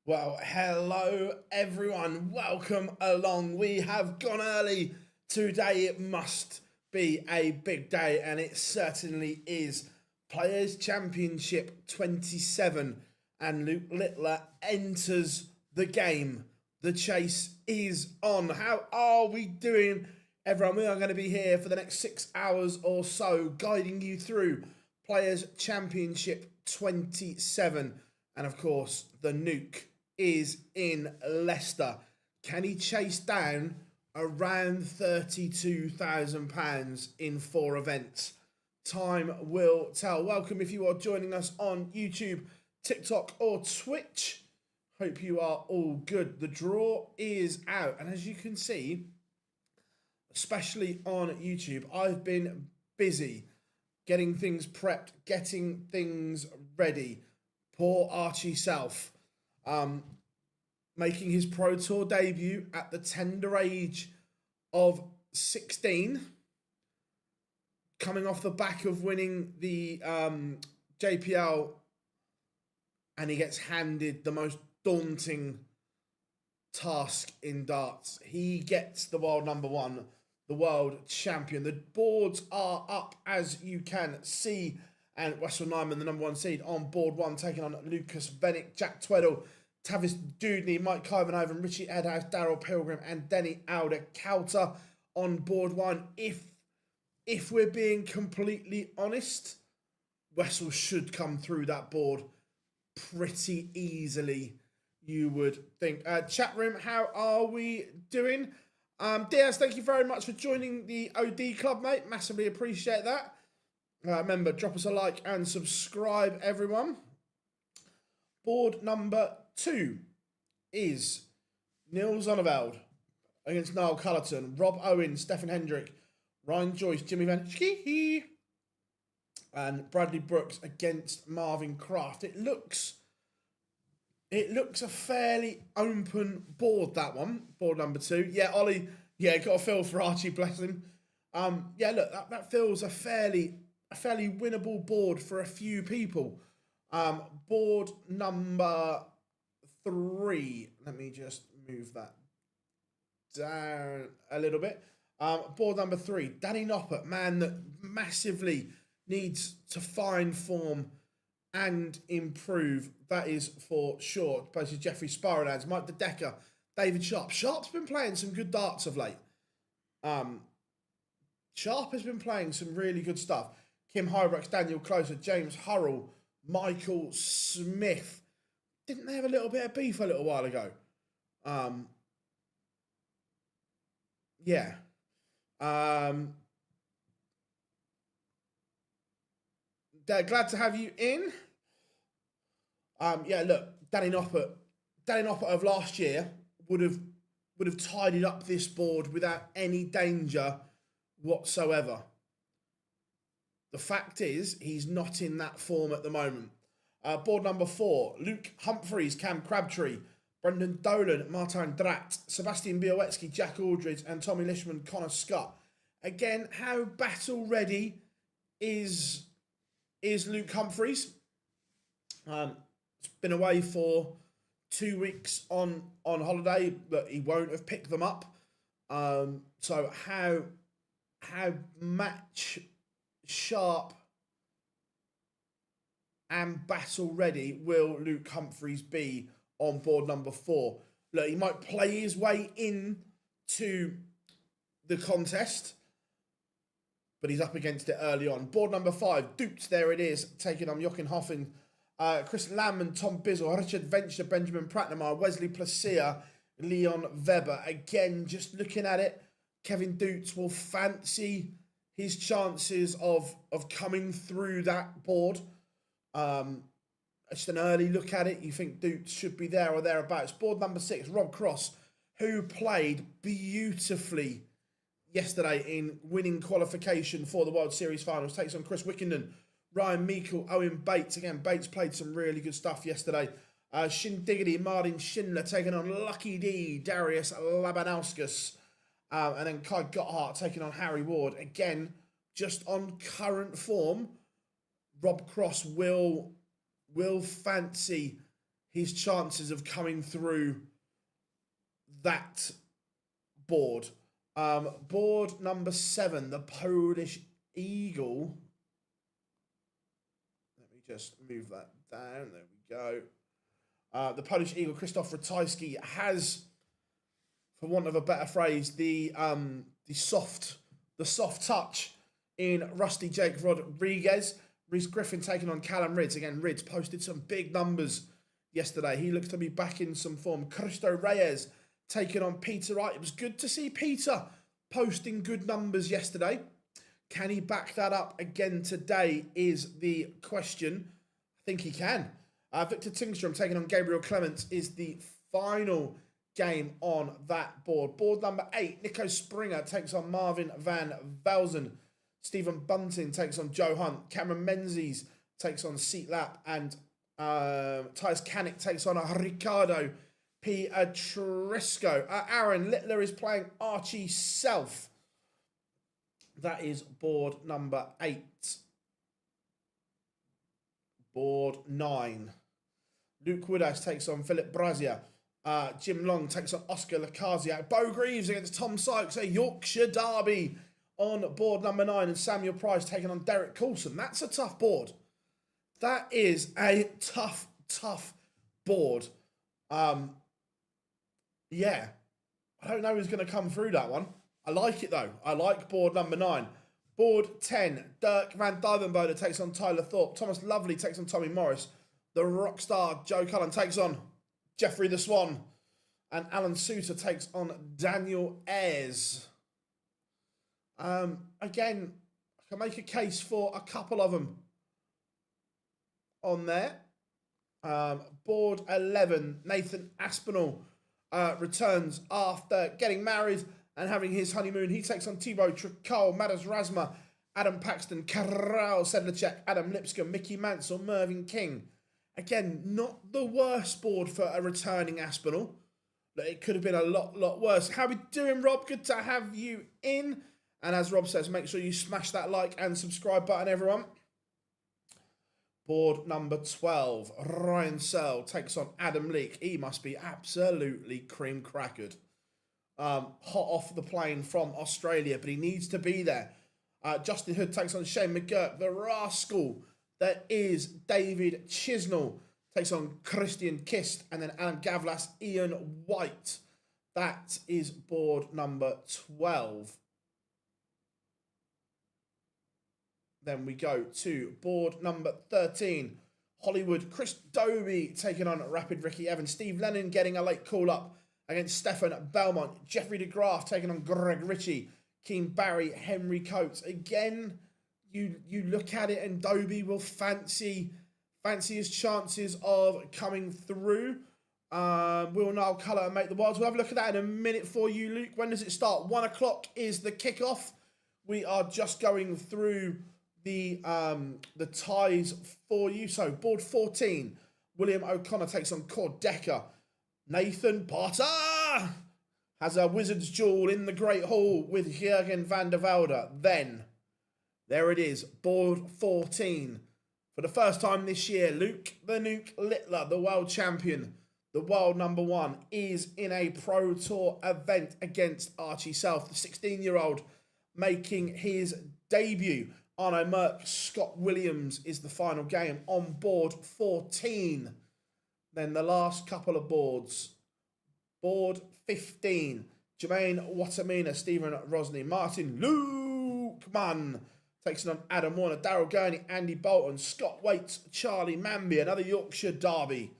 Well, hello everyone. Welcome along. We have gone early. Today it must be a big day, and it certainly is. Players Championship 27, and Luke Littler enters the game. The chase is on. How are we doing, everyone? We are going to be here for the next 6 hours or so, guiding you through Players Championship 27. And of course, the nuke is in Leicester. Can he chase down around £32,000 in 4 events? Time will tell. Welcome if you are joining us on YouTube, TikTok or Twitch. Hope you are all good. The draw is out, and as you can see, especially on YouTube, I've been busy getting things prepped, getting things ready. Poor Archie Self, making his Pro Tour debut at the tender age of 16, coming off the back of winning the JPL, and he gets handed the most daunting task in darts. He gets the world number one, the world champion. The boards are up, as you can see, and Wessel Nyman, the number one seed, on board one, taking on Lucas Vennick, Jack Tweddle, Tavis Dudney, Mike Kyvenhoven, Richie Edhouse, Daryl Pilgrim, and Denny Alder-Coulter on board one. If we're being completely honest, Wessel should come through that board pretty easily, you would think. Chat room, how are we doing? Diaz, thank you very much for joining the OD club, mate. Massively appreciate that. Remember, drop us a like and subscribe, everyone. Board number 2 is Neil Zonneveld against Niall Cullerton, Rob Owen, Stefan Hendrick, Ryan Joyce, Jimmy Van Schie, and Bradley Brooks against Marvin Kraft. It looks a fairly open board, that one. Board number 2. Yeah, Ollie, got a feel for Archie, bless him. Look, that feels a fairly winnable board for a few people. Board number 3. Let me just move that down a little bit. Board number 3, Danny Noppert, man that massively needs to find form and improve. That is for sure. Places Jeffrey Sparrow, Mike De Decker, David Sharp. Sharp's been playing some good darts of late. Sharp has been playing some really good stuff. Kim Hybrex, Daniel Closer, James Hurrell, Michael Smith. Didn't they have a little bit of beef a little while ago? They're glad to have you in. Look, Danny Noppert of last year would have tidied up this board without any danger whatsoever. The fact is, he's not in that form at the moment. Board number 4, Luke Humphreys, Cam Crabtree, Brendan Dolan, Martin Drat, Sebastian Białecki, Jack Aldridge, and Tommy Lishman, Connor Scott. Again, how battle ready is Luke Humphreys? It's been away for 2 weeks on holiday, but he won't have picked them up. So how match sharp and battle ready will Luke Humphreys be on board number 4? Look, he might play his way into the contest, but he's up against it early on. Board number 5, Dukes, there it is, taking on Jochen Hoffen, Chris Lamb, Tom Bizzle, Richard Venture, Benjamin Pratnamar, Wesley Placia, Leon Weber. Again, just looking at it, Kevin Dukes will fancy his chances of coming through that board. Just an early look at it, you think Dukes should be there or thereabouts. Board number 6, Rob Cross, who played beautifully yesterday in winning qualification for the World Series Finals, takes on Chris Wickenden, Ryan Meikle, Owen Bates. Again, Bates played some really good stuff yesterday. Shin Diggity, Martin Schindler taking on Lucky D, Darius Labanauskas. And then Kai Gotthard taking on Harry Ward. Again, just on current form, Rob Cross will fancy his chances of coming through that board. Board number 7, the Polish Eagle. Let me just move that down. There we go. The Polish Eagle, Krzysztof Ratajski, has, for want of a better phrase, the soft touch in Rusty Jake Rodriguez. Reese Griffin taking on Callum Ridds. Again, Ridds posted some big numbers yesterday. He looks to be back in some form. Cristo Reyes taking on Peter Wright. It was good to see Peter posting good numbers yesterday. Can he back that up again today is the question. I think he can. Victor Tingstrom taking on Gabriel Clements is the final game on that board. Board number 8, Nico Springer takes on Marvin van Velzen. Stephen Bunting takes on Joe Hunt. Cameron Menzies takes on Seat Lap. And Tyus Kanik takes on Ricardo Pietrusco. Aaron Littler is playing Archie Self. That is board number 8. Board 9. Luke Woodhouse takes on Philip Brazier. Jim Long takes on Oscar Lakaziak. Bo Greaves against Tom Sykes. A Yorkshire derby on board number 9. And Samuel Price taking on Derek Coulson. That's a tough board. That is a tough board. Yeah. I don't know who's going to come through that one. I like it though. I like board number 9. Board 10, Dirk Van Duivenbode takes on Tyler Thorpe. Thomas Lovely takes on Tommy Morris. The Rockstar Joe Cullen takes on Jeffrey the Swan. And Alan Souter takes on Daniel Ayres. Again, I can make a case for a couple of them on there. Board 11, Nathan Aspinall returns after getting married and having his honeymoon. He takes on Thibaut Tricol, Madas Razma, Adam Paxton, Karel Sedlacek, Adam Lipscomb, Mickey Mansell, Mervyn King. Again, not the worst board for a returning Aspinall. It could have been a lot worse. How we doing, Rob? Good to have you in. And as Rob says, make sure you smash that like and subscribe button, everyone. Board number 12, Ryan Searle takes on Adam Leake. He must be absolutely cream crackered. Hot off the plane from Australia, but he needs to be there. Justin Hood takes on Shane McGurk. The rascal that is David Chisnell takes on Christian Kist. And then Alan Gavlas, Ian White. That is board number 12. Then we go to board number 13. Hollywood, Chris Dobie taking on Rapid Ricky Evans. Steve Lennon getting a late call-up against Stefan Belmont. Jeffrey DeGraaf taking on Greg Ritchie. Keane Barry, Henry Coates. Again, you look at it and Dobie will fancy his chances of coming through. Will Niall Colour and make the wilds. We'll have a look at that in a minute for you, Luke. When does it start? 1 o'clock is the kickoff. We are just going through the ties for you. So board 14, William O'Connor takes on Cord Decker. Nathan Potter has a Wizard's Duel in the Great Hall with Jürgen van der Velde. Then, there it is, board 14. For the first time this year, Luke the Nuke Littler, the world champion, the world number 1, is in a Pro Tour event against Archie Self, the 16-year-old, making his debut. Arno Merck, Scott Williams is the final game on board 14. Then the last couple of boards. Board 15. Jermaine Watamina, Stephen Rosny, Martin Lukeman takes on Adam Warner, Daryl Gurney, Andy Bolton, Scott Waits, Charlie Manby, another Yorkshire derby.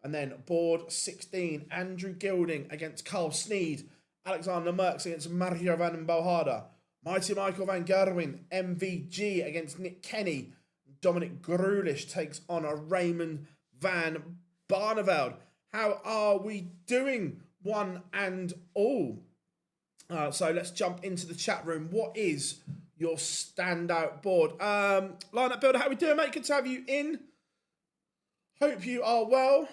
And then board 16, Andrew Gilding against Carl Sneed, Alexander Merckx against Mario van Bohada, Mighty Michael van Gerwen, MVG against Nick Kenny, Dominic Grulish takes on a Raymond van Barneveld. How are we doing, one and all? So let's jump into the chat room. What is your standout board? Lineup Builder, how we doing, mate? Good to have you in. Hope you are well.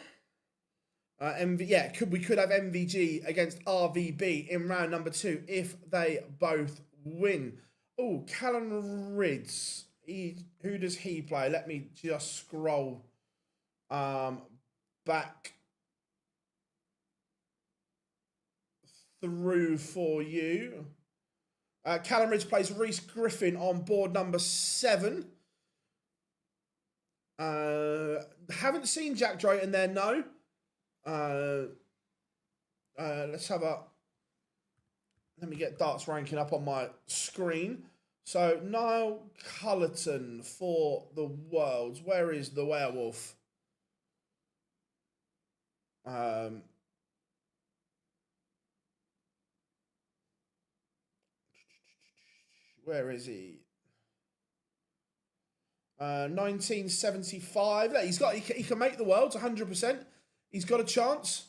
We could have MVG against RVB in round number 2 if they both win. Oh, Callum Ridds. Who does he play? Let me just scroll back through for you. Callum Ridge plays Reece Griffin on board number 7. Haven't seen Jack Drayton there, no. Let's have a... Let me get darts ranking up on my screen. So, Niall Cullerton for the Worlds. Where is the werewolf? Where is he? 1975. He can make the Worlds 100%. He's got a chance.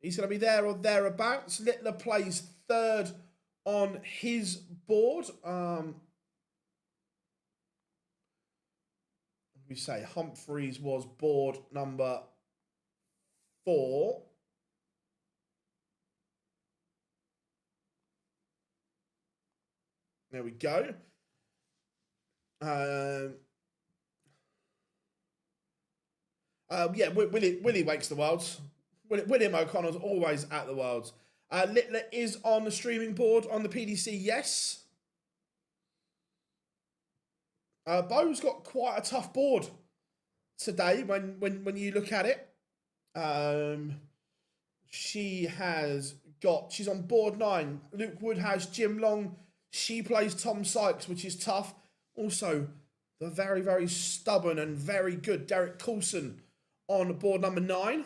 He's going to be there or thereabouts. Littler plays 3rd on his board. We say Humphreys was board number 4. There we go. Yeah, Willie makes the Worlds. William O'Connor's always at the Worlds. Littler is on the streaming board on the PDC, yes. Bo's got quite a tough board today when you look at it. She's on board 9. Luke Woodhouse, Jim Long. She plays Tom Sykes, which is tough. Also, the very, very stubborn and very good Derek Coulson on board number 9.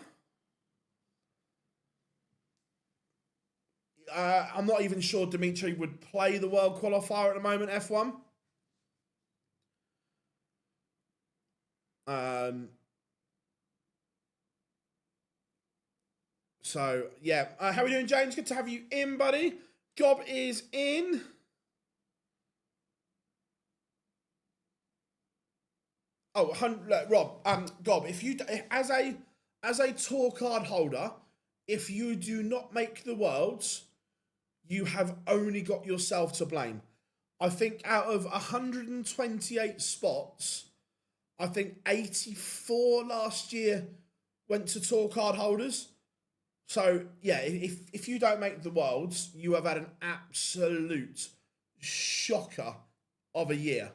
I'm not even sure Dimitri would play the World Qualifier at the moment, F1. So, yeah. How are we doing, James? Good to have you in, buddy. Gob is in. Oh, Rob, Gob, if you, as a tour card holder, if you do not make the Worlds, you have only got yourself to blame. I think out of 128 spots, I think 84 last year went to tour card holders. So, yeah, if you don't make the Worlds, you have had an absolute shocker of a year.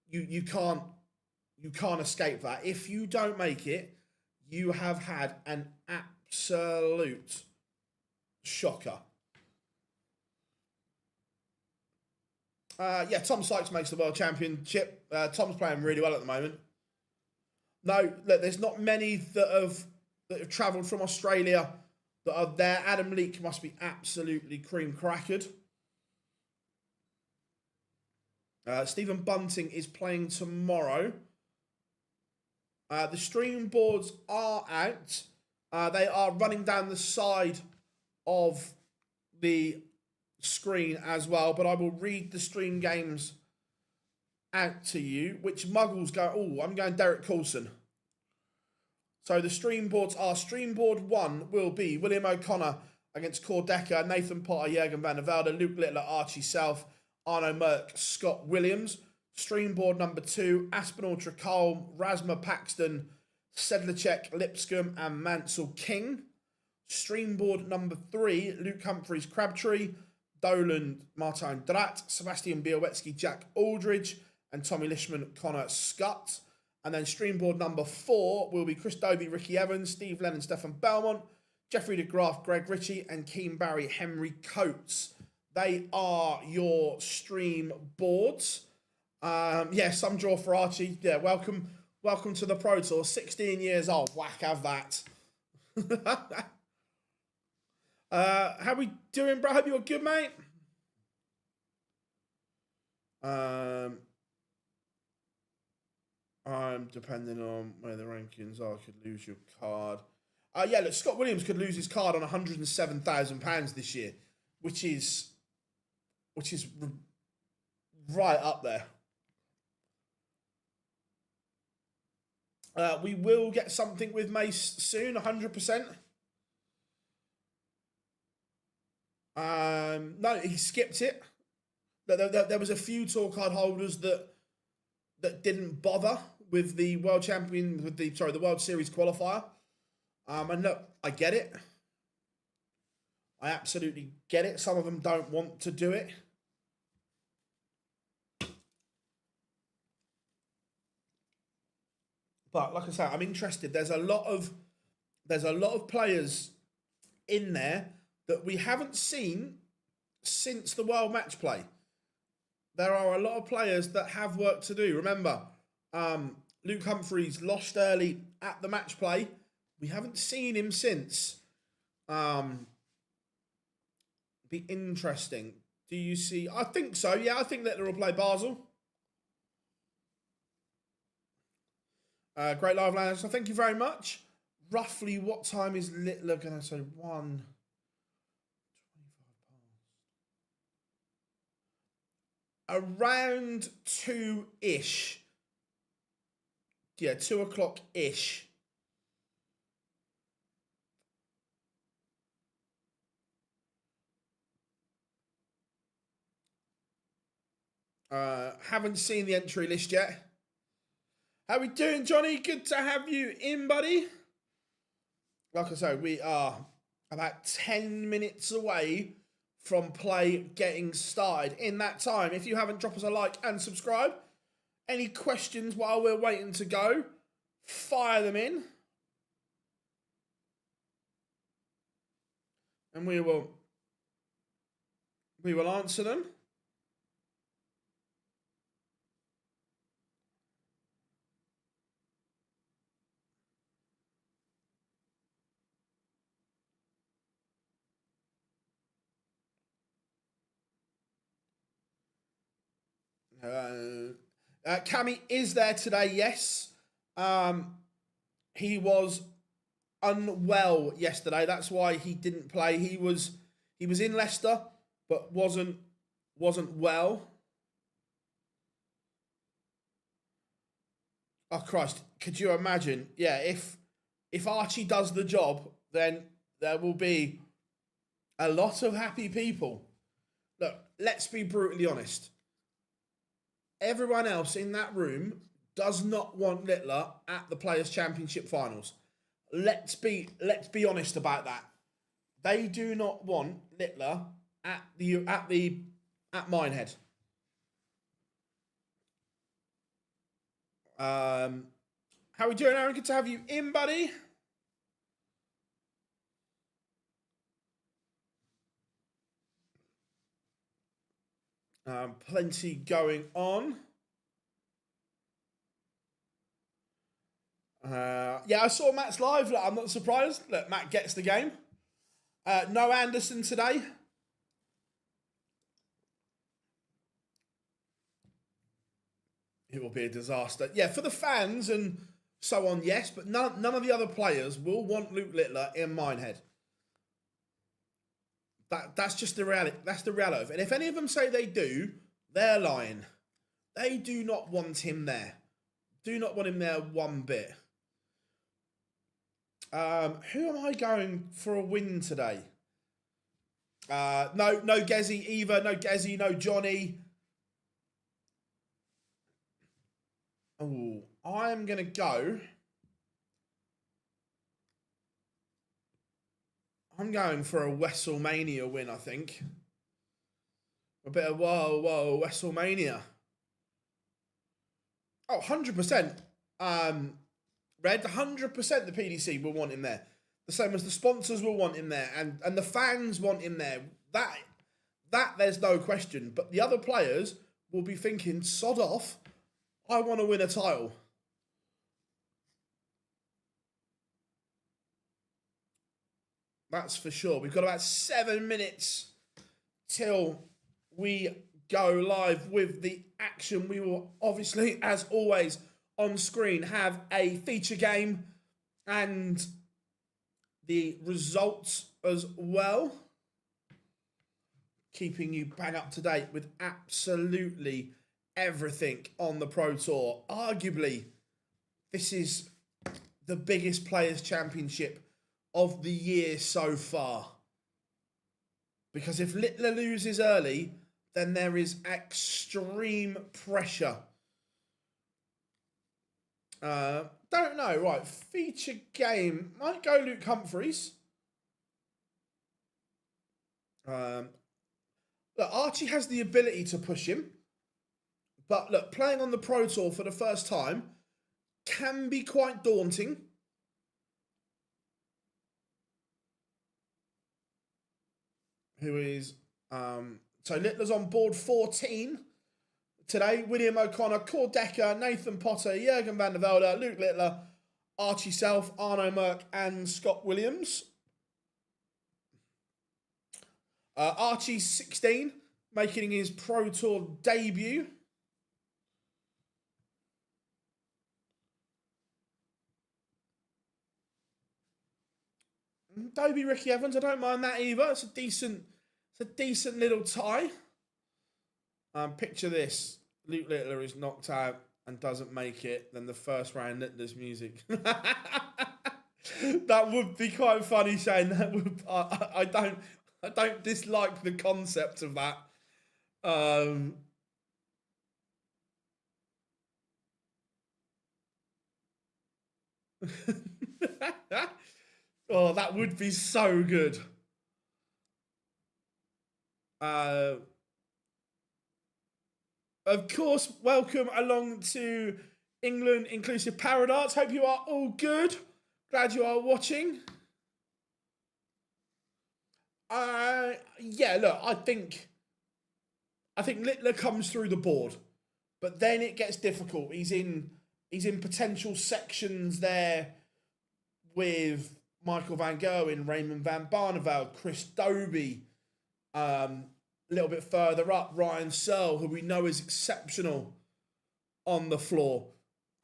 You can't escape that. If you don't make it, you have had an absolute shocker. Yeah, Tom Sykes makes the World Championship. Tom's playing really well at the moment. No, look, there's not many that have travelled from Australia that are there. Adam Leake must be absolutely cream crackered. Stephen Bunting is playing tomorrow. The stream boards are out. They are running down the side of the screen as well, but I will read the stream games out to you. Which muggles go? Oh, I'm going Derek Coulson. So the stream boards are: stream board 1 will be William O'Connor against Cord Decker, Nathan Potter, Jurgen van der Velde, Luke Littler, Archie South, Arno Merck, Scott Williams. Stream board number 2, Aspinall Tricol, Rasma Paxton, Sedlacek, Lipscomb, and Mansell King. Stream board number 3, Luke Humphreys, Crabtree, Dolan, Martin Drat, Sebastian Białowski, Jack Aldridge, and Tommy Lishman, Connor Scott. And then stream board number 4 will be Chris Dobie, Ricky Evans, Steve Lennon, Stefan Belmont, Jeffrey de Graaf, Greg Ritchie, and Keane Barry, Henry Coates. They are your stream boards. Yeah, some draw for Archie. Yeah, welcome to the Pro Tour. 16 years old. Whack, have that. How we doing, bro? Hope you're good, mate. I'm depending on where the rankings are. Could lose your card. Yeah, look, Scott Williams could lose his card on £107,000 this year, which is right up there. We will get something with Mace soon, 100%. No, he skipped it. There was a few tour card holders that didn't bother with the World Series qualifier. And look, I get it. I absolutely get it. Some of them don't want to do it. But like I say, I'm interested. There's a lot of players in there that we haven't seen since the World Match Play. There are a lot of players that have work to do. Remember, Luke Humphries lost early at the match play. We haven't seen him since. Be interesting. Do you see? I think so. Yeah, I think Littler will play Basel. Great live land. So thank you very much. Roughly what time is Littler going to say? 1:25 past. Around 2-ish. Yeah, 2 o'clock-ish. Haven't seen the entry list yet. How we doing, Johnny? Good to have you in, buddy. Like I said, we are about 10 minutes away from play getting started. In that time, if you haven't, drop us a like and subscribe. Any questions while we're waiting to go, fire them in. And we will answer them. Cammy is there today, yes. He was unwell yesterday. That's why he didn't play. He was in Leicester, but wasn't well. Oh Christ! Could you imagine? Yeah, if Archie does the job, then there will be a lot of happy people. Look, let's be brutally honest. Everyone else in that room does not want Littler at the Players' Championship finals. Let's be honest about that. They do not want Littler at Minehead. How we doing, Aaron? Good to have you in, buddy. Plenty going on. Yeah, I saw Matt's live. Look, I'm not surprised. Look, Matt gets the game. No Anderson today. It will be a disaster. Yeah, for the fans and so on, yes, but none of the other players will want Luke Littler in Minehead. That's just the reality. That's the reality of it. And if any of them say they do, they're lying. They do not want him there. Do not want him there one bit. Who am I going for a win today? No Gezi either. No Gezi, no Johnny. Oh, I'm going to go. I'm going for a WrestleMania win, I think. A bit of whoa, WrestleMania. Oh, 100%. Red, 100% the PDC will want him there. The same as the sponsors will want him there. And the fans want him there. That there's no question. But the other players will be thinking, sod off, I want to win a title. That's for sure. We've got about 7 minutes till we go live with the action. We will obviously, as always, on screen have a feature game and the results as well. Keeping you bang up to date with absolutely everything on the Pro Tour. Arguably, this is the biggest Players' Championship of the year so far. Because if Littler loses early, then there is extreme pressure Don't know. Right, feature game. Might go Luke Humphreys. Look, Archie has the ability to push him. But look, playing on the Pro Tour for the first time can be quite daunting. Who is... so Littler's on board 14 today. William O'Connor, Cord Decker, Nathan Potter, Jurgen van der Velde, Luke Littler, Archie Self, Arno Merck, and Scott Williams. Archie's 16, making his Pro Tour debut. Dobie Ricky Evans, I don't mind that either. It's a decent little tie. Picture this. Luke Littler is knocked out and doesn't make it, then the first round Littler's music. That would be quite funny, Shane. That would I don't dislike the concept of that. Oh, that would be so good. Of course, welcome along to England Inclusive Paradarts. Hope you are all good. Glad you are watching. Yeah, look, I think Littler comes through the board, but then it gets difficult. He's in potential sections there with Michael van Gerwen, Raymond van Barneveld, Chris Dobie, a little bit further up, Ryan Searle, who we know is exceptional on the floor,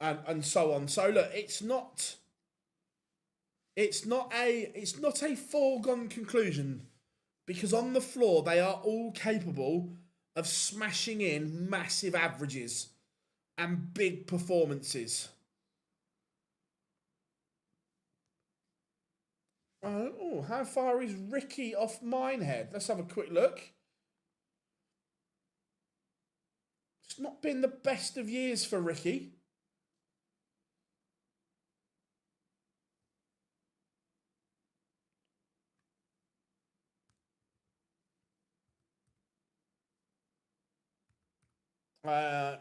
and so on. So look, it's not a foregone conclusion, because on the floor they are all capable of smashing in massive averages and big performances. Oh, how far is Ricky off Minehead? Let's have a quick look. It's not been the best of years for Ricky.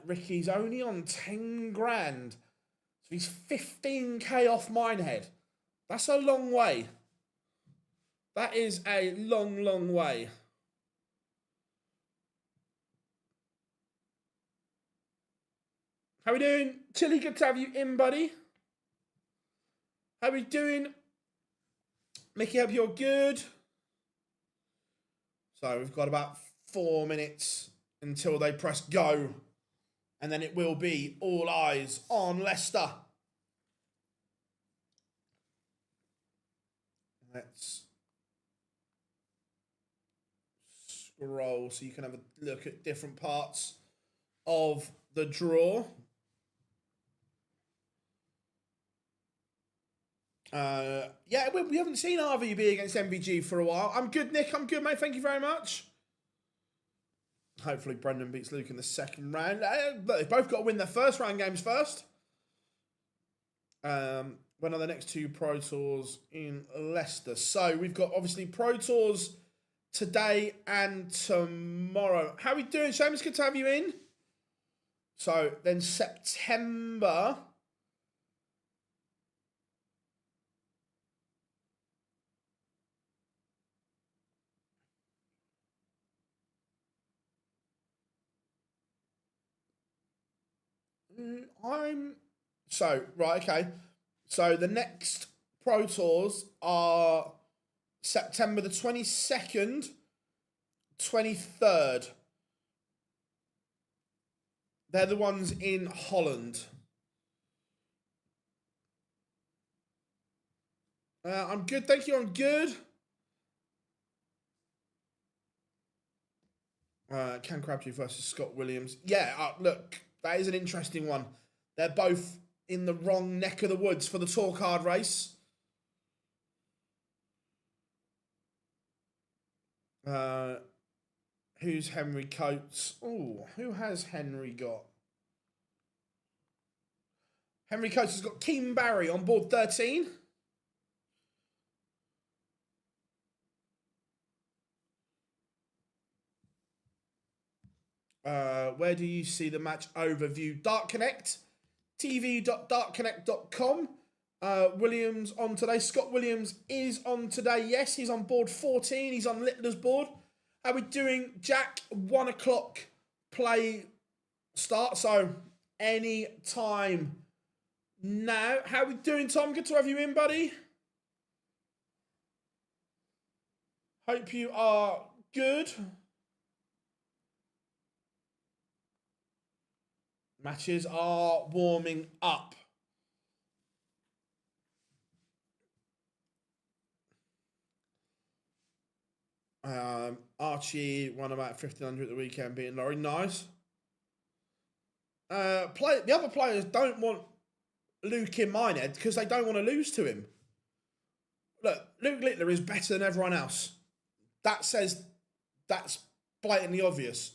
Ricky's only on 10 grand. So he's 15k off Minehead. That's a long way. That is a long, long way. How we doing? Chilly, good to have you in, buddy. How we doing? Mickey, hope you're good. So we've got about 4 minutes until they press go. And then it will be all eyes on Leicester. Let's scroll so you can have a look at different parts of the draw. Yeah, we haven't seen RVB against MVG for a while. I'm good, Nick. I'm good, mate. Thank you very much. Hopefully Brendan beats Luke in the second round. They've both got to win their first round games first. When are the next two Pro Tours in Leicester? So we've got obviously Pro Tours today and tomorrow. How are we doing, Seamus? Good to have you in. So then September. Right, okay. So the next Pro Tours are September the 22nd, 23rd. They're the ones in Holland. I'm good, thank you, I'm good. Ken Crabtree versus Scott Williams. Yeah, look, that is an interesting one. They're both in the wrong neck of the woods for the tour card race. Who's Henry Coates? Oh, who has Henry got? Henry Coates has got Keane Barry on board 13. Where do you see the match overview? Dark Connect, tv.darkconnect.com. Williams on today. Scott Williams is on today. Yes, he's on board 14. He's on Littler's board. How are we doing, Jack? 1 o'clock play start. So any time now. How are we doing, Tom? Good to have you in, buddy. Hope you are good. Matches are warming up. Archie won about 1,500 at the weekend, beating Laurie. Nice. The other players don't want Luke in Minehead because they don't want to lose to him. Look, Luke Littler is better than everyone else. That's blatantly obvious.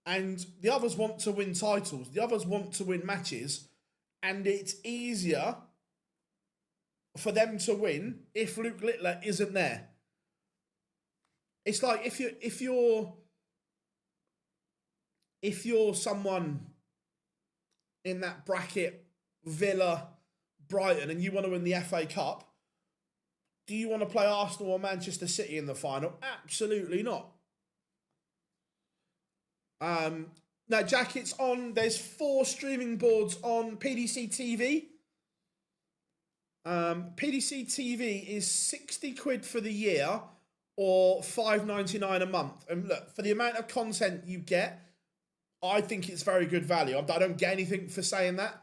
And the others want to win titles. The others want to win matches. And it's easier for them to win if Luke Littler isn't there. It's like if you're someone in that bracket, Villa, Brighton, and you want to win the FA Cup, do you want to play Arsenal or Manchester City in the final? Absolutely not. Now, Jack, it's on. There's 4 streaming boards on PDC TV. PDC TV is 60 quid for the year or $5.99 a month. And look, for the amount of content you get, I think it's very good value. I don't get anything for saying that.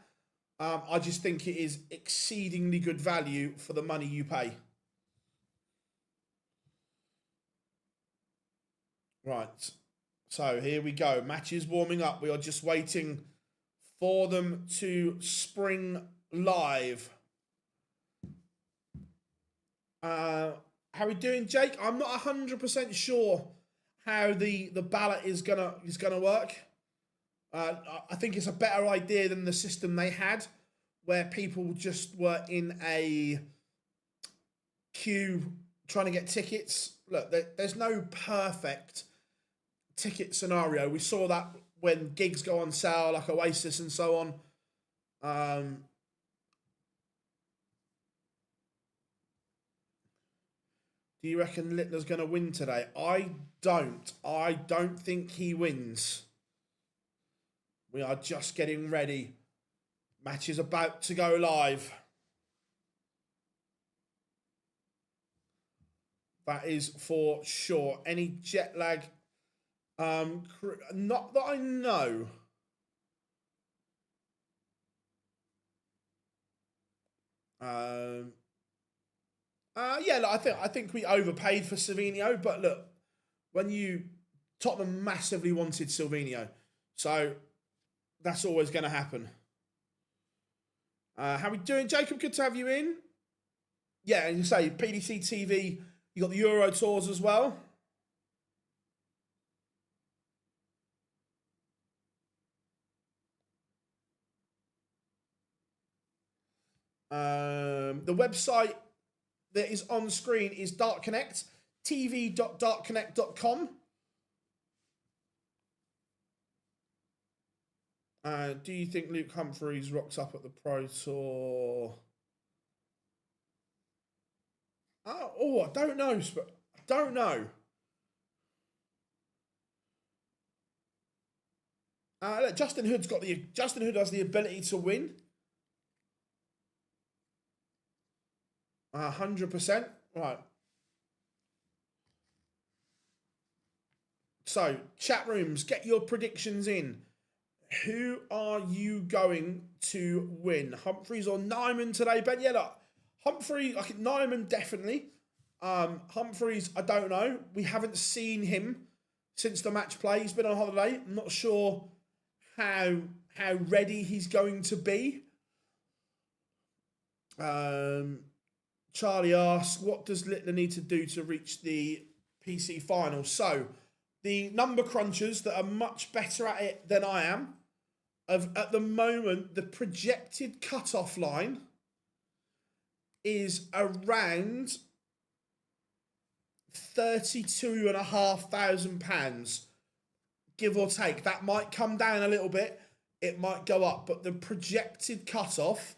I just think it is exceedingly good value for the money you pay. Right. So here we go. Matches warming up. We are just waiting for them to spring live. How are we doing, Jake? I'm not 100% sure how the ballot is gonna work. I think it's a better idea than the system they had, where people just were in a queue trying to get tickets. Look, there's no perfect ticket scenario. We saw that when gigs go on sale, like Oasis and so on. Do you reckon Littler's going to win today? I don't. I don't think he wins. We are just getting ready. Match is about to go live. That is for sure. Any jet lag? Not that I know. Yeah, look, I think we overpaid for Silvino, but look, Tottenham massively wanted Silvino, so that's always going to happen. How are we doing, Jacob? Good to have you in. Yeah, and you say PDC TV. You got the Euro tours as well. The website that is on screen is Dark Connect, tv.darkconnect.com. Do you think Luke Humphries rocks up at the Pro Tour? I don't know. I don't know. Look, Justin Hood has the ability to win. 100%. Right. So, chat rooms, get your predictions in. Who are you going to win? Humphries or Nyman today, Ben? Yeah, look, Humphries, Nyman definitely. Humphries, I don't know. We haven't seen him since the match play. He's been on holiday. I'm not sure how ready he's going to be. Charlie asks, what does Littler need to do to reach the PC final? So, the number crunchers that are much better at it than I am at the moment, the projected cutoff line is around £32,500, give or take. That might come down a little bit, it might go up, but the projected cutoff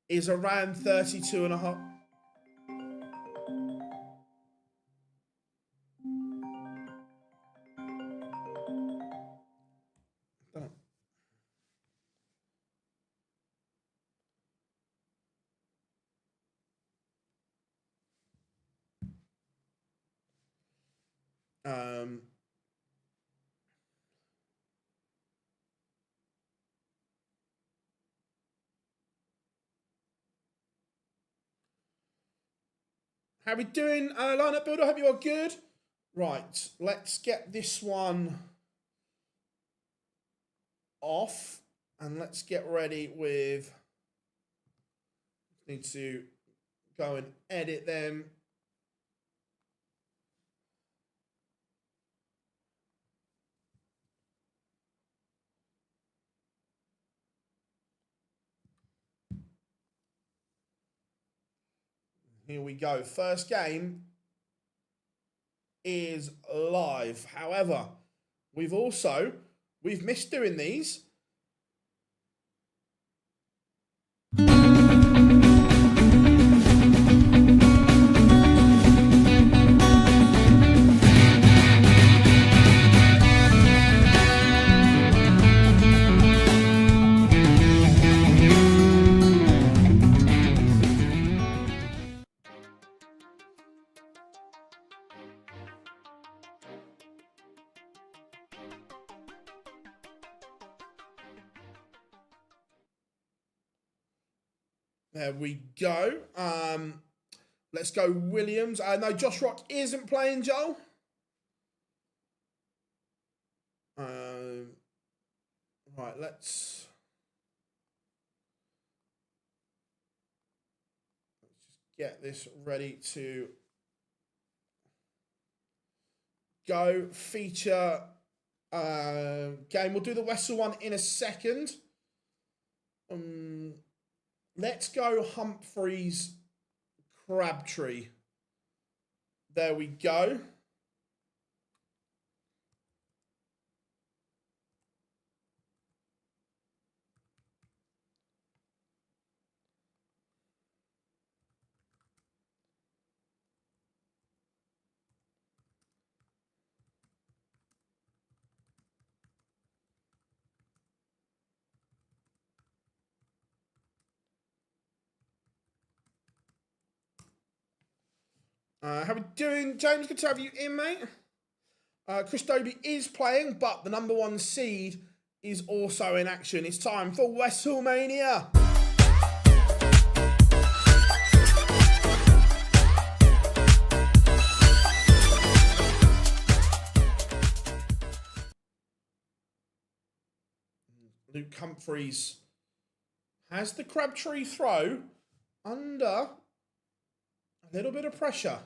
is around 32.5. How we doing, lineup builder? Hope you are good. Right, let's get this one off and let's get ready with. Need to go and edit them. Here we go. First game is live. However, we've missed doing these. There we go. Let's go Williams. No, Josh Rock isn't playing, Joel. Right, let's just get this ready to go. Feature game. We'll do the Wessel one in a second. Let's go Humphreys Crabtree. There we go. How we doing, James? Good to have you in, mate. Chris Dobie is playing, but the number 1 seed is also in action. It's time for WrestleMania. Luke Humphreys has the Crabtree throw under a little bit of pressure.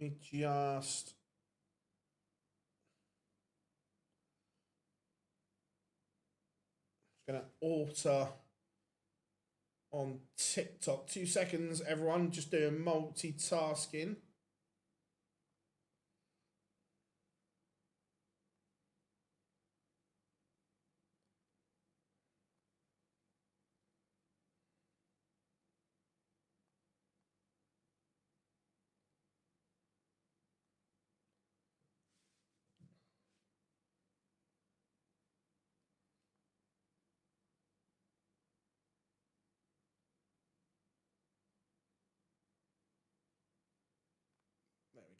Let me just gonna alter on TikTok. 2 seconds, everyone. Just doing multitasking.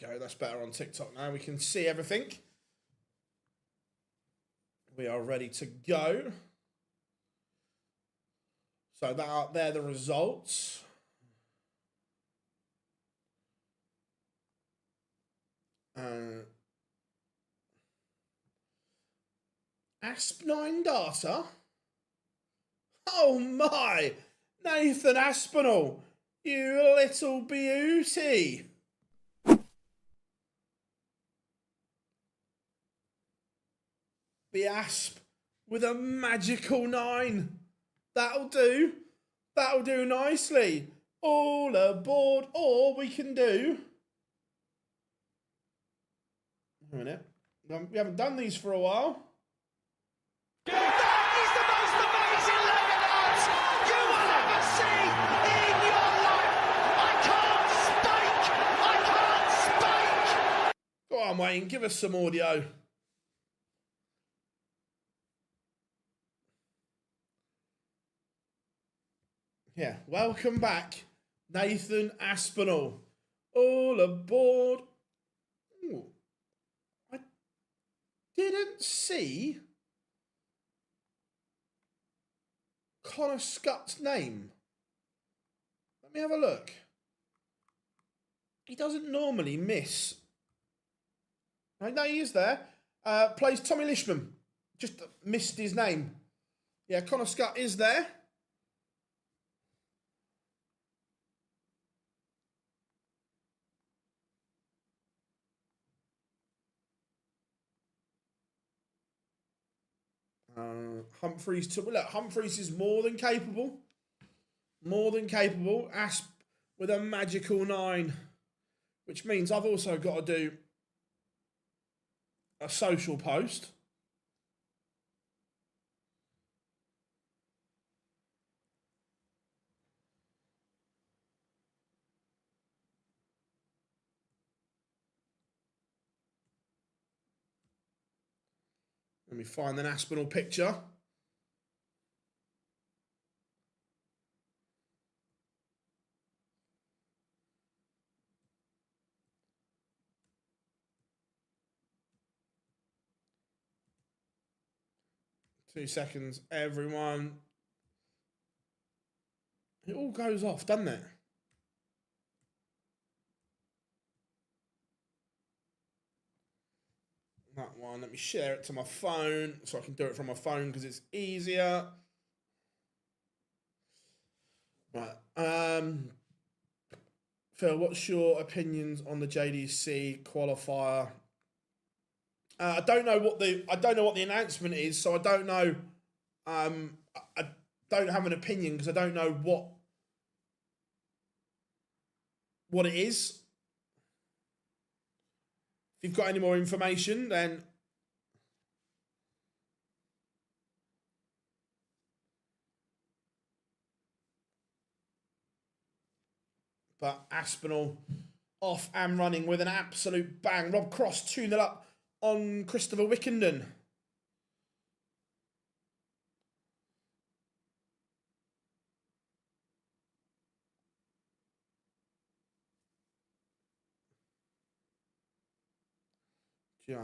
Go, that's better on TikTok now. We can see everything. We are ready to go. So they're the results. Asp9 data. Oh my! Nathan Aspinall, you little beauty. The Asp with a magical 9. That'll do. That'll do nicely. All aboard. Or we can do... Wait a minute. We haven't done these for a while. That is the most amazing leg you will ever see in your life. I can't speak. Go on, Wayne. Give us some audio. Yeah, welcome back, Nathan Aspinall. All aboard. Ooh, I didn't see Connor Scott's name. Let me have a look. He doesn't normally miss. No, he is there. Plays Tommy Lishman. Just missed his name. Yeah, Connor Scott is there. Humphreys look, Humphreys is more than capable. More than capable. Asp with a magical 9. Which means I've also got to do a social post. Let me find an Aspinall picture. Two seconds, everyone. It all goes off, doesn't it? That one. Let me share it to my phone so I can do it from my phone because it's easier. Right. Phil, what's your opinions on the JDC qualifier? I don't know what the announcement is, so I don't know. I don't have an opinion because I don't know what it is. If you've got any more information, then but Aspinall off and running with an absolute bang. Rob Cross 2-0 up on Christopher Wickenden. Yeah.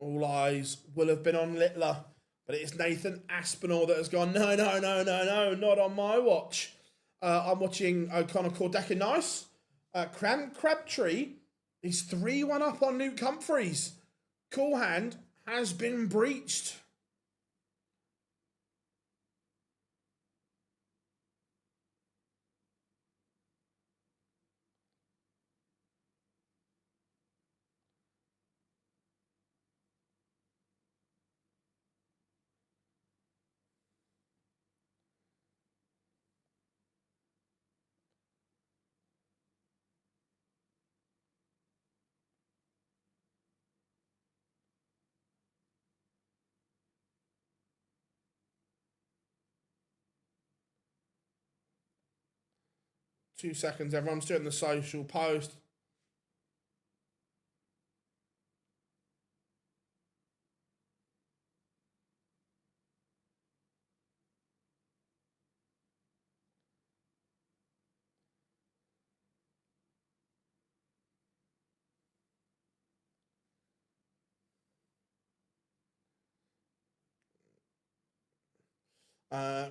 All eyes will have been on Littler, but it's Nathan Aspinall that has gone, no, not on my watch. I'm watching Connor Cordecker Nice. Crabtree is 3-1 up on Luke Humphreys. Cool hand has been breached. Two seconds, everyone's doing the social post.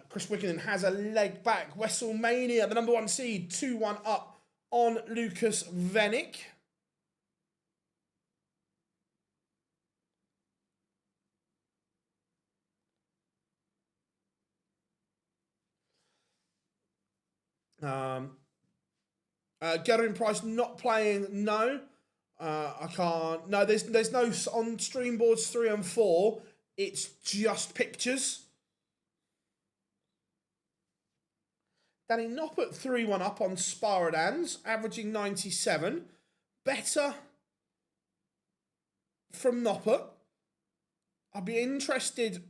Chris Wickenden has a leg back. WrestleMania, the number 1 seed, 2-1 up on Lucas Vennick. Gathering Price not playing, no. I can't. No, there's no on stream boards 3 and 4. It's just pictures. Danny Noppert 3-1 up on Sparadans, averaging 97. Better from Noppert. I'd be interested.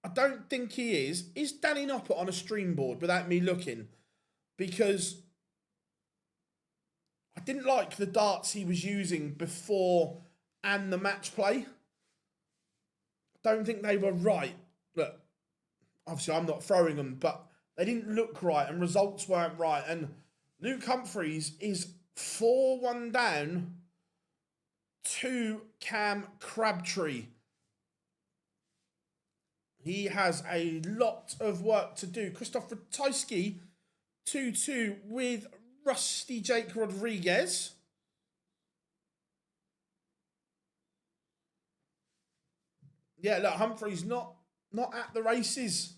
I don't think he is. Is Danny Noppert on a stream board without me looking? Because I didn't like the darts he was using before and the match play. Don't think they were right. Look, obviously I'm not throwing them, but they didn't look right and results weren't right. And Luke Humphries is 4-1 down to Cam Crabtree. He has a lot of work to do. Christopher Tysky, 2-2 with Rusty Jake Rodriguez. Yeah, look, Humphries not at the races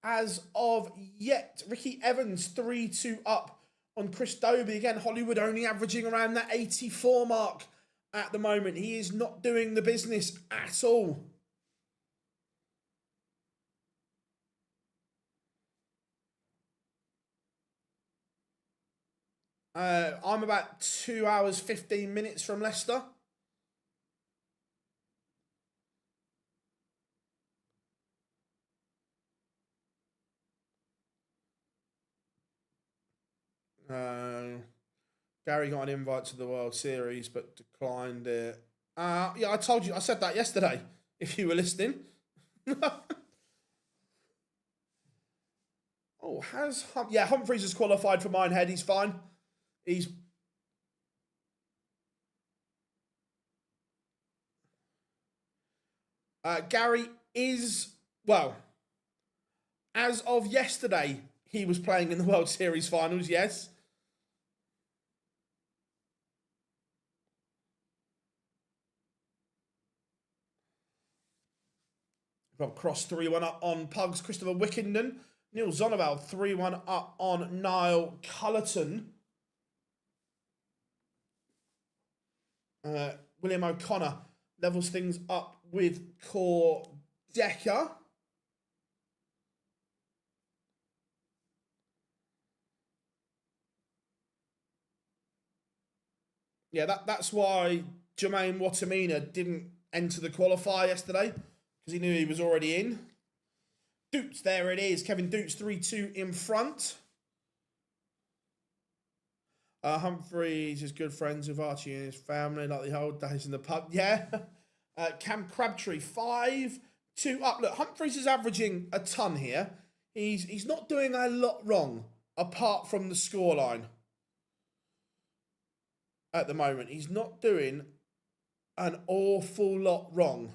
as of yet. Ricky Evans, 3-2 up on Chris Dobie. Again, Hollywood only averaging around that 84 mark at the moment. He is not doing the business at all. I'm about 2 hours, 15 minutes from Leicester. Gary got an invite to the World Series, but declined it. Yeah, I told you, I said that yesterday, if you were listening. Oh, Humphries has qualified for Minehead. He's fine. Gary is, well, as of yesterday, he was playing in the World Series finals, yes. Rob Cross 3-1 up on Pugs. Christopher Wickenden. Neil Zonneval 3-1 up on Niall Cullerton. William O'Connor levels things up with Core Decker. Yeah, that's why Jermaine Watamina didn't enter the qualifier yesterday, because he knew he was already in. Doots, there it is. Kevin Doots, 3-2 in front. Humphries is good friends with Archie and his family, like the old days in the pub. Yeah. Cam Crabtree, 5-2 up. Look, Humphries is averaging a ton here. He's not doing a lot wrong, apart from the scoreline. At the moment, he's not doing an awful lot wrong.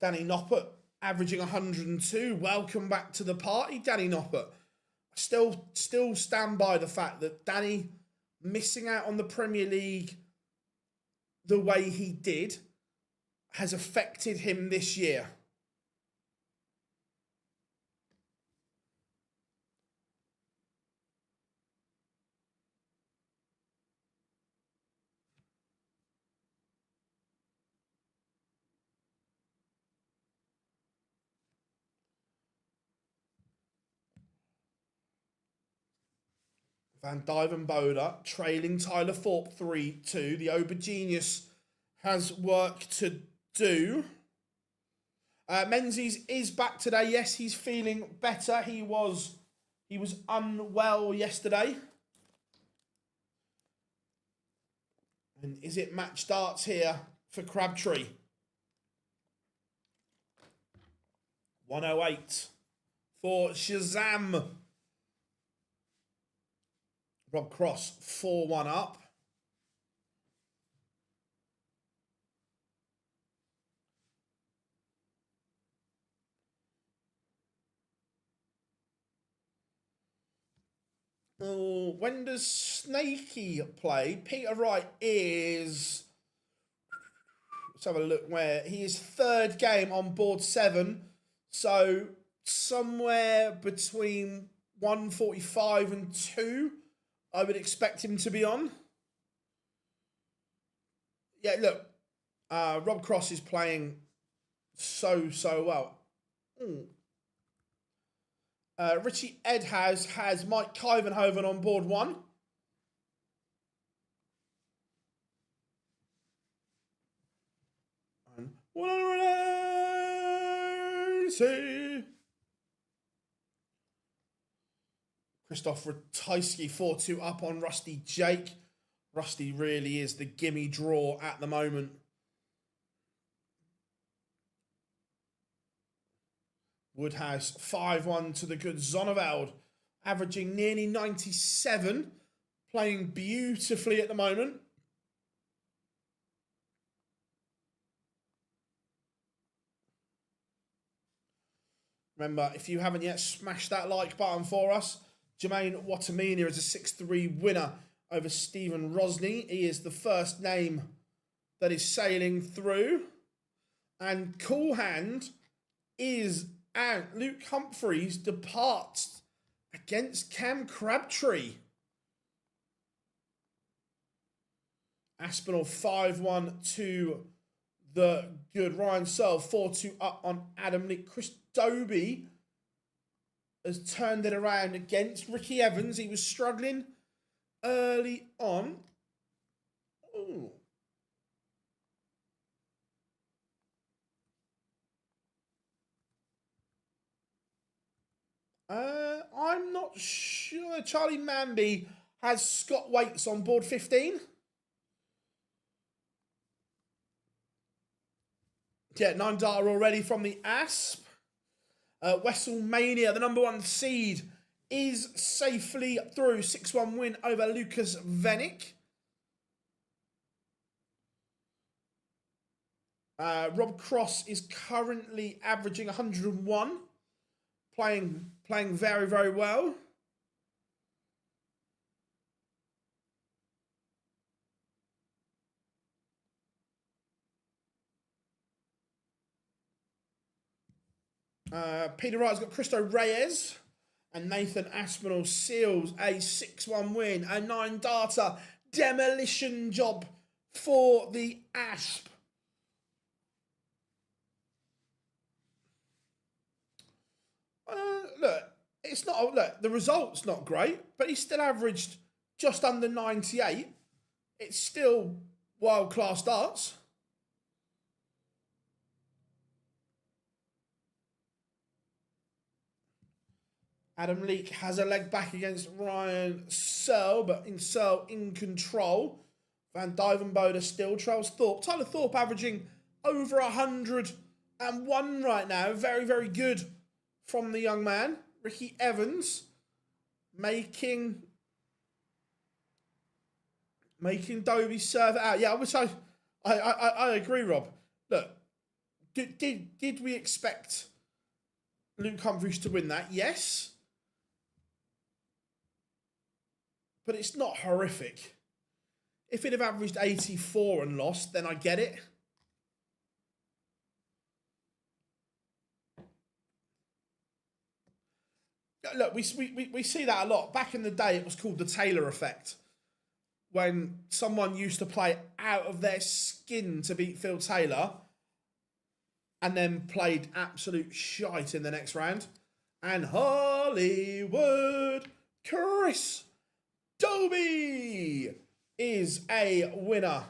Danny Noppert averaging 102. Welcome back to the party, Danny Noppert. Still stand by the fact that Danny missing out on the Premier League the way he did has affected him this year. Van Dyvenbode trailing Tyler Thorpe 3-2. The Ober Genius has work to do. Menzies is back today. Yes, he's feeling better. He was unwell yesterday. And is it match darts here for Crabtree? 108 for Shazam. Rob Cross 4-1 up. Oh, when does Snakey play? Peter Wright is... Let's have a look where he is third game on board 7. So somewhere between 1:45 and 2, I would expect him to be on. Yeah, look, Rob Cross is playing so well. Richie Edhouse has Mike Kyvenhoven on board 1. And 180. Christoph Ratajski 4-2 up on Rusty Jake. Rusty really is the gimme draw at the moment. Woodhouse 5-1 to the good Zonneveld, averaging nearly 97, playing beautifully at the moment. Remember, if you haven't yet, smash that like button for us. Jermaine Watamina is a 6-3 winner over Stephen Rosny. He is the first name that is sailing through. And Cool Hand is out. Luke Humphreys departs against Cam Crabtree. Aspinall 5-1 to the good Ryan Searle. 4-2 up on Adam Leake. Chris Dobie has turned it around against Ricky Evans. He was struggling early on. Ooh. I'm not sure. Charlie Manby has Scott Waits on board 15. Yeah, 9 data already from the Asp. WrestleMania, the number 1 seed, is safely through. 6-1 win over Lucas Venick. Rob Cross is currently averaging 101. Playing very, very well. Peter Wright's got Cristo Reyes, and Nathan Aspinall seals a 6-1 win. A 9 data demolition job for the Asp. Look, it's not. Look, the result's not great, but he still averaged just under 98. It's still world-class starts. Adam Leake has a leg back against Ryan Searle, but Searle in control. Van Dyvenbode still trails Thorpe. Tyler Thorpe averaging over 101 right now. Very, very good from the young man. Ricky Evans making Dobie serve it out. Yeah, I agree, Rob. Look, did we expect Luke Humphreys to win that? Yes. But it's not horrific. If it had averaged 84 and lost, then I get it. Look, we see that a lot. Back in the day, it was called the Taylor effect. When someone used to play out of their skin to beat Phil Taylor and then played absolute shite in the next round. And Hollywood Chris Dobie is a winner.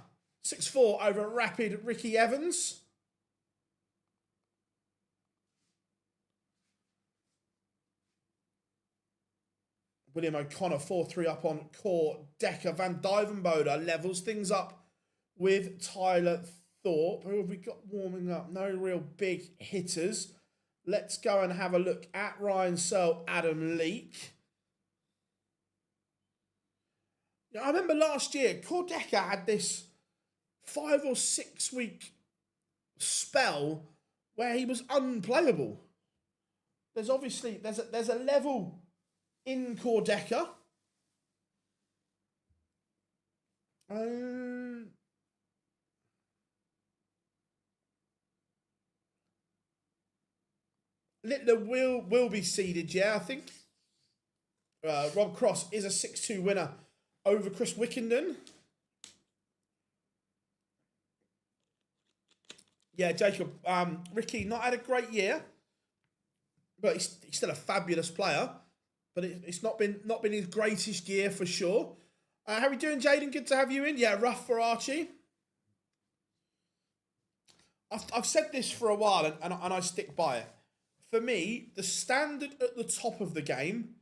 6-4 over Rapid Ricky Evans. William O'Connor 4-3 up on Core Decker. Van Dyvenbode levels things up with Tyler Thorpe. Who have we got warming up? No real big hitters. Let's go and have a look at Ryan Searle, Adam Leake. Yeah, I remember last year, Cordecca had this 5 or 6 week spell where he was unplayable. There's obviously there's a level in Cordecca. Littler will be seeded, yeah, I think. Rob Cross is a 6-2 winner over Chris Wickenden. Yeah, Jacob. Ricky not had a great year, but he's still a fabulous player. But it's not been his greatest year for sure. How are we doing, Jaden? Good to have you in. Yeah, rough for Archie. I've said this for a while, and I stick by it. For me, the standard at the top of the game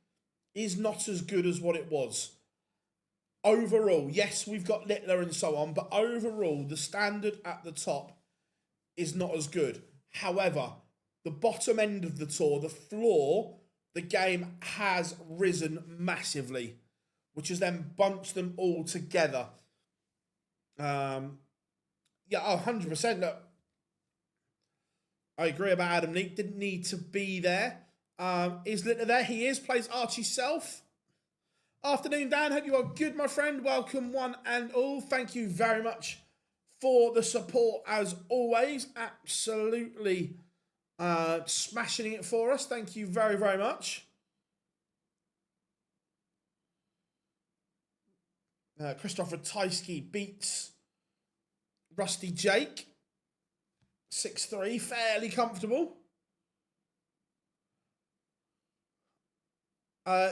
is not as good as what it was. Overall, yes, we've got Littler and so on, but overall, the standard at the top is not as good. However, the bottom end of the tour, the floor, the game has risen massively, which has then bunched them all together. Yeah, 100%. Look, I agree about Adam Neat. Didn't need to be there. Is Littler there? He is. Plays Archie Self. Afternoon, Dan. Hope you are good, my friend. Welcome, one and all. Thank you very much for the support, as always. Absolutely smashing it for us. Thank you very, very much. Christopher Tysky beats Rusty Jake. 6-3, fairly comfortable.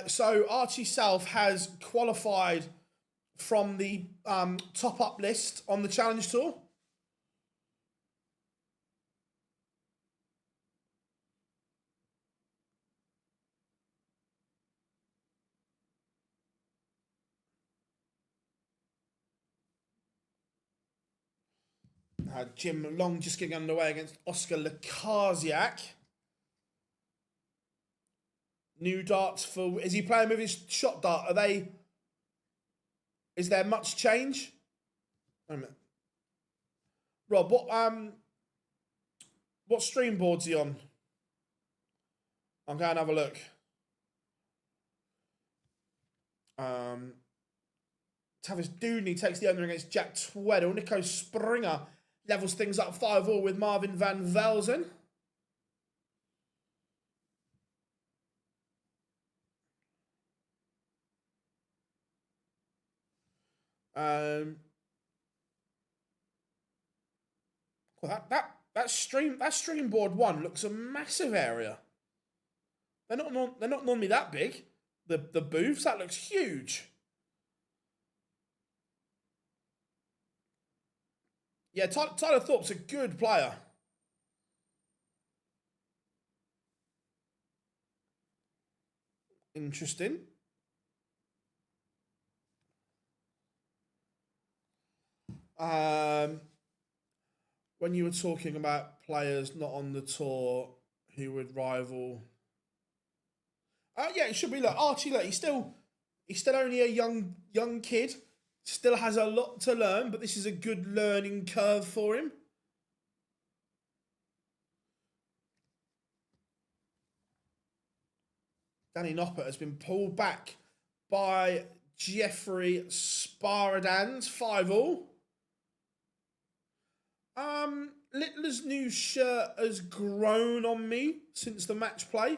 So Archie Self has qualified from the top-up list on the Challenge Tour. Jim Long just getting underway against Oscar Lukasiak. New darts for... Is he playing with his shot dart? Is there much change? Wait a minute. Rob, what stream board's he on? I'm going to have a look. Tavis Dooney takes the under against Jack Tweddle. Nico Springer levels things up 5-5 with Marvin van Velzen. Well, that stream board one looks a massive area. They're not normally that big. The booths, that looks huge. Yeah, Tyler Thorpe's a good player. Interesting. When you were talking about players not on the tour who would rival... yeah, it should be. Look, Archie, look, he's still only a young kid. Still has a lot to learn, but this is a good learning curve for him. Danny Noppert has been pulled back by Jeffrey Sparadans, 5-5. Littler's new shirt has grown on me since the match play.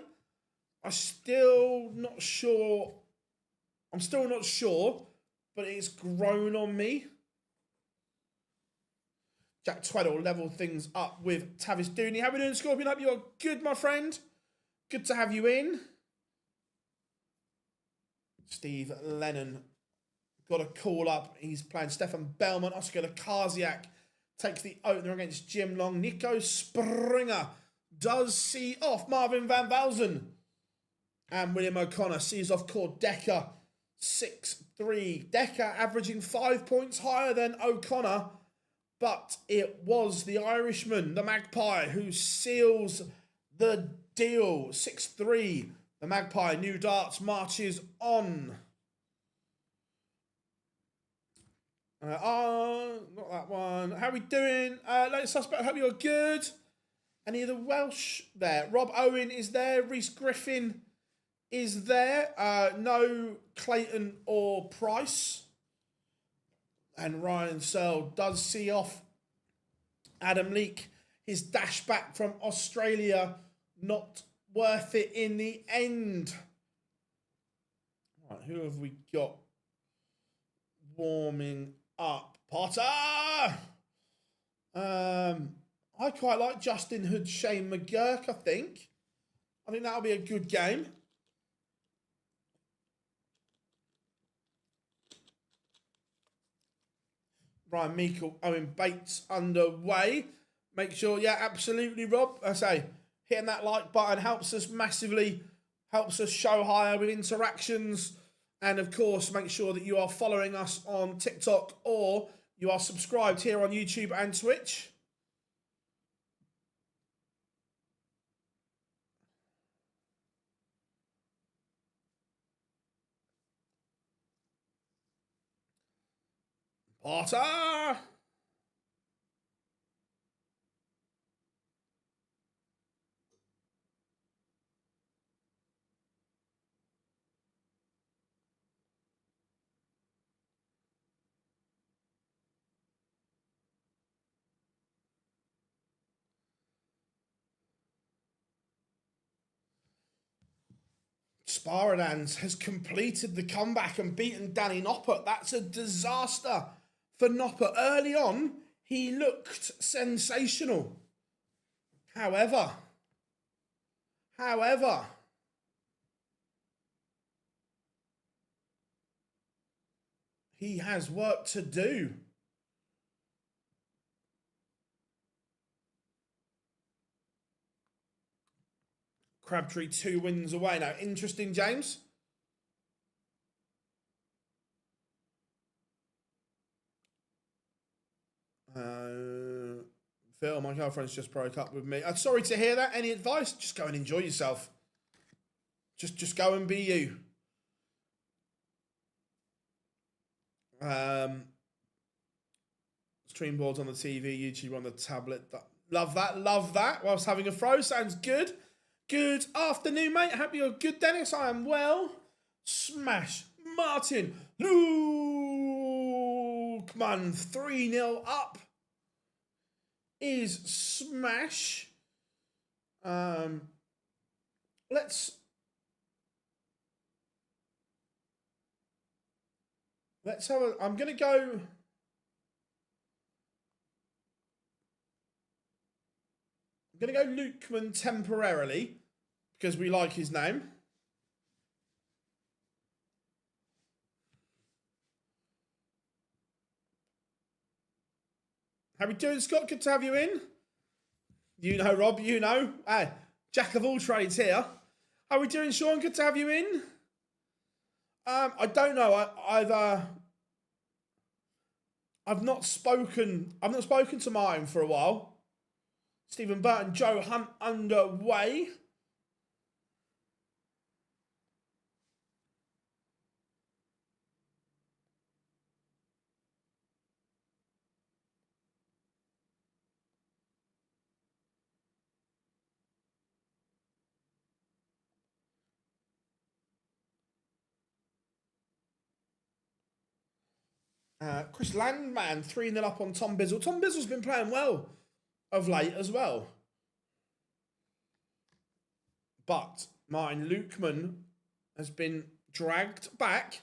I'm still not sure, but it's grown on me. Jack Tweddle leveled things up with Tavis Dooney. How are we doing, Scorpion? Hope you're good, my friend. Good to have you in. Steve Lennon got a call up. He's playing Stefan Bellman. Oscar Lukasiak takes the opener against Jim Long. Nico Springer does see off Marvin van Velzen. And William O'Connor sees off Cordecca 6-3. Decker averaging 5 points higher than O'Connor. But it was the Irishman, the Magpie, who seals the deal. 6-3. The Magpie, new darts, marches on. Not that one. How we doing? Latest suspect, hope you're good. Any of the Welsh there? Rob Owen is there. Reese Griffin is there. No Clayton or Price. And Ryan Searle does see off Adam Leake. His dash back from Australia, not worth it in the end. Right, who have we got warming up? Potter! I quite like Justin Hood, Shane McGurk, I think. I think that'll be a good game. Ryan Meikle, Owen Bates underway. Make sure, yeah, absolutely, Rob. I say, hitting that like button helps us massively, helps us show higher with interactions. And of course, make sure that you are following us on TikTok or you are subscribed here on YouTube and Twitch. Potter! Sparadans has completed the comeback and beaten Danny Noppert. That's a disaster for Noppert. Early on, he looked sensational. However, he has work to do. Crabtree 2 wins away. Now, interesting, James. Phil, my girlfriend's just broke up with me. I'm sorry to hear that. Any advice? Just go and enjoy yourself. Just go and be you. Stream boards on the TV, YouTube on the tablet. Love that. Whilst having a throw, sounds good. Good afternoon, mate. Hope you're good, Dennis. I am well. Smash. Martin. Lukman. 3-0 up. Is Smash. Let's have a... I'm going to go... I'm going to go Lukman temporarily because we like his name. How we doing, Scott? Good to have you in. You know, Rob, you know. Hey, jack of all trades here. How we doing, Sean? Good to have you in. I don't know. I've not spoken to Martin for a while. Stephen Burton, Joe Hunt underway. Chris Landman, 3-0 up on Tom Bizzle. Tom Bizzle's been playing well of late as well. But Martin Lukman has been dragged back.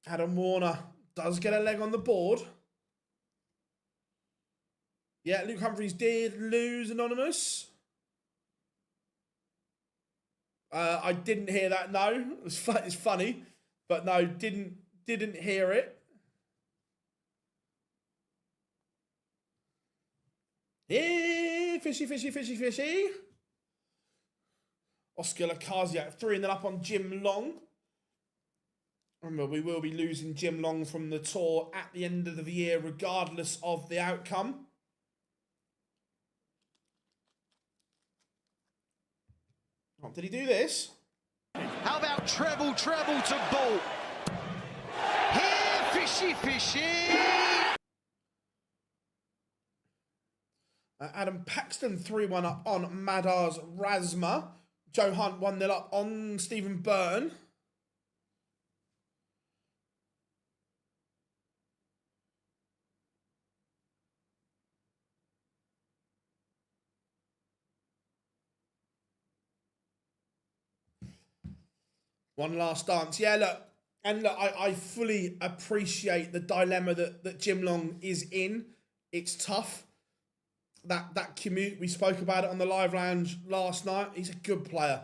Adam Warner does get a leg on the board. Yeah, Luke Humphreys did lose, Anonymous. I didn't hear that, no. It's funny. But no, didn't hear it. Hey, fishy. Oscar Lakaziak, 3-0 up on Jim Long. Remember, we will be losing Jim Long from the tour at the end of the year, regardless of the outcome. Oh, did he do this? How about treble to Ball? Here, Fishy, fishy. Adam Paxton 3-1 up on Madars Razma. Joe Hunt 1-0 up on Stephen Byrne. One last dance. Yeah, look. And look, I fully appreciate the dilemma that Jim Long is in. It's tough. That commute, we spoke about it on the live lounge last night. He's a good player.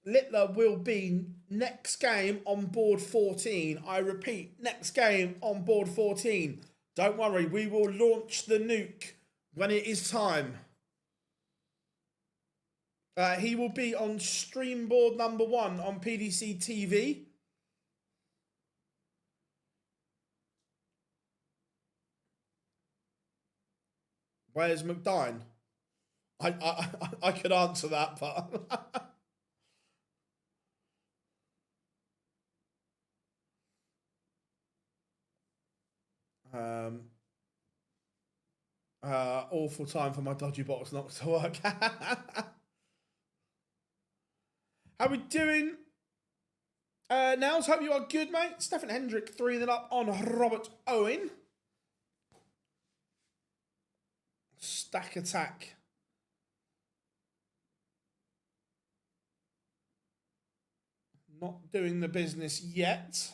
Littler will be next game on board 14. I repeat, next game on board 14. Don't worry, we will launch the nuke when it is time. He will be on stream board number 1 on PDC TV. Where's McDine? I could answer that, but awful time for my dodgy box not to work. How we doing? Nels, hope you are good, mate. Stefan Hendrick 3-0 up on Robert Owen. Stack attack. Not doing the business yet.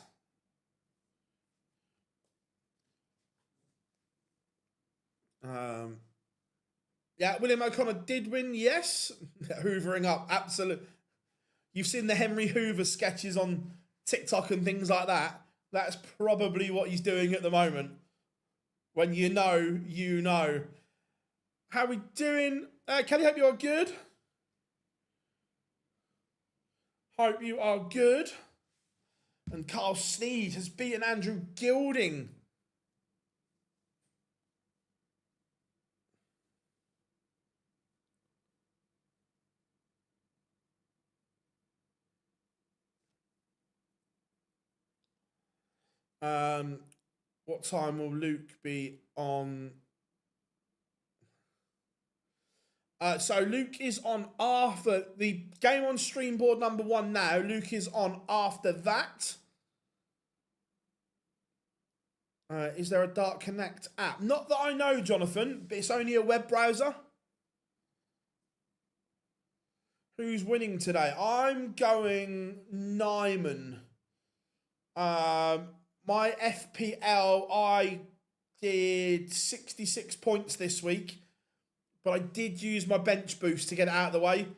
Yeah, William O'Connor did win, yes. Hoovering up, absolutely. You've seen the Henry Hoover sketches on TikTok and things like that. That's probably what he's doing at the moment. When you know, you know. How we doing? Kelly, hope you are good. Hope you are good. And Carl Sneed has beaten Andrew Gilding. What time will Luke be on? So Luke is on after the game on stream board number 1 now. Luke is on after that. Is there a Dark Connect app? Not that I know, Jonathan, but it's only a web browser. Who's winning today? I'm going Nyman. My FPL, I did 66 points this week, but I did use my bench boost to get it out of the way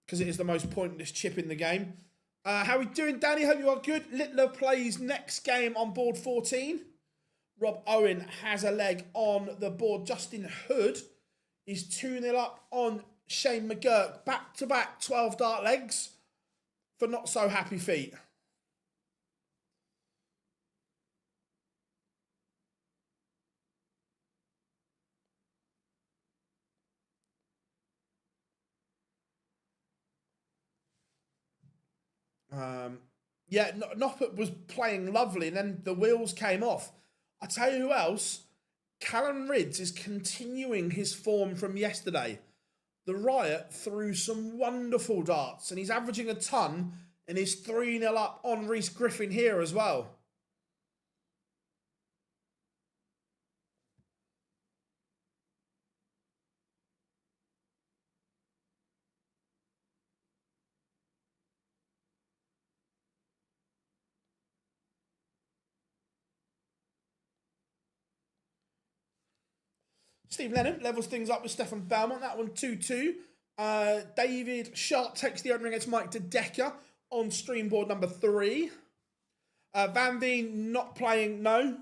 because it is the most pointless chip in the game. How are we doing, Danny? Hope you are good. Littler plays next game on board 14. Rob Owen has a leg on the board. Justin Hood is 2-0 up on Shane McGurk. Back-to-back 12 dart legs for not so happy feet. Yeah, Noppert was playing lovely, and then the wheels came off. I tell you who else, Callum Ridds is continuing his form from yesterday. The Riot threw some wonderful darts, and he's averaging a ton, and he's 3-0 up on Reece Griffin here as well. Steve Lennon levels things up with Stefan Belmont. That one 2-2. David Sharp takes the opening against Mike DeDecker on stream board number 3. Van Veen not playing, no.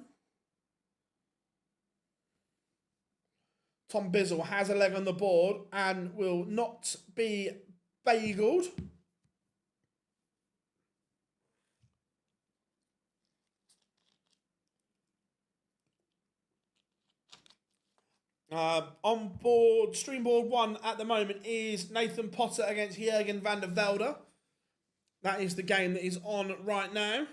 Tom Bizzle has a leg on the board and will not be bageled. On board, stream board 1 at the moment is Nathan Potter against Jürgen van der Velde. That is the game that is on right now.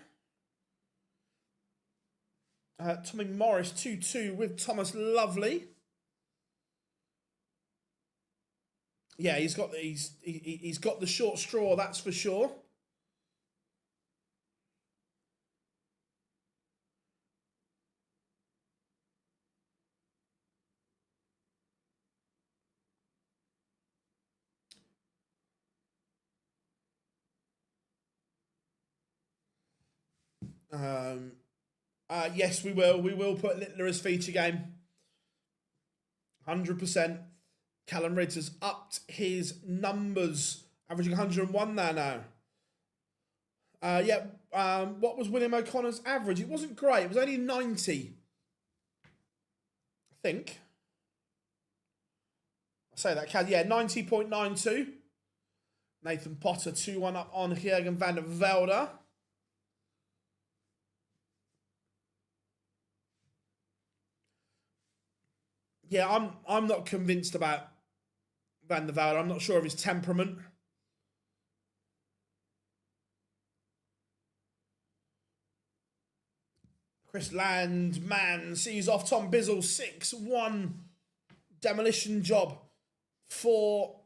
Tommy Morris 2-2 with Thomas Lovely. Yeah, he's got the short straw, that's for sure. Yes, we will. We will put Littler as feature game. 100%. Callum Ridge has upped his numbers, averaging 101 there now. What was William O'Connor's average? It wasn't great. It was only 90. I think. I say that, Cad. Yeah, 90.92. Nathan Potter 2-1 up on Jürgen van der Velde. Yeah, I'm not convinced about Van der Velde. I'm not sure of his temperament. Chris Landman sees off Tom Bizzle 6-1 demolition job for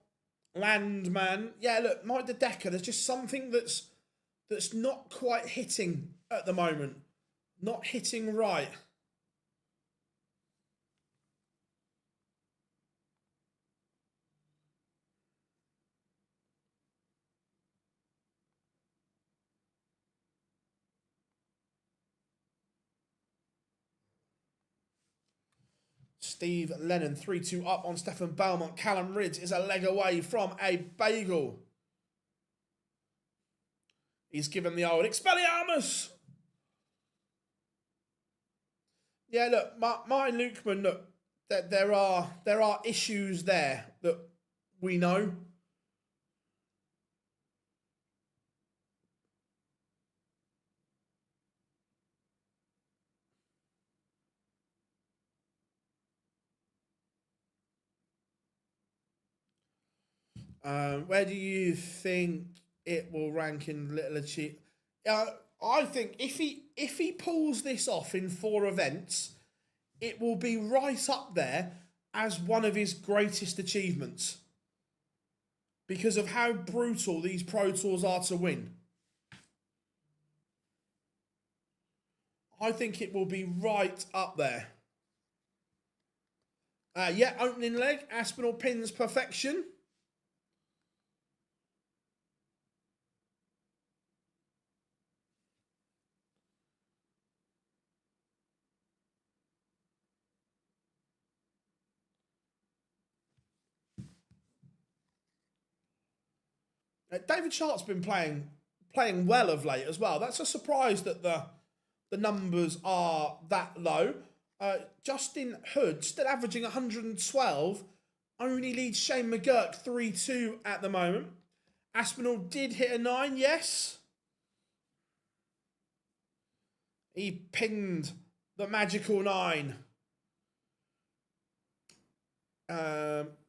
Landman. Yeah, look, Mike the Decker, there's just something that's not quite hitting at the moment. Not hitting right. Steve Lennon 3-2 up on Stefan Belmont. Callum Ridge is a leg away from a bagel. He's given the old Expelliarmus. Yeah, look, Martin Lukeman, look, that there are issues there that we know. Where do you think it will rank in Little Achievement? I think if he pulls this off in 4 events, it will be right up there as one of his greatest achievements because of how brutal these Pro Tours are to win. I think it will be right up there. Opening leg, Aspinall pins perfection. David Sharp's been playing well of late as well. That's a surprise that the numbers are that low. Justin Hood, still averaging 112, only leads Shane McGurk 3-2 at the moment. Aspinall did hit a 9, yes. He pinned the magical 9.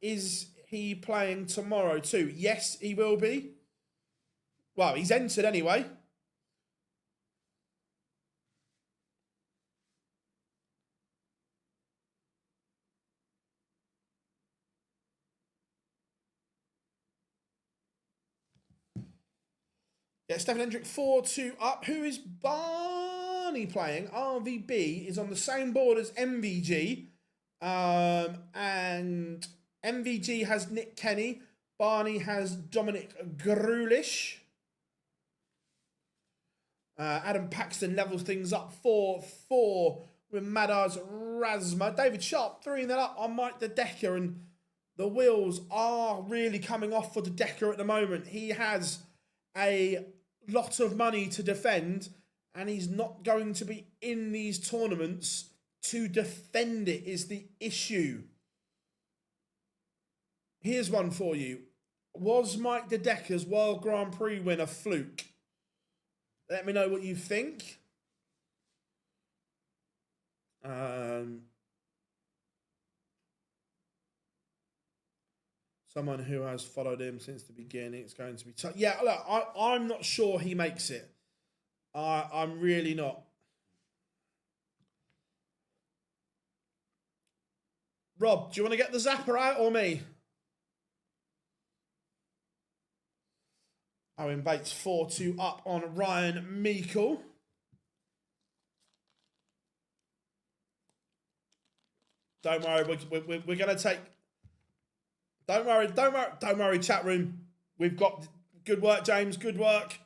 Is he playing tomorrow too? Yes, he will be. Well, he's entered anyway. Yeah, Stefan Hendrick 4-2 up. Who is Barney playing? RVB is on the same board as MVG. And MVG has Nick Kenny. Barney has Dominic Grulish. Adam Paxton levels things up 4-4 with Madars Razma. David Sharp 3 that up on Mike the Decker, and the wheels are really coming off for the Decker at the moment. He has a lot of money to defend, and he's not going to be in these tournaments to defend it is the issue. Here's one for you. Was Mike de Decker's World Grand Prix win a fluke? Let me know what you think. Someone who has followed him since the beginning. It's going to be tough. Yeah, look, I'm not sure he makes it. I'm really not. Rob, do you want to get the zapper out or me? Owen Bates 4-2 up on Ryan Meikle. Don't worry, we're going to take... Don't worry, chat room. We've got... Good work, James, good work.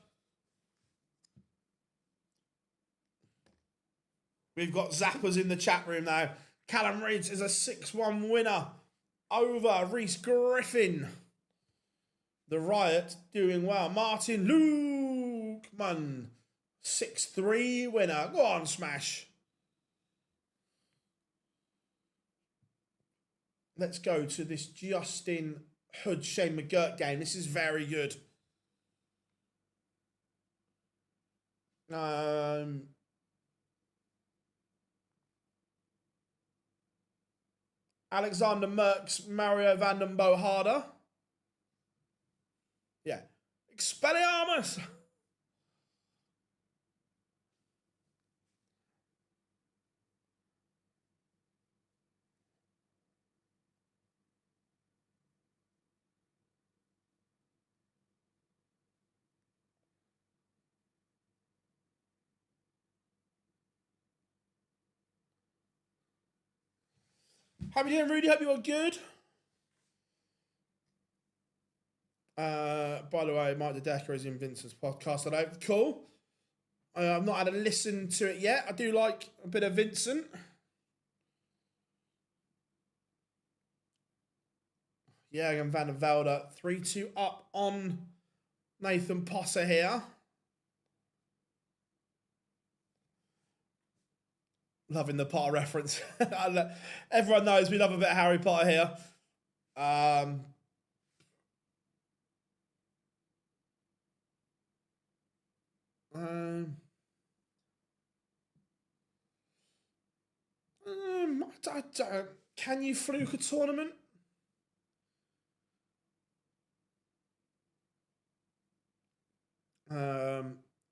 We've got zappers in the chat room now. Callum Reeds is a 6-1 winner over Reese Griffin. The Riot doing well. Martin Lukeman, 6-3 winner. Go on, Smash. Let's go to this Justin Hood Shane McGirt game. This is very good. Alexander Merckx, Mario van den Boharder. Yeah. Expelliarmus! How are you doing, Rudy? Hope you're good. By the way, Mike the Decker is in Vincent's podcast. I know. Cool. I've not had a listen to it yet. I do like a bit of Vincent. Jürgen van der Velde, 3-2 up on Nathan Potter here. Loving the Potter reference. Everyone knows we love a bit of Harry Potter here. Can you fluke a tournament?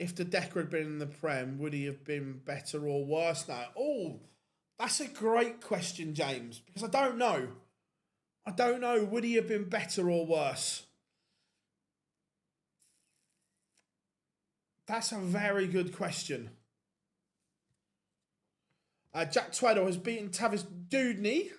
If the Decker had been in the Prem, would he have been better or worse now? Oh, that's a great question, James, because I don't know. I don't know. Would he have been better or worse? That's a very good question. Jack Tweddle has beaten Tavis Dudney.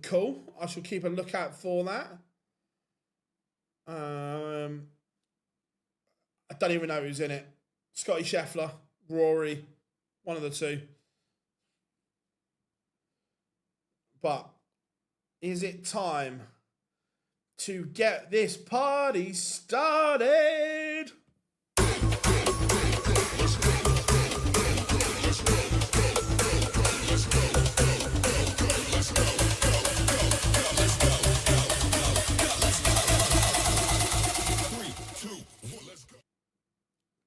Cool. I shall keep a lookout for that. I don't even know who's in it. Scotty Scheffler, Rory, one of the two. But is it time to get this party started?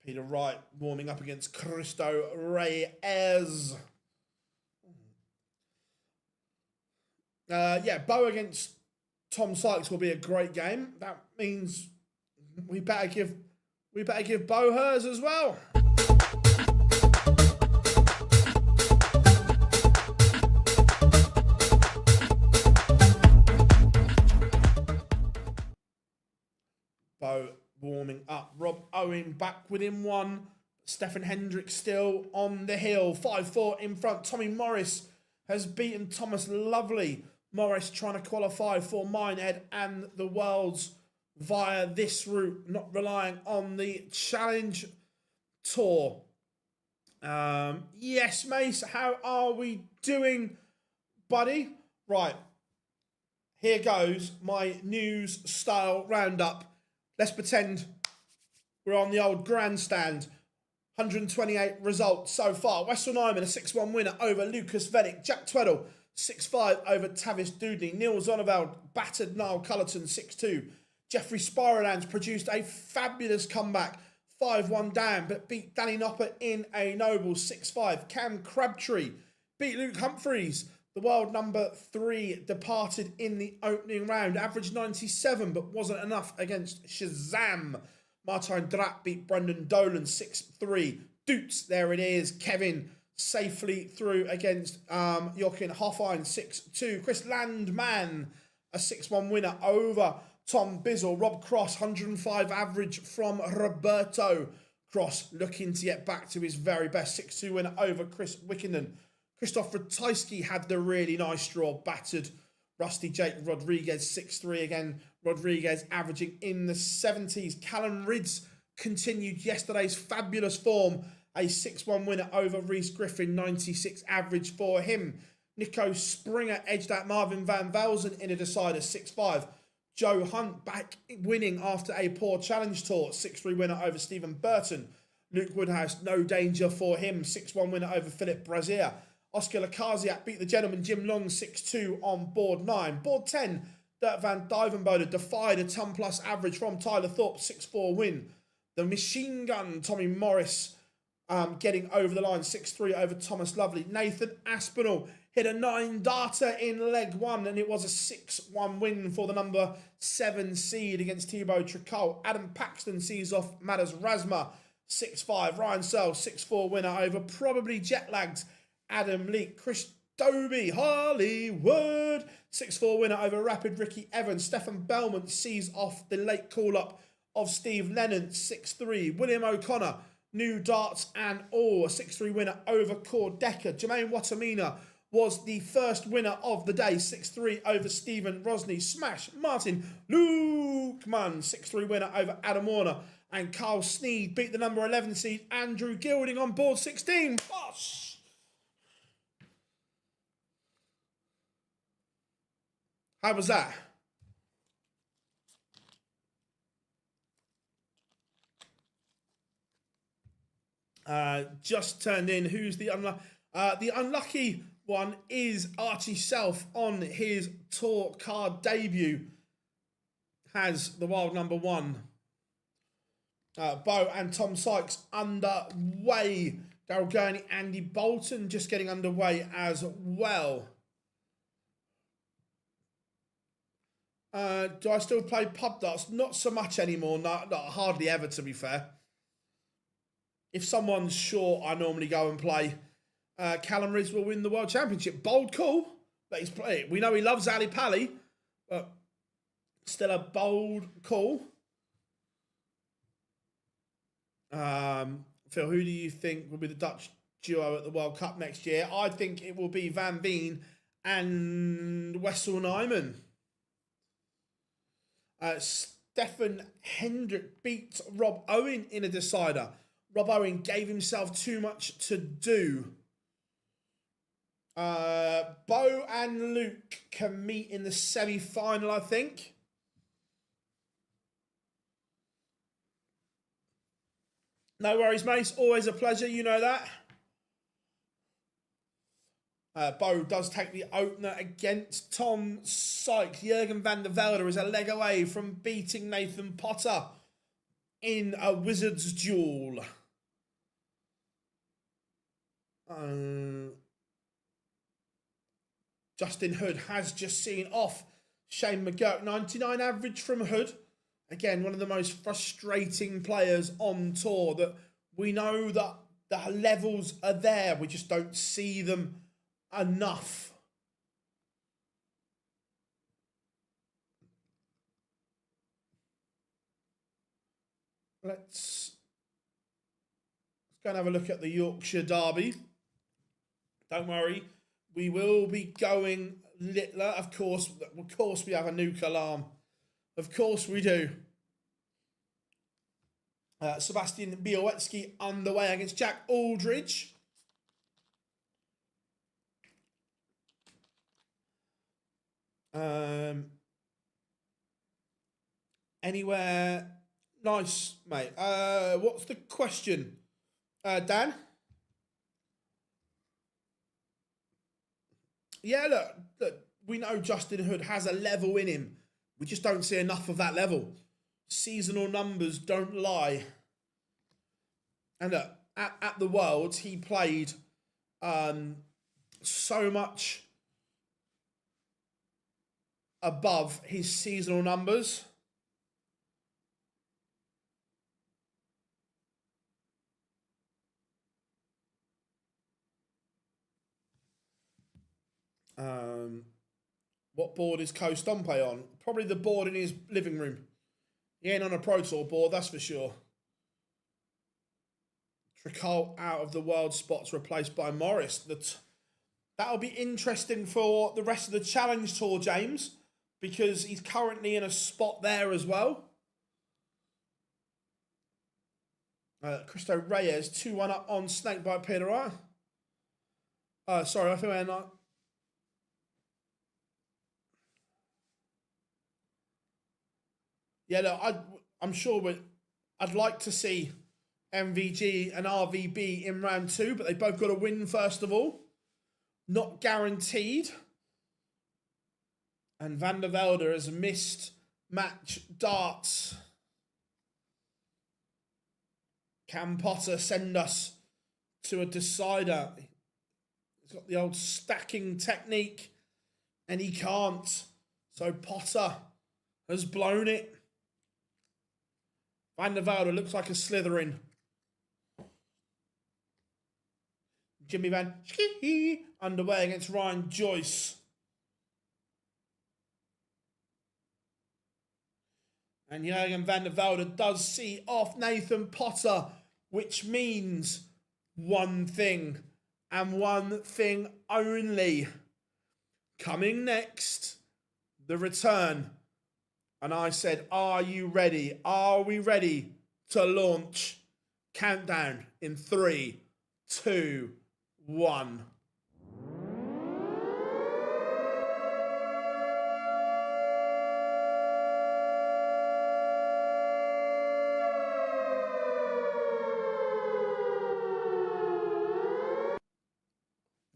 Peter Wright warming up against Cristo Reyes. Yeah, Bo against Tom Sykes will be a great game. That means we better give Bo hers as well. Bo warming up. Rob Owen back within one. Stefan Hendrick still on the hill. 5-4 in front. Tommy Morris has beaten Thomas Lovely. Morris trying to qualify for Minehead and the Worlds via this route, not relying on the Challenge Tour. Yes, Mace, how are we doing, buddy? Right, here goes my news style roundup. Let's pretend we're on the old grandstand. 128 results so far. Wessel Nyman, a 6-1 winner over Lucas Vennick. Jack Tweddle, 6-5 over Tavis Dudney. Neil Zonneveld battered Niall Cullerton 6-2. Jeffrey Spiralands produced a fabulous comeback. 5-1 down, but beat Danny Nopper in a noble 6-5. Cam Crabtree beat Luke Humphreys. The world number 3 departed in the opening round. Averaged 97, but wasn't enough against Shazam. Martin Drapp beat Brendan Dolan 6-3. Doots, there it is. Kevin safely through against Jochen Hoffein 6-2. Chris Landman, a 6-1 winner over Tom Bizzle. Rob Cross, 105 average from Roberto. Cross looking to get back to his very best. 6-2 winner over Chris Wickenden. Christoph Ratajski had the really nice draw, battered Rusty Jake Rodriguez 6-3 again. Rodriguez averaging in the 70s. Callum Ridds continued yesterday's fabulous form. A 6-1 winner over Reese Griffin, 96 average for him. Nico Springer edged out Marvin Van Velzen in a decider, 6-5. Joe Hunt back winning after a poor challenge tour, 6-3 winner over Stephen Burton. Luke Woodhouse, no danger for him, 6-1 winner over Philip Brazier. Oscar Lakaziak beat the gentleman Jim Long 6-2 on board 9. Board 10, Dirk van Dijvenbode defied a ton plus average from Tyler Thorpe, 6-4 win. The machine gun Tommy Morris getting over the line, 6-3 over Thomas Lovely. Nathan Aspinall hit a 9-darter in leg 1, and it was a 6-1 win for the number 7 seed against Thibaut Tricol. Adam Paxton sees off Madas Razma, 6-5. Ryan Searle, 6-4 winner over probably jet-lagged Adam Leake. Chris Doby, Hollywood, 6-4 winner over Rapid Ricky Evans. Stefan Belmont sees off the late call-up of Steve Lennon, 6-3. William O'Connor, new darts and all, a 6-3 winner over Cord Decker. Jermaine Watamina was the first winner of the day, 6-3 over Stephen Rosny. Smash Martin Lukeman, 6-3 winner over Adam Warner. And Carl Sneed beat the number 11 seed Andrew Gilding on board 16. Bosh! How was that? Just turned in. Who's the unlucky? The unlucky one is Archie Self on his tour card debut. Has the wild number 1. Bo and Tom Sykes underway. Daryl Gurney, Andy Bolton just getting underway as well. Do I still play pub darts? Not so much anymore. Not hardly ever, to be fair. If someone's short, I normally go and play. Callum Ridds will win the World Championship. Bold call, but he's playing. We know he loves Ali Pally, but still a bold call. Phil, who do you think will be the Dutch duo at the World Cup next year? I think it will be Van Veen and Wessel Nyman. Stefan Hendrick beat Rob Owen in a decider. Rob Owen gave himself too much to do. Bo and Luke can meet in the semi-final, I think. No worries, mate. Always a pleasure. You know that. Bo does take the opener against Tom Sykes. Jurgen van der Velde is a leg away from beating Nathan Potter in a Wizards duel. Justin Hood has just seen off Shane McGurk. 99 average from Hood. Again, one of the most frustrating players on tour, that we know that the levels are there. We just don't see them enough. Let's go and have a look at the Yorkshire Derby. Don't worry, we will be going Littler. Of course we have a nuke alarm. Of course we do. Sebastian Białecki underway against Jack Aldridge. Anywhere nice, mate. What's the question, Dan? Yeah, look, we know Justin Hood has a level in him. We just don't see enough of that level. Seasonal numbers don't lie. And look, at the Worlds, he played so much above his seasonal numbers. What board is Co Stompe on? Probably the board in his living room. He ain't on a Pro Tour board, that's for sure. Tricol out of the world spots, replaced by Morris. That'll be interesting for the rest of the Challenge Tour, James, because he's currently in a spot there as well. Cristo Reyes, 2-1 up on Snakebite Peter. Sorry, I think we're not. Yeah, look, I'm sure I'd like to see MVG and RVB in round 2, but they both got to win first of all. Not guaranteed. And Van der Velde has missed match darts. Can Potter send us to a decider? He's got the old stacking technique, and he can't. So Potter has blown it. Van der Velde looks like a Slytherin. Jimmy Van Schie underway against Ryan Joyce. And Jurgen van der Velde does see off Nathan Potter, which means one thing and one thing only. Coming next, the return. And I said, are you ready? Are we ready to launch? Countdown in 3, 2, 1.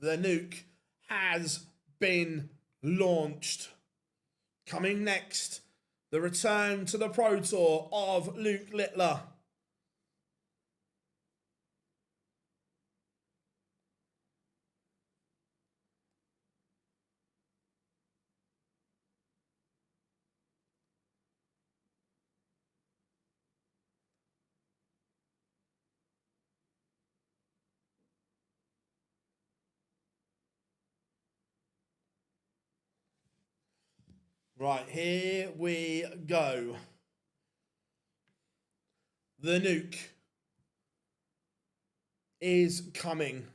The nuke has been launched. Coming next, the return to the Pro Tour of Luke Littler. Right, here we go. The nuke is coming.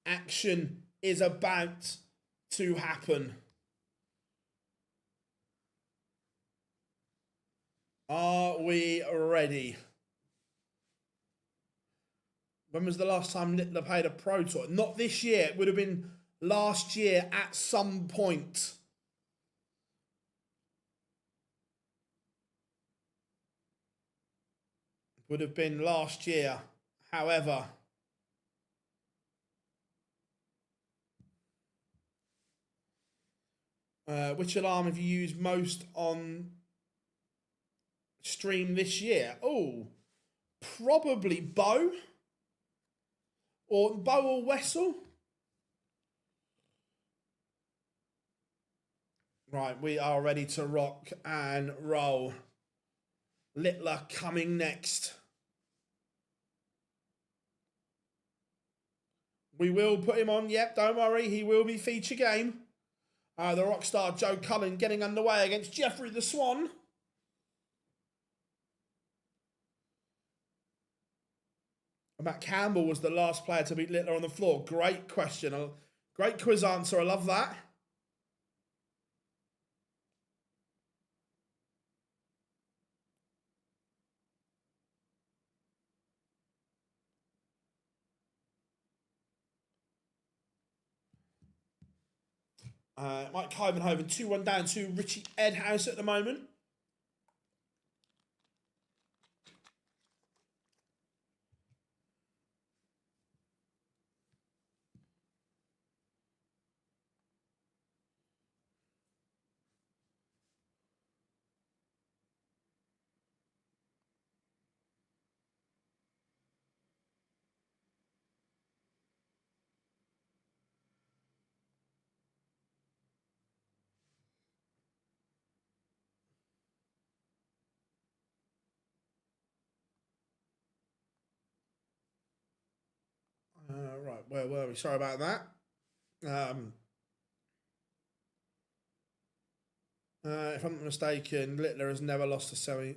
Action is about to happen. Are we ready? When was the last time Littler played a Pro Tour? Not this year. It would have been last year at some point. Would have been last year. However, which alarm have you used most on stream this year? Oh, probably Bow or Wessel. Right, we are ready to rock and roll. Littler coming next. We will put him on. Yep, don't worry. He will be feature game. The rockstar Joe Cullen getting underway against Jeffrey the Swan. Matt Campbell was the last player to beat Littler on the floor. Great question. Great quiz answer. I love that. Mike Hyvenhoven 2-1 down to Richie Edhouse at the moment. where were we? Sorry about that. If I'm not mistaken, Littler has never lost a semi.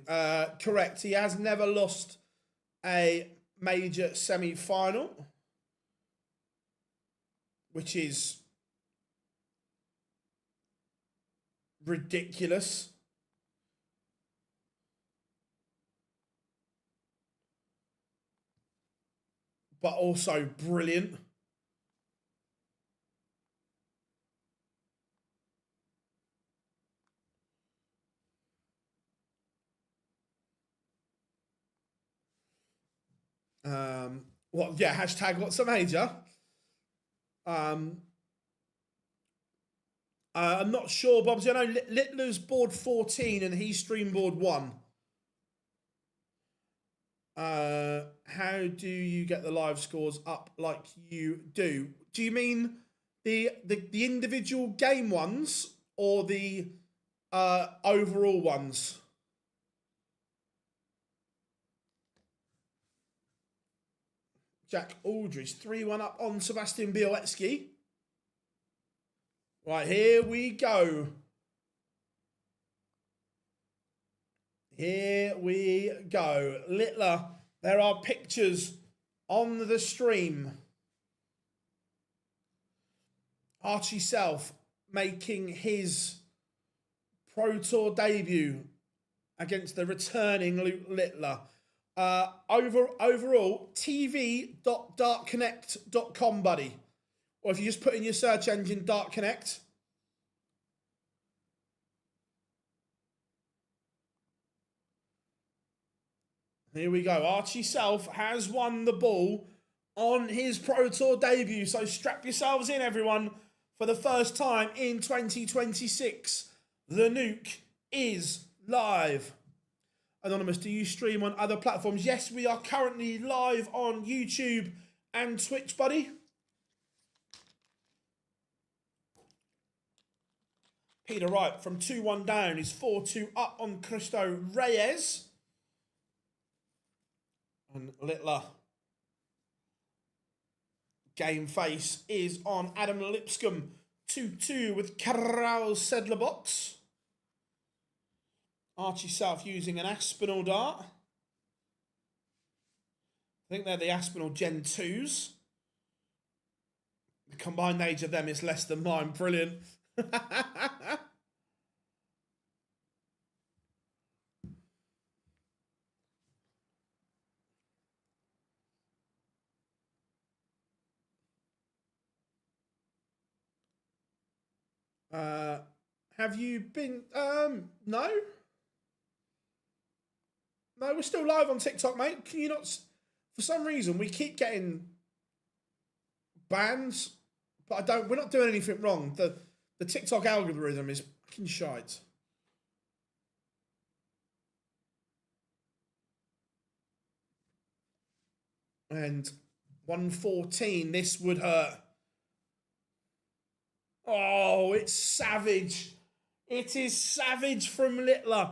Correct. He has never lost a major semi-final, which is ridiculous. But also brilliant. Hashtag what's a major? I'm not sure, Bobsy. I know Littler's board 14 and he's stream board 1. How do you get the live scores up like you do? Do you mean the individual game ones or the overall ones? Jack Aldridge, 3-1 up on Sebastian Bielewski. Right, here we go. Here we go. Littler, there are pictures on the stream. Archie Self making his Pro Tour debut against the returning Luke Littler. Overall, tv.dartconnect.com, buddy. Or if you just put in your search engine, Dart Connect. Here we go. Archie Self has won the ball on his Pro Tour debut. So strap yourselves in, everyone. For the first time in 2026, the nuke is live. Anonymous, do you stream on other platforms? Yes, we are currently live on YouTube and Twitch, buddy. Peter Wright from 2-1 down is 4-2 up on Cristo Reyes. And Littler. Game face is on Adam Lipscomb. 2-2 with Karel Sedlerbox. Archie South using an Aspinall dart. I think they're the Aspinall Gen 2s. The combined age of them is less than mine. Brilliant. Have you been... No? No, we're still live on TikTok, mate. Can you not... For some reason, we keep getting bans, but we're not doing anything wrong. The TikTok algorithm is fucking shite. And 114, this would hurt. Oh, it's savage. It is savage from Littler.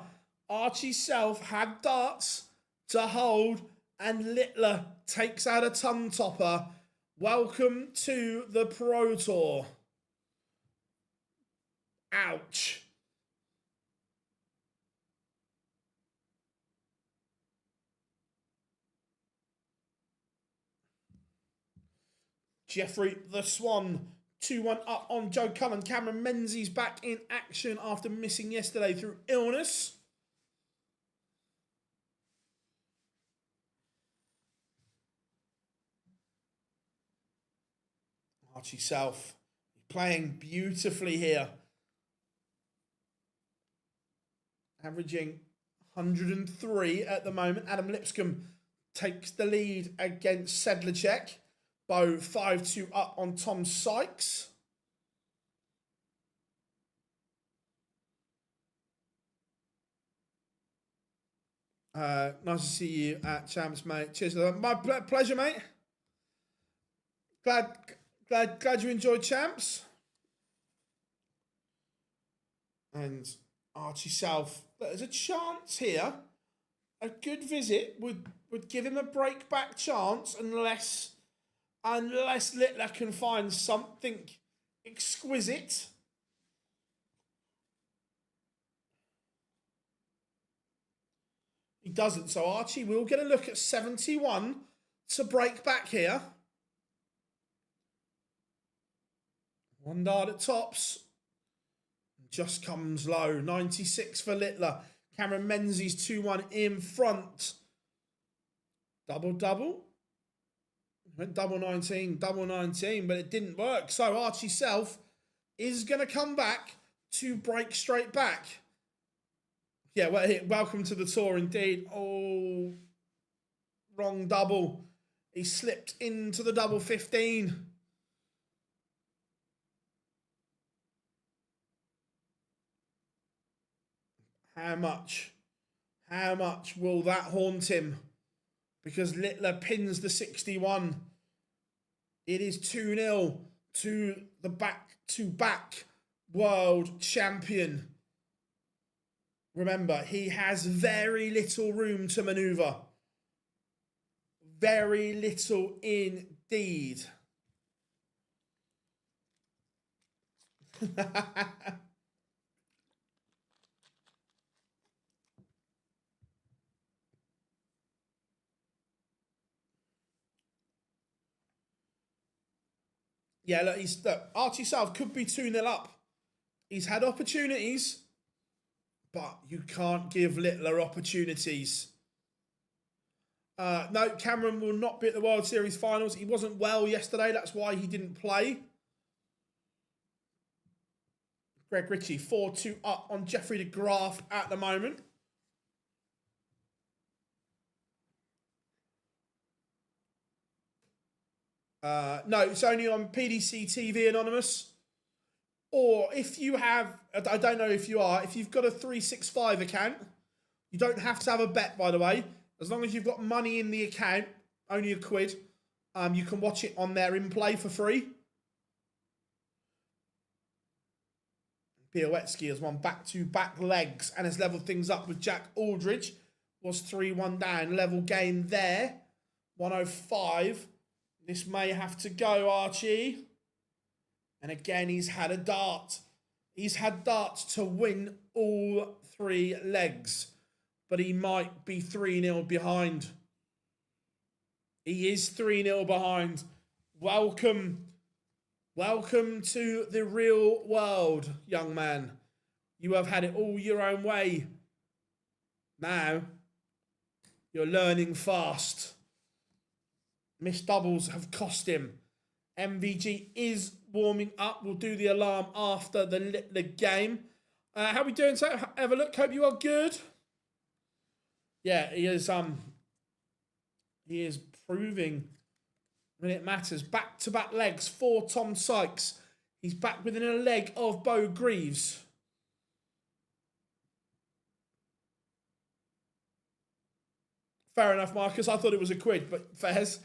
Archie Self had darts to hold, and Littler takes out a tongue topper. Welcome to the Pro Tour. Ouch. Jeffrey the Swan, 2-1 up on Joe Cullen. Cameron Menzies back in action after missing yesterday through illness. Archie Self playing beautifully here. Averaging 103 at the moment. Adam Lipscomb takes the lead against Sedlacek. Bo 5-2 up on Tom Sykes. Nice to see you at Champs, mate. Cheers. My pleasure, mate. Glad you enjoyed Champs. And Archie South, there's a chance here. A good visit would give him a break back chance unless unless Littler can find something exquisite. He doesn't, so Archie will get a look at 71 to break back here. 1 dart at tops. Just comes low. 96 for Littler. Cameron Menzies 2-1 in front. Double. Went double 19, but it didn't work. So Archie Self is going to come back to break straight back. Yeah, welcome to the tour indeed. Oh, wrong double. He slipped into the double 15. How much will that haunt him? Because Littler pins the 61. It is 2-0 to the back-to-back world champion. Remember, he has very little room to maneuver. Very little indeed. Yeah, look, Archie South could be 2-0 up. He's had opportunities, but you can't give Littler opportunities. No, Cameron will not be at the World Series finals. He wasn't well yesterday. That's why he didn't play. Greg Ritchie, 4-2 up on Jeffrey de Graaf at the moment. No, it's only on PDC TV, Anonymous. Or if you have, I don't know if you are, if you've got a 365 account, you don't have to have a bet, by the way. As long as you've got money in the account, only £1, you can watch it on their in-play for free. Piowetsky has won back-to-back legs and has levelled things up with Jack Aldridge. Was 3-1 down, level game there. 105. This may have to go, Archie. And again, he's had a dart. He's had darts to win all 3 legs. But he might be 3-0 behind. He is 3-0 behind. Welcome to the real world, young man. You have had it all your own way. Now, you're learning fast. Missed doubles have cost him. MVG is warming up. We'll do the alarm after the game. How are we doing? So have a look. Hope you are good. Yeah, he is proving when it matters. Back-to-back legs for Tom Sykes. He's back within a leg of Bo Greaves. Fair enough, Marcus. I thought it was £1, but fairs.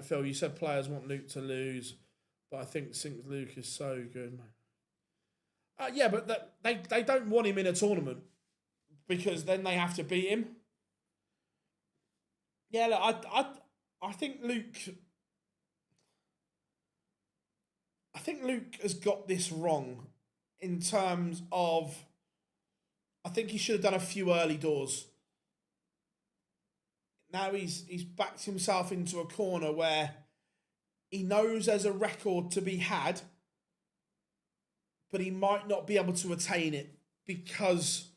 Phil, you said players want Luke to lose, but I think Luke is so good, man. Yeah, but they don't want him in a tournament because then they have to beat him. Yeah, look, I think Luke. I think Luke has got this wrong in terms of. I think he should have done a few early doors. Now he's backed himself into a corner where he knows there's a record to be had, but he might not be able to attain it because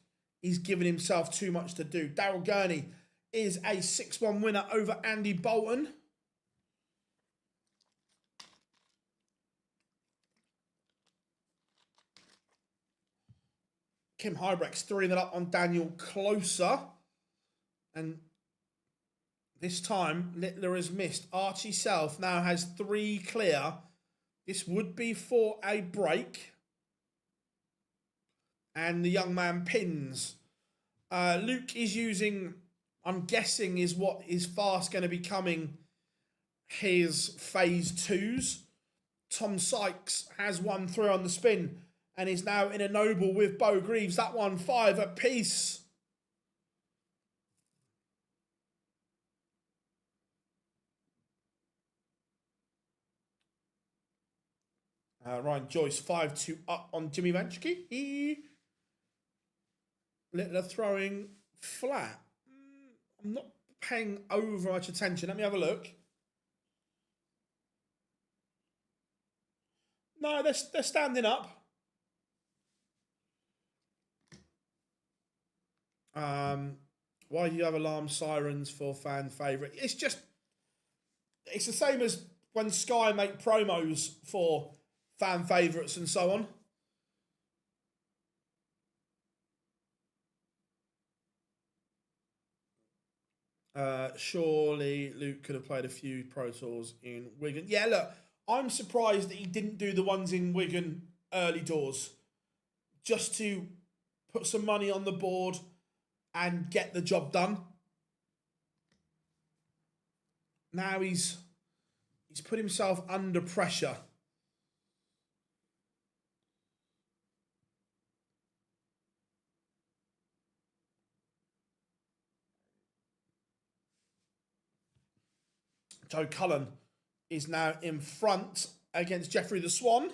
he's given himself too much to do. Daryl Gurney is a 6-1 winner over Andy Bolton. Kim Hybrecht's 3-0 up on Daniel Closer. And this time, Littler has missed. Archie Self now has 3 clear. This would be for a break. And the young man pins. Luke is using, I'm guessing, is what is fast going to be coming his phase 2s. Tom Sykes has 1 through on the spin and is now in a noble with Bo Greaves. That one 5 apiece. Ryan Joyce 5-2 up on Jimmy Vanchke. Littler throwing flat. I'm not paying over much attention. Let me have a look. No, they're standing up. Why do you have alarm sirens for fan favourite? It's the same as when Sky make promos for fan favourites and so on. Surely Luke could have played a few Pro Tours in Wigan. Yeah, look, I'm surprised that he didn't do the ones in Wigan early doors, just to put some money on the board and get the job done. Now he's put himself under pressure. Joe Cullen is now in front against Jeffrey the Swan.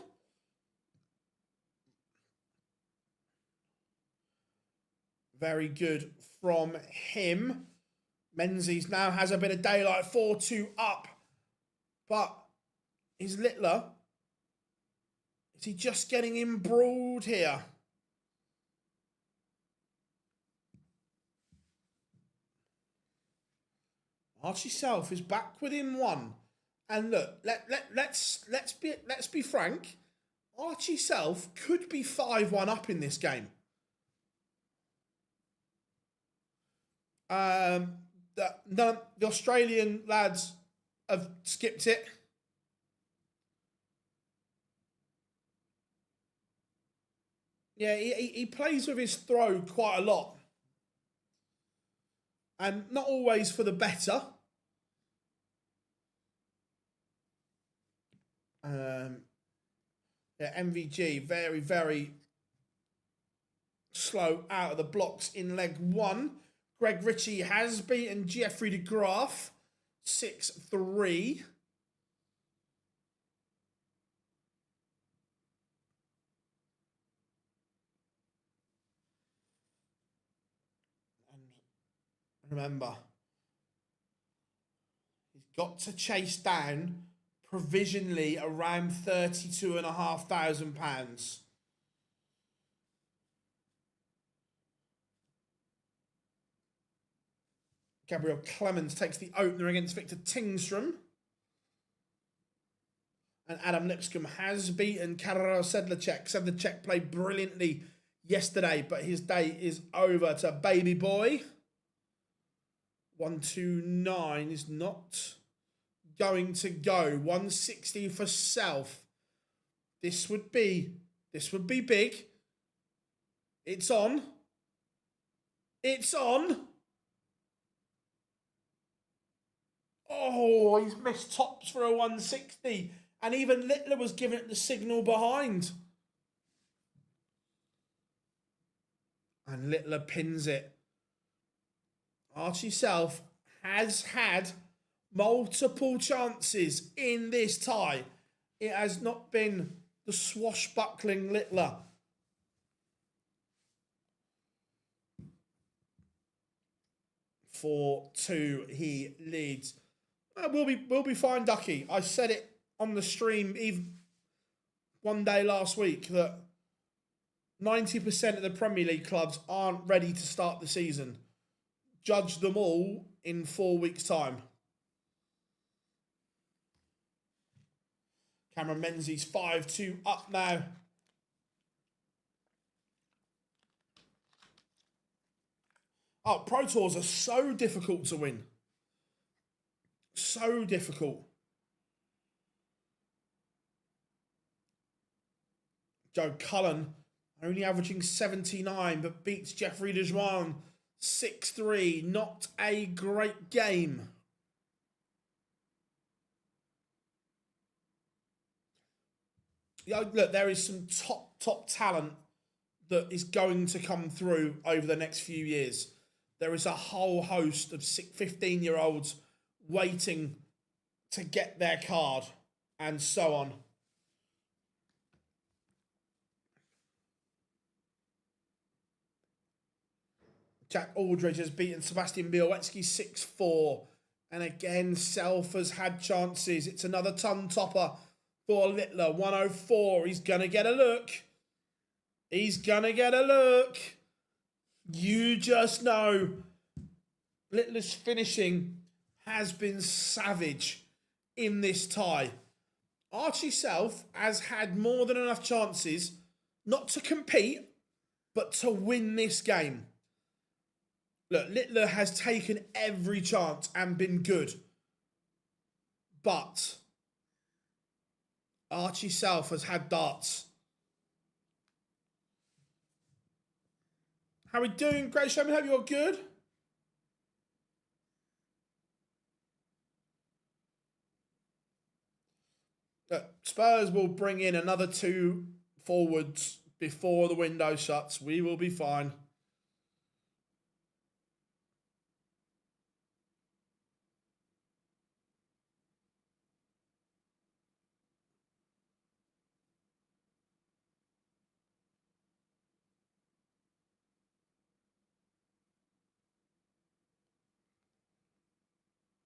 Very good from him. Menzies now has a bit of daylight, 4-2 up. But is Littler, is he just getting embroiled here? Archie Self is back within one. And look, let's be frank. Archie Self could be 5-1 up in this game. The Australian lads have skipped it. Yeah, he plays with his throw quite a lot. And not always for the better. MVG, very, very slow out of the blocks in leg one. Greg Ritchie has beaten Jeffrey de Graaf 6-3. Remember, he's got to chase down provisionally around £32,500. Gabriel Clemens takes the opener against Victor Tingstrom. And Adam Lipscomb has beaten Karol Sedlacek. Sedlacek played brilliantly yesterday, but his day is over to Baby Boy. 129 is not going to go. 160 for Self. This would be big. It's on. It's on. Oh, he's missed tops for a 160. And even Littler was giving it the signal behind. And Littler pins it. Archie Self has had multiple chances in this tie. It has not been the swashbuckling Littler. For 2, he leads. We'll be fine, Ducky. I said it on the stream even one day last week that 90% of the Premier League clubs aren't ready to start the season. Judge them all in 4 weeks' time. Cameron Menzies 5-2 up now. Oh, Pro Tours are so difficult to win. So difficult. Joe Cullen only averaging 79, but beats Jeffrey Dejuan 6-3. Not a great game. Yeah, look, there is some top talent that is going to come through over the next few years. There is a whole host of 15-year-olds waiting to get their card and so on. Jack Aldridge has beaten Sebastian Białowski 6-4. And again, Self has had chances. It's another ton topper for Littler. 104. He's going to get a look. He's going to get a look. You just know Littler's finishing has been savage in this tie. Archie Self has had more than enough chances not to compete, but to win this game. Look, Littler has taken every chance and been good. But Archie Self has had darts. How are we doing, Great Showman? Hope you're good. Look, Spurs will bring in another 2 forwards before the window shuts. We will be fine.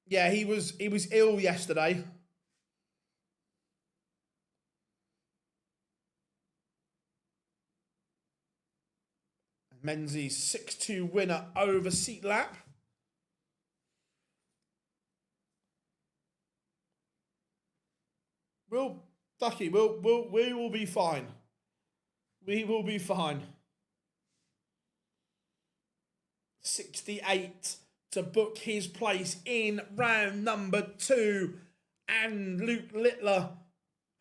Yeah, he was ill yesterday. Menzies 6-2 winner over Seat Lap. Ducky, we will be fine. We will be fine. 68 to book his place in round number 2. And Luke Littler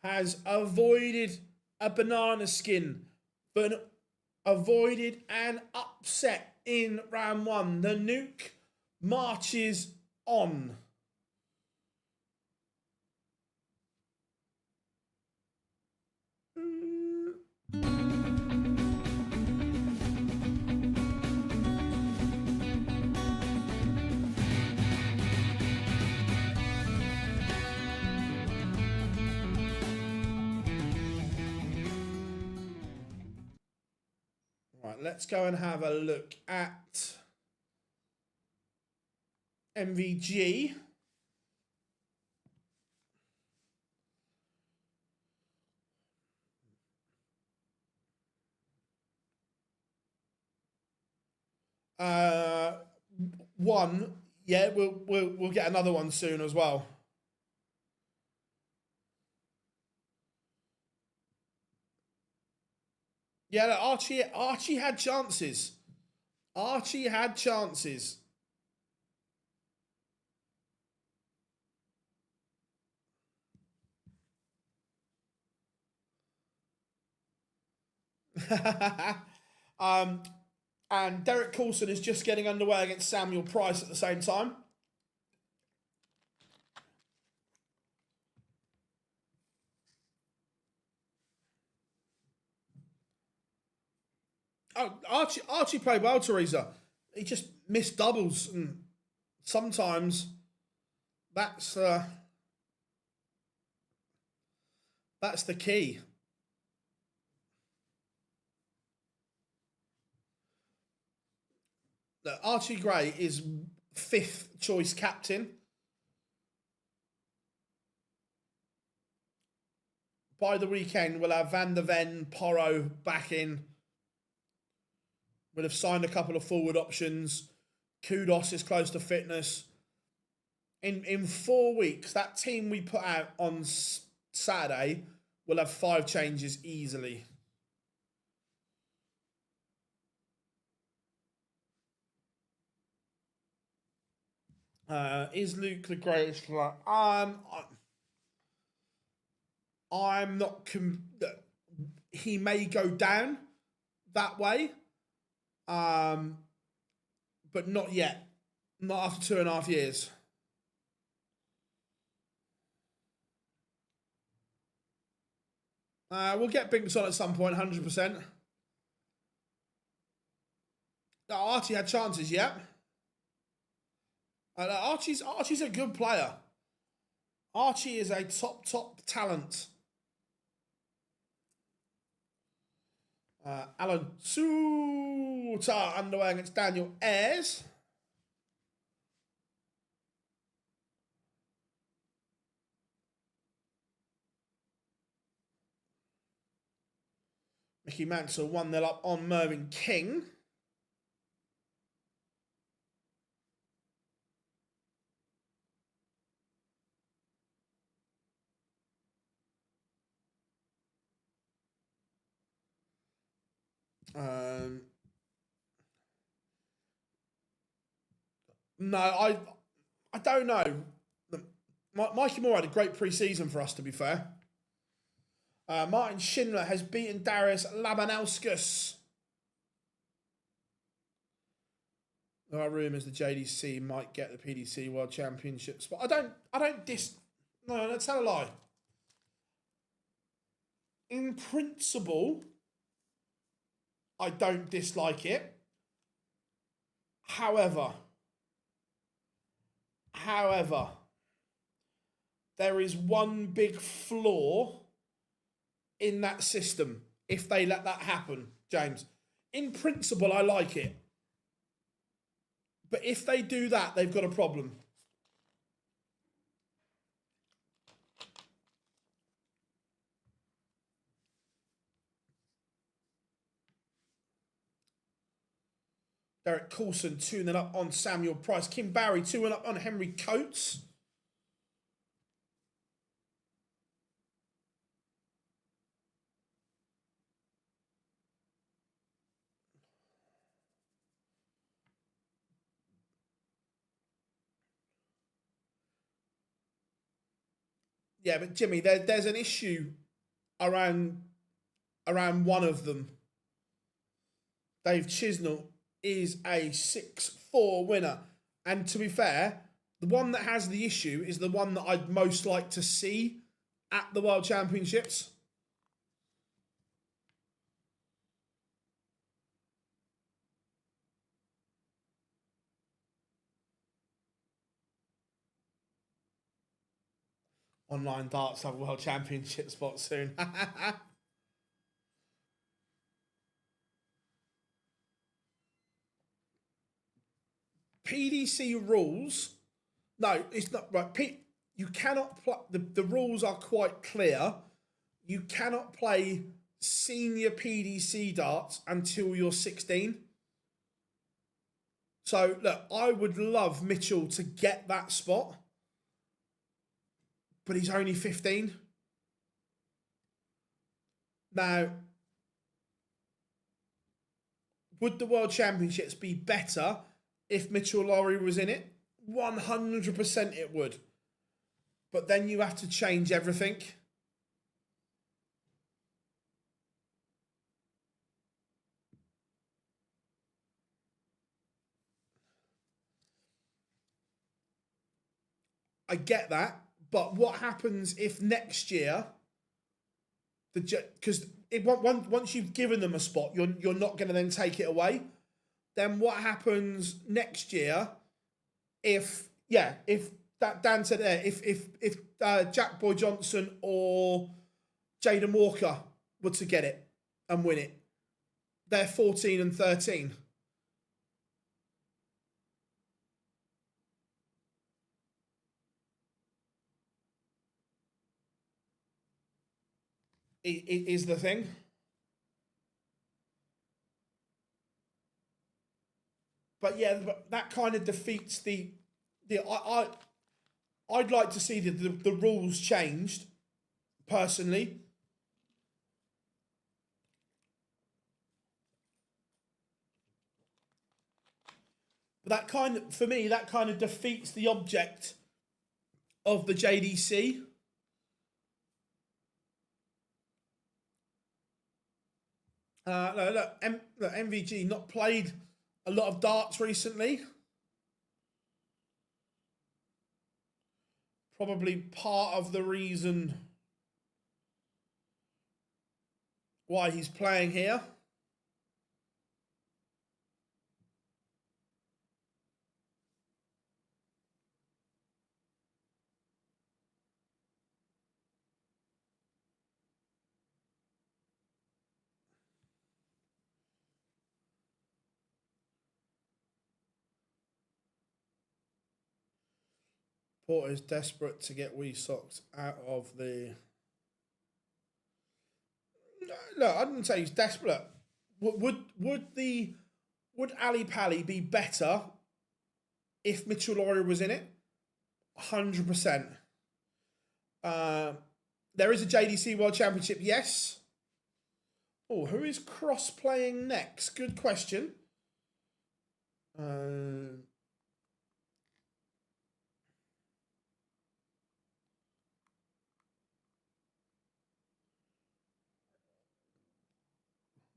has avoided a banana skin, but avoided an upset in round 1. The Nuke marches on. Right, let's go and have a look at MVG. One, yeah, we'll get another one soon as well. Yeah, look, Archie had chances. Archie had chances. And Derek Coulson is just getting underway against Samuel Price at the same time. Oh, Archie played well, Teresa. He just missed doubles, and sometimes that's the key. Look, Archie Gray is 5th choice captain. By the weekend, we'll have Van der Ven, Porro back in. We'll have signed a couple of forward options. Kudos is close to fitness. In 4 weeks, that team we put out on Saturday will have 5 changes easily. Is Luke the greatest player? I'm not. He may go down that way, but not yet. Not after 2.5 years. We'll get Binks on at some point, 100%. Archie had chances, yeah. Archie's a good player. Archie is a top talent. Alan Suter underway against Daniel Ayres. Mickey Mansell 1-0 up on Mervyn King. No, I don't know. Mikey Moore had a great pre-season for us, to be fair. Martin Schindler has beaten Darius Labanauskas. There are rumours the JDC might get the PDC World Championships, but I don't no, let's tell a lie. In principle, I don't dislike it. However, there is one big flaw in that system if they let that happen, James. In principle, I like it. But if they do that, they've got a problem. Derek Coulson 2-0 up on Samuel Price. Kim Barry 2-0 up on Henry Coates. Yeah, but Jimmy, there's an issue around one of them. Dave Chisnell is a 6-4 winner. And to be fair, the one that has the issue is the one that I'd most like to see at the World Championships. Online darts have a World Championship spot soon. PDC rules. No, it's not right. You cannot play. The rules are quite clear. You cannot play senior PDC darts until you're 16. So, look, I would love Mitchell to get that spot, but he's only 15. Now, would the World Championships be better if Mitchell Lowry was in it? 100% it would. But then you have to change everything. I get that, but what happens if next year, because once you've given them a spot, you're not going to then take it away. Then what happens next year if that Dan said there, if Jack Boy Johnson or Jaden Walker were to get it and win it, they're 14 and 13. Is the thing. But yeah, that kind of defeats I'd like to see the rules changed, personally. But that kind of defeats the object of the JDC. Look, MVG not played a lot of darts recently. Probably part of the reason why he's playing here. Porter's desperate to get Wee Socks out of the... Look, I didn't say he's desperate. Would Ali Pally be better if Mitchell Lawrie was in it? 100%. There is a JDC World Championship, yes. Oh, who is cross-playing next? Good question.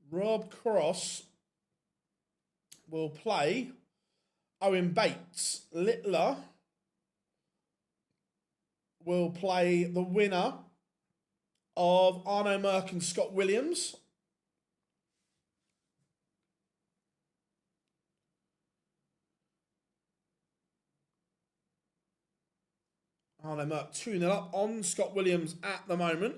Rob Cross will play Owen Bates. Littler will play the winner of Arno Merck and Scott Williams. Arno Merck 2-0 up on Scott Williams at the moment.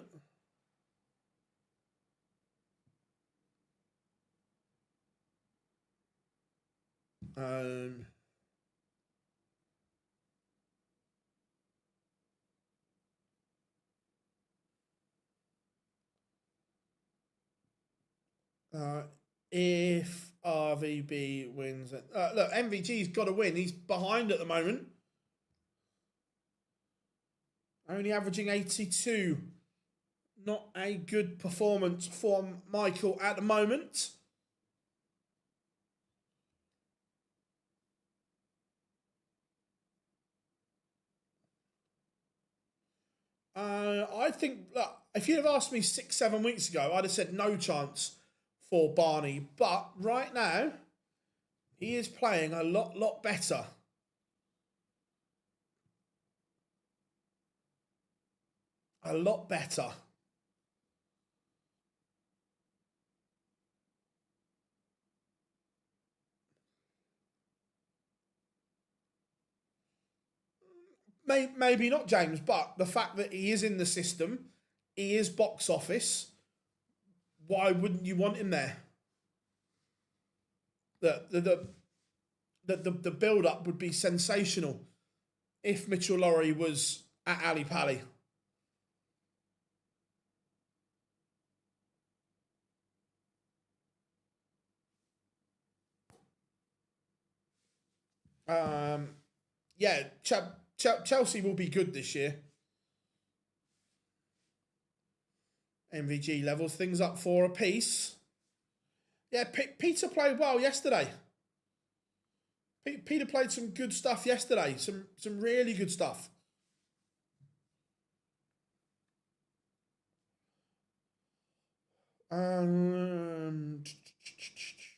If RVB wins it. Look, MVG's got to win. He's behind at the moment. Only averaging 82. Not a good performance from Michael at the moment. I think, look, if you'd have asked me 6-7 weeks ago, I'd have said no chance for Barney. But right now, he is playing a lot better. A lot better. Maybe not, James, but the fact that he is in the system, he is box office, why wouldn't you want him there? The build-up would be sensational if Mitchell Lawrie was at Ali Pally. Yeah, Chelsea will be good this year. MVG levels things up 4 apiece. Yeah, Peter played well yesterday. Peter played some good stuff yesterday. Some really good stuff.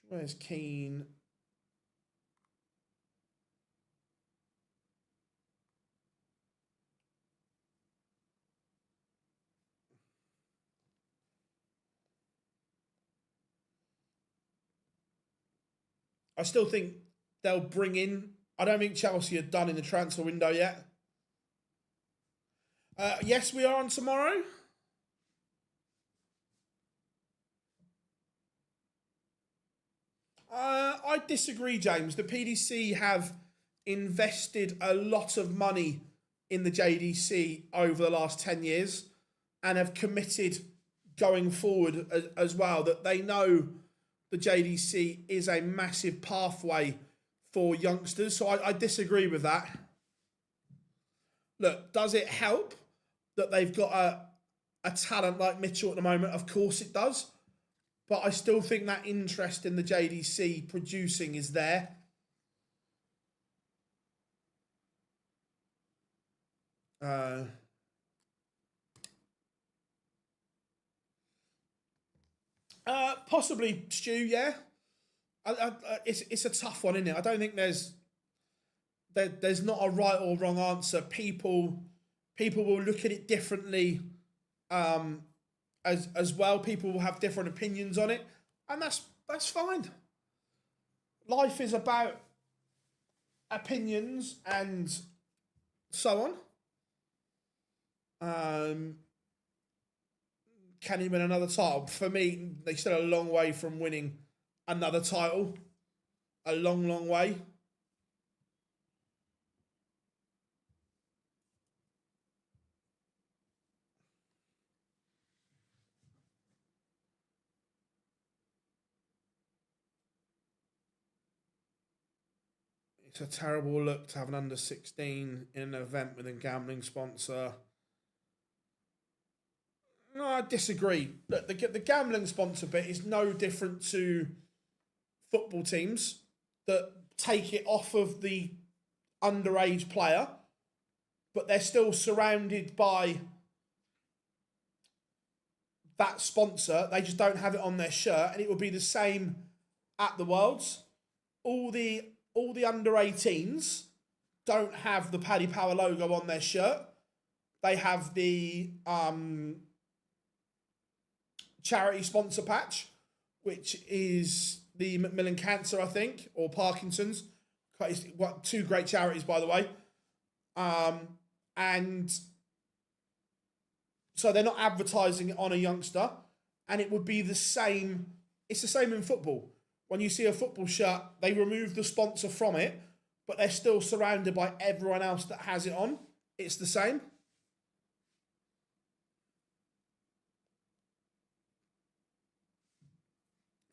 Where's Keane? I still think they'll bring in... I don't think Chelsea are done in the transfer window yet. Yes, we are on tomorrow. I disagree, James. The PDC have invested a lot of money in the JDC over the last 10 years and have committed going forward as well that they know the JDC is a massive pathway for youngsters. So I disagree with that. Look, does it help that they've got a talent like Mitchell at the moment? Of course it does. But I still think that interest in the JDC producing is there. Possibly Stu, yeah. It's a tough one, isn't it? I don't think there's not a right or wrong answer. People will look at it differently as well. People will have different opinions on it, and that's fine. Life is about opinions and so on. Can he win another title? For me, they're still a long way from winning another title. A long way. It's a terrible look to have an under 16 in an event with a gambling sponsor. No, I disagree. Look, the gambling sponsor bit is no different to football teams that take it off of the underage player, but they're still surrounded by that sponsor. They just don't have it on their shirt, and it would be the same at the Worlds. All the under 18s don't have the Paddy Power logo on their shirt. They have the charity sponsor patch, which is the Macmillan Cancer, I think, or Parkinson's. Two great charities, by the way. And so they're not advertising it on a youngster, and it would be the same. It's the same in football. When you see a football shirt, they remove the sponsor from it, but they're still surrounded by everyone else that has it on. It's the same.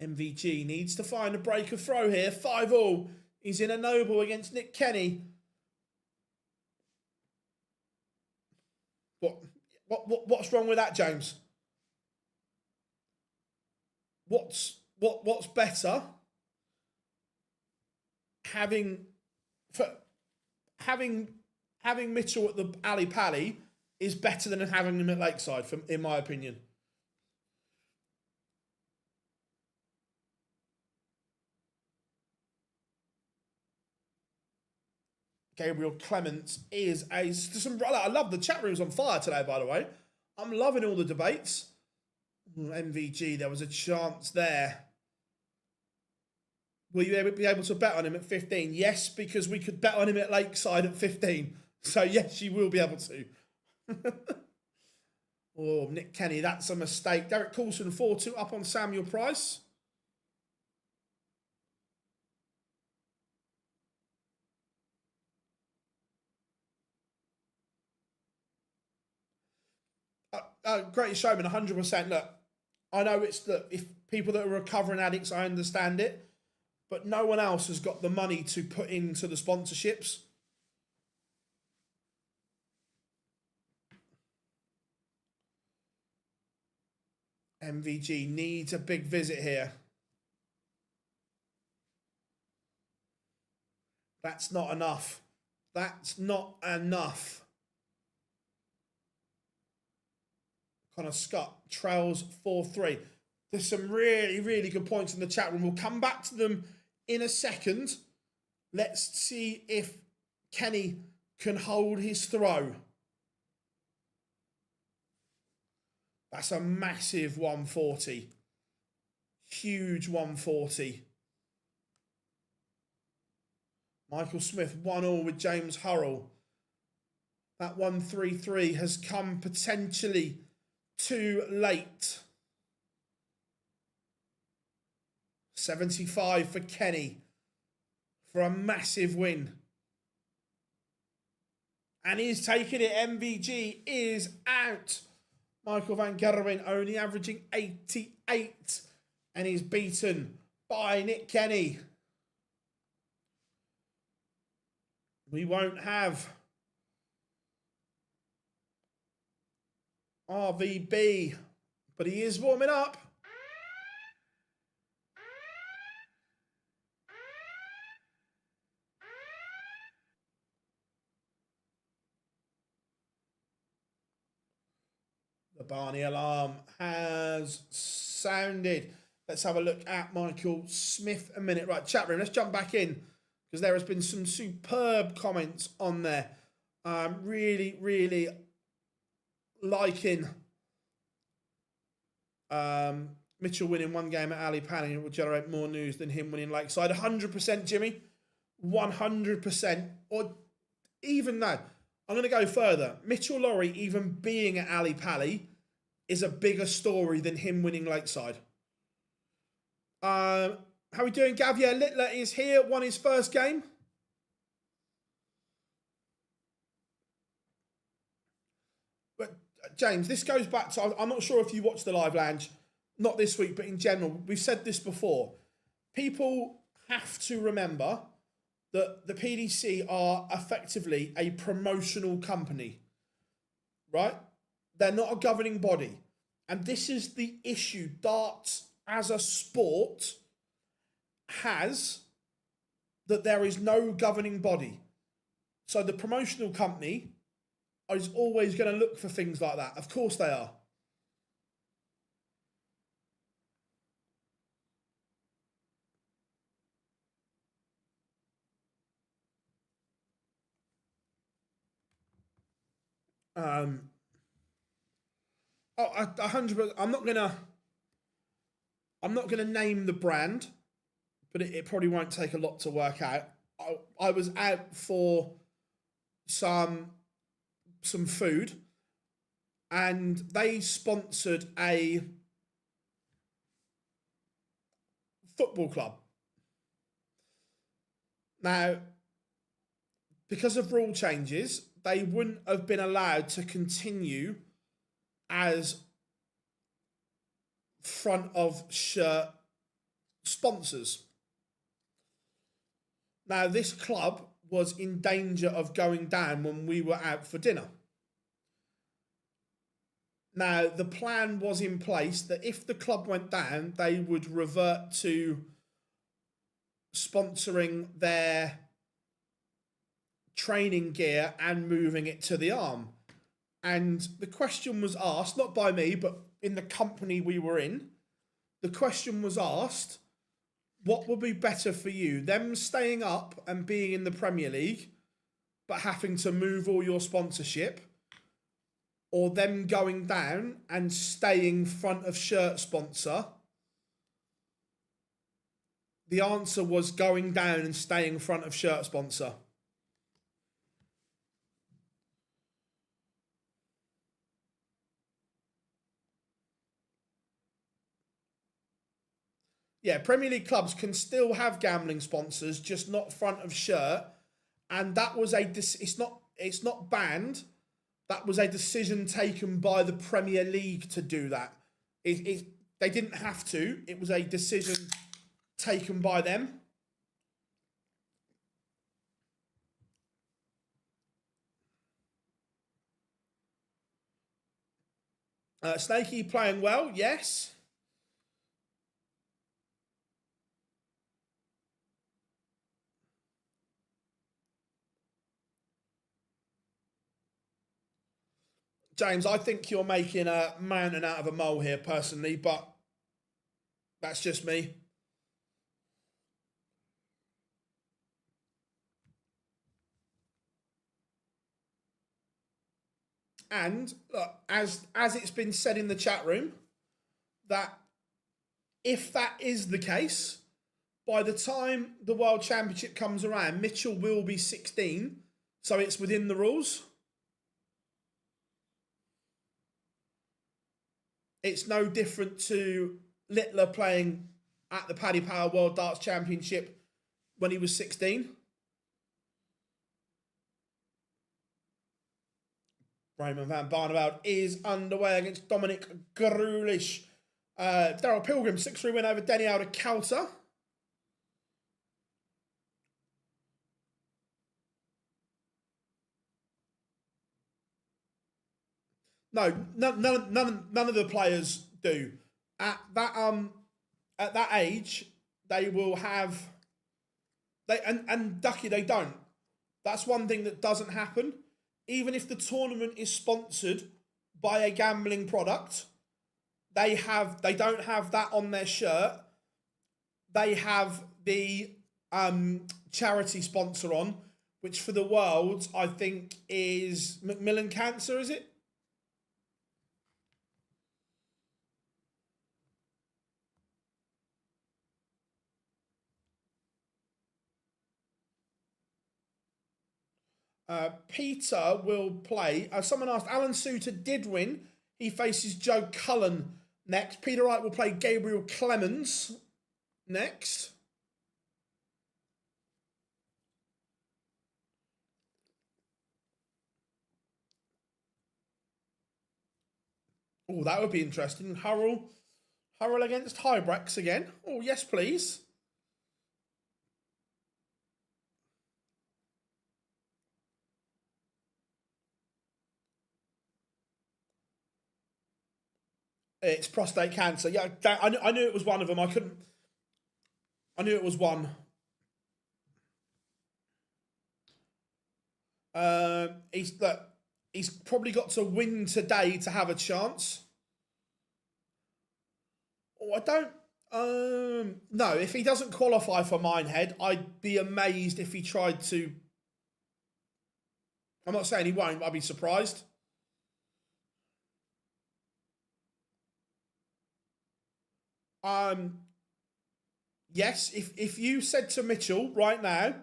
MVG needs to find a break of throw here. 5-all. He's in a noble against Nick Kenny. What's wrong with that, James? What's better? Having Mitchell at the Ali Pally is better than having him at Lakeside, in my opinion. Gabriel Clements is I love the chat room's on fire today, by the way. I'm loving all the debates. MVG, there was a chance there. Will you be able to bet on him at 15? Yes, because we could bet on him at Lakeside at 15. So yes, you will be able to. Oh, Nick Kenny, that's a mistake. Derek Coulson, 4-2 up on Samuel Price. Greatest Showman, 100%. Look, I know if people that are recovering addicts, I understand it, but no one else has got the money to put into the sponsorships. MVG needs a big visit here. That's not enough. That's not enough. Connor Scott trails 4-3. There's some really, really good points in the chat room. We'll come back to them in a second. Let's see if Kenny can hold his throw. That's a massive 140. Huge 140. Michael Smith 1-all with James Hurrell. That 133 has come potentially too late. 75 for Kenny for a massive win. And he's taking it. MVG is out. Michael van Gerwen only averaging 88. And he's beaten by Nick Kenny. We won't have RVB, but he is warming up. The Barney alarm has sounded. Let's have a look at Michael Smith a minute. Right, chat room, let's jump back in because there has been some superb comments on there. Really, really liking Mitchell winning one game at Ali Pally. It will generate more news than him winning Lakeside. 100%, Jimmy. 100%. Or even no, I'm going to go further. Mitchell Laurie even being at Ali Pally is a bigger story than him winning Lakeside. How are we doing, Gav? Yeah, Littler is here, won his first game. But James, this goes back to, I'm not sure if you watched the Live Lounge, not this week, but in general, we've said this before. People have to remember that the PDC are effectively a promotional company, right? They're not a governing body. And this is the issue darts as a sport has, that there is no governing body. So the promotional company is always going to look for things like that. Of course they are. Oh, 100%. I'm not gonna name the brand, but it probably won't take a lot to work out. I was out for some food, and they sponsored a football club. Now, because of rule changes, they wouldn't have been allowed to continue as front of shirt sponsors. Now, this club was in danger of going down when we were out for dinner. Now, the plan was in place that if the club went down, they would revert to sponsoring their training gear and moving it to the arm. And the question was asked, not by me, but in the company we were in, the question was asked, what would be better for you? Them staying up and being in the Premier League, but having to move all your sponsorship, or them going down and staying front of shirt sponsor? The answer was going down and staying front of shirt sponsor. Yeah, Premier League clubs can still have gambling sponsors, just not front of shirt. And that was it's not banned. That was a decision taken by the Premier League to do that. They didn't have to. It was a decision taken by them. Snakey playing well, yes. James, I think you're making a mountain out of a mole here, personally, but that's just me. And look, as it's been said in the chat room, that if that is the case, by the time the World Championship comes around, Mitchell will be 16, so it's within the rules. It's no different to Littler playing at the Paddy Power World Darts Championship when he was 16. Raymond van Barneveld is underway against Dominic Grulish. Daryl Pilgrim, 6-3 win over Denny out of Calter. No, none of the players do. At that age, they will have and Ducky, they don't. That's one thing that doesn't happen. Even if the tournament is sponsored by a gambling product, they don't have that on their shirt. They have the charity sponsor on, which for the Worlds I think is Macmillan Cancer, is it? Peter will play. Someone asked, Alan Suter did win. He faces Joe Cullen next. Peter Wright will play Gabriel Clemens next. Oh, that would be interesting. Hurrell against Hybrex again. Oh, yes, please. It's prostate cancer. Yeah, I knew it was one of them. I knew it was one. He's probably got to win today to have a chance. Oh, I don't. No, if he doesn't qualify for Minehead, I'd be amazed if he tried to. I'm not saying he won't, but I'd be surprised. Yes, if you said to Mitchell right now,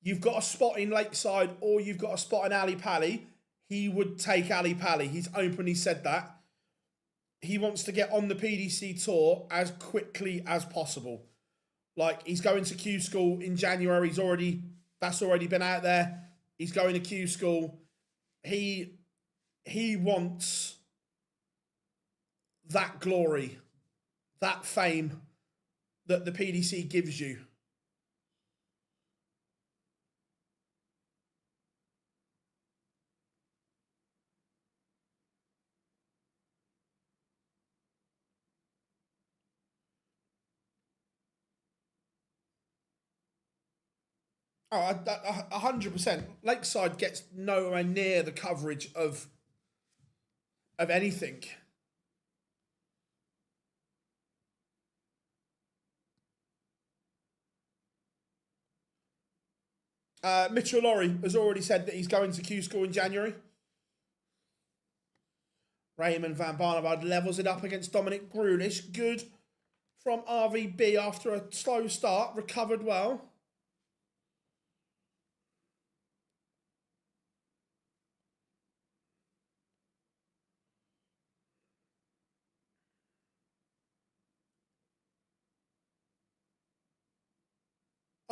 you've got a spot in Lakeside or you've got a spot in Ali Pally, he would take Ali Pally. He's openly said that. He wants to get on the PDC tour as quickly as possible. Like, he's going to Q School in January. That's already been out there. He's going to Q School. He wants that glory, that fame that the PDC gives you. Oh, 100%. Lakeside gets nowhere near the coverage of anything. Mitchell Laurie has already said that he's going to Q School in January. Raymond van Barneveld levels it up against Dominic Grulish. Good from RVB after a slow start. Recovered well.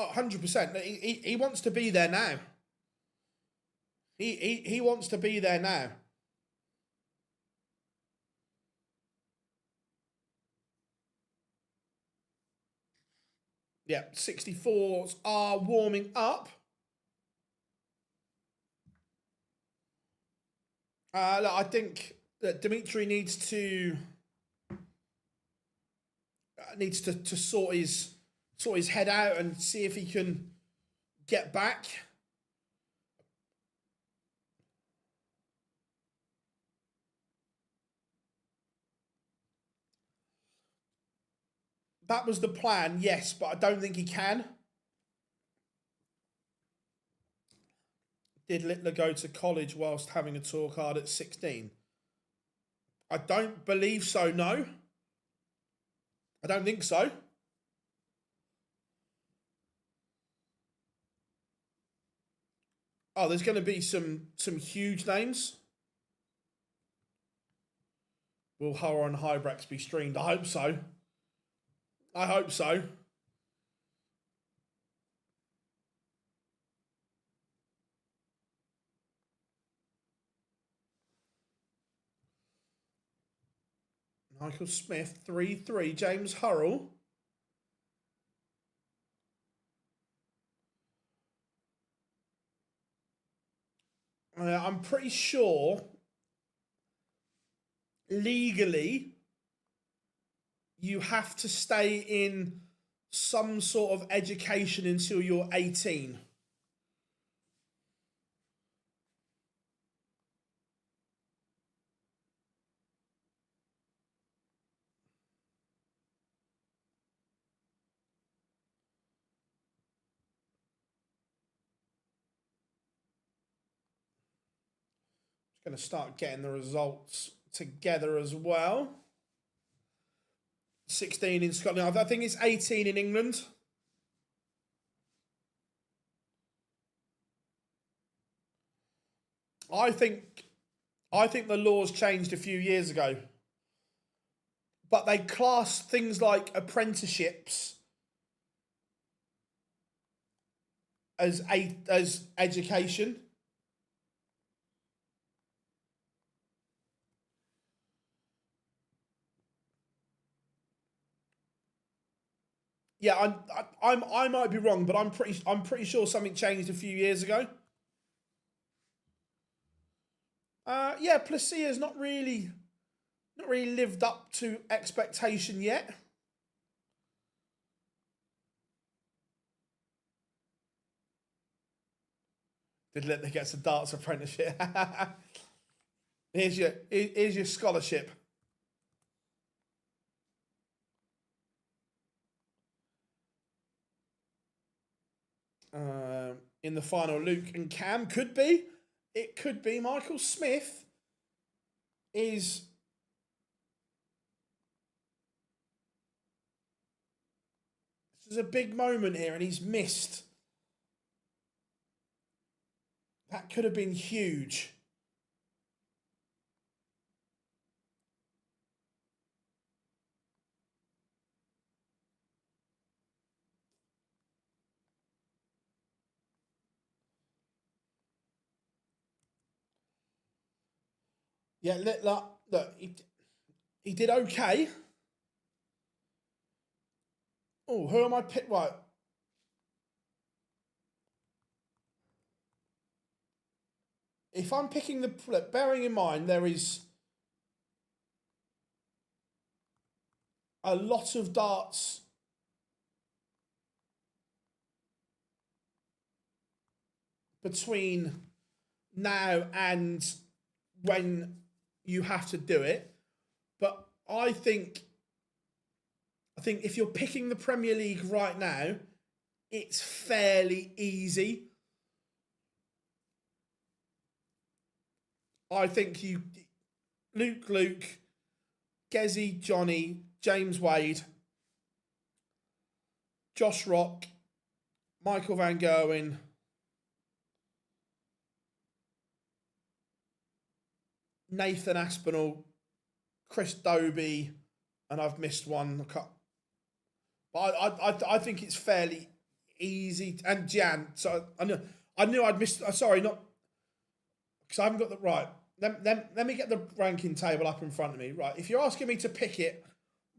Oh, 100%. He wants to be there now. He wants to be there now. Yeah, 64s are warming up. Look, I think that Dimitri needs to sort his head out and see if he can get back. That was the plan, yes, but I don't think he can. Did Littler go to college whilst having a tour card at 16? I don't believe so, no. I don't think so. Oh, there's going to be some huge names. Will Horror and Hybrax be streamed? I hope so. I hope so. Michael Smith, 3-3. James Hurrell. I'm pretty sure legally you have to stay in some sort of education until you're 18. Going to start getting the results together as well. 16 in Scotland. I think it's 18 in England. I think the laws changed a few years ago. But they class things like apprenticeships as education. Yeah, I might be wrong, but I'm pretty sure something changed a few years ago. Yeah, Placia's not really not really lived up to expectation yet. Did let them get some darts apprenticeship. here's your scholarship. In the final, Luke and Cam could be. It could be. Michael Smith is this is a big moment here, and he's missed. That could have been huge. Yeah, look, he did okay. Oh, who am I pick? Right. If I'm picking the, bearing in mind there is a lot of darts between now and when you have to do it, but I think if you're picking the Premier League right now, it's fairly easy. I think Luke, Gezi, Johnny, James Wade, Josh Rock, Michael Van Gerwen, Nathan Aspinall, Chris Dobie, and I've missed one. But I think it's fairly easy. And Jan, so I knew I'd missed. Sorry, not because I haven't got the right. Let me get the ranking table up in front of me. Right, if you're asking me to pick it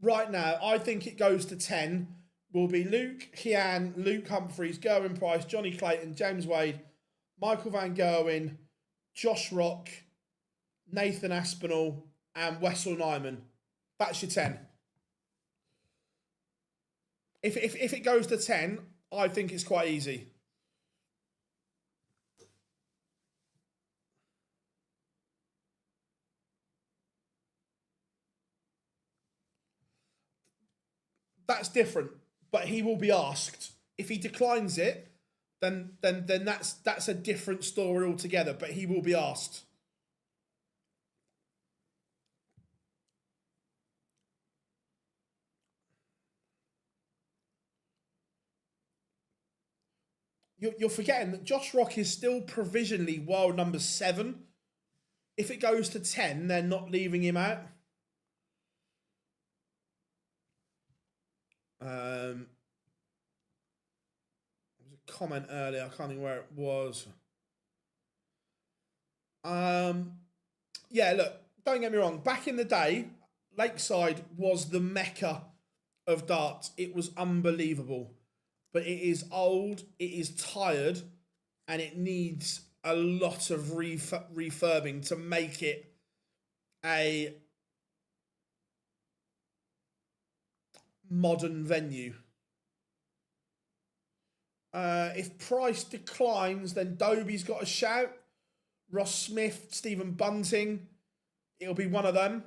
right now, I think it goes to 10. Will be Luke Kian, Luke Humphreys, Gerwin Price, Johnny Clayton, James Wade, Michael Van Gerwen, Josh Rock, Nathan Aspinall, and Wessel Nyman. That's your 10. If it goes to 10, I think it's quite easy. That's different, but he will be asked. If he declines it, then that's a different story altogether. But he will be asked. You're forgetting that Josh Rock is still provisionally world number 7. If it goes to 10, they're not leaving him out. There was a comment earlier. I can't think where it was. Yeah, look, don't get me wrong. Back in the day, Lakeside was the mecca of darts. It was unbelievable. But it is old, it is tired, and it needs a lot of refurbing to make it a modern venue. If Price declines, then Dobie's got a shout. Ross Smith, Stephen Bunting, it'll be one of them.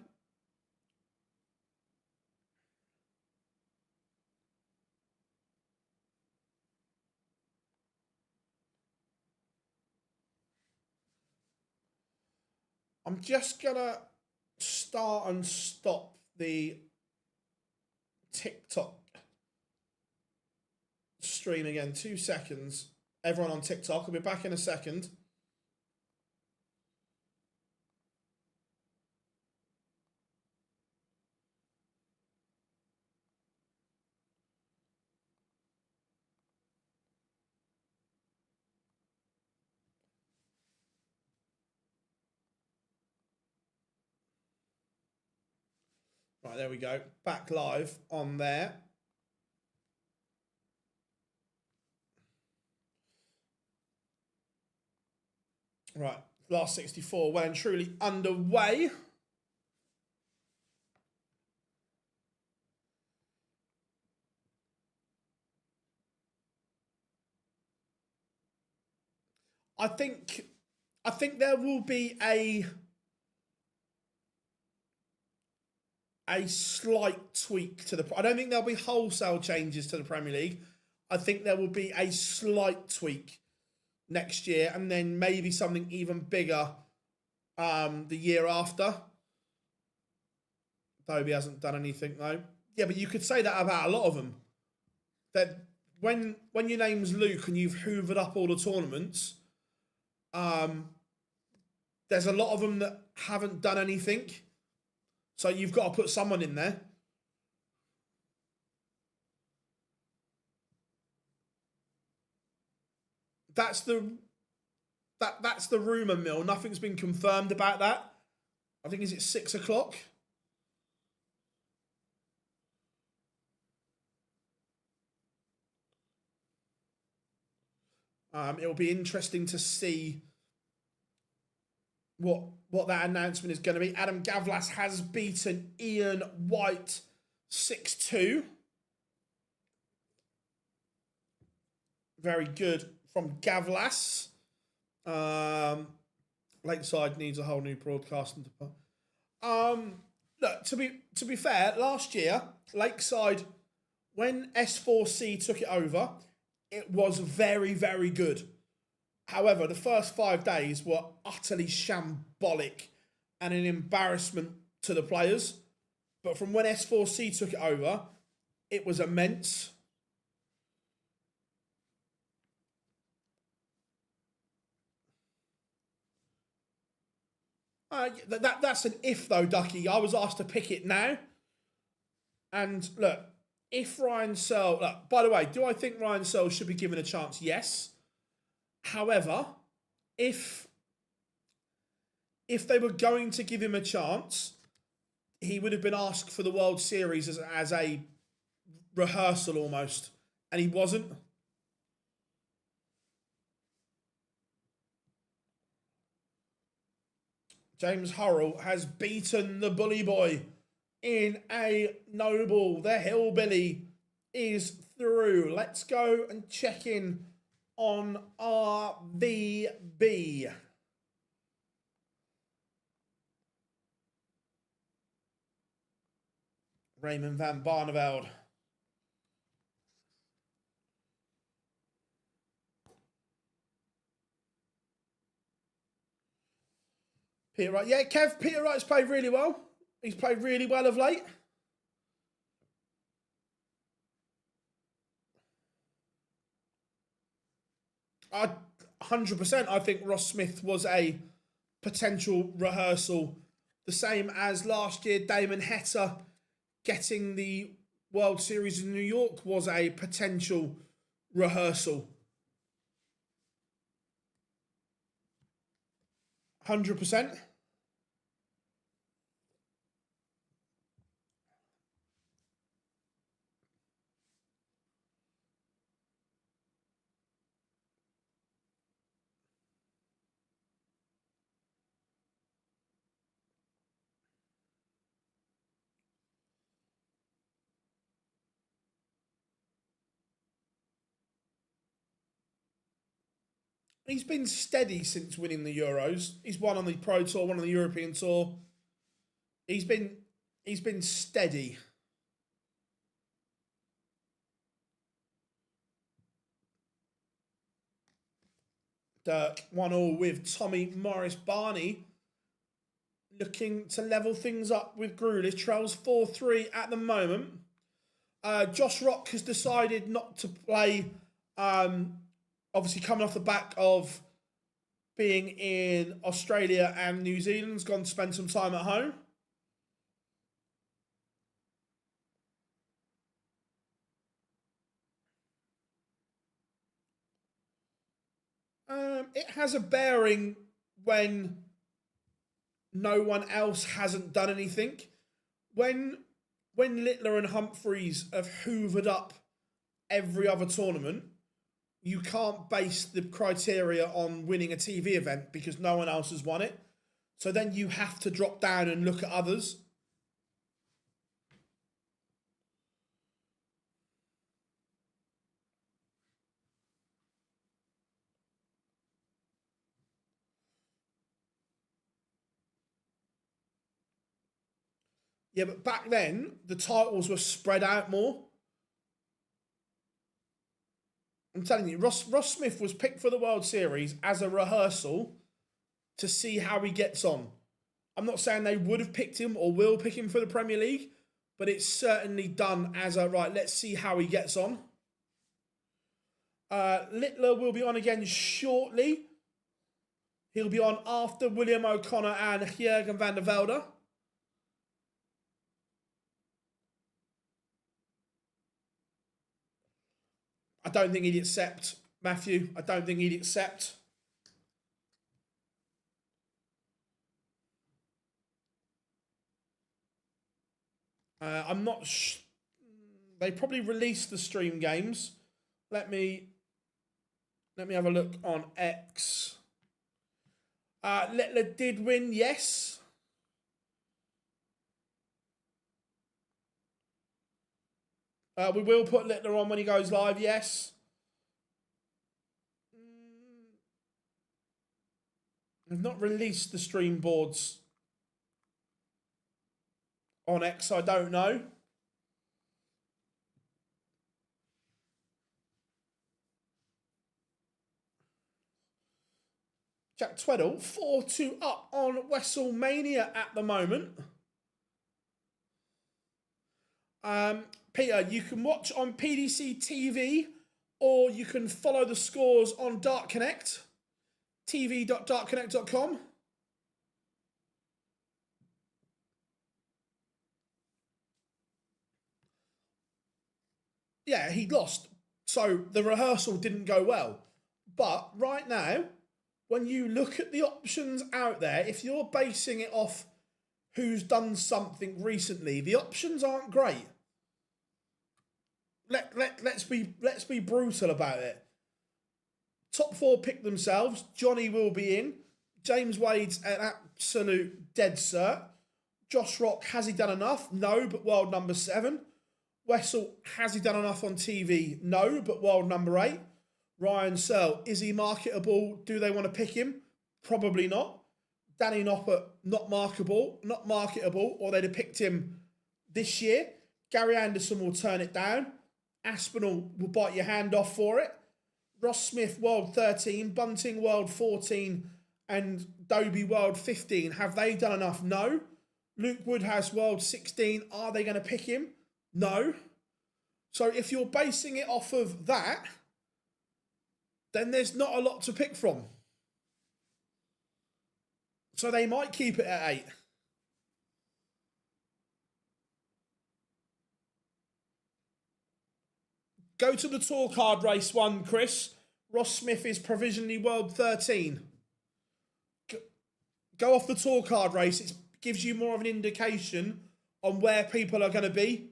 I'm just going to start and stop the TikTok stream again. 2 seconds. Everyone on TikTok, I'll be back in a second. Right, there we go. Back live on there. Right, last 64, well and truly underway. I think there will be a slight tweak to the. I don't think there'll be wholesale changes to the Premier League. I think there will be a slight tweak next year, and then maybe something even bigger the year after. Toby hasn't done anything though. Yeah, but you could say that about a lot of them. That when your name's Luke and you've hoovered up all the tournaments, there's a lot of them that haven't done anything. So you've got to put someone in there. That's the rumour mill. Nothing's been confirmed about that. I think, is it 6 o'clock? It'll be interesting to see what that announcement is going to be. Adam Gavlas has beaten Ian White 6-2. Very good from Gavlas. Lakeside needs a whole new broadcasting department. Look, to be fair, last year Lakeside, when S4C took it over, it was very, very good. However, the first 5 days were utterly shambolic and an embarrassment to the players. But from when S4C took it over, it was immense. That's an if though, Ducky. I was asked to pick it now. And look, if Ryan Searle... Look, by the way, do I think Ryan Searle should be given a chance? Yes. However, if they were going to give him a chance, he would have been asked for the World Series as a rehearsal almost. And he wasn't. James Hurrell has beaten the Bully Boy in a noble. The Hillbilly is through. Let's go and check in on RVB. Raymond van Barneveld. Peter Wright. Yeah, Kev, Peter Wright's played really well. He's played really well of late. I 100%. I think Ross Smith was a potential rehearsal. The same as last year, Damon Heta getting the World Series in New York was a potential rehearsal. 100%. He's been steady since winning the Euros. He's won on the Pro Tour, won on the European Tour. He's been steady. Dirk 1-1 with Tommy Morris Barney. Looking to level things up with Grulish. Trails 4-3 at the moment. Josh Rock has decided not to play. Obviously, coming off the back of being in Australia and New Zealand, has gone to spend some time at home. It has a bearing when no one else hasn't done anything. When Littler and Humphreys have hoovered up every other tournament, you can't base the criteria on winning a TV event because no one else has won it. So then you have to drop down and look at others. Yeah, but back then, the titles were spread out more. I'm telling you, Ross Smith was picked for the World Series as a rehearsal to see how he gets on. I'm not saying they would have picked him or will pick him for the Premier League, but it's certainly done as a, right, let's see how he gets on. Ittler will be on again shortly. He'll be on after William O'Connor and Jurgen van der Velde. I don't think he'd accept, Matthew. I don't think he'd accept. I'm not. They probably released the stream games. Let me have a look on X. Littler did win, yes. We will put Littler on when he goes live, yes. They've not released the stream boards on X, I don't know. Jack Tweddle, 4-2 up on WrestleMania at the moment. Peter, you can watch on PDC TV or you can follow the scores on Dark Connect, tv.darkconnect.com. Yeah, he lost. So the rehearsal didn't go well. But right now, when you look at the options out there, if you're basing it off who's done something recently, the options aren't great. Let's be brutal about it. Top four pick themselves. Johnny will be in. James Wade's an absolute dead cert. Josh Rock, has he done enough? No, but world number 7. Wessel, has he done enough on TV? No, but world number 8. Ryan Searle, is he marketable? Do they want to pick him? Probably not. Danny Noppert, not marketable, or they'd have picked him this year. Gary Anderson will turn it down. Aspinall will bite your hand off for it. Ross Smith, world 13. Bunting, world 14. And Dobie, world 15. Have they done enough? No. Luke Woodhouse, world 16. Are they going to pick him? No. So if you're basing it off of that, then there's not a lot to pick from. So they might keep it at 8. Go to the tour card race 1, Chris. Ross Smith is provisionally world 13. Go off the tour card race. It gives you more of an indication on where people are going to be.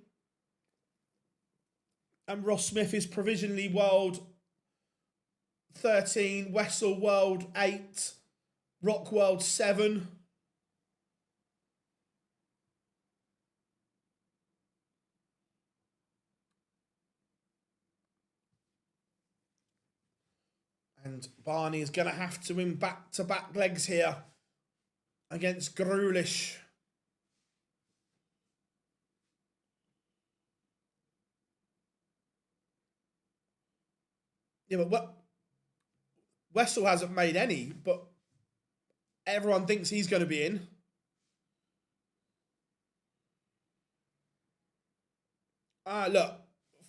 And Ross Smith is provisionally world 13, Wessel world 8, Rock world 7. And Barney is going to have to win back-to-back legs here against Grulish. Yeah, but what? Wessel hasn't made any, but everyone thinks he's going to be in. Look,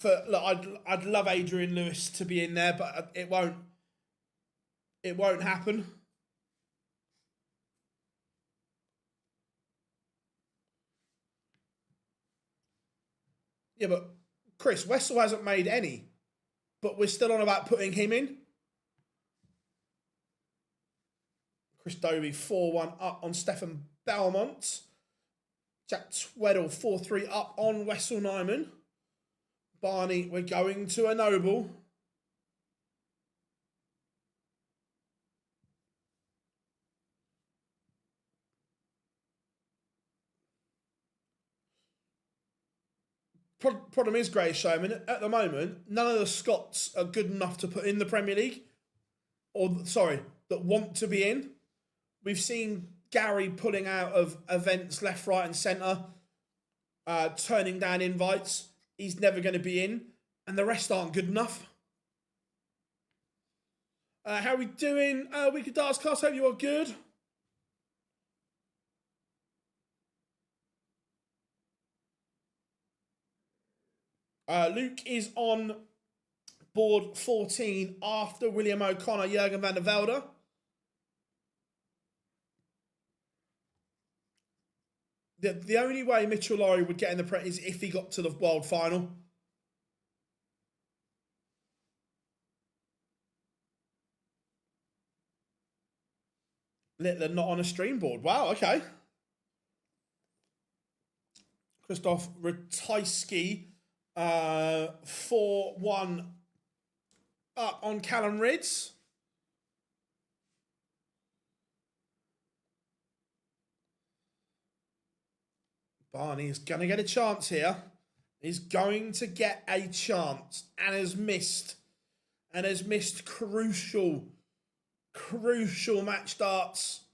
I'd love Adrian Lewis to be in there, but it won't. It won't happen. Yeah, but Chris, Wessel hasn't made any, but we're still on about putting him in. Chris Dobie 4-1 up on Stefan Belmont. Jack Tweddle 4-3 up on Wessel Nyman. Barney, we're going to a Noble. Problem is, Grace Showman, at the moment, none of the Scots are good enough to put in the Premier League. That want to be in. We've seen Gary pulling out of events left, right and centre. turning down invites. He's never going to be in, and the rest aren't good enough. How are we doing? Weekly Darts Cast, hope you are good. Luke is on board 14 after William O'Connor, Jurgen van der Velde. The only way Mitchell Laurie would get in the press is if he got to the World Final. Littler not on a stream board. Wow, okay. Christoph Ratajski, 4-1 up on Callum Ridds. Barney is going to get a chance here. He's going to get a chance and has missed crucial match darts.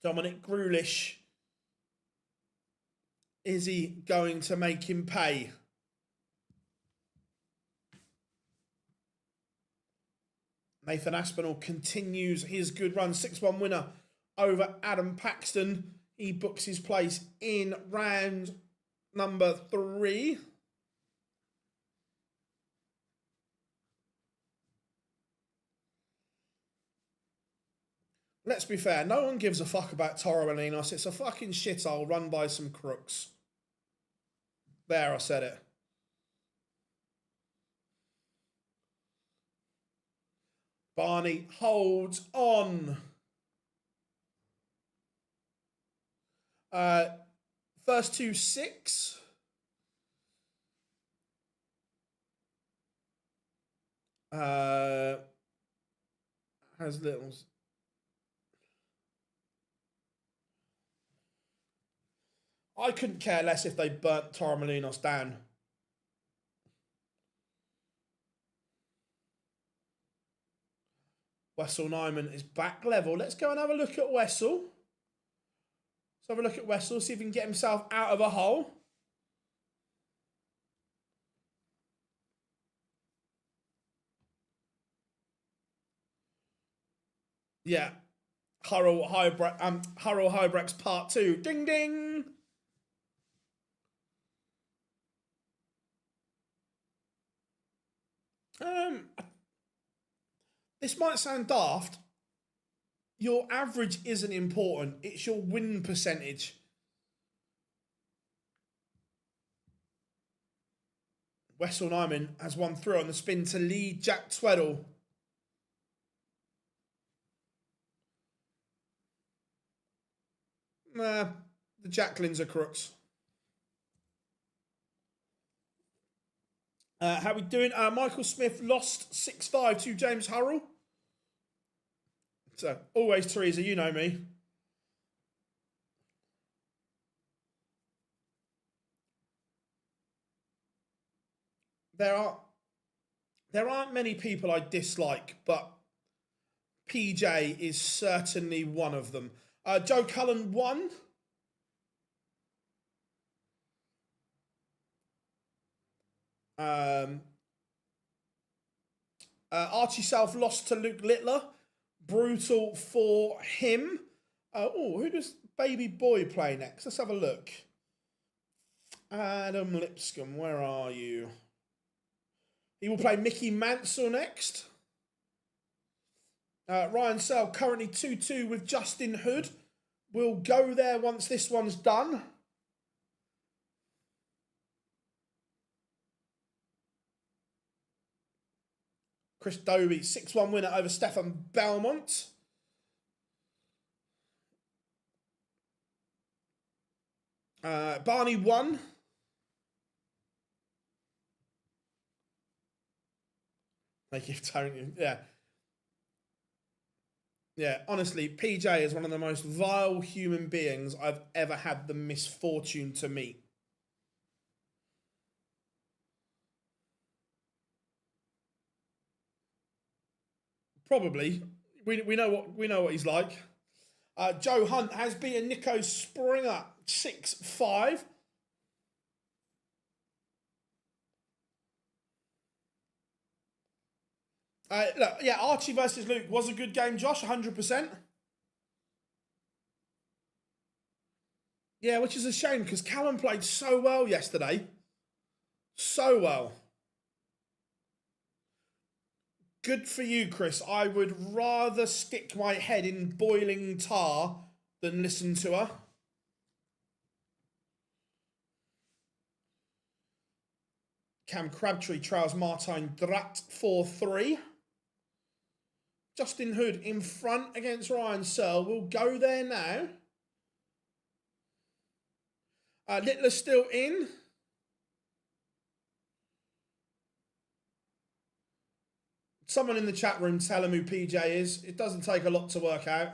Dominic Grulish. Is he going to make him pay? Nathan Aspinall continues his good run. 6-1 winner over Adam Paxton. He books his place in round number 3. Let's be fair, no one gives a fuck about Torremolinos. It's a fucking shithole run by some crooks. There, I said it. Barney holds on. First 2-6. Has little. I couldn't care less if they burnt Torremolinos down. Wessel Nyman is back level. Let's go and have a look at Wessel. Let's have a look at Wessel, see if he can get himself out of a hole. Yeah. Hurrell Hybrex Part 2. Ding, ding. This might sound daft. Your average isn't important. It's your win percentage. Wessel Nyman has won through on the spin to lead Jack Tweddle. Nah, the Jacquelines are crooks. How we doing? Michael Smith lost 6-5 to James Hurrell. So, always Teresa, you know me. There aren't many people I dislike, but PJ is certainly one of them. Joe Cullen won. Archie South lost to Luke Littler. Brutal for him. Who does Baby Boy play next? Let's have a look. Adam Lipscomb, where are you? He will play Mickey Mansell next. Ryan Sell currently 2-2 with Justin Hood. We'll go there once this one's done. Chris Dobie, 6-1 winner over Stefan Belmont. Barney won. Thank you, Tony. Yeah. Yeah, honestly, PJ is one of the most vile human beings I've ever had the misfortune to meet. Probably. We know what he's like. Joe Hunt has beaten Nico Springer 6-5. Look, yeah, Archie versus Luke was a good game, Josh, 100%. Yeah, which is a shame because Callum played so well yesterday. So well. Good for you, Chris. I would rather stick my head in boiling tar than listen to her. Cam Crabtree trails Martijn Drat 4-3. Justin Hood in front against Ryan Searle. We'll go there now. Littler still in. Someone in the chat room tell him who PJ is. It doesn't take a lot to work out.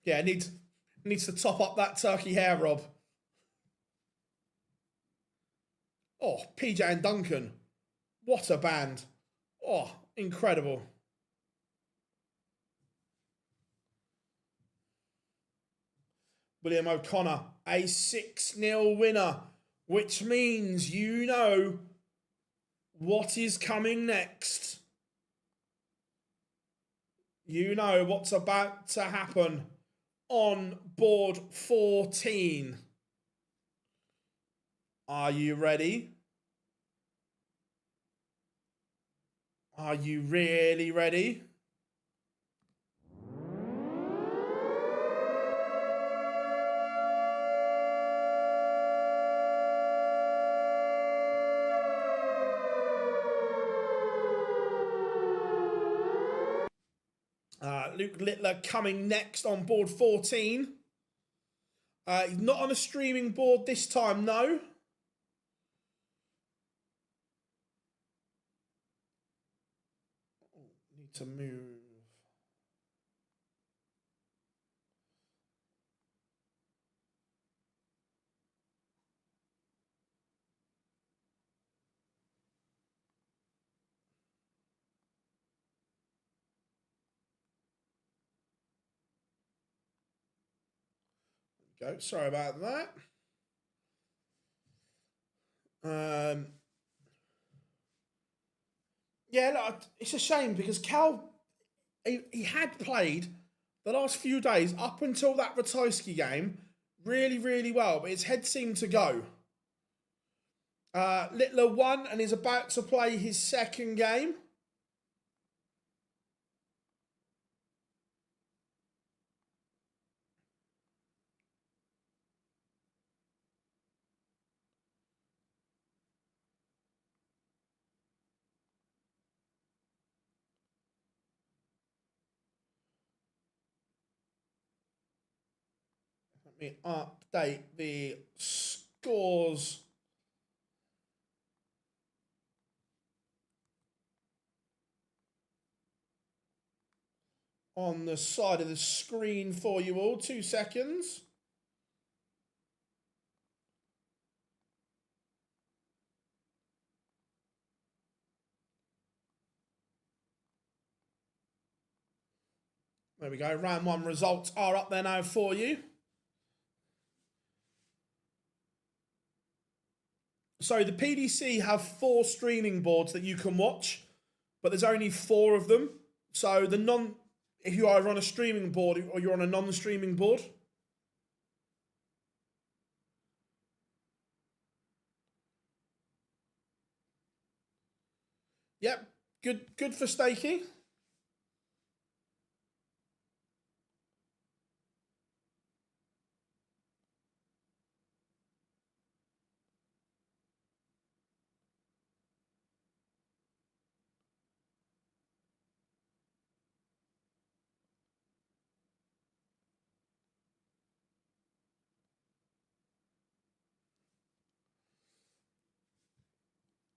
Yeah, needs to top up that turkey hair, Rob. Oh, PJ and Duncan. What a band. Oh, incredible. William O'Connor, a 6-0 winner, which means you know what is coming next. You know what's about to happen on board 14. Are you ready? Are you really ready? Luke Littler coming next on board 14. He's not on a streaming board this time, no. Need to move. Go. Sorry about that. Yeah, look, it's a shame because Cal, he had played the last few days up until that Ratajski game really, really well, but his head seemed to go. Littler won and is about to play his second game. Let me update the scores. On the side of the screen for you all. 2 seconds. There we go. Round 1 results are up there now for you. So the PDC have 4 streaming boards that you can watch, but there's only 4 of them. So if you are on a streaming board or you're on a non-streaming board. Yep, good for Stakey.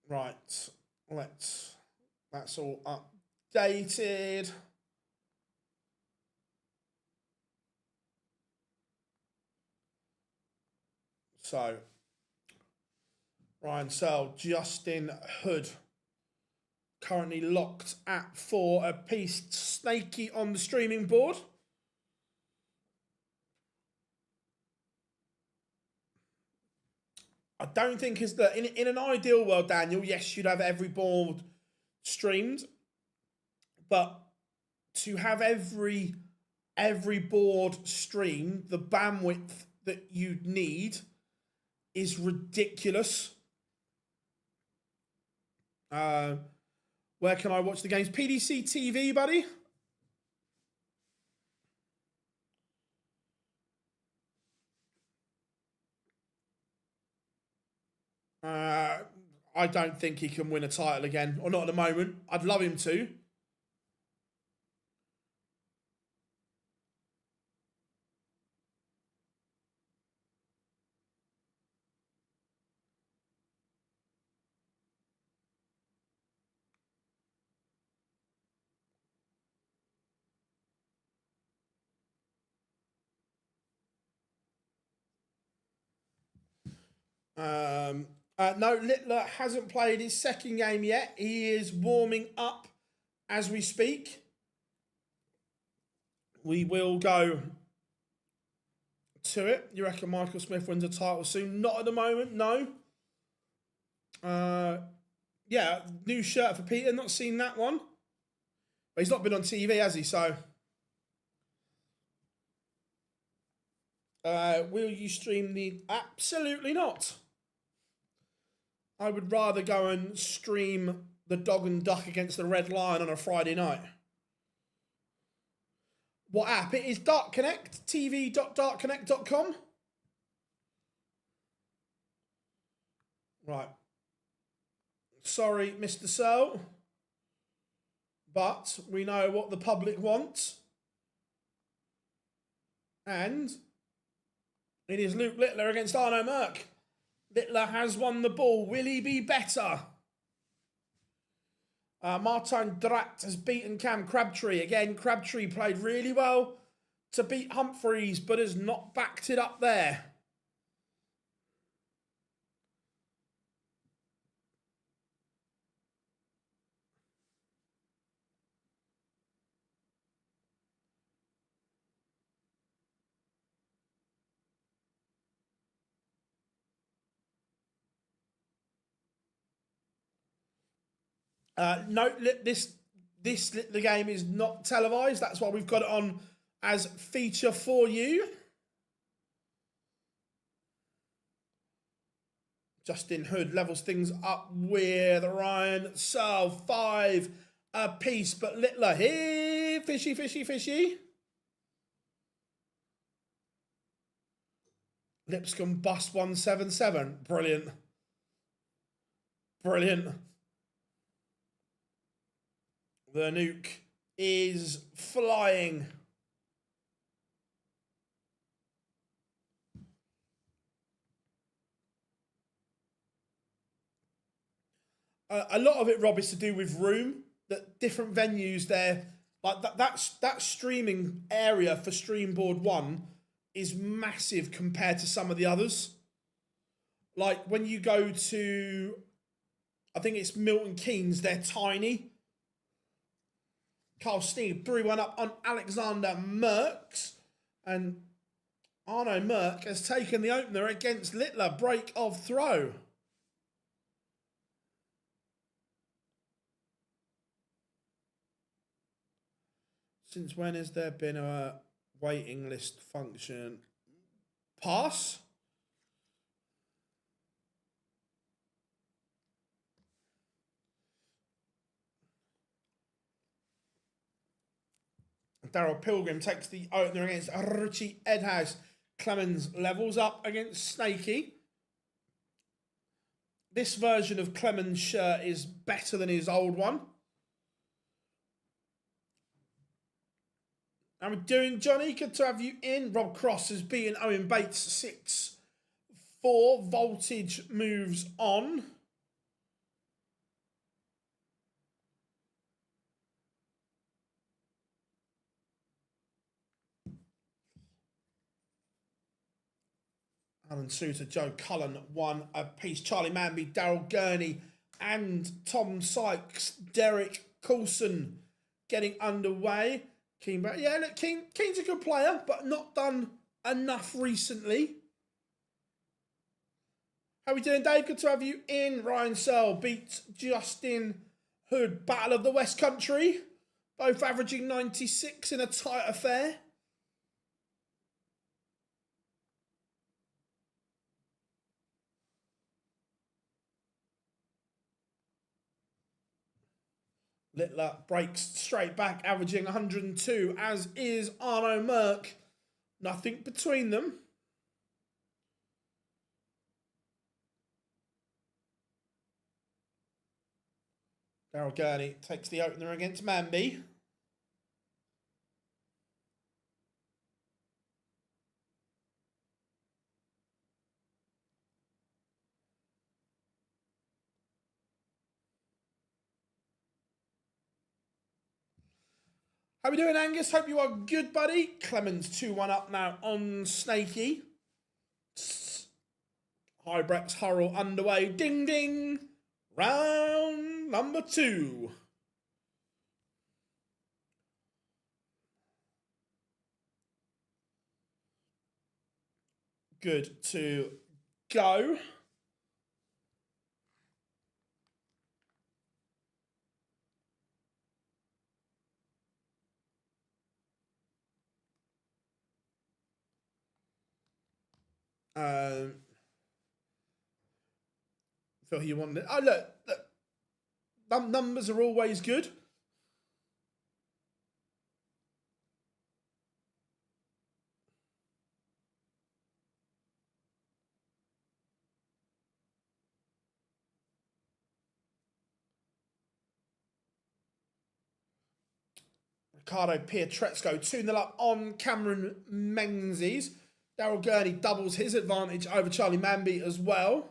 Right, that's all updated. So, Ryan Searle, Justin Hood, currently locked at 4 apiece. Snaky on the streaming board. I don't think is that in an ideal world, Daniel, yes, you'd have every board streamed, but to have every board streamed, the bandwidth that you'd need is ridiculous. Where can I watch the games? PDC TV, buddy. I don't think he can win a title again, or not at the moment. I'd love him to. No, Littler hasn't played his second game yet. He is warming up as we speak. We will go to it. You reckon Michael Smith wins a title soon? Not at the moment, no. Yeah, new shirt for Peter. Not seen that one. But he's not been on TV, has he? So, will you stream the... Absolutely not. I would rather go and stream the Dog and Duck against the Red Lion on a Friday night. What app? It is Dark Connect, tv.darkconnect.com. Right. Sorry, Mr. Searle, but we know what the public wants. And it is Luke Littler against Arno Merck. Littler has won the ball. Will he be better? Martin Drat has beaten Cam Crabtree. Again, Crabtree played really well to beat Humphreys, but has not backed it up there. No, the game is not televised. That's why we've got it on as feature for you. Justin Hood levels things up with Ryan Searle, 5 apiece, but Littler here, fishy, fishy, fishy. Lipscomb bust 177, brilliant, brilliant. The nuke is flying. A lot of it, Rob, is to do with room. That different venues there, like that streaming area for Streamboard 1 is massive compared to some of the others. Like when you go to, I think it's Milton Keynes, they're tiny. Carl Sneed threw one up on Alexander Merckx, and Arno Merck has taken the opener against Littler. Break of throw. Since when has there been a waiting list function? Pass. Daryl Pilgrim takes the opener against Richie Edhouse. Clemens levels up against Snaky. This version of Clemens' shirt is better than his old one. How are we doing, Johnny? Good to have you in. Rob Cross has beaten Owen Bates 6-4. Voltage moves on. Alan Suter, Joe Cullen, 1 apiece. Charlie Manby, Daryl Gurney, and Tom Sykes, Derek Coulson getting underway. Keane, but yeah, look, Keane's a good player, but not done enough recently. How we doing, Dave? Good to have you in. Ryan Searle beats Justin Hood. Battle of the West Country. Both averaging 96 in a tight affair. Littler breaks straight back, averaging 102, as is Arno Merck. Nothing between them. Daryl Gurney takes the opener against Manby. How we doing, Angus? Hope you are good, buddy. Clemens 2-1 up now on Snakey. Hybrex Hurrell underway. Ding, ding. Round number 2. Good to go. Feel you wanted. Oh, look. Numbers are always good. Ricardo Pietrezco 2-0 up on Cameron Menzies. Daryl Gurney doubles his advantage over Charlie Manby as well.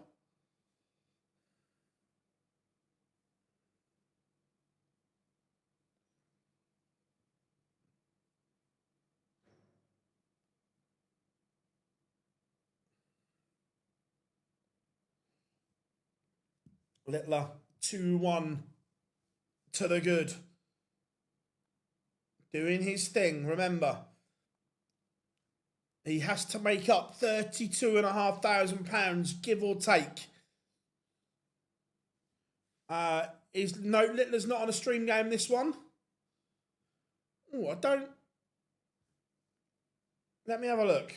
Littler 2-1 to the good. Doing his thing, remember. He has to make up £32,500, give or take. Littler's not on a stream game, this one. Oh, I don't... Let me have a look.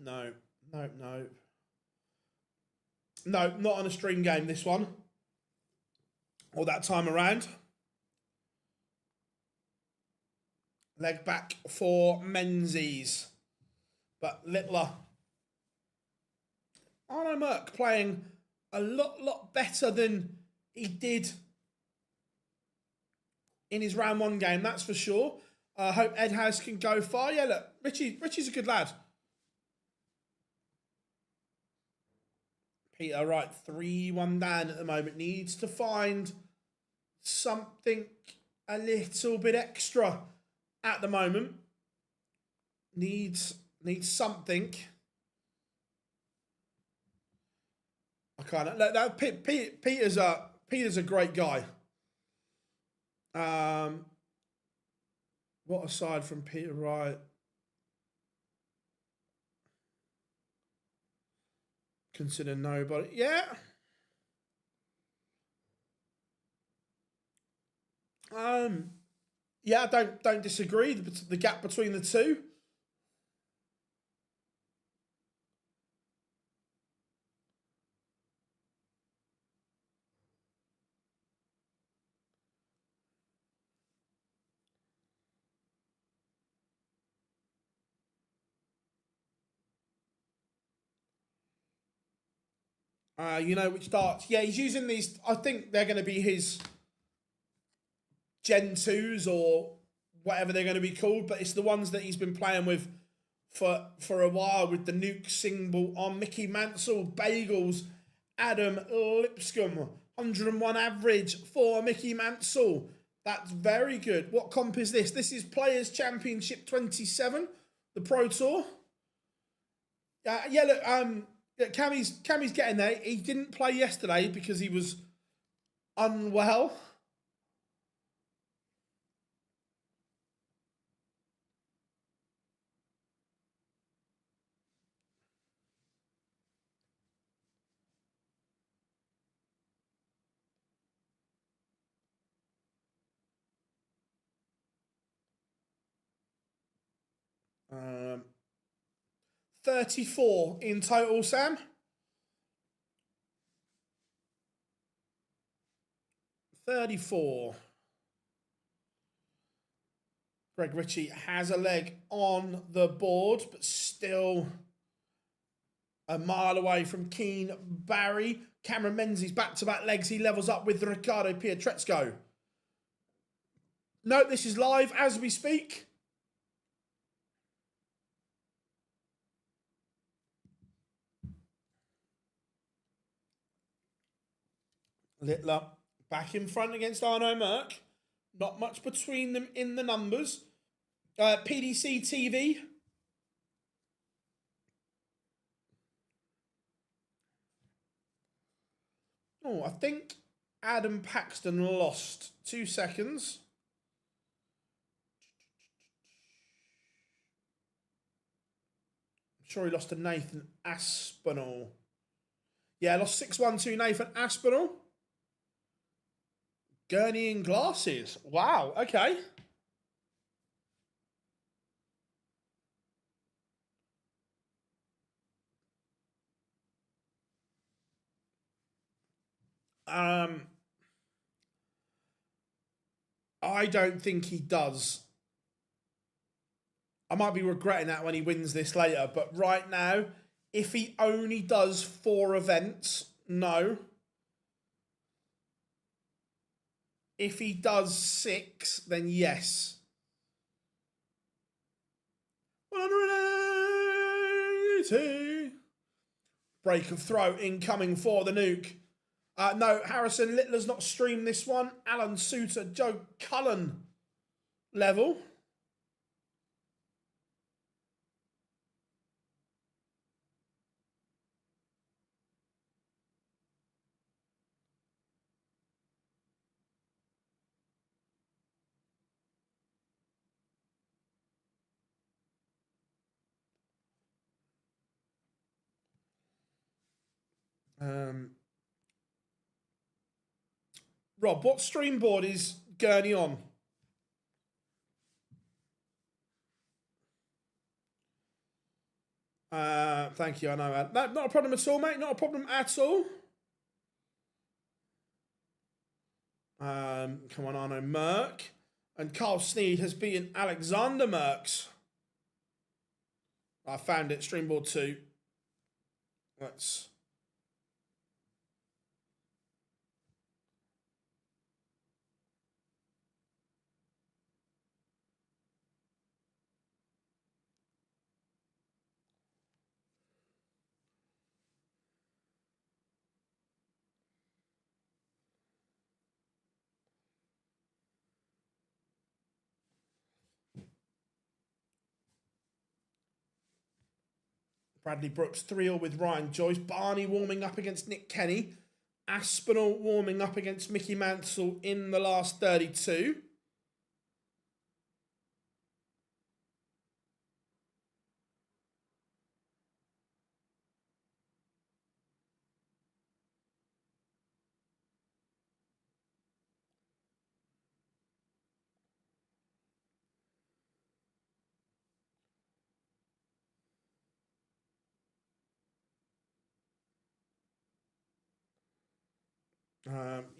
No. No, not on a stream game, this one. Or that time around. Leg back for Menzies. But Littler. Arno Merck playing a lot better than he did in his round 1 game, that's for sure. I hope Ed House can go far. Yeah, look, Richie's a good lad. Peter Wright, 3-1 down at the moment. Needs to find something a little bit extra at the moment. Needs something. I can't. Look, Peter's a great guy. What aside from Peter Wright? Consider nobody. Yeah. Yeah, I don't disagree. The gap between the two. You know which darts? Yeah, he's using these. I think they're going to be his Gen 2s or whatever they're going to be called, but it's the ones that he's been playing with for a while, with the Nuke symbol on. Mickey Mansell, Bagels, Adam Lipscomb, 101 average for Mickey Mansell. That's very good. What comp is this? This is Players Championship 27, the Pro Tour. Yeah, look, Cammy's getting there. He didn't play yesterday because he was unwell. Um, 34 in total, Sam. 34. Greg Ritchie has a leg on the board, but still a mile away from Keen Barry. Cameron Menzies back-to-back legs. He levels up with Riccardo Pietrezco. No, this is live as we speak. Littler back in front against Arno Merck. Not much between them in the numbers. PDC TV. Oh, I think Adam Paxton lost 2 seconds. I'm sure he lost to Nathan Aspinall. Yeah, lost 6-1 to Nathan Aspinall. Gurney in glasses. Wow, okay. I don't think he does. I might be regretting that when he wins this later, but right now, if he only does 4 events, no. If he does 6, then yes. 180. Break of throw incoming for the nuke. No, Harrison Littler's not streamed this one. Alan Suter, Joe Cullen level. Rob, what stream board is Gurney on? Thank you, I know. No, not a problem at all, mate. Not a problem at all. Come on, Arno Merck. And Carl Sneed has beaten Alexander Merckx. I found it, Streamboard 2. Let's... Bradley Brooks 3-0 with Ryan Joyce. Barney warming up against Nick Kenny. Aspinall warming up against Mickey Mansell in the last 32.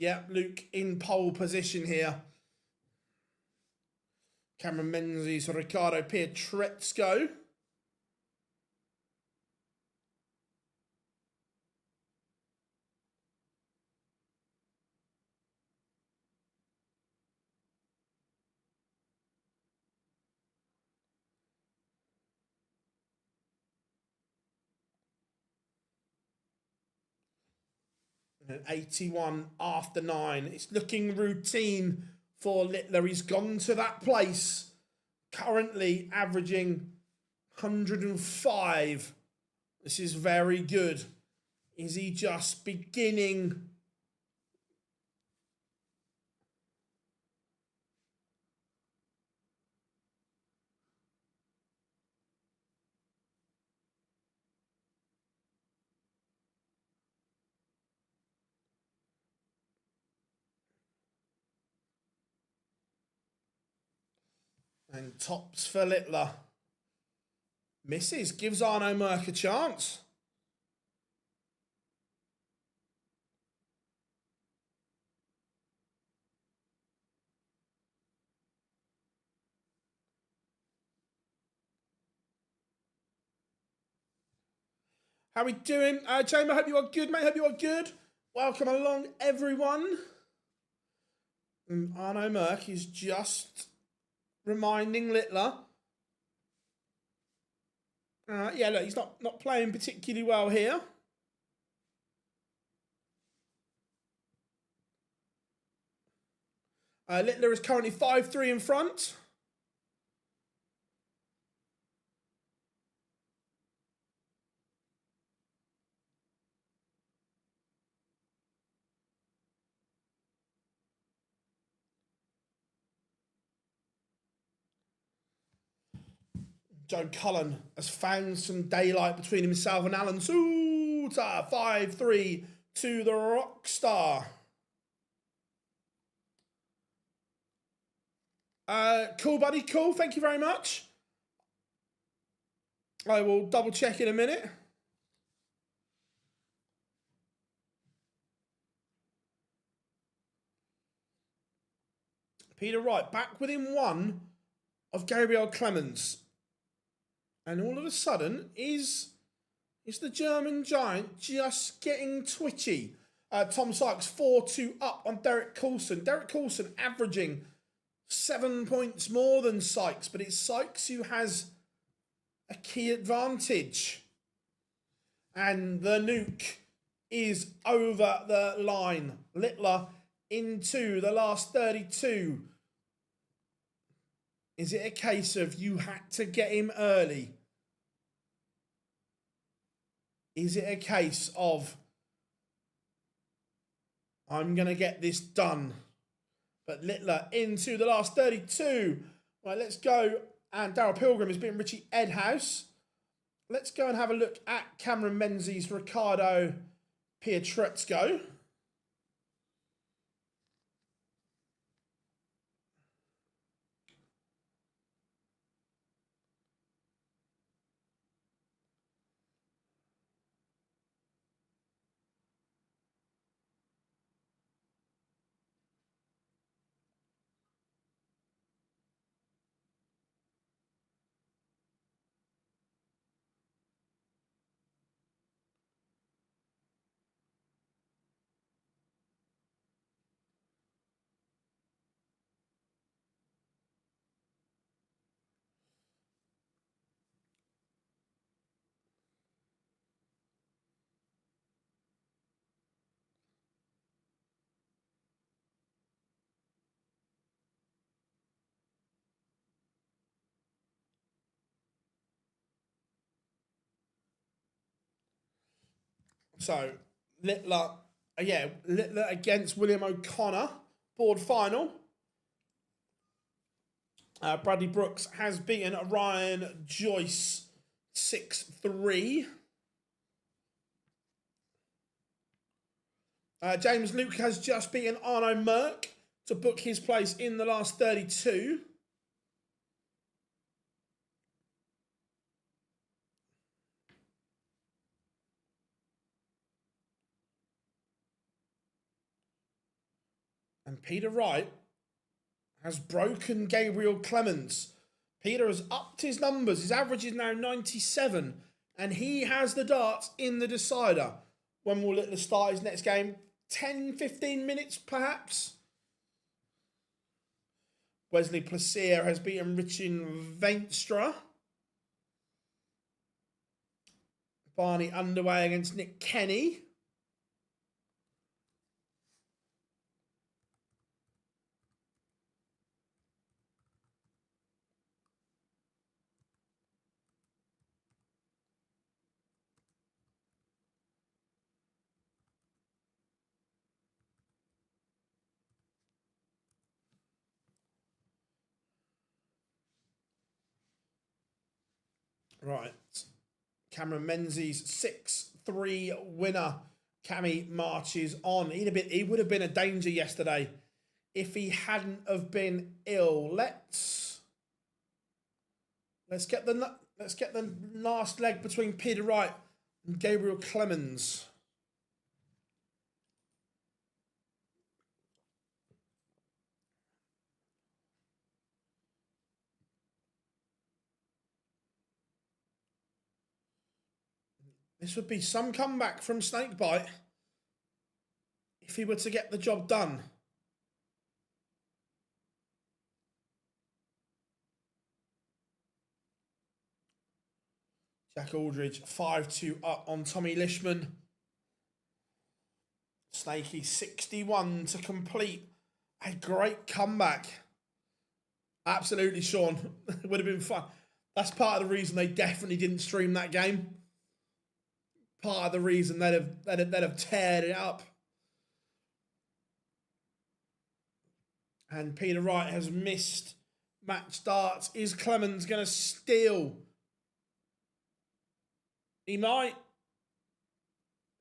Yeah, Luke in pole position here. Cameron Menzies, Riccardo Pietrezco. And 81 after 9. It's looking routine for Littler. He's gone to that place. Currently averaging 105. This is very good. Is he just beginning? And tops for Littler. Misses. Gives Arno Merck a chance. How we doing? Chamber, hope you are good, mate. Hope you are good. Welcome along, everyone. And Arno Merck is just reminding Littler. Yeah, look, he's not playing particularly well here. Littler is currently 5-3 in front. Joe Cullen has found some daylight between himself and Alan Suter. 5-3 to the Rockstar. Cool, buddy. Cool. Thank you very much. I will double check in a minute. Peter Wright back within 1 of Gabriel Clemens. And all of a sudden, is the German giant just getting twitchy? Tom Sykes 4-2 up on Derek Coulson. Derek Coulson averaging 7 points more than Sykes, but it's Sykes who has a key advantage. And the nuke is over the line. Littler into the last 32. Is it a case of you had to get him early? Is it a case of I'm going to get this done? But Littler into the last 32. Right, let's go. And Darryl Pilgrim has beaten Richie Edhouse. Let's go and have a look at Cameron Menzies, Ricardo Pietrezco. So, Littler against William O'Connor, board final. Bradley Brooks has beaten Ryan Joyce 6-3. James Luke has just beaten Arno Merck to book his place in the last 32. And Peter Wright has broken Gabriel Clemens. Peter has upped his numbers. His average is now 97. And he has the darts in the decider. When will Littler start his next game? 10, 15 minutes perhaps? Wesley Placier has beaten Richin Venstra. Barney Underway against Nick Kenny. Right. Cameron Menzies, 6-3 winner. Cammy marches on. He would have been a danger yesterday if he hadn't have been ill. Let's get the last leg between Peter Wright and Gabriel Clemens. This would be some comeback from Snakebite if he were to get the job done. Jack Aldridge, 5-2 up on Tommy Lishman. Snakey, 61 to complete. A great comeback. Absolutely, Sean. It would have been fun. That's part of the reason they definitely didn't stream that game. Part of the reason they'd have teared it up. And Peter Wright has missed match darts. Is Clemens going to steal? He might.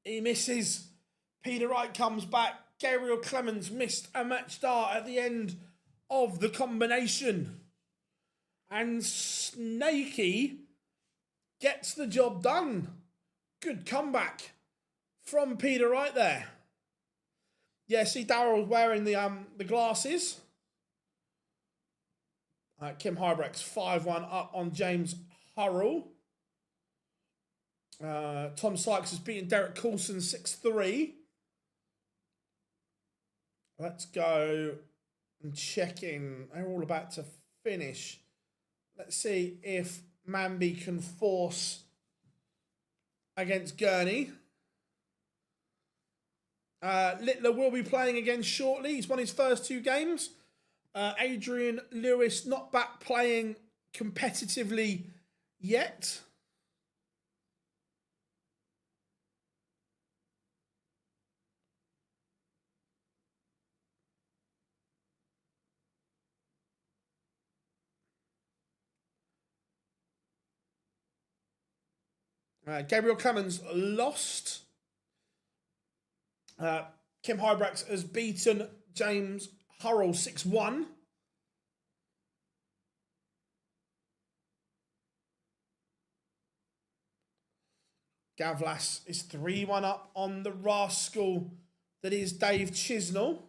He misses. Peter Wright comes back. Gabriel Clemens missed a match dart at the end of the combination. And Snakey gets the job done. Good comeback from Peter Wright there. Yeah, see Darryl's wearing the glasses. Kim Hybrex 5-1 up on James Hurrell. Tom Sykes has beaten Derek Coulson 6-3. Let's go and check in. They're all about to finish. Let's see if Manby can force against Gurney. Littler will be playing again shortly. He's won his first 2 games. Adrian Lewis not back playing competitively yet. Gabriel Clemens lost. Kim Hybrex has beaten James Hurrell 6-1. Gavlas is 3-1 up on the rascal that is Dave Chisnell.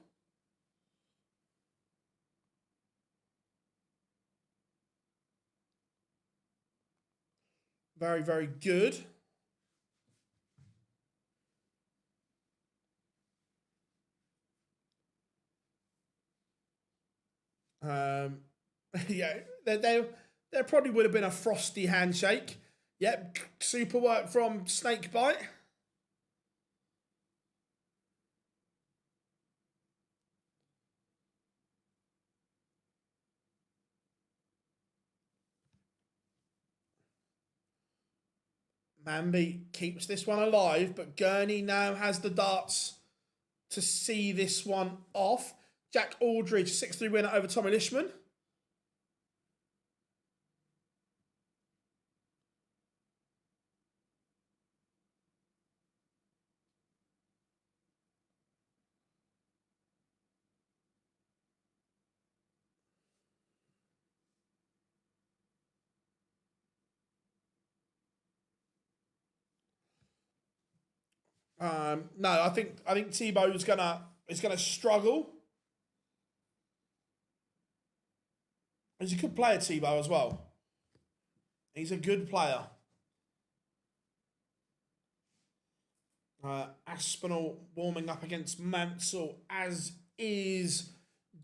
Very, very good. Yeah, there probably would have been a frosty handshake. Yep, super work from Snakebite. Manby keeps this one alive, but Gurney now has the darts to see this one off. Jack Aldridge, 6-3 winner over Tommy Lishman. No, I think Tebow is gonna struggle. He's a good player, Tebow, as well. He's a good player. Aspinall warming up against Mansell, as is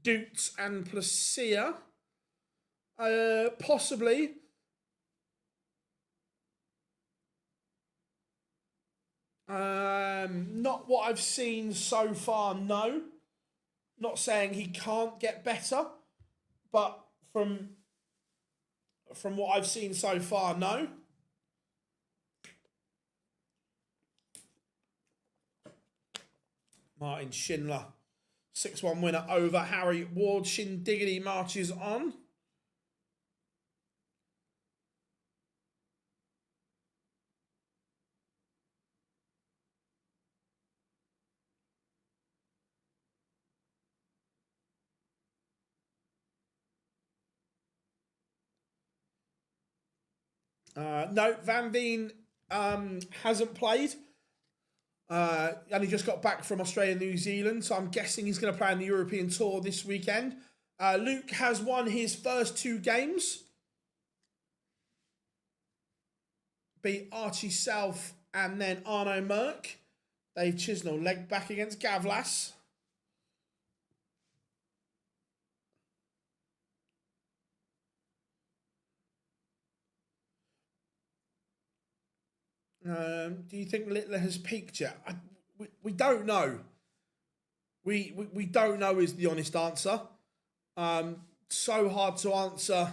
Dutz and Placia. Possibly. Not what I've seen so far, no. Not saying he can't get better, but from what I've seen so far, no. Martin Schindler, 6-1 winner over Harry Ward. Shindiggity marches on. No, Van Veen hasn't played. And he just got back from Australia and New Zealand, so I'm guessing he's going to play on the European Tour this weekend. Luke has won his first 2 games. Beat Archie South and then Arno Merck. Dave Chisnell leg back against Gavlas. Do you think Littler has peaked yet? We don't know. We don't know is the honest answer. So hard to answer.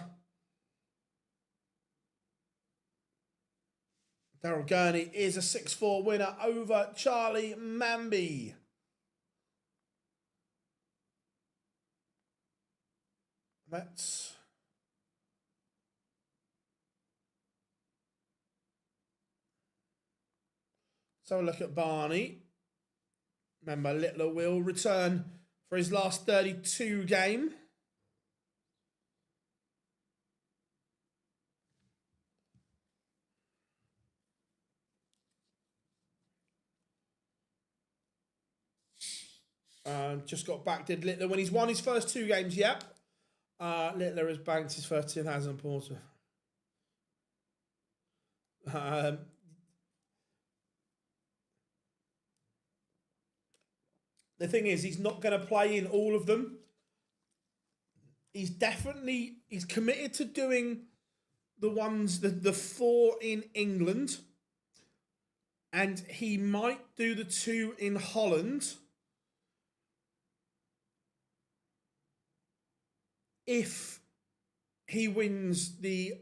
Daryl Gurney is a 6-4 winner over Charlie Mamby. Let's have a look at Barney. Remember, Littler will return for his last 32 game. Just got back, did Littler when he's won his first 2 games? Yep. Littler has banked his first 2,000 Porter. The thing is, he's not going to play in all of them. He's committed to doing the ones, the 4 in England. And he might do the 2 in Holland. If he wins the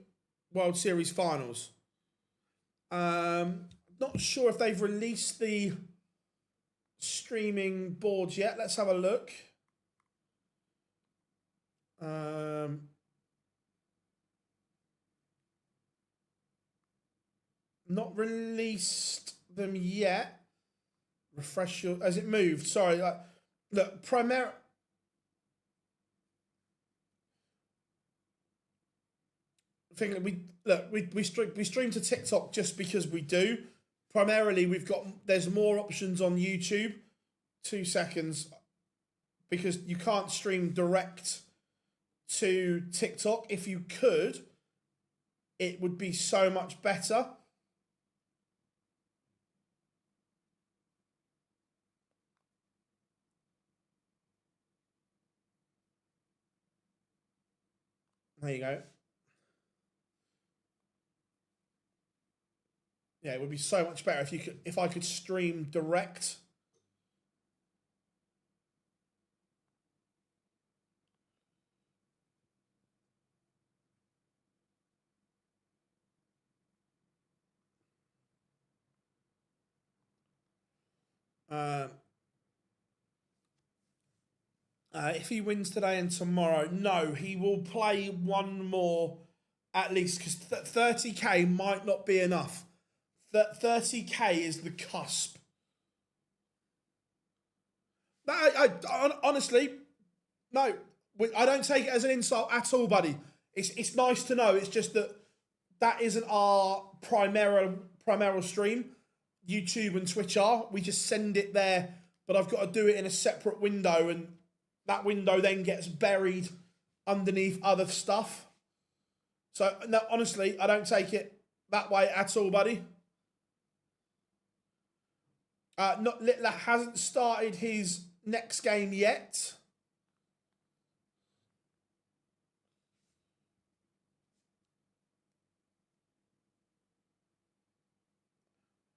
World Series finals. Not sure if they've released the streaming boards yet. Let's have a look. Not released them yet. Refresh your... Has it moved? Sorry. Look, we stream to TikTok just because we do. Primarily, there's more options on YouTube. 2 seconds, because you can't stream direct to TikTok. If you could, it would be so much better. There you go. Yeah, it would be so much better if I could stream direct. If he wins today and tomorrow, no, he will play 1 more at least, because 30k might not be enough. 30k is the cusp. Honestly, no, I don't take it as an insult at all, buddy. It's nice to know. It's just that isn't our primary stream. YouTube and Twitch are. We just send it there, but I've got to do it in a separate window, and that window then gets buried underneath other stuff. So, no, honestly, I don't take it that way at all, buddy. Littler hasn't started his next game yet.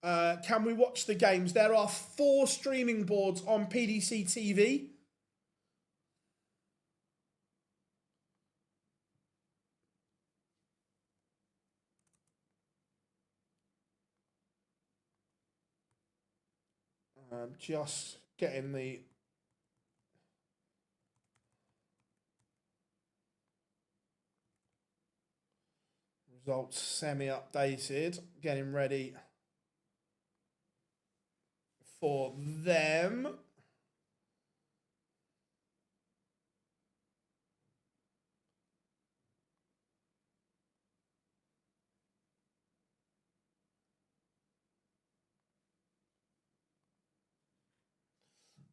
Can we watch the games? There are 4 streaming boards on PDC TV. Just getting the results semi-updated, getting ready for them.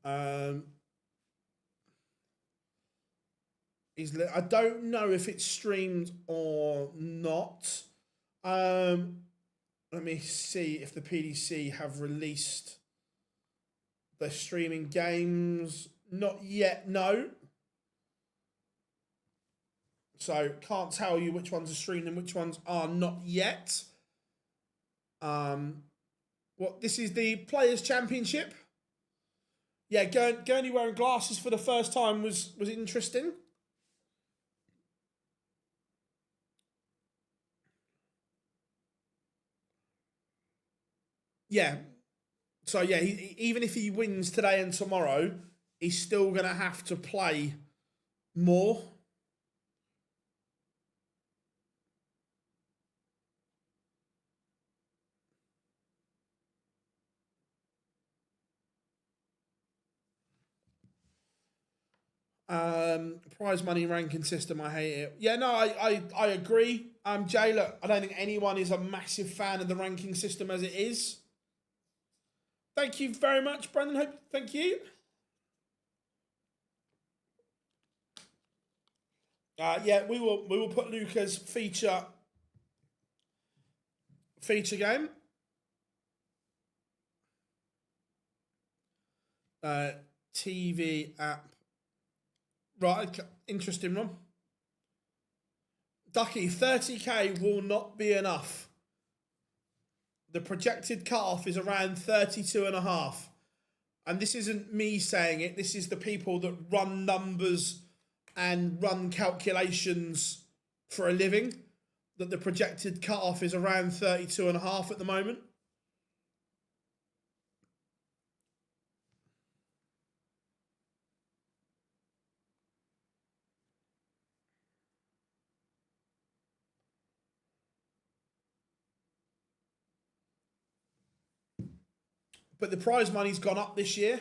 I don't know if it's streamed or not. Let me see if the PDC have released the streaming games. Not yet, no. So can't tell you which ones are streamed and which ones are not yet. This is the Players' Championship. Yeah, Gurney wearing glasses for the first time was interesting. Yeah. So yeah, even if he wins today and tomorrow, he's still gonna have to play more. Prize money ranking system, I hate it. Yeah, no, I agree. Jay, look, I don't think anyone is a massive fan of the ranking system as it is. Thank you very much, Brendan. Thank you. Yeah, we will put Luca's feature game. TV app. Right, interesting one. Ducky, 30k will not be enough. The projected cutoff is around 32.5. And this isn't me saying it, this is the people that run numbers and run calculations for a living, that the projected cutoff is around 32.5 at the moment. But the prize money's gone up this year.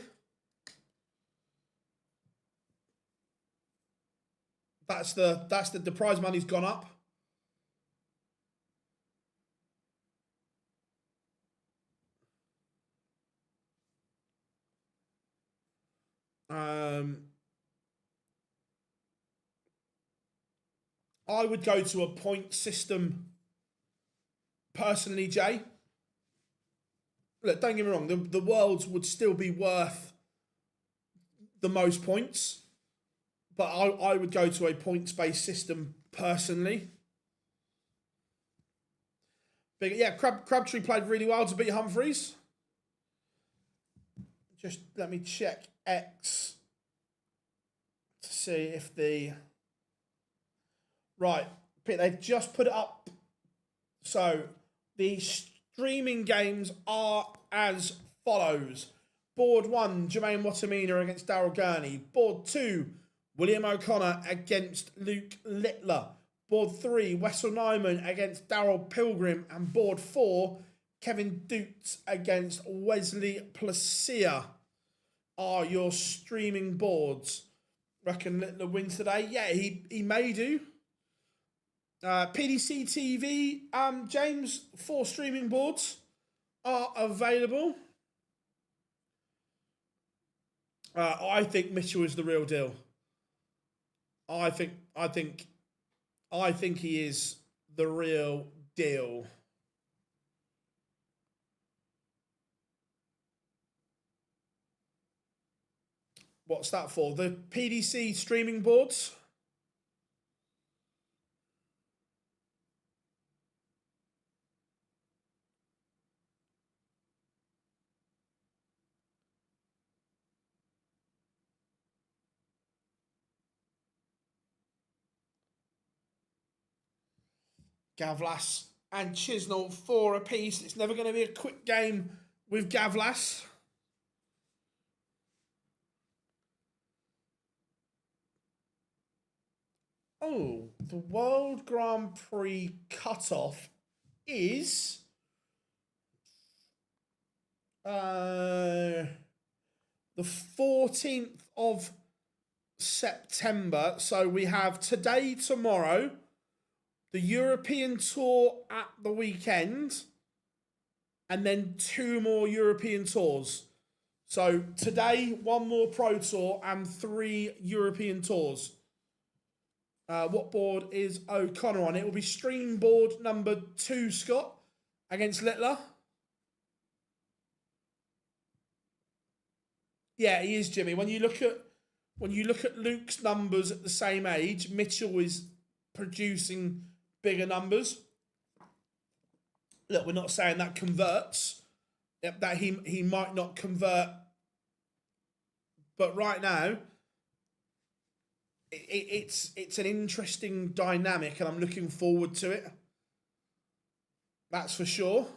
The prize money's gone up. I would go to a point system personally, Jay. Look, don't get me wrong, the Worlds would still be worth the most points, but I would go to a points-based system personally. But yeah, Crabtree played really well to beat Humphreys. Just let me check X to see if the... Right, they've just put it up. So the streaming games are as follows. Board 1, Jermaine Watamina against Daryl Gurney. Board 2, William O'Connor against Luke Littler. Board 3, Wessel Nyman against Daryl Pilgrim. And Board 4, Kevin Dutz against Wesley Placia are your streaming boards. Reckon Littler wins today? Yeah, he may do. PDC TV, James, 4 streaming boards are available. I think Mitchell is the real deal. I think he is the real deal. What's that for? The PDC streaming boards? Gavlas and Chisnall 4 apiece. It's never going to be a quick game with Gavlas. Oh, the World Grand Prix cutoff is the 14th of September. So we have today, tomorrow, the European Tour at the weekend, and then 2 more European Tours. So today, one more Pro Tour and 3 European Tours. What board is O'Connor on? It will be stream board number 2, Scott, against Littler. Yeah, he is, Jimmy. When you look at Luke's numbers at the same age, Mitchell is producing bigger numbers. Look, we're not saying that converts. That he might not convert, but right now, it's an interesting dynamic, and I'm looking forward to it. That's for sure.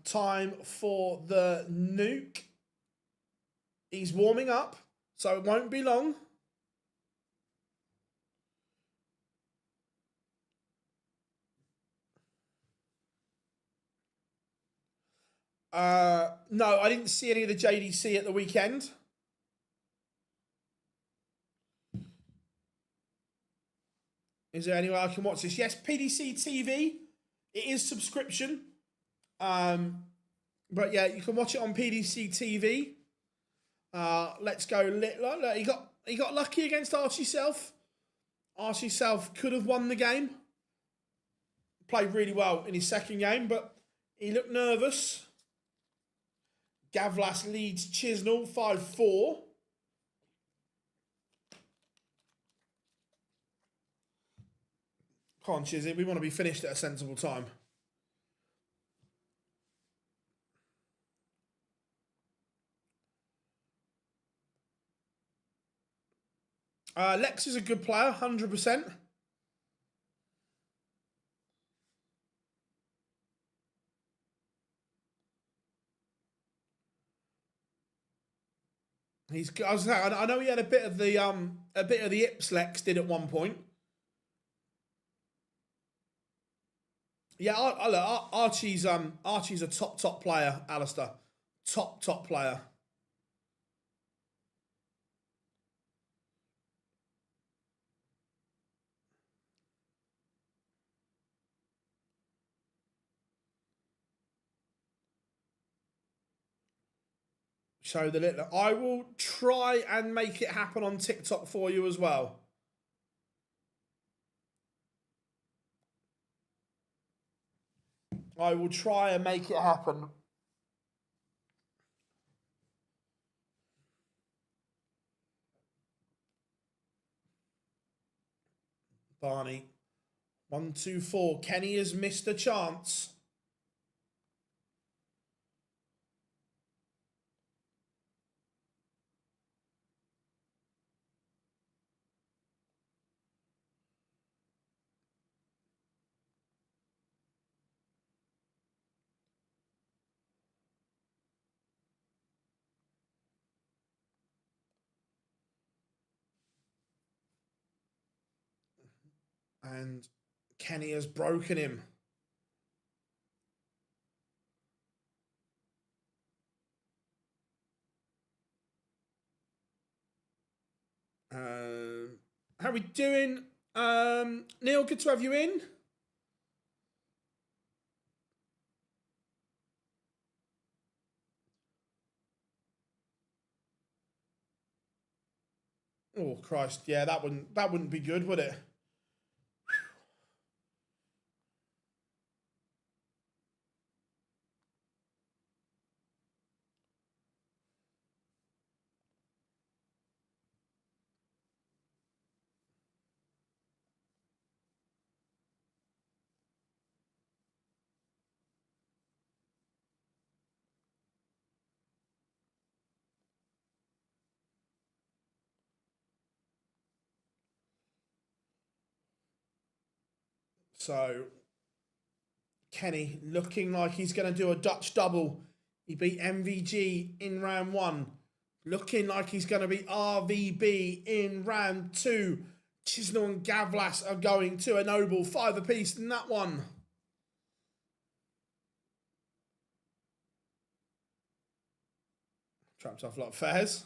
Time for the nuke. He's warming up, so it won't be long. No, I didn't see any of the JDC at the weekend. Is there anywhere I can watch this? Yes, PDC TV. It is subscription. But yeah, you can watch it on PDC TV. Let's go Littler. Look, he got lucky against Archie Self. Archie Self could have won the game. Played really well in his second game, but he looked nervous. Gavlas leads Chisnall 5-4. Come on, Chizzy, we want to be finished at a sensible time. Lex is a good player, 100%. I know he had a bit of the Ips Lex did at one point. Yeah, Archie's a top player, Alistair. Top player. Show the Littler. I will try and make it happen on TikTok for you as well. I will try and make it happen. Barney. 1, 2, 4. Kenny has missed a chance. And Kenny has broken him. How are we doing? Neil, good to have you in. Oh Christ, yeah, that wouldn't be good, would it? So, Kenny looking like he's going to do a Dutch double. He beat MVG in round 1. Looking like he's going to beat RVB in round 2. Chisnell and Gavlas are going to a noble 5 apiece in that one. Trapped off a lot of fares.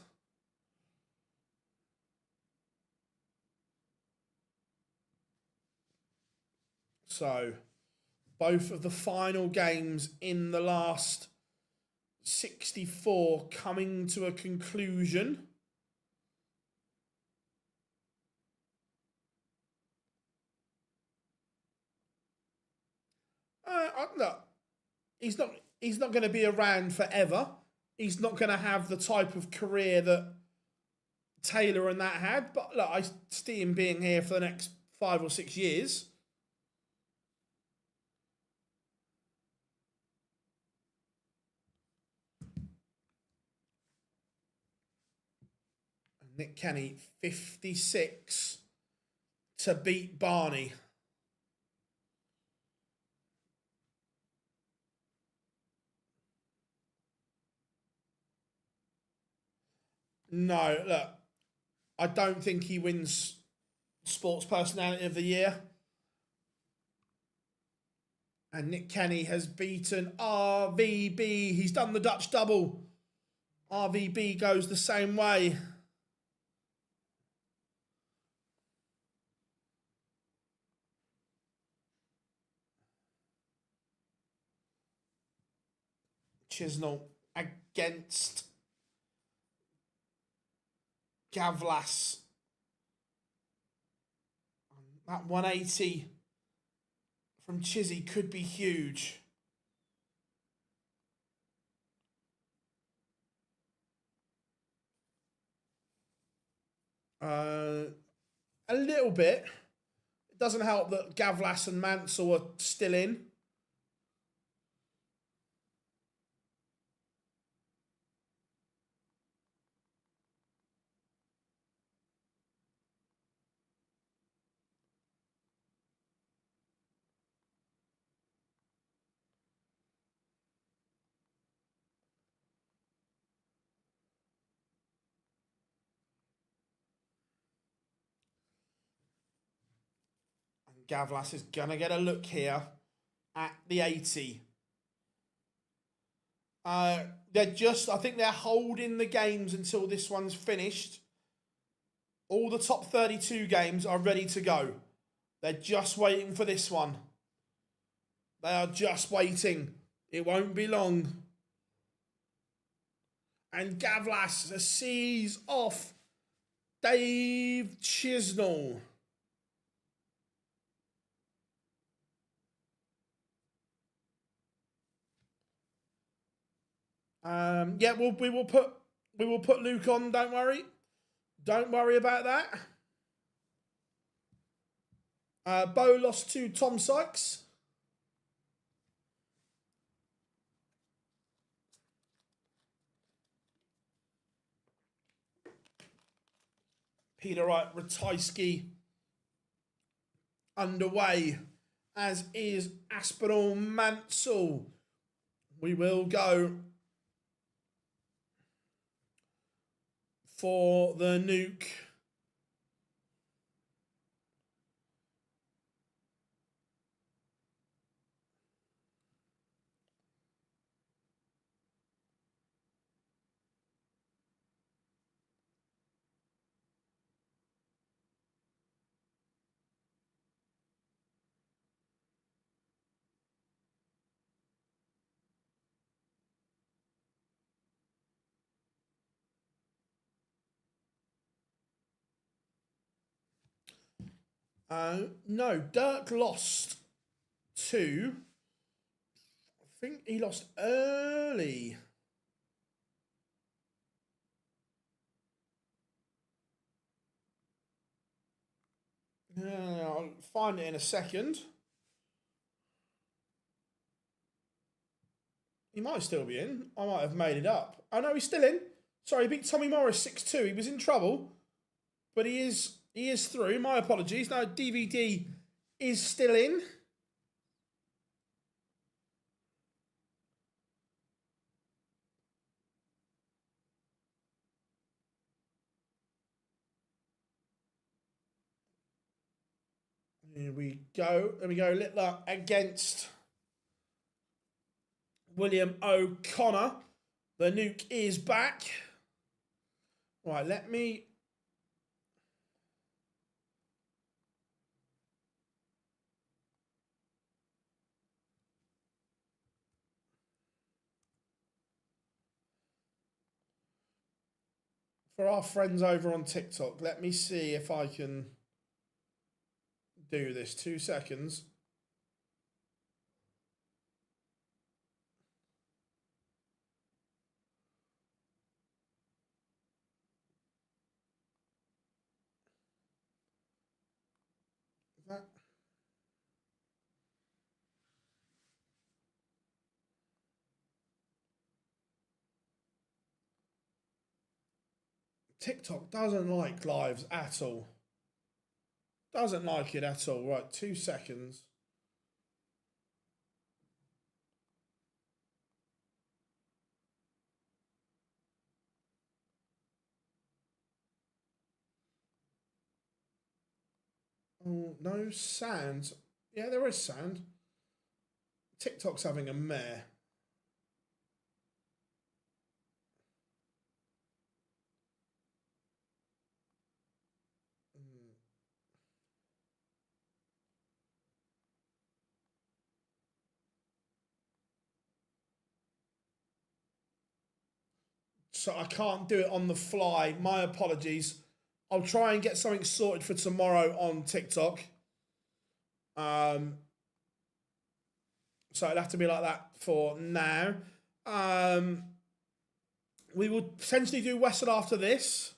So, both of the final games in the last 64 coming to a conclusion. Look, he's not going to be around forever. He's not going to have the type of career that Taylor and that had. But look, I see him being here for the next 5 or 6 years. Nick Kenny, 56 to beat Barney. No, look, I don't think he wins Sports Personality of the Year. And Nick Kenny has beaten RVB. He's done the Dutch double. RVB goes the same way. Chisnell against Gavlas. That 180 from Chizzy could be huge. A little bit. It doesn't help that Gavlas and Mansell are still in. Gavlas is going to get a look here at the 80. I think they're holding the games until this one's finished. All the top 32 games are ready to go. They're just waiting for this one. They are just waiting. It won't be long. And Gavlas sees off Dave Chisnell. Yeah, we will put Luke on. Don't worry about that. Bo lost to Tom Sykes. Peter Wright Ratajski underway, as is Aspinall Mansell. We will go for the nuke. No, Dirk lost to, I think he lost early. I'll find it in a second. He might still be in. I might have made it up. Oh no, he's still in. Sorry, he beat Tommy Morris 6-2. He was in trouble, but he is through. My apologies. No, DVD is still in. Here we go. There we go. Littler against William O'Connor. The nuke is back. Right, let me... For our friends over on TikTok, let me see if I can do this. 2 seconds. That... TikTok doesn't like lives at all. Doesn't like it at all. Right, 2 seconds. Oh, no sound. Yeah, there is sound. TikTok's having a mare. So I can't do it on the fly. My apologies. I'll try and get something sorted for tomorrow on TikTok. So it'll have to be like that for now. We will potentially do Western after this.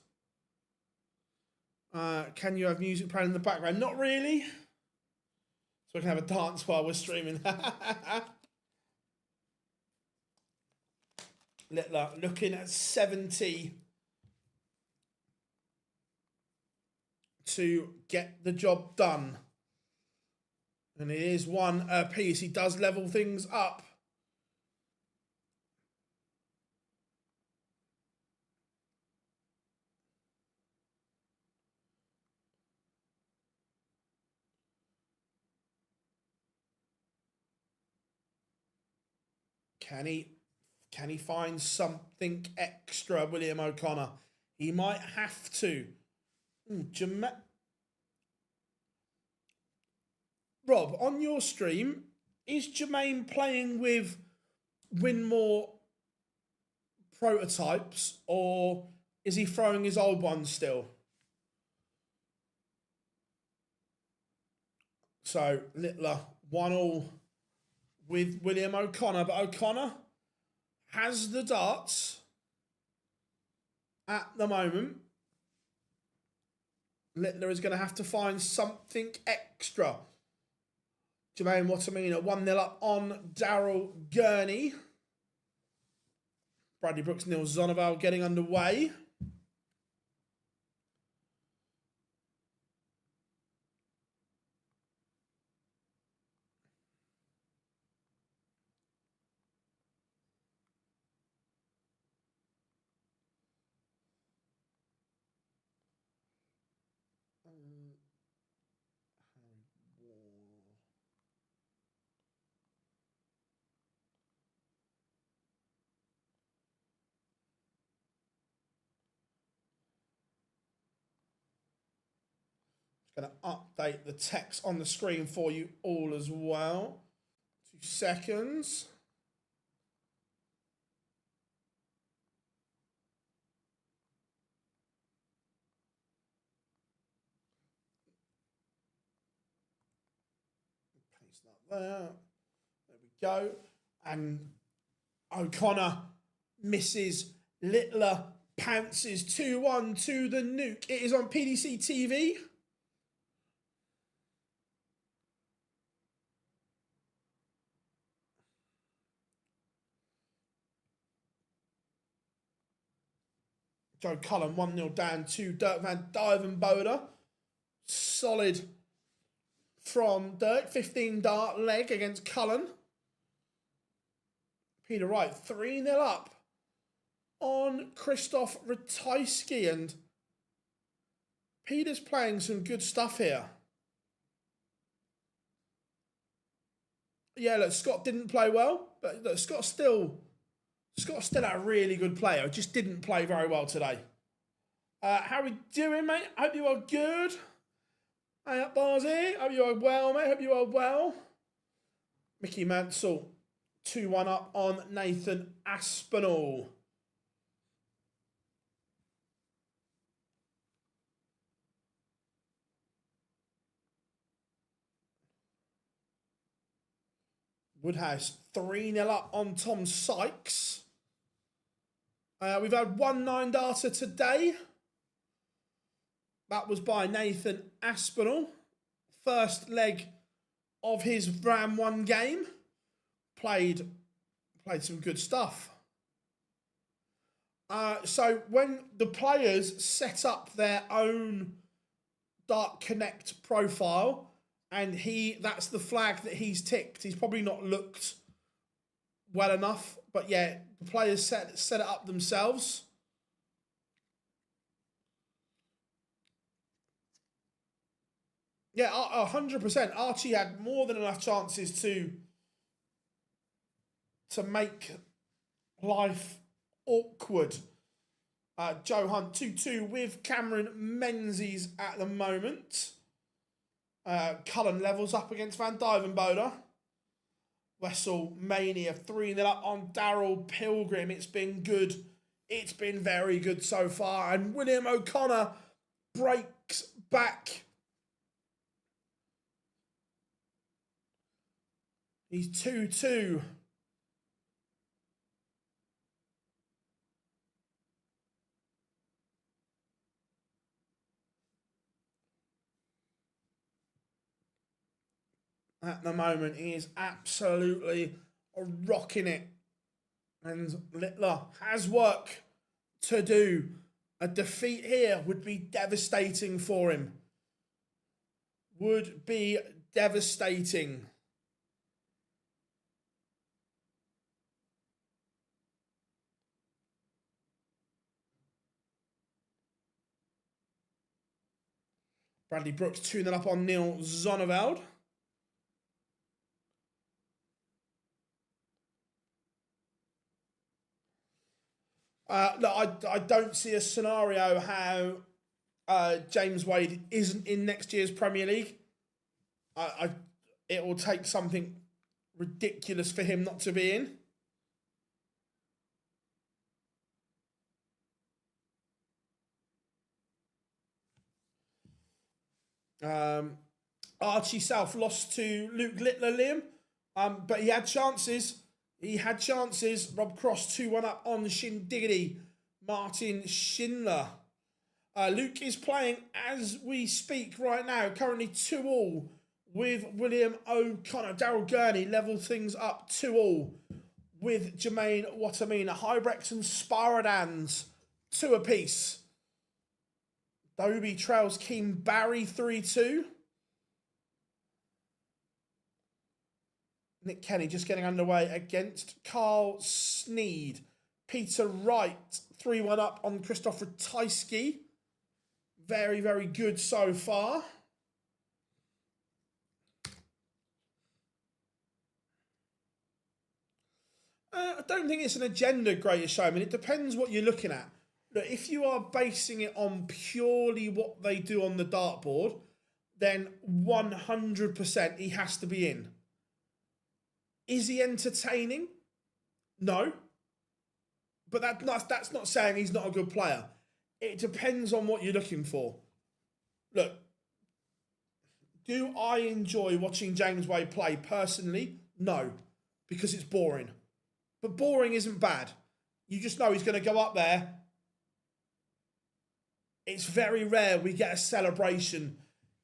Can you have music playing in the background? Not really. So we can have a dance while we're streaming. Littler looking at 70 to get the job done. And it is one piece. He does level things up. Can he find something extra, William O'Connor? He might have to. Rob, on your stream, is Jermaine playing with Winmau prototypes, or is he throwing his old ones still? So, Littler, 1-1 with William O'Connor, but O'Connor has the darts at the moment. Littler is going to have to find something extra. Jermaine Watamina 1-0 up on Daryl Gurney. Bradley Brooks, Neil Zonoval getting underway. Going to update the text on the screen for you all as well. 2 seconds. Paste that there. There we go. And O'Connor misses. Littler pounces 2-1 to the nuke. It is on PDC TV. Joe Cullen 1-0 down to Dirk van Duivenbode. Solid from Dirk. 15 dart leg against Cullen. Peter Wright 3-0 up on Krzysztof Ratajski. And Peter's playing some good stuff here. yeah, look, Scott didn't play well, but look, Scott's still a really good player. Just didn't play very well today. How we doing, mate? Hope you are good. Hey up, Barzy. Hope you are well, mate. Hope you are well. Mickey Mansell, 2-1 up on Nathan Aspinall. Woodhouse, 3-0 up on Tom Sykes. We've had 1-9 data today. That was by Nathan Aspinall. First leg of his Ram 1 game. Played some good stuff. So when the players set up their own Dark Connect profile, and that's the flag that he's ticked. He's probably not looked well enough, but yeah, the players set it up themselves. Yeah, 100%. Archie had more than enough chances to make life awkward. Joe Hunt 2-2 with Cameron Menzies at the moment. Cullen levels up against Van Dyvenbode. Wessel Mania 3-0 up on Daryl Pilgrim. It's been good. It's been very good so far. And William O'Connor breaks back. He's 2-2. At the moment, he is absolutely rocking it. And Littler has work to do. A defeat here would be devastating for him. Would be devastating. Bradley Brooks 2-0 up on Neil Zonneveld. Look, I don't see a scenario how James Wade isn't in next year's Premier League. It will take something ridiculous for him not to be in. Archie South lost to Luke Littler, Liam, but he had chances. Rob Cross 2-1 up on Shindiggity. Martin Schindler. Luke is playing as we speak right now. Currently 2-2 with William O'Connor. Daryl Gurney level things up 2-2 with Jermaine Watamina. Hybrex and Sparadans 2 apiece. Dobie trails Keane Barry 3-2. Nick Kenny just getting underway against Carl Sneed. Peter Wright 3-1 up on Christopher Tysky. Very, very good so far. I don't think it's an agenda, Greatest Showman. It depends what you're looking at. Look, if you are basing it on purely what they do on the dartboard, then 100% he has to be in. Is he entertaining? No. But that's not saying he's not a good player. It depends on what you're looking for. Look, do I enjoy watching James Wade play personally? No, because it's boring. But boring isn't bad. You just know he's going to go up there. It's very rare we get a celebration.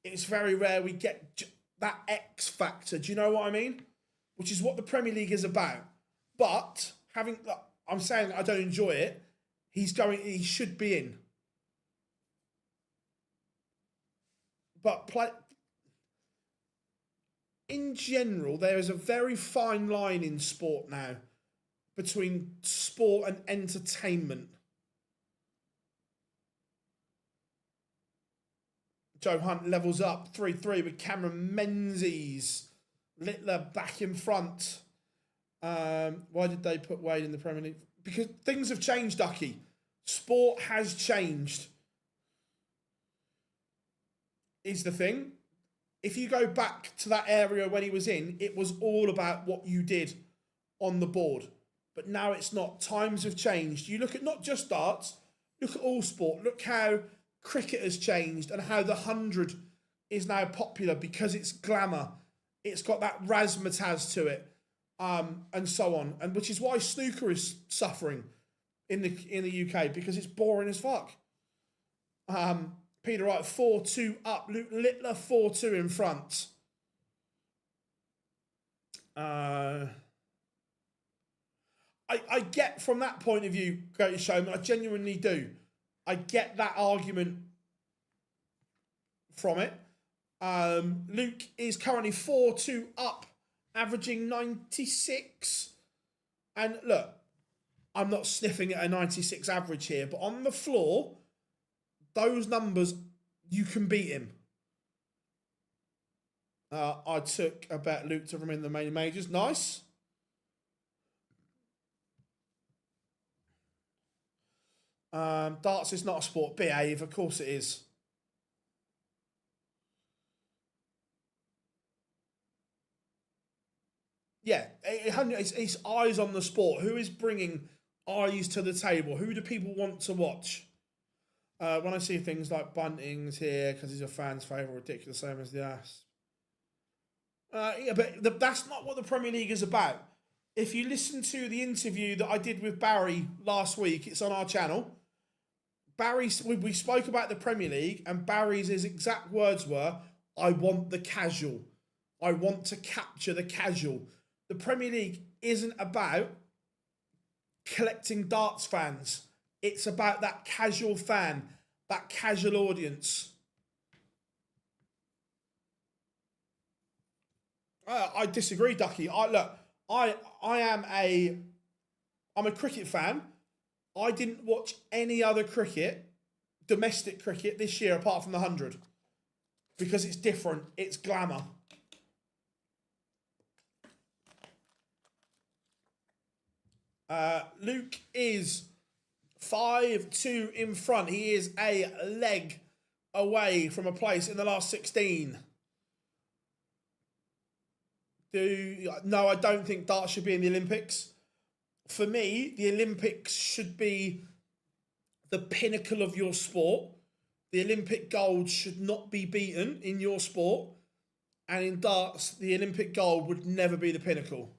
It's very rare we get that X factor. Do you know what I mean? Which is what the Premier League is about. But I'm saying I don't enjoy it. He should be in. But in general, there is a very fine line in sport now between sport and entertainment. Joe Hunt levels up 3-3 with Cameron Menzies. Littler back in front. Why did they put Wade in the Premier League? Because things have changed, Ducky. Sport has changed. Is the thing. If you go back to that area when he was in, it was all about what you did on the board. But now it's not. Times have changed. You look at not just darts, look at all sport. Look how cricket has changed and how the 100 is now popular because it's glamour. It's got that razzmatazz to it, and so on. And which is why snooker is suffering in the UK, because it's boring as fuck. Peter Wright 4-2 up. Luke Littler 4-2 in front. I get from that point of view, Greatest Showman, I genuinely do. I get that argument from it. Luke is currently 4-2 up, averaging 96. And look, I'm not sniffing at a 96 average here, but on the floor, those numbers, you can beat him. I took a bet Luke to remain in the main majors. Nice. Darts is not a sport. Behave, of course it is. Yeah, it's eyes on the sport. Who is bringing eyes to the table? Who do people want to watch? When I see things like Bunting's here, because he's a fan's favourite, ridiculous, same as the ass. Yeah, but that's not what the Premier League is about. If you listen to the interview that I did with Barry last week, it's on our channel. We spoke about the Premier League, and Barry's exact words were, I want the casual. I want to capture the casual. The Premier League isn't about collecting darts fans. It's about that casual fan, that casual audience. I disagree, Ducky. I'm a cricket fan. I didn't watch any other cricket, domestic cricket, this year apart from the 100. Because it's different. It's glamour. Luke is 5-2 in front. He is a leg away from a place in the last 16. No, I don't think darts should be in the Olympics. For me, the Olympics should be the pinnacle of your sport. The Olympic gold should not be beaten in your sport. And in darts, the Olympic gold would never be the pinnacle.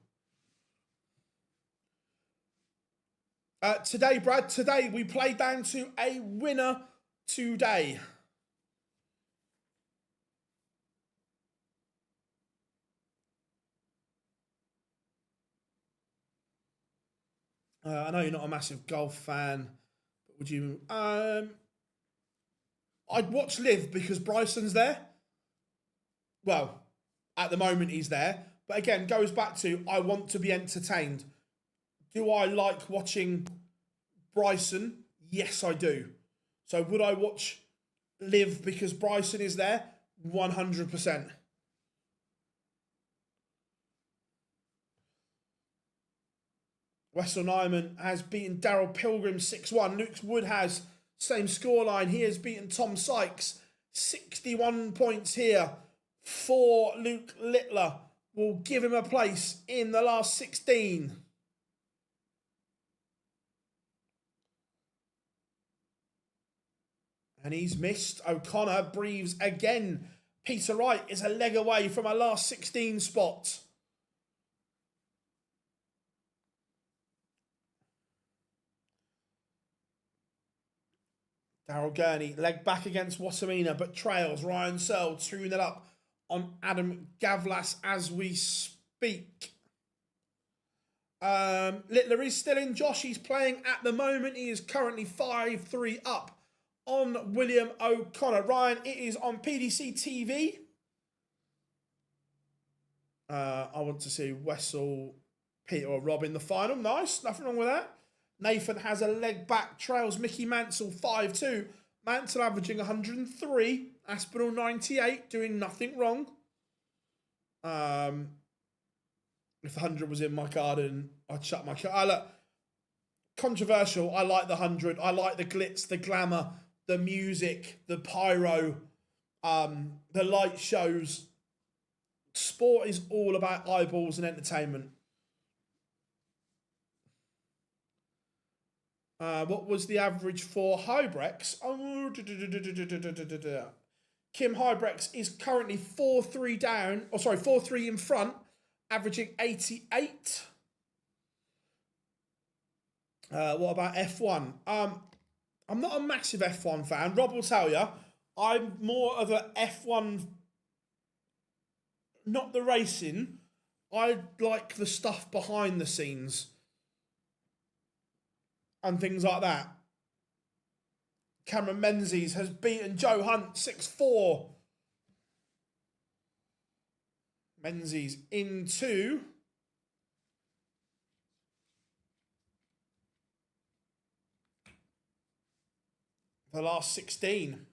Today, Brad, we play down to a winner today. I know you're not a massive golf fan, but would you... I'd watch Liv because Bryson's there. Well, at the moment he's there. But again, goes back to, I want to be entertained. Do I like watching Bryson? Yes, I do. So would I watch Liv because Bryson is there? 100%. Wessel Nyman has beaten Daryl Pilgrim 6-1. Luke Wood has same scoreline. He has beaten Tom Sykes 61 points here for Luke Littler. Will give him a place in the last 16. And he's missed. O'Connor breathes again. Peter Wright is a leg away from a last 16 spot. Daryl Gurney, leg back against Watamina, but trails. Ryan Searle 2-0 up on Adam Gavlas as we speak. Littler is still in. Josh, he's playing at the moment. He is currently 5-3 up on William O'Connor. Ryan, it is on PDC TV. I want to see Wessel, Peter or Rob in the final. Nice, nothing wrong with that. Nathan has a leg back, trails Mickey Mansell 5-2. Mansell averaging 103. Aspinall 98, doing nothing wrong. If the 100 was in my garden, I'd shut my car. Look, controversial. I like the 100. I like the glitz, the glamour, the music, the pyro, the light shows. Sport is all about eyeballs and entertainment. What was the average for Hybrex? Oh, Kim Hybrex is currently 4-3 down. 4-3 in front, averaging 88. What about F1? I'm not a massive F1 fan. Rob will tell you, I'm more of a F1, not the racing. I like the stuff behind the scenes and things like that. Cameron Menzies has beaten Joe Hunt 6-4. Menzies into the last 16.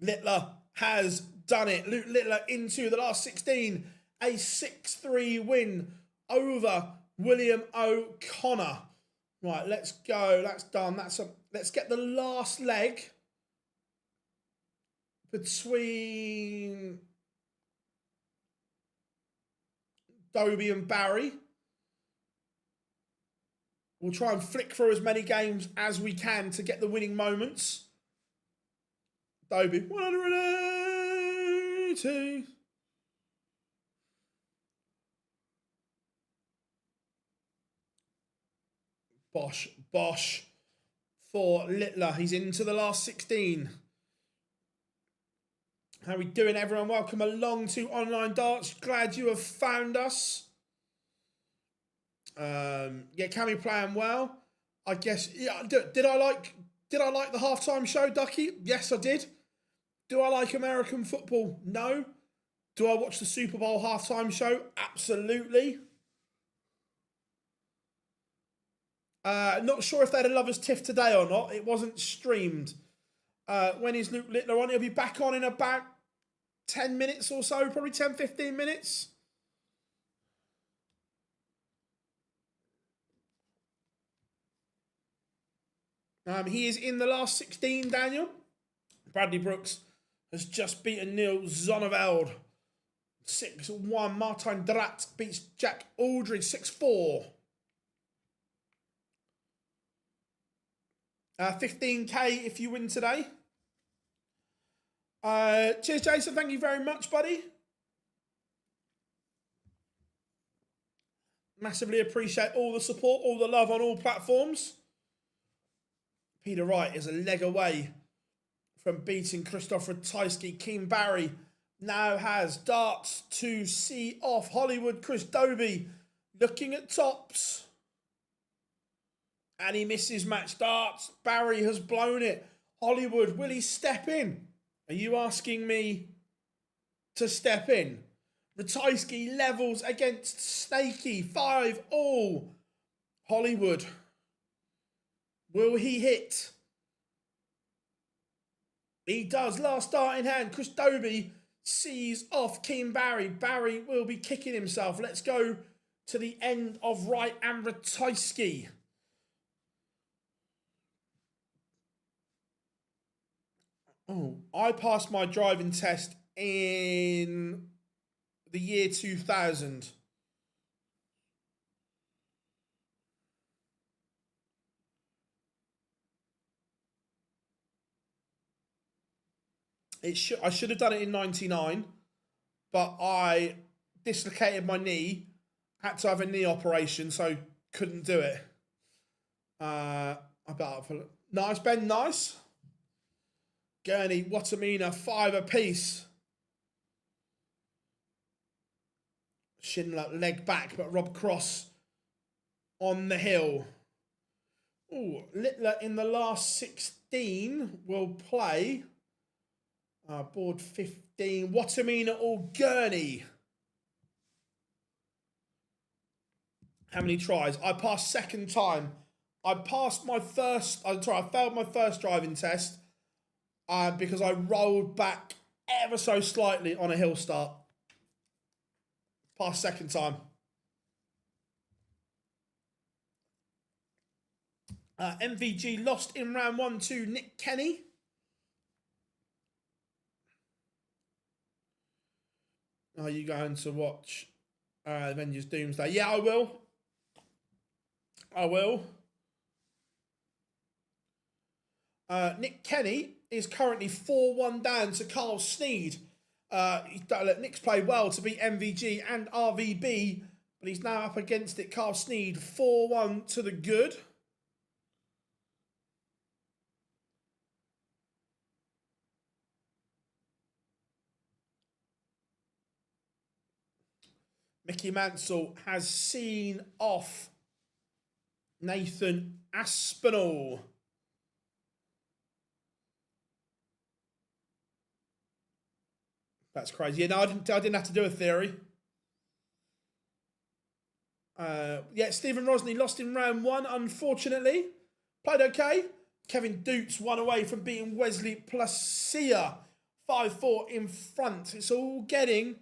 Littler has done it. Luke Littler into the last 16. A 6-3 win over William O'Connor. Right, let's go. That's done. Let's get the last leg between Dobie and Barry. We'll try and flick through as many games as we can to get the winning moments. Dobie, 180. Bosch for Littler. He's into the last 16. How are we doing, everyone? Welcome along to Online Darts. Glad you have found us. Yeah, Cammy playing well. I guess. Yeah. Did I like the halftime show, Ducky? Yes, I did. Do I like American football? No. Do I watch the Super Bowl halftime show? Absolutely. Not sure if they had a Lovers Tiff today or not. It wasn't streamed. When is Luke Littler on? He'll be back on in about 10 minutes or so, probably 10, 15 minutes. He is in the last 16, Daniel. Bradley Brooks has just beaten Neil Zonneveld 6-1. Martin Drat beats Jack Aldridge 6-4. 15k if you win today. Cheers, Jason. Thank you very much, buddy. Massively appreciate all the support, all the love on all platforms. Peter Wright is a leg away from beating Christoph Ratajski. Keane Barry now has darts to see off Hollywood. Chris Dobie looking at tops. And he misses match darts. Barry has blown it. Hollywood, will he step in? Are you asking me to step in? Ratajski levels against Snakey. 5-all. Hollywood. Will he hit? He does. Last dart in hand. Chris Dobie sees off Keane Barry. Barry will be kicking himself. Let's go to the end of Wright and Ratajski. Oh, I passed my driving test in the year 2000. I should have done it in 99, but I dislocated my knee, had to have a knee operation, so couldn't do it. Nice, Ben, nice. Gurney, Watamina, 5 apiece. Schindler, leg back, but Rob Cross on the hill. Ooh, Littler in the last 16 will play. Board 15, Watamina or Gurney. How many tries? I passed second time. I failed my first driving test because I rolled back ever so slightly on a hill start. Past second time. MVG lost in round 1 to Nick Kenny. Are you going to watch Avengers Doomsday? Yeah, I will. I will. Nick Kenny is currently 4-1 down to Carl Sneed. Nick's played well to beat MVG and RVB, but he's now up against it. Carl Sneed, 4-1 to the good. Mickey Mansell has seen off Nathan Aspinall. That's crazy. Yeah, no, I didn't have to do a theory. Yeah, Stephen Rosney lost in round 1, unfortunately. Played okay. Kevin Doots won away from beating Wesley Placia 5-4 in front. It's all getting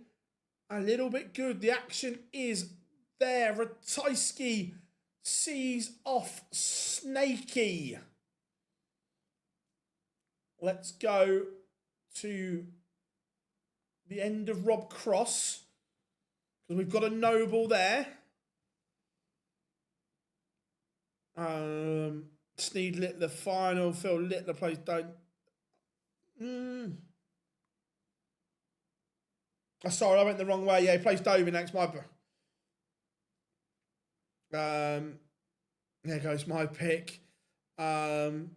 a little bit good. The action is there. Ratajski sees off Snakey. Let's go to the end of Rob Cross, because we've got a noble there. Sneed lit the final. Phil lit the place. Don't. Oh, sorry, I went the wrong way. Yeah, he plays Dover next. There goes my pick. Do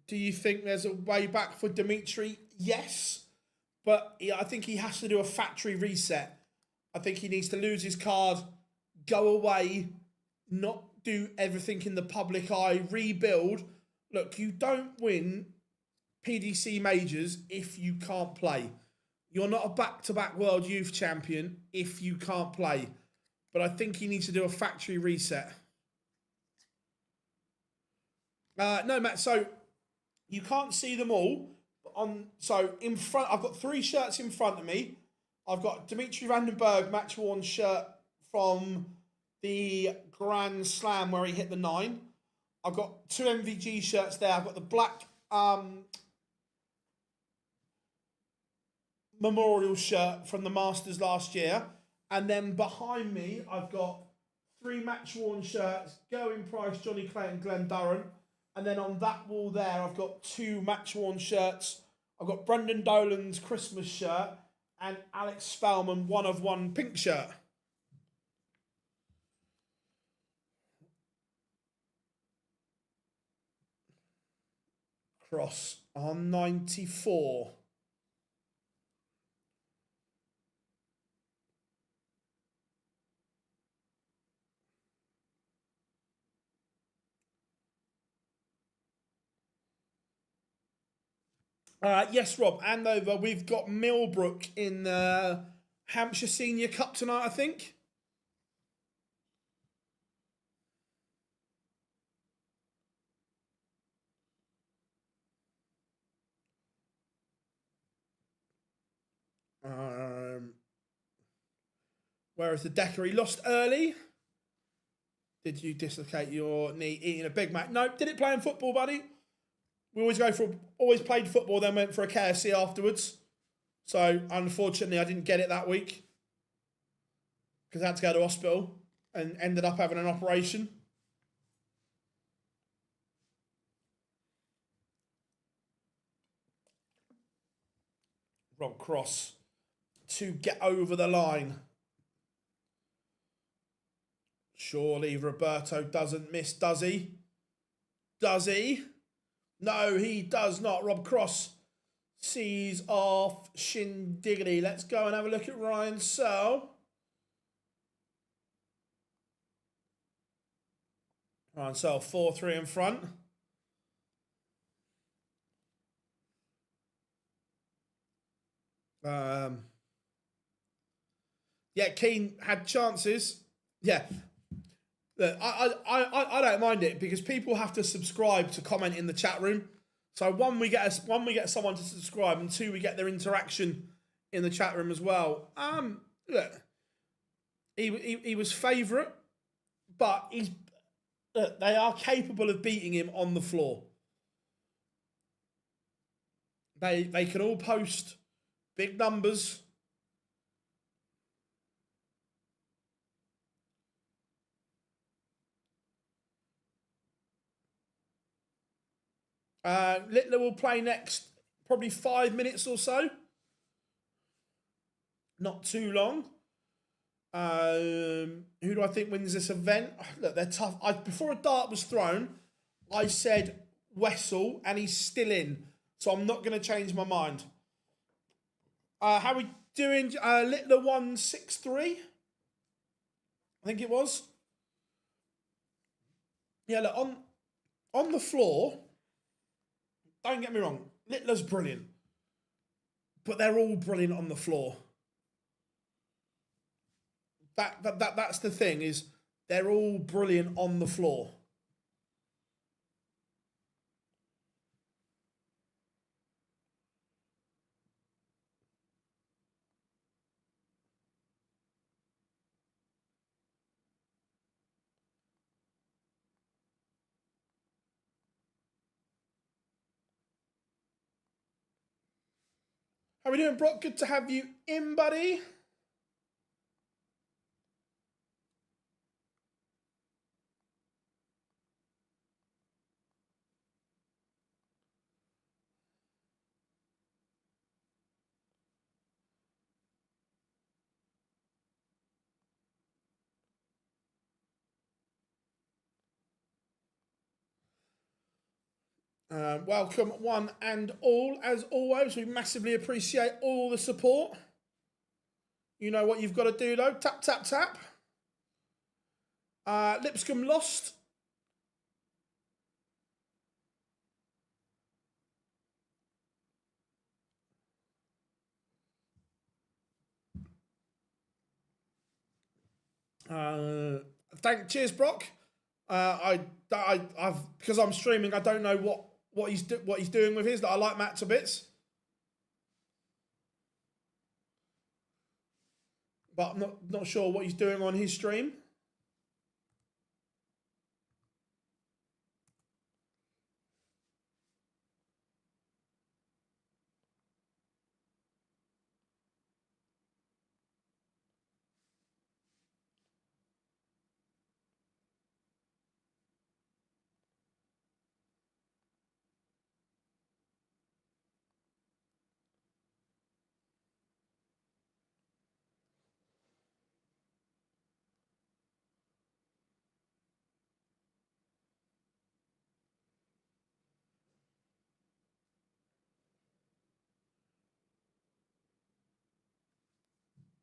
you think there's a way back for Dimitri? Yes. But yeah, I think he has to do a factory reset. I think he needs to lose his card, go away, not do everything in the public eye, rebuild. Look, you don't win PDC majors if you can't play. You're not a back-to-back world youth champion if you can't play. But I think he needs to do a factory reset. No, Matt, so you can't see them all. So in front, I've got 3 shirts in front of me. I've got Dimitri Vandenberg match-worn shirt from the Grand Slam where he hit the 9. I've got 2 MVG shirts there. I've got the black memorial shirt from the Masters last year. And then behind me, I've got 3 match-worn shirts, Gerwin Price, Johnny Clayton, Glenn Durrant. And then on that wall there, I've got 2 match-worn shirts. I've got Brendan Dolan's Christmas shirt and Alex Spellman 1 of 1 pink shirt. Cross on 94. Yes, Rob, Andover. We've got Millbrook in the Hampshire Senior Cup tonight, I think. Whereas the Decker, he lost early. Did you dislocate your knee eating a Big Mac? Nope. Did it play in football, buddy? We always played football, then went for a KFC afterwards. So, unfortunately, I didn't get it that week because I had to go to hospital and ended up having an operation. Rob Cross to get over the line. Surely Roberto doesn't miss, does he? Does he? No, he does not. Rob Cross sees off Shindiggity. Let's go and have a look at Ryan Searle. Ryan Searle 4-3 in front. Yeah, Keane had chances. Yeah. Look, I don't mind it because people have to subscribe to comment in the chat room. So one, we get someone to subscribe, and two, we get their interaction in the chat room as well. Look, he was favourite, but they are capable of beating him on the floor. They can all post big numbers. Littler will play next, probably 5 minutes or so. Not too long. Who do I think wins this event? Look, they're tough. Before a dart was thrown, I said Wessel, and he's still in. So I'm not going to change my mind. How are we doing? Littler 163. I think it was. Yeah, look, on the floor, don't get me wrong, Littler's brilliant. But they're all brilliant on the floor. That's the thing, is they're all brilliant on the floor. How are we doing, Brock? Good to have you in, buddy. Welcome, one and all. As always, we massively appreciate all the support. You know what you've got to do, though. Tap, tap, tap. Lipscomb lost. Cheers, Brock. I've because I'm streaming, I don't know what he's doing with his. I like Matt to bits, but I'm not sure what he's doing on his stream.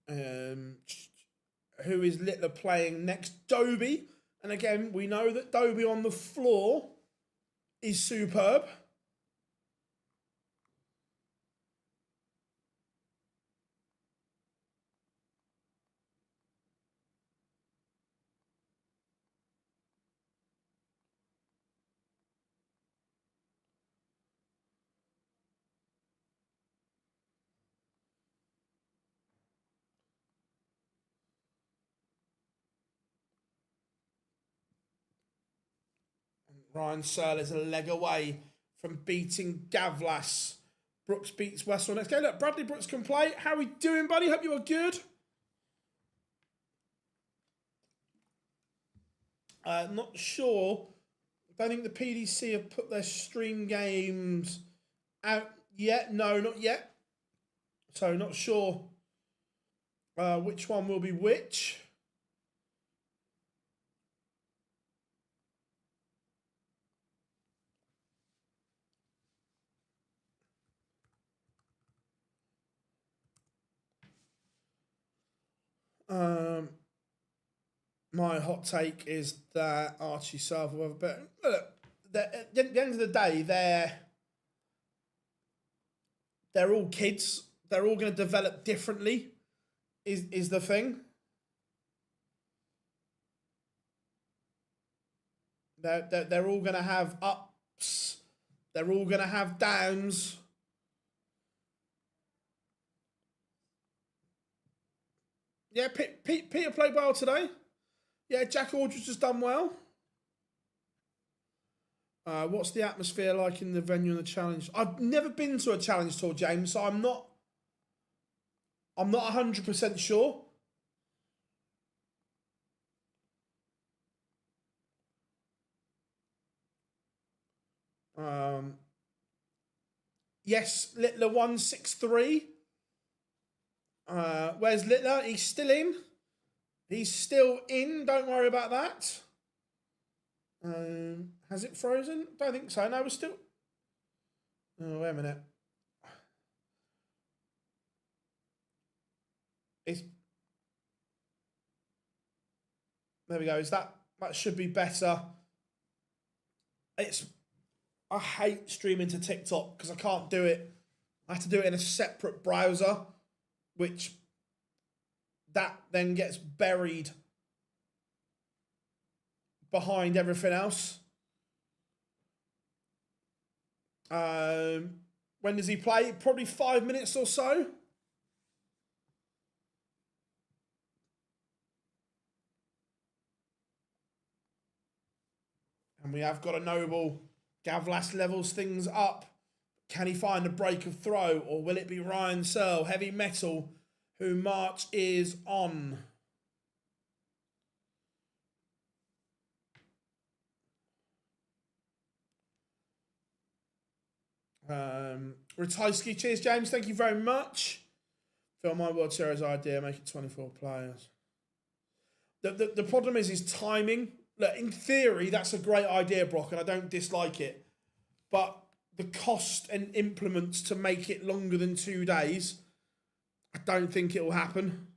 Who is Littler playing next? Dobie. And again, we know that Dobie on the floor is superb. Ryan Searle is a leg away from beating Gavlas. Brooks beats Wessel next game. Look, Bradley Brooks can play. How are we doing, buddy? Hope you are good. Not sure. I don't think the PDC have put their stream games out yet. No, not yet. So not sure which one will be which. My hot take is that Archie South will have a better. Look, at the end of the day, they're all kids. They're all going to develop differently. Is the thing. They're all going to have ups. They're all going to have downs. Yeah, Peter played well today. Yeah, Jack Aldridge has done well. What's the atmosphere like in the venue and the challenge? I've never been to a challenge tour, James, so I'm not 100% sure. Yes, Littler 163. Where's Littler? He's still in. He's still in. Don't worry about that. Has it frozen? Don't think so. No, we're still. Oh, wait a minute. There we go. That should be better. I hate streaming to TikTok because I can't do it. I have to do it in a separate browser, which that then gets buried behind everything else. When does he play? Probably 5 minutes or so. And we have got a Noble. Gavlas levels things up. Can he find a break of throw, or will it be Ryan Searle, heavy metal, who March is on? Ratajski, cheers, James. Thank you very much. Film my World Series idea, make it 24 players. The problem is timing. Look, in theory, that's a great idea, Brock, and I don't dislike it. But the cost and implements to make it longer than 2 days, I don't think it will happen.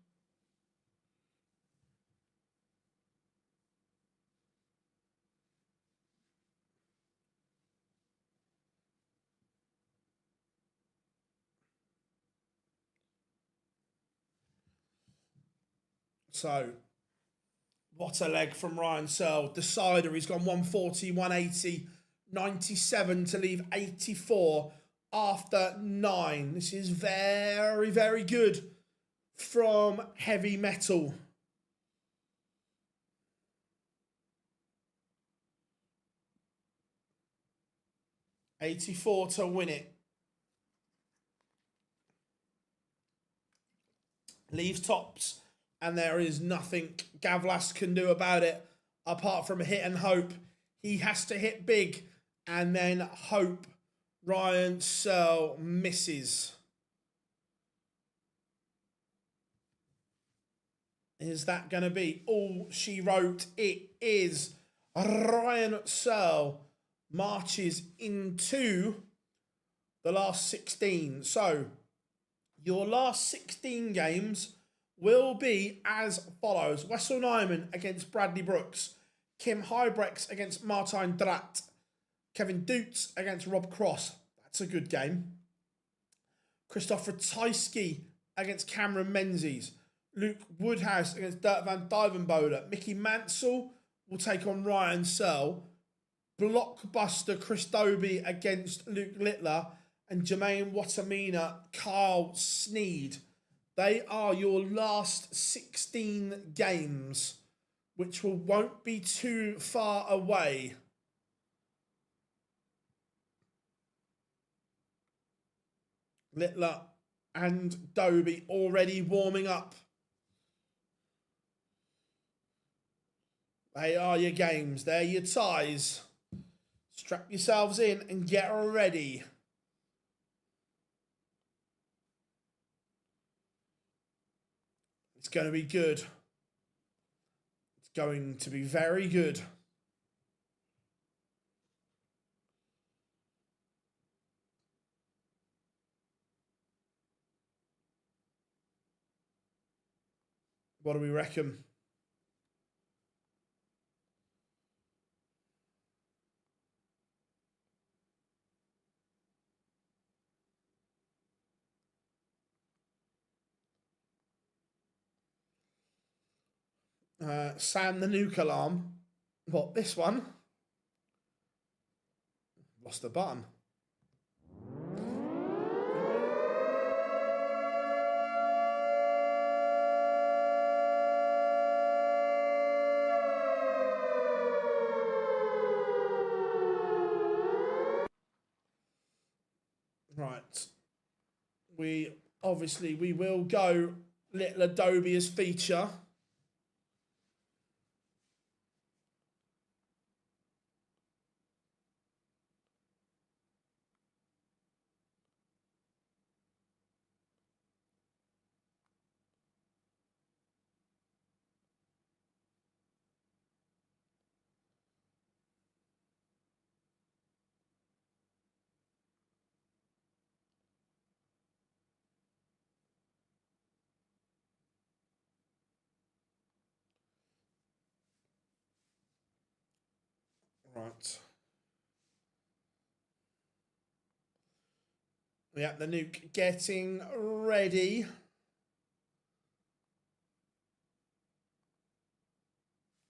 So, what a leg from Ryan Searle. Decider, he's gone 140, 180, 97 to leave 84 after 9. This is very, very good from heavy metal. $84 to win it. Leaves tops, and there is nothing Gavlas can do about it apart from hit and hope. He has to hit big and then hope Ryan Searle misses. Is that going to be all she wrote? It is. Ryan Searle marches into the last 16. So, your last 16 games will be as follows. Wessel Nyman against Bradley Brooks. Kim Hybrex against Martijn Drat. Kevin Dutz against Rob Cross. That's a good game. Christopher Tysky against Cameron Menzies. Luke Woodhouse against Dirk van Dijvenbode. Mickey Mansell will take on Ryan Searle. Blockbuster Chris Dobie against Luke Littler. And Jermaine Watamina, Carl Sneed. They are your last 16 games, which won't be too far away. Littler and Dobie already warming up. They are your games. They're your ties. Strap yourselves in and get ready. It's going to be good. It's going to be very good. What do we reckon? Sam the Nuke Alarm. What, this one? Lost the button. Right. We will go Little Adobe as feature. Right. Yeah, the nuke getting ready.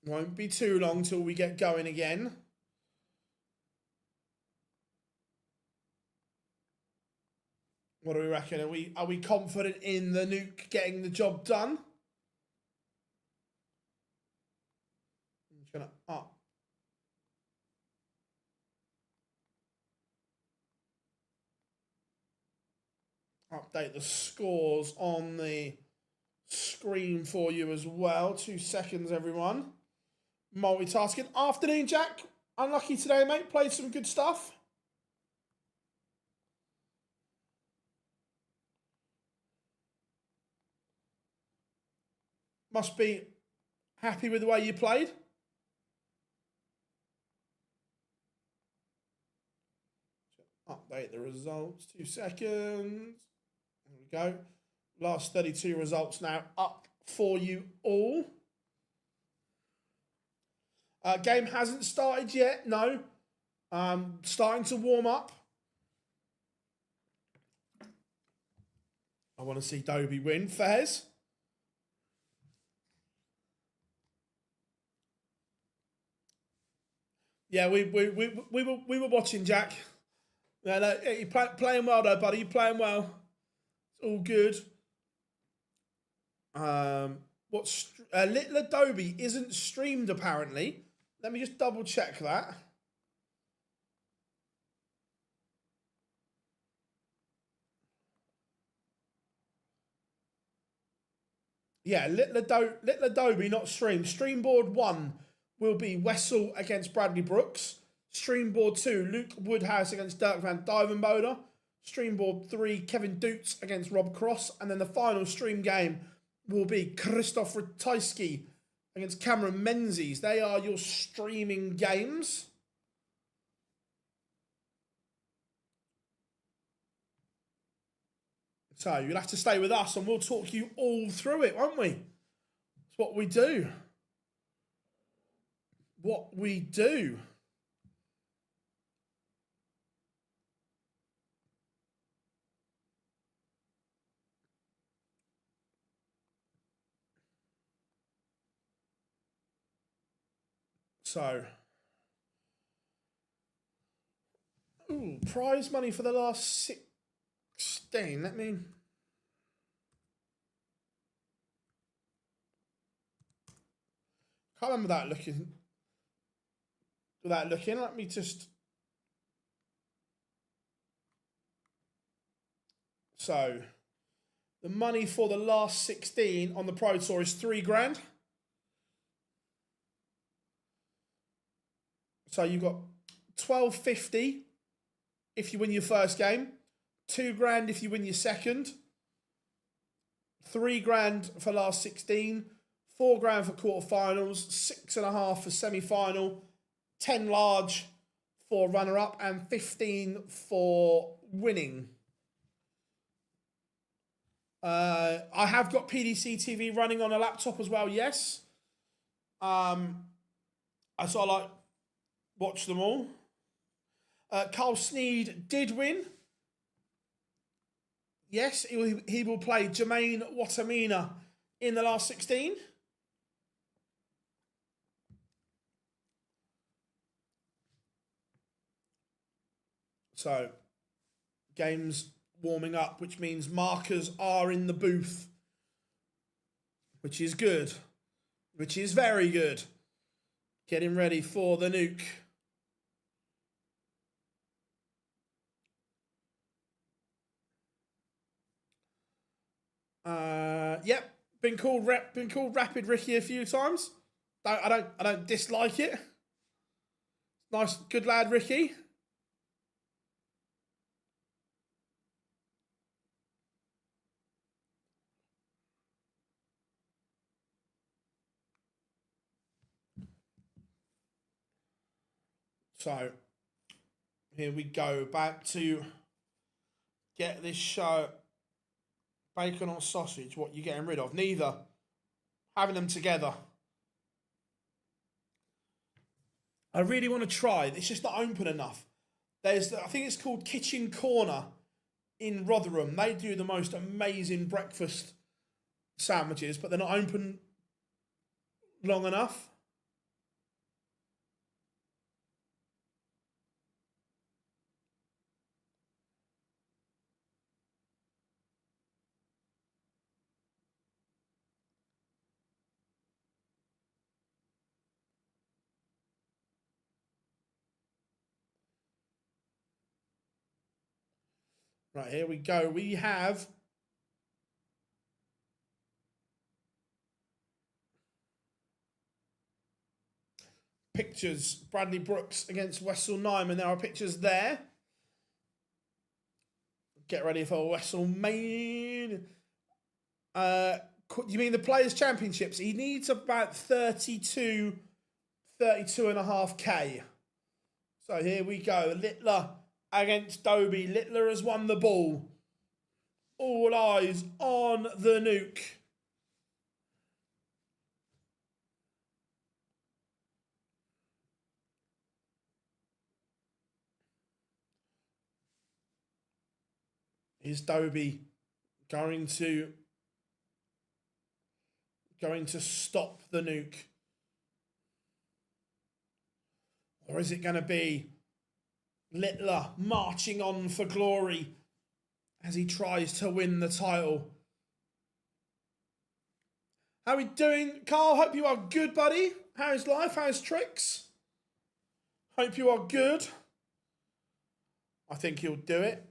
Won't be too long till we get going again. What do we reckon? Are we confident in the nuke getting the job done? I'm just gonna update the scores on the screen for you as well. 2 seconds, everyone. Multitasking. Afternoon, Jack. Unlucky today, mate. Played some good stuff. Must be happy with the way you played. Update the results. 2 seconds. There we go. Last 32 results now up for you all. Game hasn't started yet. No. Starting to warm up. I want to see Dobie win. Fairs. Yeah, we were watching, Jack. Yeah, no, you're playing well though, buddy. You're playing well. It's all good. What's Little Adobe isn't streamed apparently. Let me just double check that. Yeah, Little Adobe not streamed. Streamboard 1 will be Wessel against Bradley Brooks. Streamboard 2, Luke Woodhouse against Dirk van Duivenbode. Streamboard 3, Kevin Doots against Rob Cross. And then the final stream game will be Christoph Ratajski against Cameron Menzies. They are your streaming games. So you'll have to stay with us and we'll talk you all through it, won't we? It's what we do. What we do. So, prize money for the last 16. Let me. Can't remember that looking. Without looking, let me just. So, the money for the last 16 on the Pro Tour is $3,000. So you've got $1,250 if you win your first game, $2,000 if you win your second, $3,000 for last 16, $4,000 for quarterfinals, 6.5 for semi-final, 10 large for runner-up, and 15 for winning. I have got PDC TV running on a laptop as well. Yes. I sort of like watch them all. Carl Sneed did win. Yes, he will play Jermaine Watamina in the last 16. So, games warming up, which means markers are in the booth, which is good, which is very good. Getting ready for the nuke. Yep, been called Rapid Ricky a few times. I don't dislike it. Nice, good lad, Ricky. So here we go, back to get this show. Bacon or sausage, what you getting rid of? Neither. Having them together. I really want to try. It's just not open enough. I think it's called Kitchen Corner in Rotherham. They do the most amazing breakfast sandwiches, but they're not open long enough. Right, here we go. We have pictures. Bradley Brooks against Wessel Nyman. There are pictures there. Get ready for Wessel Main. You mean the Players' Championships? He needs about 32 and a half K. So here we go. Littler against Dobie. Littler has won the ball. All eyes on the nuke. Is Dobie going to stop the nuke? Or is it going to be Littler marching on for glory as he tries to win the title? How are we doing, Carl? Hope you are good, buddy. How's life? How's tricks? Hope you are good. I think he'll do it.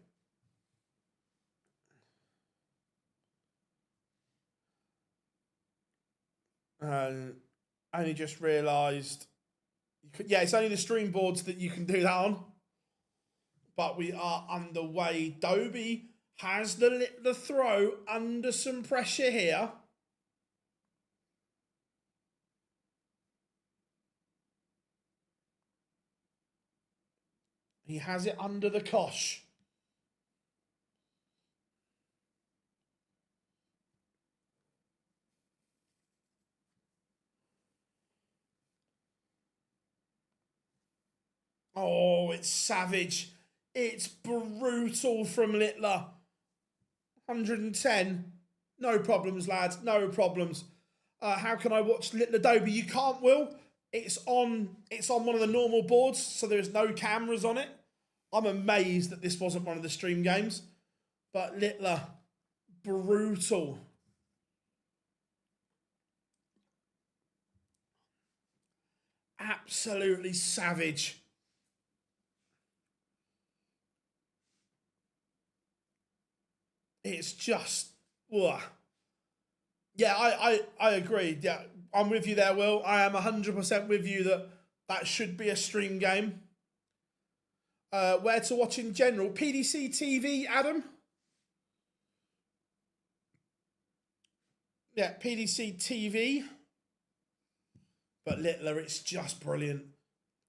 Only just realised. Yeah, it's only the stream boards that you can do that on. But we are underway. Dobie has the throw under some pressure here. He has it under the cosh. Oh, it's savage. It's brutal from Littler. 110. No problems, lads. No problems. How can I watch Littler Dobie? You can't, Will. It's on one of the normal boards, so there's no cameras on it. I'm amazed that this wasn't one of the stream games. But Littler, brutal. Absolutely savage. It's just, ugh. Yeah, I agree. Yeah, I'm with you there, Will. I am 100% with you that should be a stream game. Where to watch in general? PDC TV, Adam? Yeah, PDC TV. But Littler, it's just brilliant.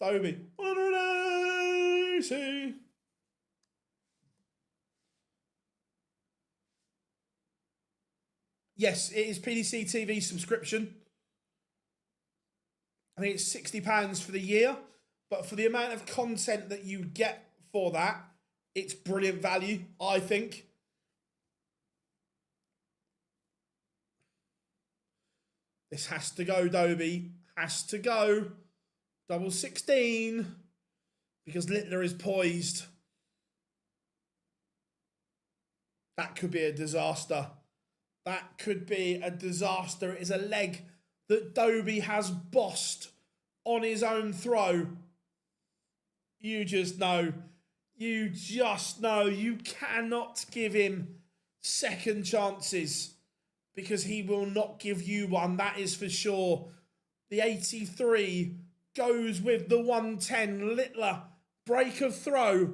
Dobie, 180. Yes, it is PDC TV subscription. I think it's £60 for the year. But for the amount of content that you get for that, it's brilliant value, I think. This has to go, Dobie. Has to go. Double 16. Because Littler is poised. That could be a disaster. That could be a disaster. It is a leg that Dobie has bossed on his own throw. You just know. You cannot give him second chances because he will not give you one, that is for sure. The 83 goes with the 110. Littler, break of throw,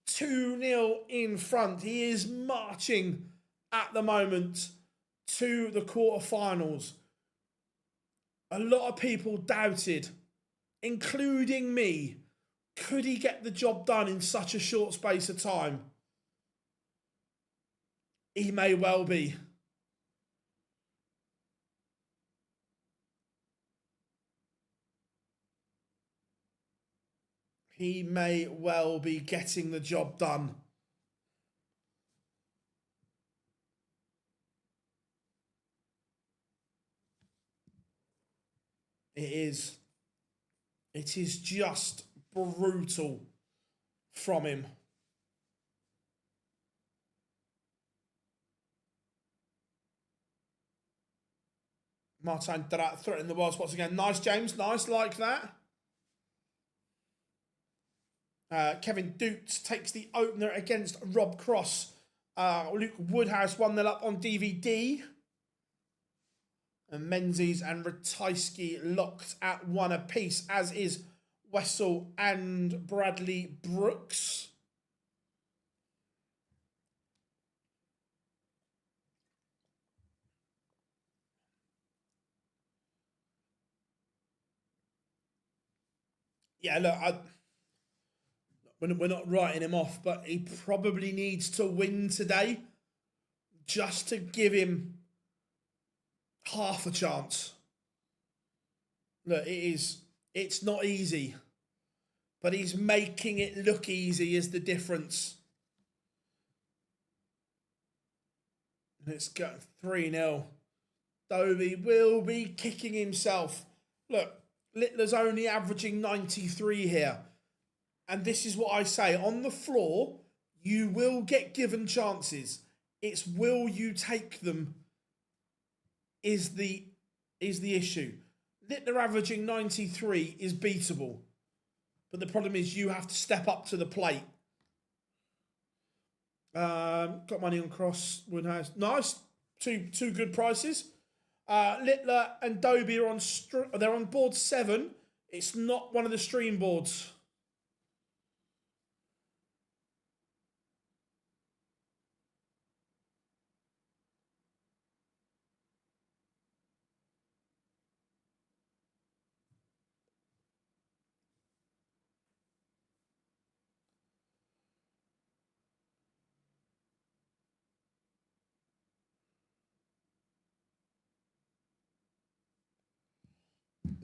2-0 in front. He is marching at the moment to the quarterfinals. A lot of people doubted, including me, could he get the job done in such a short space of time? He may well be. He may well be getting the job done. It is just brutal from him. Martin threatening the wild spots again. Nice, James. Nice, like that. Kevin Dukes takes the opener against Rob Cross. Luke Woodhouse 1-0 up on DVD. And Menzies and Ratajski locked at 1 apiece, as is Wessel and Bradley Brooks. Yeah, look, we're not writing him off, but he probably needs to win today just to give him half a chance. Look, it's not easy, but he's making it look easy is the difference. Let's go 3-0. Dobie will be kicking himself. Look, Littler's only averaging 93 here. And this is what I say. On the floor, you will get given chances. It's will you take them is the issue. Littler averaging 93 is beatable. But the problem is you have to step up to the plate. Got money on Cross, Woodhouse. Nice. Two good prices. Littler and Dobie are they're on board 7. It's not one of the stream boards.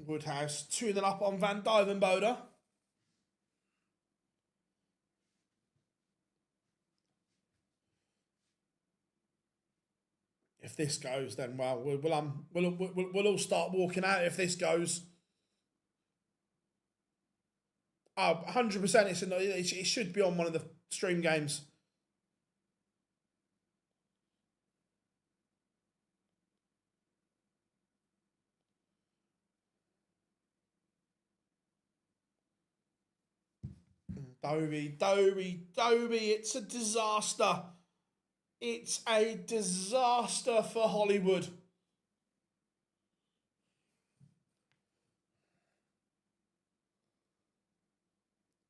Woodhouse 2-0 up on Van Dyvenbode. If this goes, then well, we'll all start walking out if this goes. Oh, 100%. It should be on one of the stream games. Dobie, it's a disaster. It's a disaster for Hollywood.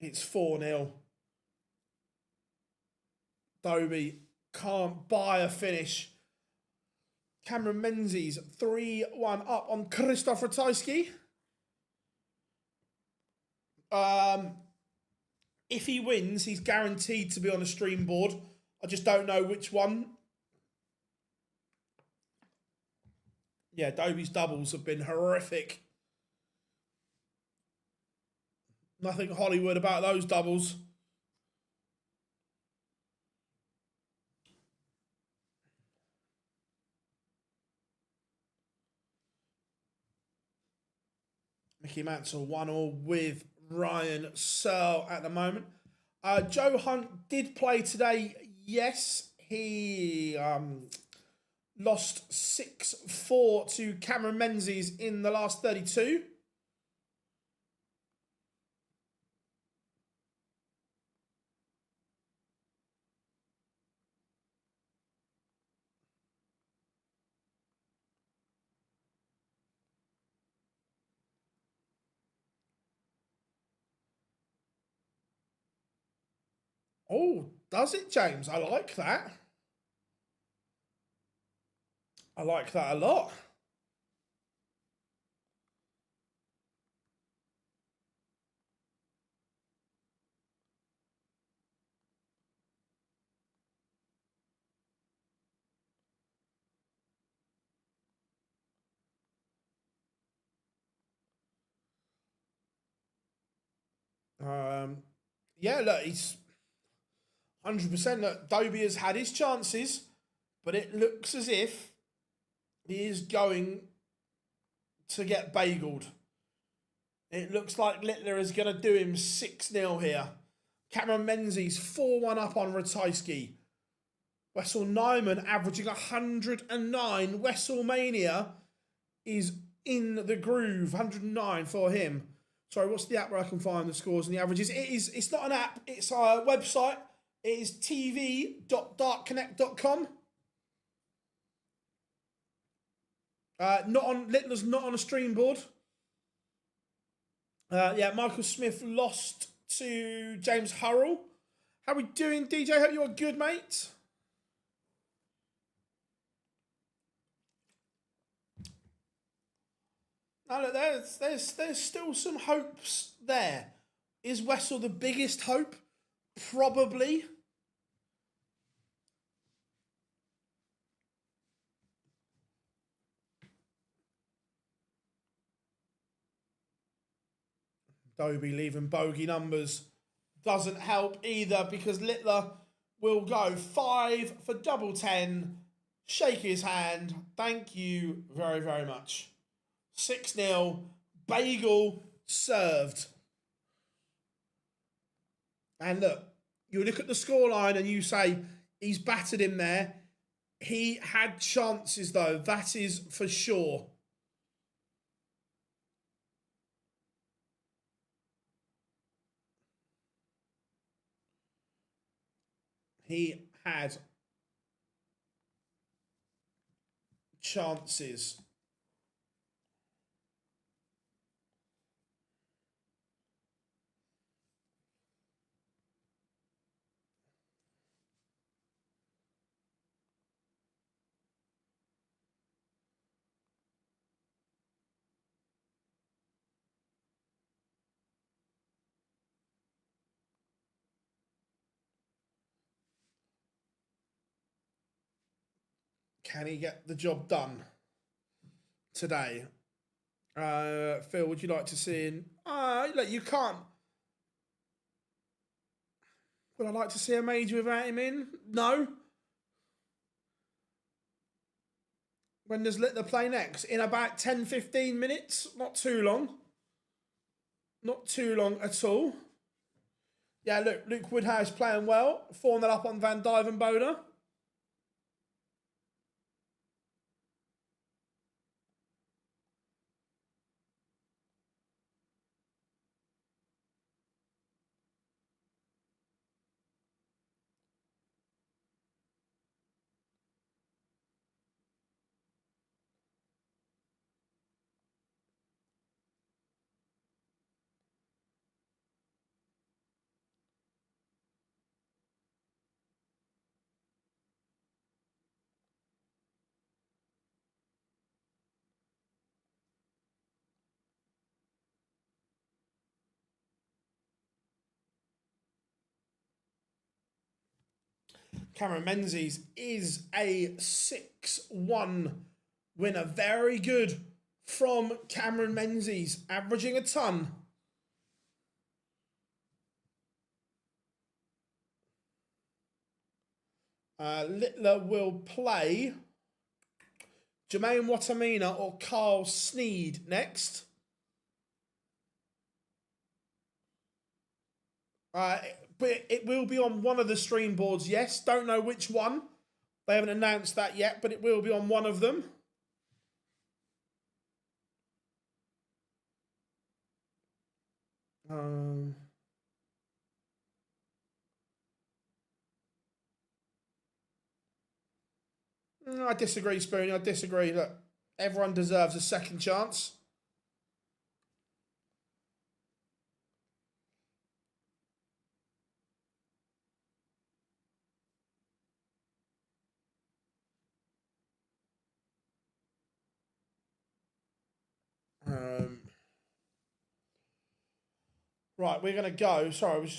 It's 4-0. Dobie can't buy a finish. Cameron Menzies 3-1 up on Krzysztof Ratajski. If he wins, he's guaranteed to be on a stream board. I just don't know which one. Yeah, Dobie's doubles have been horrific. Nothing Hollywood about those doubles. Mickey Mansell 1-1 with Ryan Searle at the moment. Joe Hunt did play today. Yes, he lost 6-4 to Cameron Menzies in the last 32. Oh, does it, James? I like that. I like that a lot. Yeah, look, he's 100%. Look, Dobie has had his chances, but it looks as if he is going to get bageled. It looks like Littler is going to do him 6-0 here. Cameron Menzies 4-1 up on Ratajski. Wessel Nyman averaging 109. WrestleMania is in the groove. 109 for him. Sorry, what's the app where I can find the scores and the averages? It's not an app, it's a website. It is tv.dartconnect.com. Littler's not on a stream board. Yeah, Michael Smith lost to James Hurrell. How we doing, DJ? Hope you're good, mate. Now look, there's still some hopes there. Is Wessel the biggest hope? Probably. Dobie leaving bogey numbers doesn't help either, because Littler will go 5 for double 10. Shake his hand. Thank you very, very much. 6-0. Bagel served. And look, you look at the scoreline and you say, he's battered him there. He had chances, though. That is for sure. He had chances. Can he get the job done today? Phil, would you like to see him? Look, you can't. Would I like to see a major without him in? No. When does Littler play next? In about 10-15 minutes. Not too long. Not too long at all. Yeah, look, Luke Woodhouse playing well. 4-0 up on Van Dyvenbode. Cameron Menzies is a 6-1 winner. Very good from Cameron Menzies, averaging a ton. Littler will play Jermaine Watamina or Carl Sneed next. But it will be on one of the stream boards, yes. Don't know which one. They haven't announced that yet, but it will be on one of them. I disagree, Spoony. I disagree. Look, everyone deserves a second chance. Right, we're going to go. Sorry,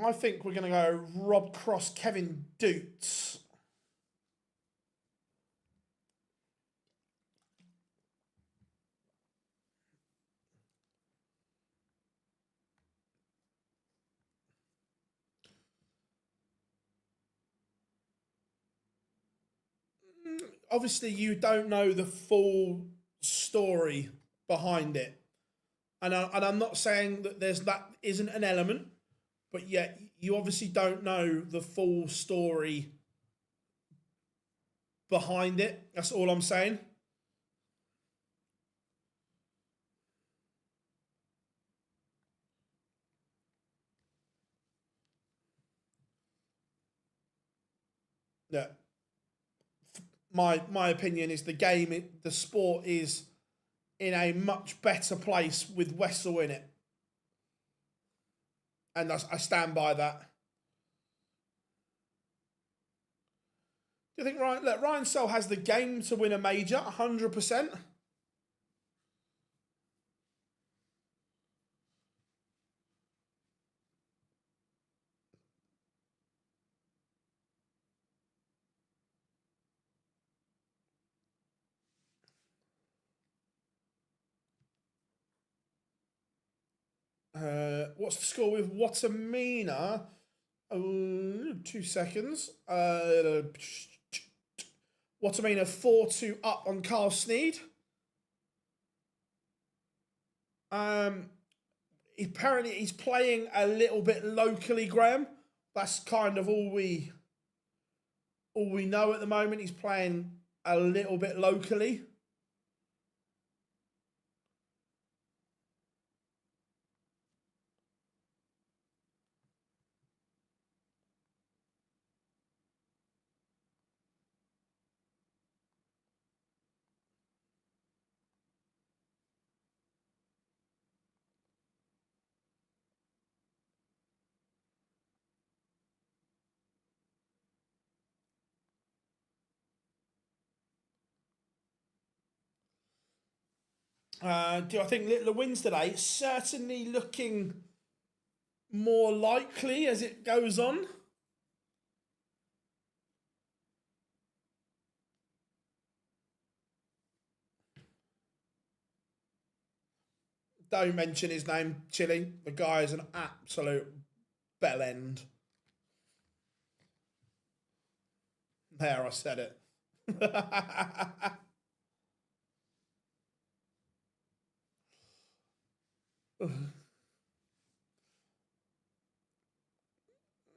I think we're going to go Rob Cross, Kevin Doots. Obviously, you don't know the full story behind it. And I'm not saying that that isn't an element, but yet you obviously don't know the full story behind it. That's all I'm saying. Yeah. My opinion is the sport is in a much better place with Wessel in it. And I stand by that. Do you think Ryan Searle has the game to win a major? 100%. What's the score with Watamina? 2 seconds. Watamina 4-2 up on Carl Sneed. Apparently he's playing a little bit locally, Graham. That's kind of all we know at the moment. He's playing a little bit locally. Do I think Littler wins today? It's certainly looking more likely as it goes on. Don't mention his name, Chili. The guy is an absolute bellend. There, I said it.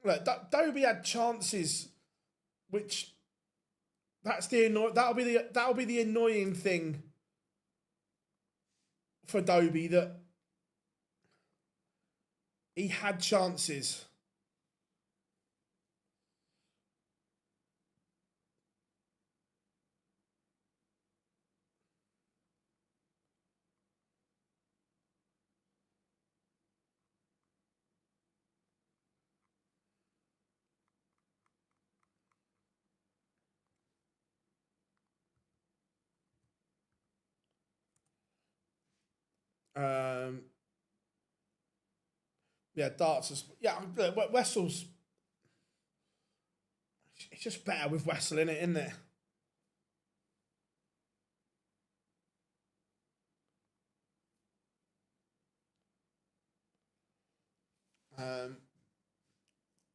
Look, Dobie had chances, which that'll be the annoying thing for Dobie, that he had chances. Yeah, darts is, yeah. Wessel's, it's just better with Wessel in it, isn't it?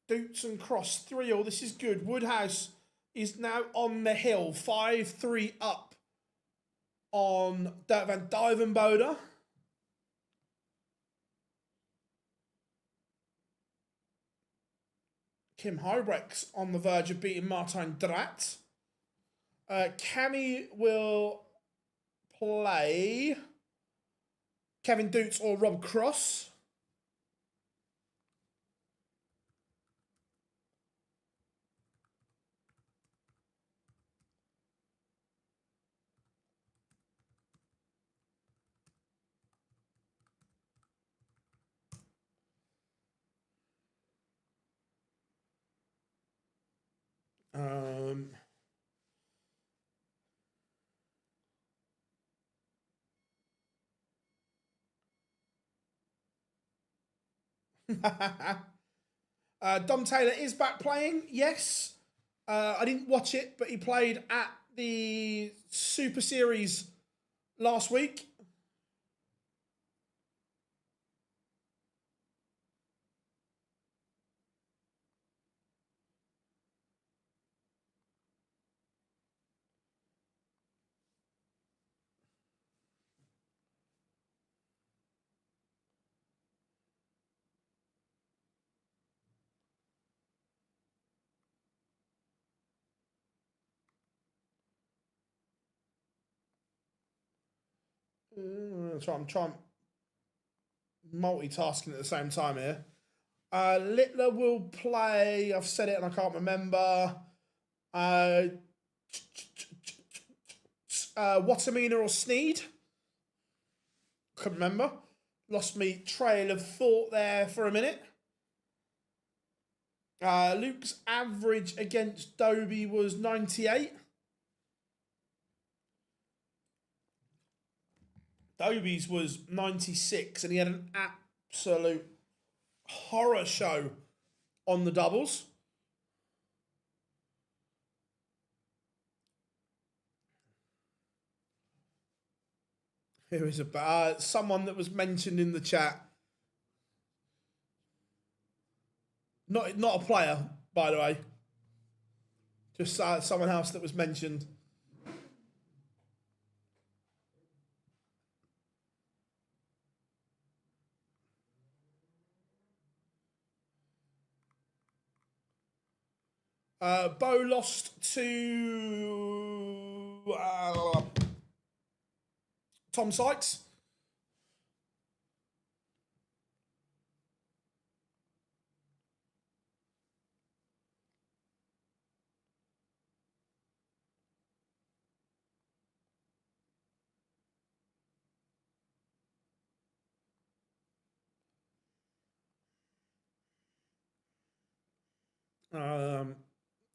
Doots and Cross 3-all. This is good. Woodhouse is now on the hill, 5-3 up on Dirk van Duivenbode. Kim Hybrecht's on the verge of beating Martijn Drat. Cammy will play Kevin Doots or Rob Cross. Dom Taylor is back playing, yes. I didn't watch it, but he played at the Super Series last week. So I'm trying multitasking at the same time here. Littler will play. I've said it and I can't remember. Watamina or Sneed. Couldn't remember. Lost me trail of thought there for a minute. Luke's average against Dobie was 98. Dobie's was 96, and he had an absolute horror show on the doubles. Here is someone that was mentioned in the chat. Not a player, by the way. Just someone else that was mentioned. Bo lost to Tom Sykes.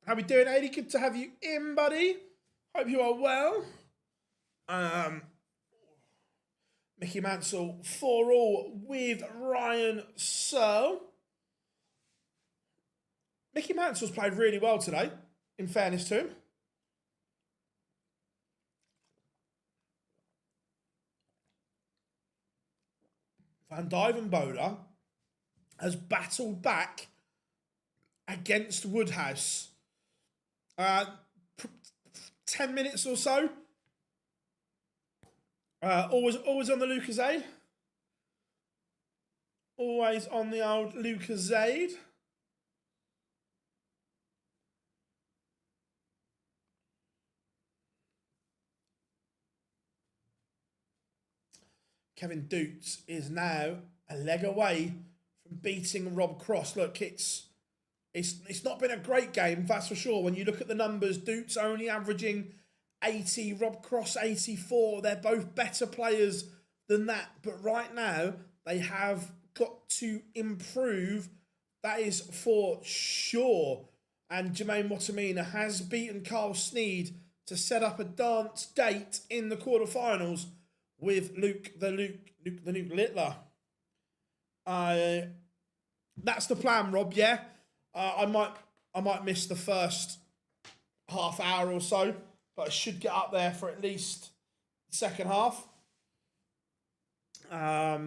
How we doing, Adi? Good to have you in, buddy. Hope you are well. Mickey Mansell 4-all with Ryan Searle. Mickey Mansell's played really well today, in fairness to him. Van Dyvenbode has battled back against Woodhouse. 10 minutes or so. Always on the Lucasade. Always on the old Lucasade. Kevin Doots is now a leg away from beating Rob Cross. Look, it's not been a great game, that's for sure. When you look at the numbers, Doots only averaging 80, Rob Cross 84. They're both better players than that. But right now, they have got to improve. That is for sure. And Jermaine Watamina has beaten Carl Sneed to set up a dance date in the quarterfinals with Luke Littler. That's the plan, Rob, yeah? I might miss the first half hour or so, but I should get up there for at least the second half. I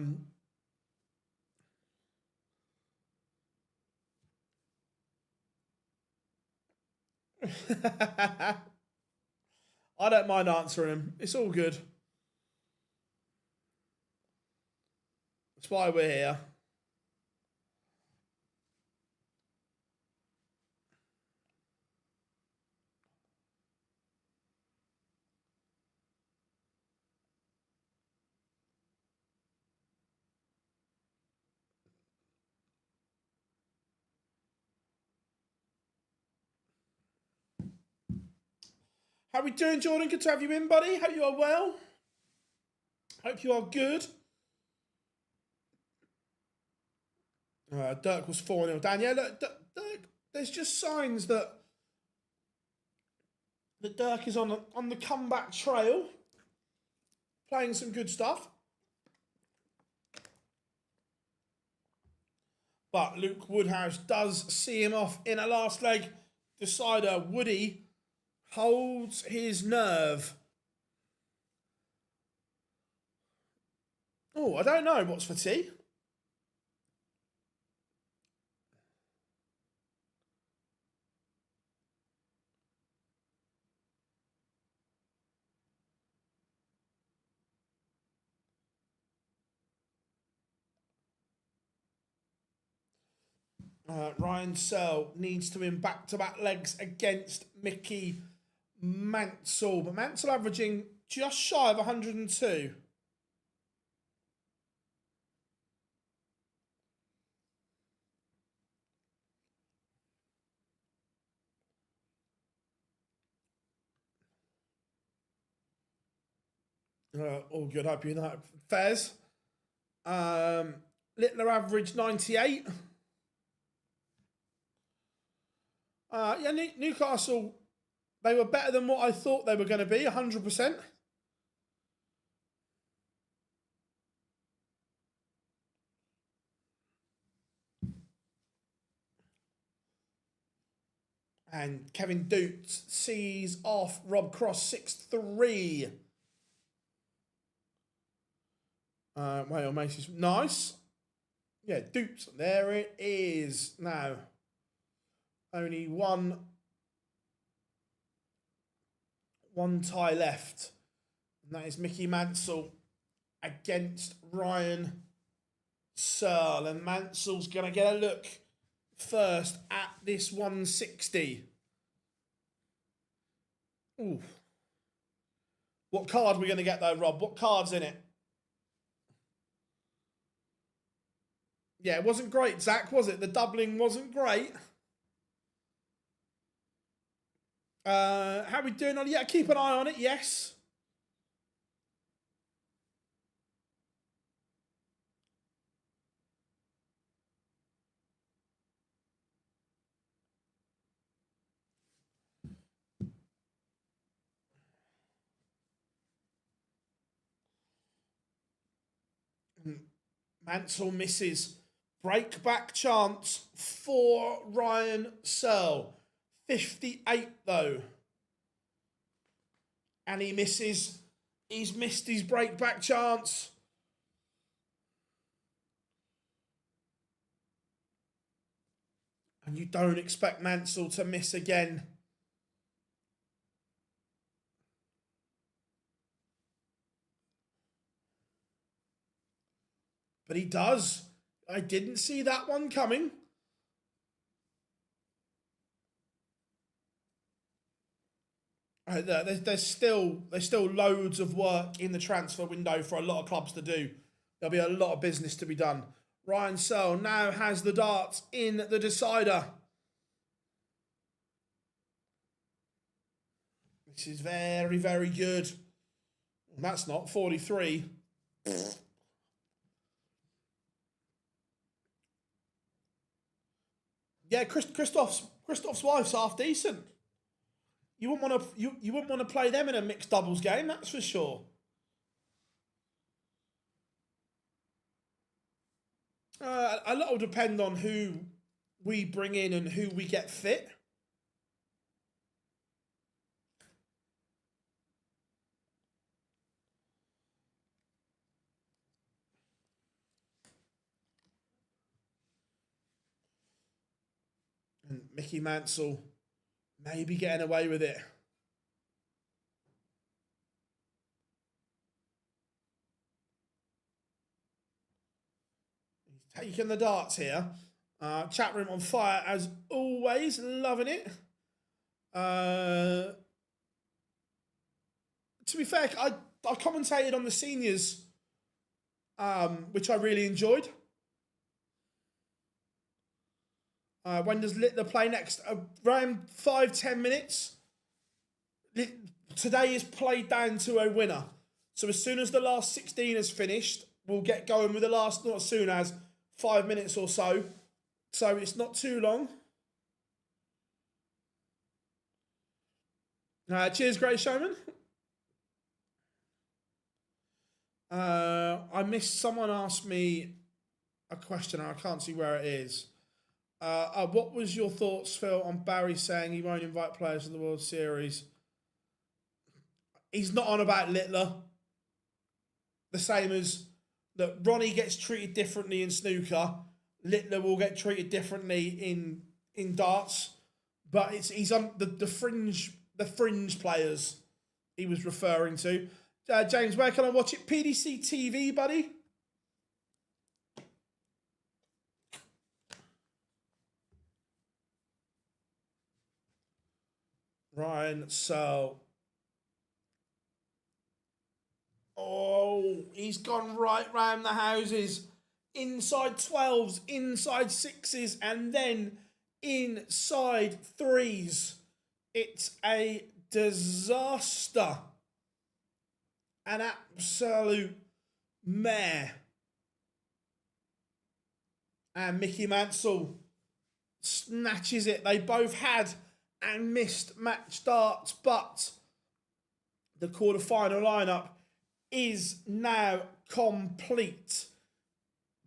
don't mind answering him. It's all good. That's why we're here. How we doing, Jordan? Good to have you in, buddy. Hope you are well. Hope you are good. Dirk was 4-0 down. Yeah, look, Dirk, there's just signs that Dirk is on the comeback trail, playing some good stuff. But Luke Woodhouse does see him off in a last leg decider. Woody holds his nerve. Oh, I don't know what's for tea. Ryan Searle needs to win back-to-back legs against Mickey Mansell. But Mansell averaging just shy of 102. All good. Hope you know. Fez. Littler average 98. Yeah, Newcastle, they were better than what I thought they were going to be, 100%. And Kevin Doots sees off Rob Cross 6-3. Whale Macy's nice. Yeah, Doots. There it is. Now, only one tie left. And that is Mickey Mansell against Ryan Searle. And Mansell's going to get a look first at this 160. Ooh. What card are we going to get though, Rob? What card's in it? Yeah, it wasn't great, Zach, was it? The doubling wasn't great. How are we doing on it? Yeah, keep an eye on it, yes. Mansell misses. Breakback chance for Ryan Searle. 58 though. And he misses. He's missed his breakback chance. And you don't expect Mansell to miss again. But he does. I didn't see that one coming. There's still loads of work in the transfer window for a lot of clubs to do. There'll be a lot of business to be done. Ryan Searle now has the darts in the decider. This is very, very good. That's not 43. Yeah, Christoph's wife's half decent. You wouldn't want to play them in a mixed doubles game, that's for sure. A lot will depend on who we bring in and who we get fit. And Mickey Mansell maybe getting away with it. He's taking the darts here. Chat room on fire as always, loving it. To be fair, I commentated on the seniors, which I really enjoyed. When does Littler play next? Around 5-10 minutes. Today is played down to a winner. So as soon as the last 16 is finished, we'll get going with the last, not as soon as 5 minutes or so. So it's not too long. Cheers, Great Showman. I missed, someone asked me a question, and I can't see where it is. What was your thoughts, Phil, on Barry saying he won't invite players to the World Series? He's not on about Littler. The same as that Ronnie gets treated differently in snooker. Littler will get treated differently in darts. But he's on the fringe players he was referring to. James, where can I watch it? PDC TV, buddy. Ryan, so... Oh, he's gone right round the houses. Inside 12s, inside 6s, and then inside 3s. It's a disaster. An absolute mare. And Mickey Mansell snatches it. They both had and missed match starts, but the quarterfinal lineup is now complete.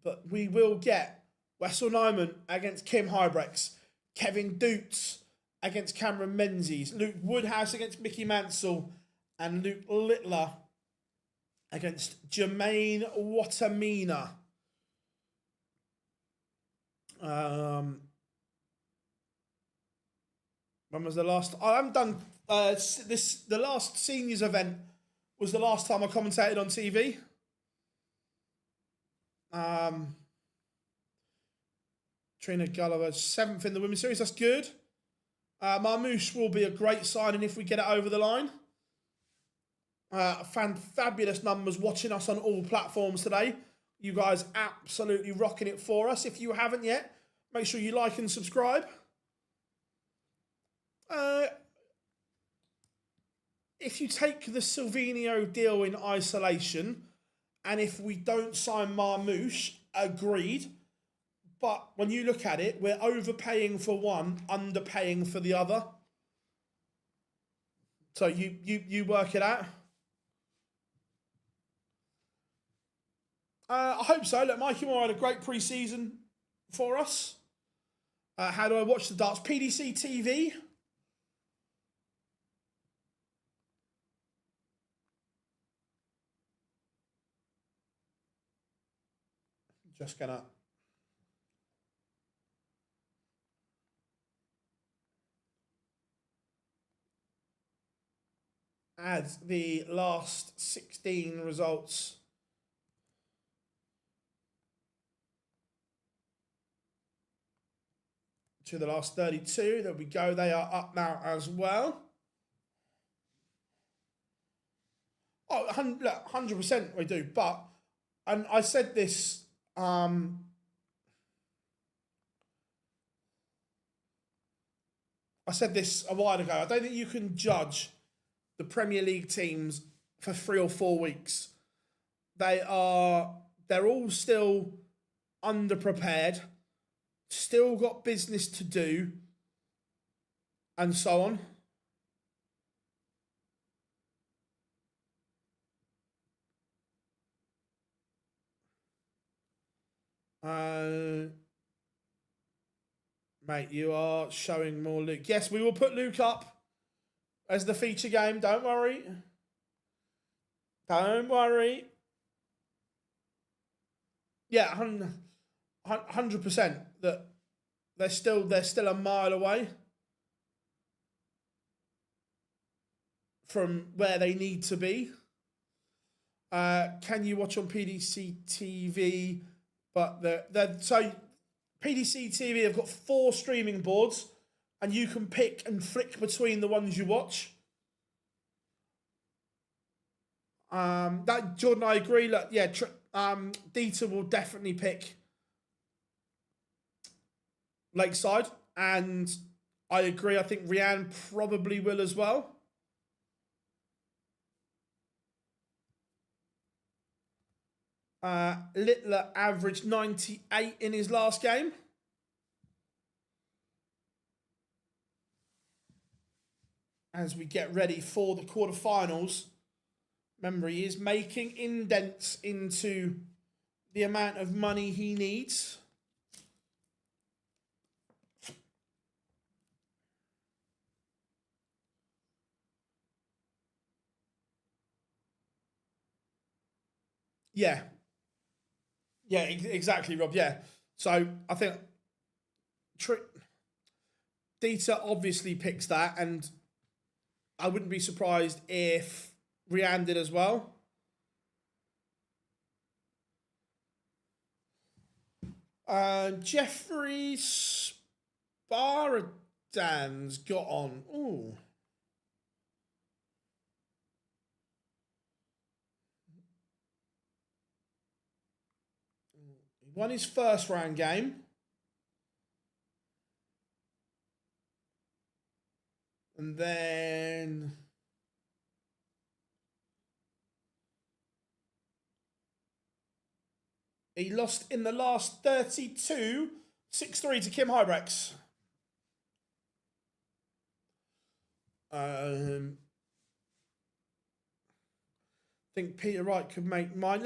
But we will get Wessel Nyman against Kim Hybrex, Kevin Doots against Cameron Menzies, Luke Woodhouse against Mickey Mansell, and Luke Littler against Jermaine Watamina. When was the last? I haven't done this. The last seniors event was the last time I commentated on TV. Trina Gulliver, 7th in the Women's Series. That's good. Marmouche will be a great signing if we get it over the line. Fabulous numbers watching us on all platforms today. You guys absolutely rocking it for us. If you haven't yet, make sure you like and subscribe. If you take the Silvino deal in isolation, and if we don't sign Marmouche, agreed. But when you look at it, we're overpaying for one, underpaying for the other. So you work it out. I hope so. Look, Mikey Moore had a great pre-season for us. How do I watch the darts? PDC TV. Just gonna add the last 16 results to the last 32. There we go. They are up now as well. Oh, 100% we do. But, and I said this, I said this a while ago. I don't think you can judge the Premier League teams for 3 or 4 weeks. They're all still underprepared, still got business to do, and so on. Mate, you are showing more Luke. Yes, we will put Luke up as the feature game. Don't worry. Don't worry. Yeah, 100% that they're still a mile away from where they need to be. Can you watch on PDC TV? But so PDC TV have got 4 streaming boards, and you can pick and flick between the ones you watch. That Jordan, I agree. Look, yeah, Dieter will definitely pick Lakeside, and I agree. I think Rianne probably will as well. Littler averaged 98 in his last game. As we get ready for the quarterfinals, remember, he is making indents into the amount of money he needs. Yeah. Yeah, exactly, Rob. Yeah. So I think Dieter obviously picks that, and I wouldn't be surprised if Rianne did as well. Jeffrey Sparadan's got on. Ooh. He won his first round game. And then he lost in the last 32, 6-3 to Kim Hybrex. I think Peter Wright could make mine.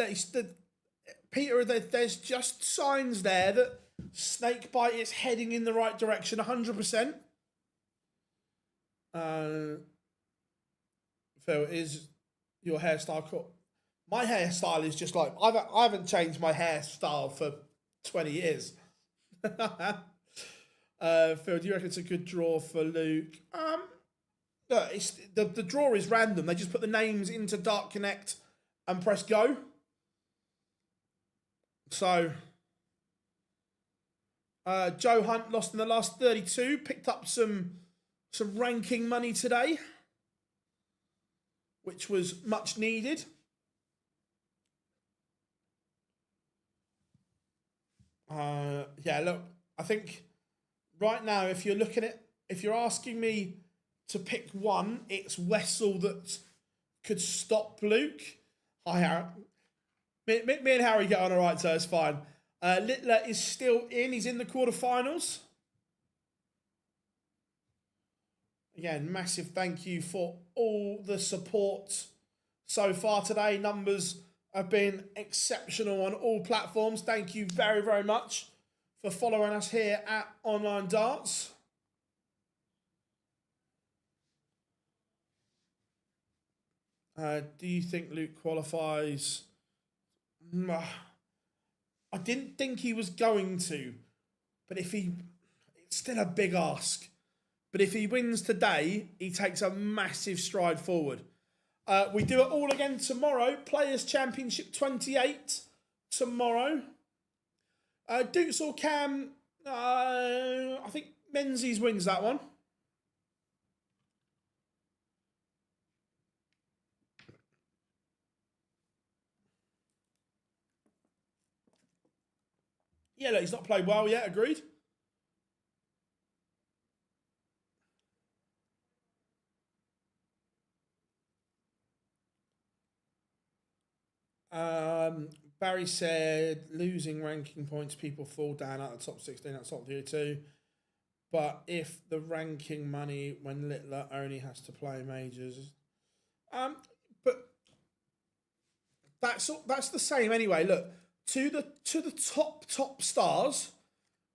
Peter, there's just signs there that Snakebite is heading in the right direction, 100%. Phil, is your hairstyle cool? My hairstyle is just like, I haven't changed my hairstyle for 20 years. Phil, do you reckon it's a good draw for Luke? Look, the draw is random. They just put the names into Dark Connect and press go. So, Joe Hunt lost in the last 32, picked up some ranking money today, which was much needed. Yeah, look, I think right now, if you're asking me to pick one, it's Wessel that could stop Luke. Hi, Harry. Me and Harry get on all right, so it's fine. Littler is still in. He's in the quarterfinals. Again, massive thank you for all the support so far today. Numbers have been exceptional on all platforms. Thank you very, very much for following us here at Online Darts. Do you think Luke qualifies? I didn't think he was going to, but it's still a big ask. But if he wins today, he takes a massive stride forward. We do it all again tomorrow. Players' Championship 28 tomorrow. Dukes or Cam, I think Menzies wins that one. Yeah, look, he's not played well yet, agreed. Barry said, losing ranking points, people fall down out of the top 16, out of the top 32. But if the ranking money when Littler only has to play majors. But that's the same anyway. Look, to the top stars,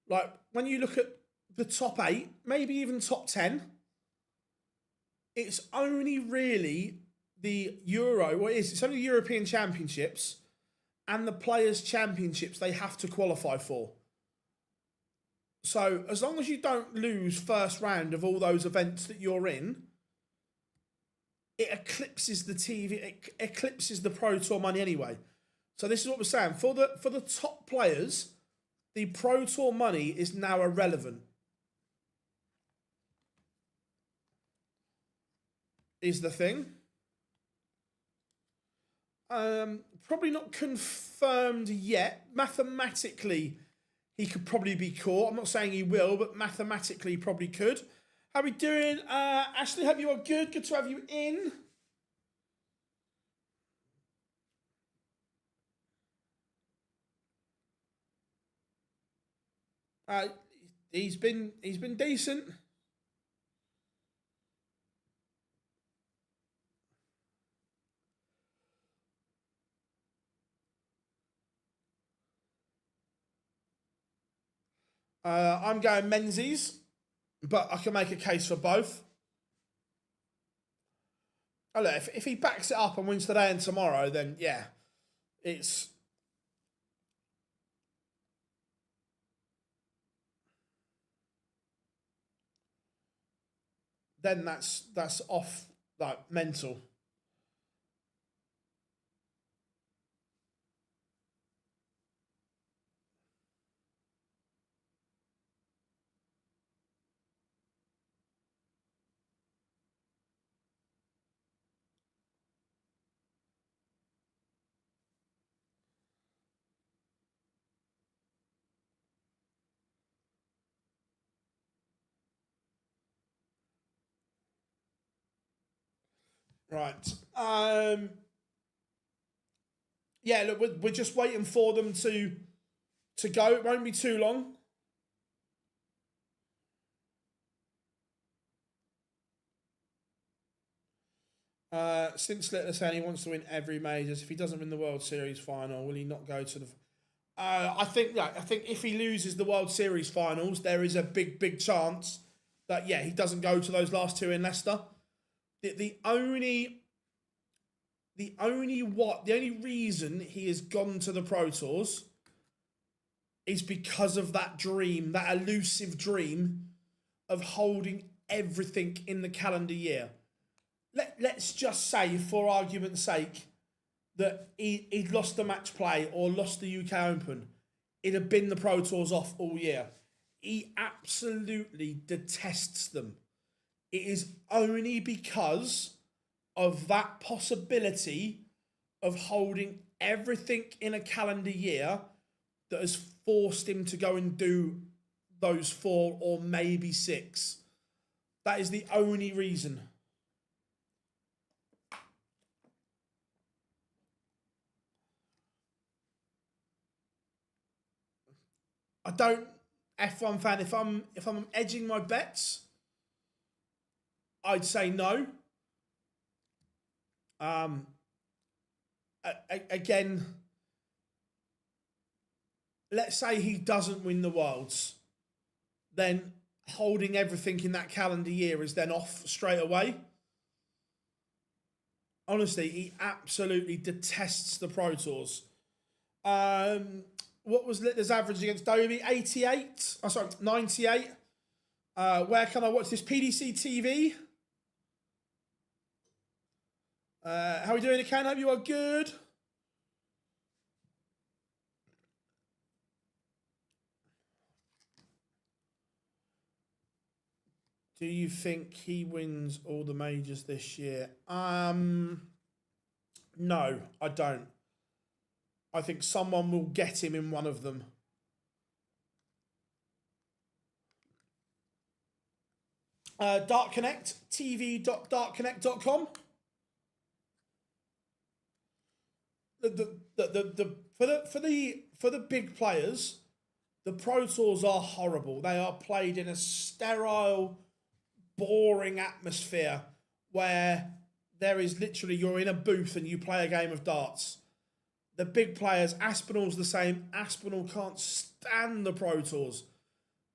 like when you look at the top 8, maybe even top 10, it's only really the Euro, it's only the European Championships and the Players' Championships they have to qualify for. So as long as you don't lose first round of all those events that you're in, it eclipses the TV, it eclipses the Pro Tour money anyway. So this is what we're saying. For the top players, the Pro Tour money is now irrelevant. Is the thing. Probably not confirmed yet. Mathematically, he could probably be caught. I'm not saying he will, but mathematically he probably could. How are we doing? Ashley, hope you are good. Good to have you in. He's been decent. I'm going Menzies, but I can make a case for both. Oh, look, if he backs it up and wins today and tomorrow, then yeah, It's then that's off, like, mental. Right. Yeah, look, we're just waiting for them to go. It won't be too long. Since Littler saying he wants to win every majors, if he doesn't win the World Series final, will he not go to the? I think if he loses the World Series finals, there is a big chance that he doesn't go to those last two in Leicester. The only reason he has gone to the Pro Tours is because of that dream, that elusive dream of holding everything in the calendar year. Let's just say, for argument's sake, that he'd lost the match play or lost the UK Open. It'd have been the Pro Tours off all year. He absolutely detests them. It is only because of that possibility of holding everything in a calendar year that has forced him to go and do those 4 or maybe 6. That is the only reason. I don't, F1 fan, if I'm edging my bets, I'd say no. Again, let's say he doesn't win the Worlds, then holding everything in that calendar year is then off straight away. Honestly, he absolutely detests the Pro Tours. What was Littler's average against Dobie? 88? Oh, sorry, 98. Where can I watch this? PDC TV? How are we doing, Ken? Hope you are good. Do you think he wins all the majors this year? No, I don't. I think someone will get him in one of them. Dark Connect, tv.darkconnect.com. For the big players, the Pro Tours are horrible. They are played in a sterile, boring atmosphere where there is literally, you're in a booth and you play a game of darts. The big players, Aspinall's the same. Aspinall can't stand the Pro Tours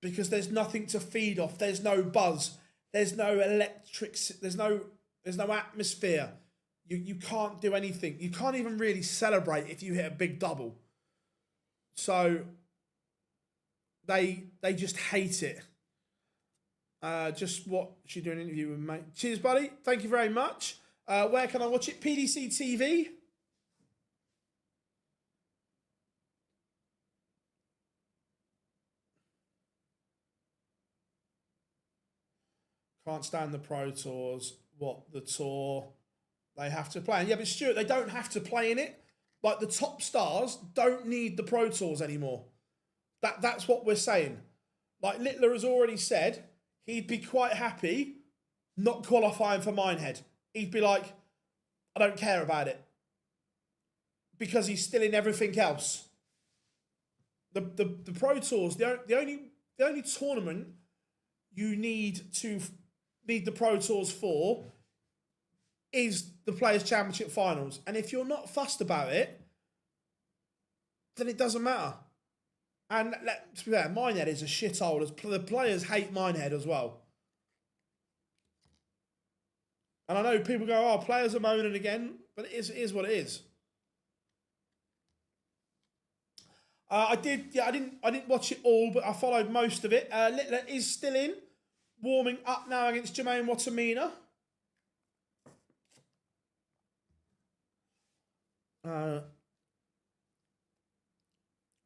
because there's nothing to feed off. There's no buzz. There's no electric. There's no atmosphere. You can't do anything. You can't even really celebrate if you hit a big double. So they just hate it. Just watch you do an interview with mate. Cheers, buddy. Thank you very much. Where can I watch it? PDC TV. Can't stand the Pro Tours. What, the tour they have to play? And yeah, but Stuart, they don't have to play in it. Like, the top stars don't need the Pro Tours anymore. That's what we're saying. Like, Littler has already said he'd be quite happy not qualifying for Minehead. He'd be like, I don't care about it. Because he's still in everything else. The Pro Tours, the only tournament you need the Pro Tours for is the Players' Championship Finals. And if you're not fussed about it, then it doesn't matter. And let's be fair, Minehead is a shithole. The players hate Minehead as well. And I know people go, oh, players are moaning again, but it is what it is. I did. Yeah, I didn't watch it all, but I followed most of it. Littler is still in, warming up now against Jermaine Watamina.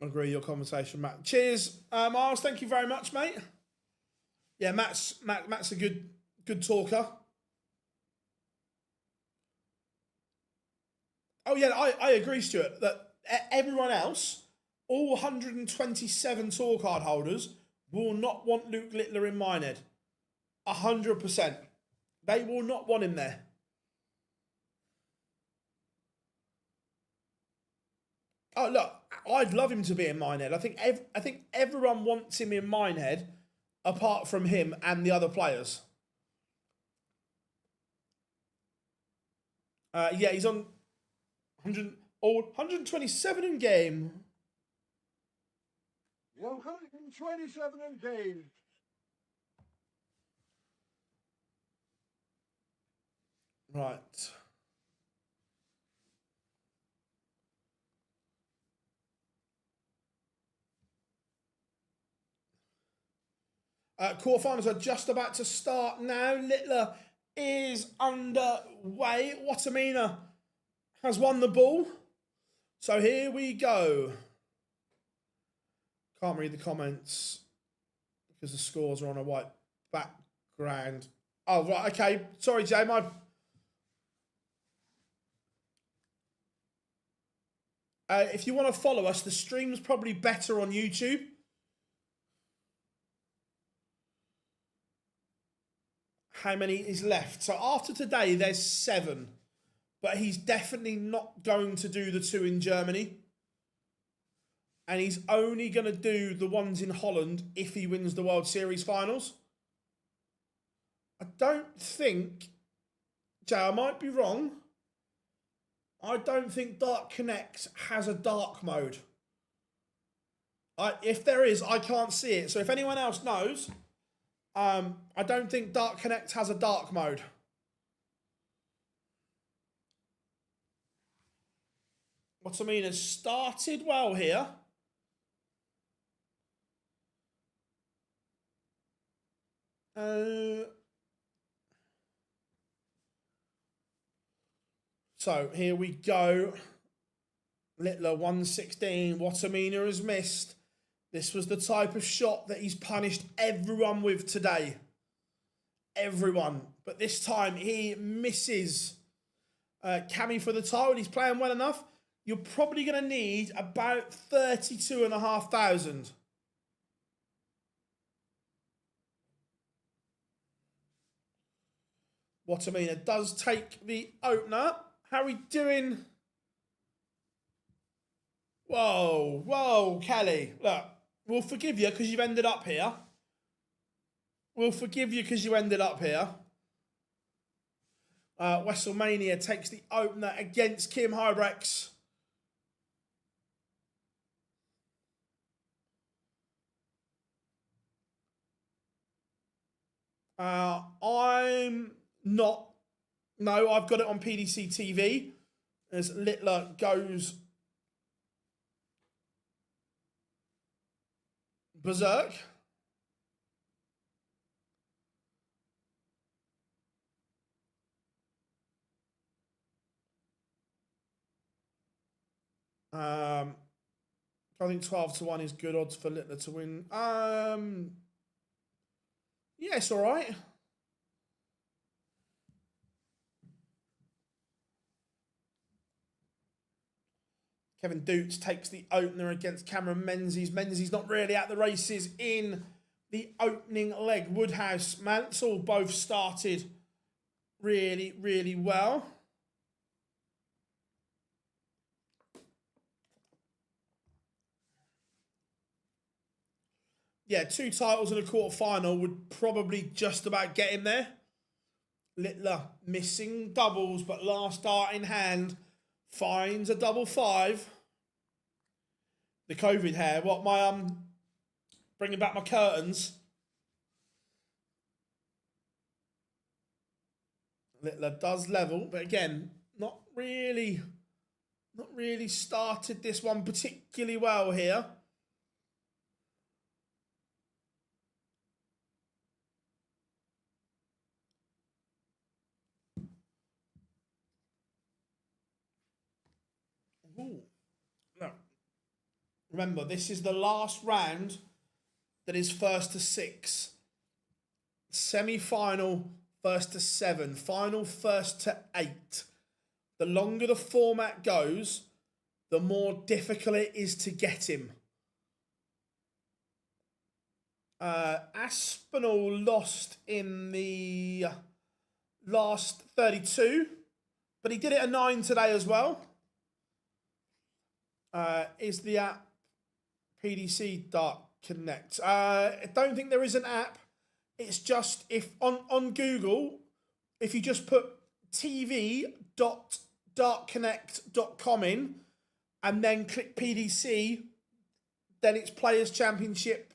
Agree your conversation, Matt. Cheers, Miles. Thank you very much, mate. Yeah, Matt's a good talker. Oh yeah, I agree, Stuart. That everyone else, all 127 tour card holders, will not want Luke Littler in Minehead. 100%. They will not want him there. Oh look, I'd love him to be in Minehead. I think everyone wants him in Minehead, apart from him and the other players. Yeah, he's on 127 in game. 127 in game. Right. Quarterfinals are just about to start now. Littler is underway. Watamina has won the ball. So here we go. Can't read the comments because the scores are on a white background. Oh, right, okay. Sorry, Jay. If you want to follow us, the stream's probably better on YouTube. How many is left? So after today, there's 7. But he's definitely not going to do the 2 in Germany. And he's only going to do the ones in Holland if he wins the World Series finals. I don't think, Jay, I might be wrong. I don't think Dark Connect has a dark mode. If there is, I can't see it. So if anyone else knows, I don't think Dark Connect has a dark mode. Watamina started well here. So here we go. Littler 116. Watamina has missed. This was the type of shot that he's punished everyone with today. Everyone. But this time he misses. Cammy for the title. He's playing well enough. You're probably going to need about 32,500. Watamina does take the opener. How are we doing? Whoa, Kelly. Look, we'll forgive you because you've ended up here. WrestleMania takes the opener against Kim Hybrex. I'm not. No, I've got it on PDC TV as Littler goes berserk. I think 12-1 is good odds for Littler to win. Yeah, it's all right. Kevin Dukes takes the opener against Cameron Menzies. Menzies not really at the races in the opening leg. Woodhouse, Mansell both started really, really well. Yeah, 2 titles in a quarterfinal would probably just about get him there. Littler missing doubles, but last start in hand finds a double 5. The COVID hair. What, my bringing back my curtains. Littler does level, but again, not really Not really started this one particularly well here. Ooh. No. Remember, this is the last round that is first to 6. Semi-final, first to 7. Final, first to 8. The longer the format goes, the more difficult it is to get him. Aspinall lost in the last 32, but he did it at 9 today as well. Is the app PDC Dart Connect? I don't think there is an app. It's just if on Google, if you just put tv.dartconnect.com in and then click PDC, then it's Players Championship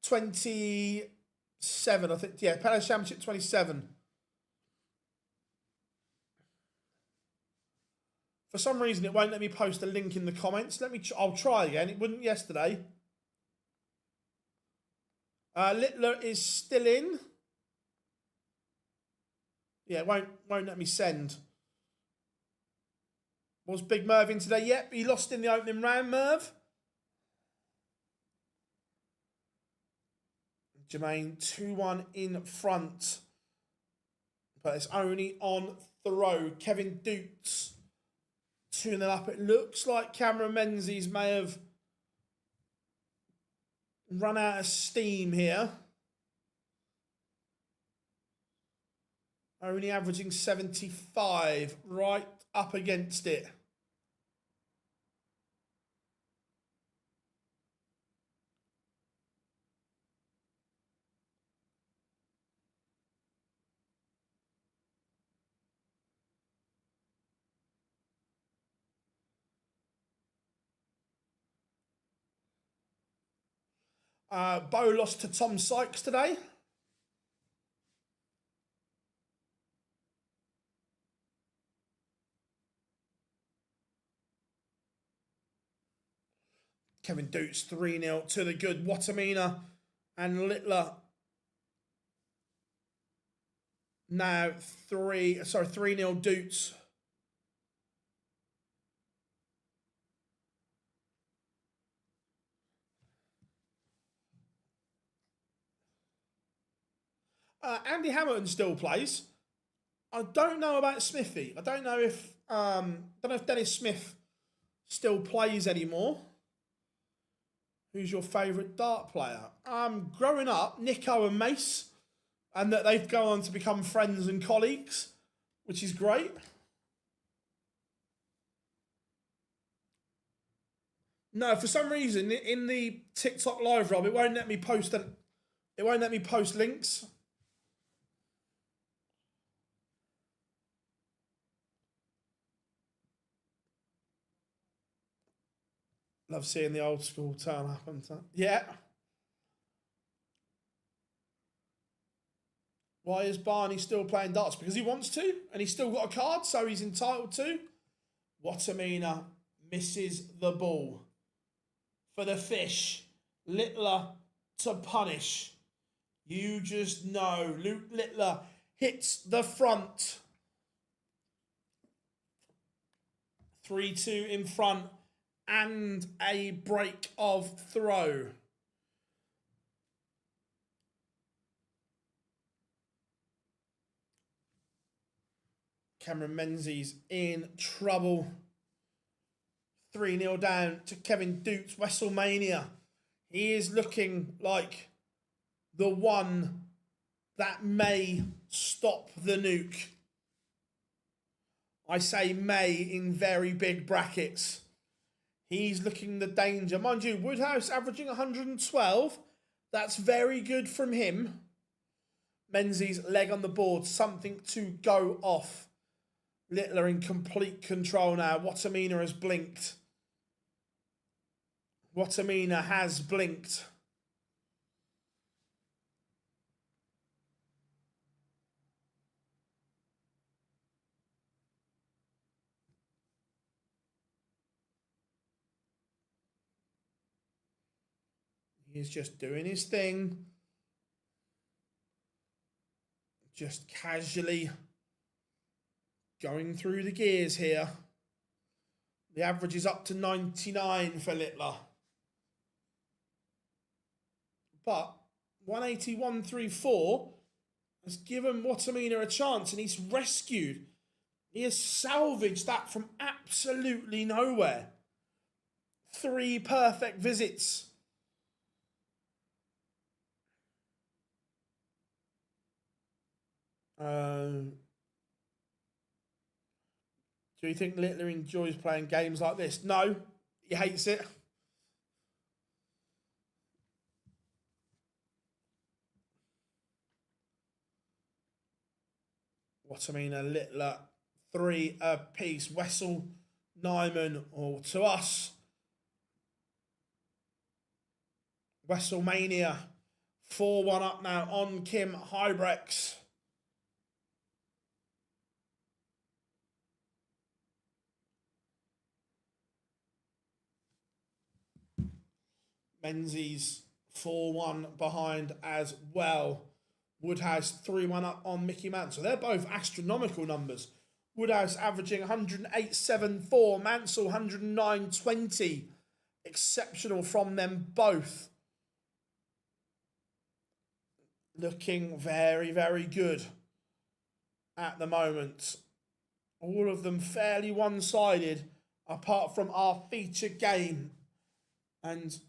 27, I think. Yeah, Players Championship 27. For some reason, it won't let me post a link in the comments. I'll try again. It wouldn't yesterday. Ittler is still in. Yeah, it won't let me send. Was Big Merv in today? Yep, he lost in the opening round, Merv. Jermaine 2-1 in front. But it's only on throw. Kevin Doots 2-0 up. It looks like Cameron Menzies may have run out of steam here. Only averaging 75, right up against it. Bo lost to Tom Sykes today. Kevin Doots 3-0 to the good. Watamina and Ittler now 3-0 Doots. Andy Hamilton still plays. I don't know about Smithy. I don't know if Dennis Smith still plays anymore. Who's your favourite dart player? Growing up, Nico and Mace, and that they've gone on to become friends and colleagues, which is great. No, for some reason in the TikTok live, Rob, it won't let me post links. Love seeing the old school turn up and yeah. Why is Barney still playing darts? Because he wants to, and he's still got a card, so he's entitled to. Watamina misses the ball. For the fish, Ittler to punish. You just know Luke Ittler hits the front. 3-2 in front and a break of throw. Cameron Menzies in trouble. 3-0 down to Kevin Doots, WrestleMania. He is looking like the one that may stop the nuke. I say may in very big brackets. He's looking the danger. Mind you, Woodhouse averaging 112. That's very good from him. Menzies leg on the board. Something to go off. Ittler in complete control now. Watamina has blinked. Watamina has blinked. He's just doing his thing. Just casually going through the gears here. The average is up to 99 for Littler. But 181.34 has given Watamina a chance, and he's rescued. He has salvaged that from absolutely nowhere. 3 perfect visits. Do you think Littler enjoys playing games like this? No, he hates it. Watamina, Littler, 3 apiece. Wessel, Nyman, or to us, Wesselmania, 4-1 up now on Kim Hybrex. Menzies 4-1 behind as well. Woodhouse 3-1 up on Mickey Mansell. They're both astronomical numbers. Woodhouse averaging 108.74, Mansell 109.20. Exceptional from them both. Looking very, very good at the moment. All of them fairly one-sided, apart from our feature game. And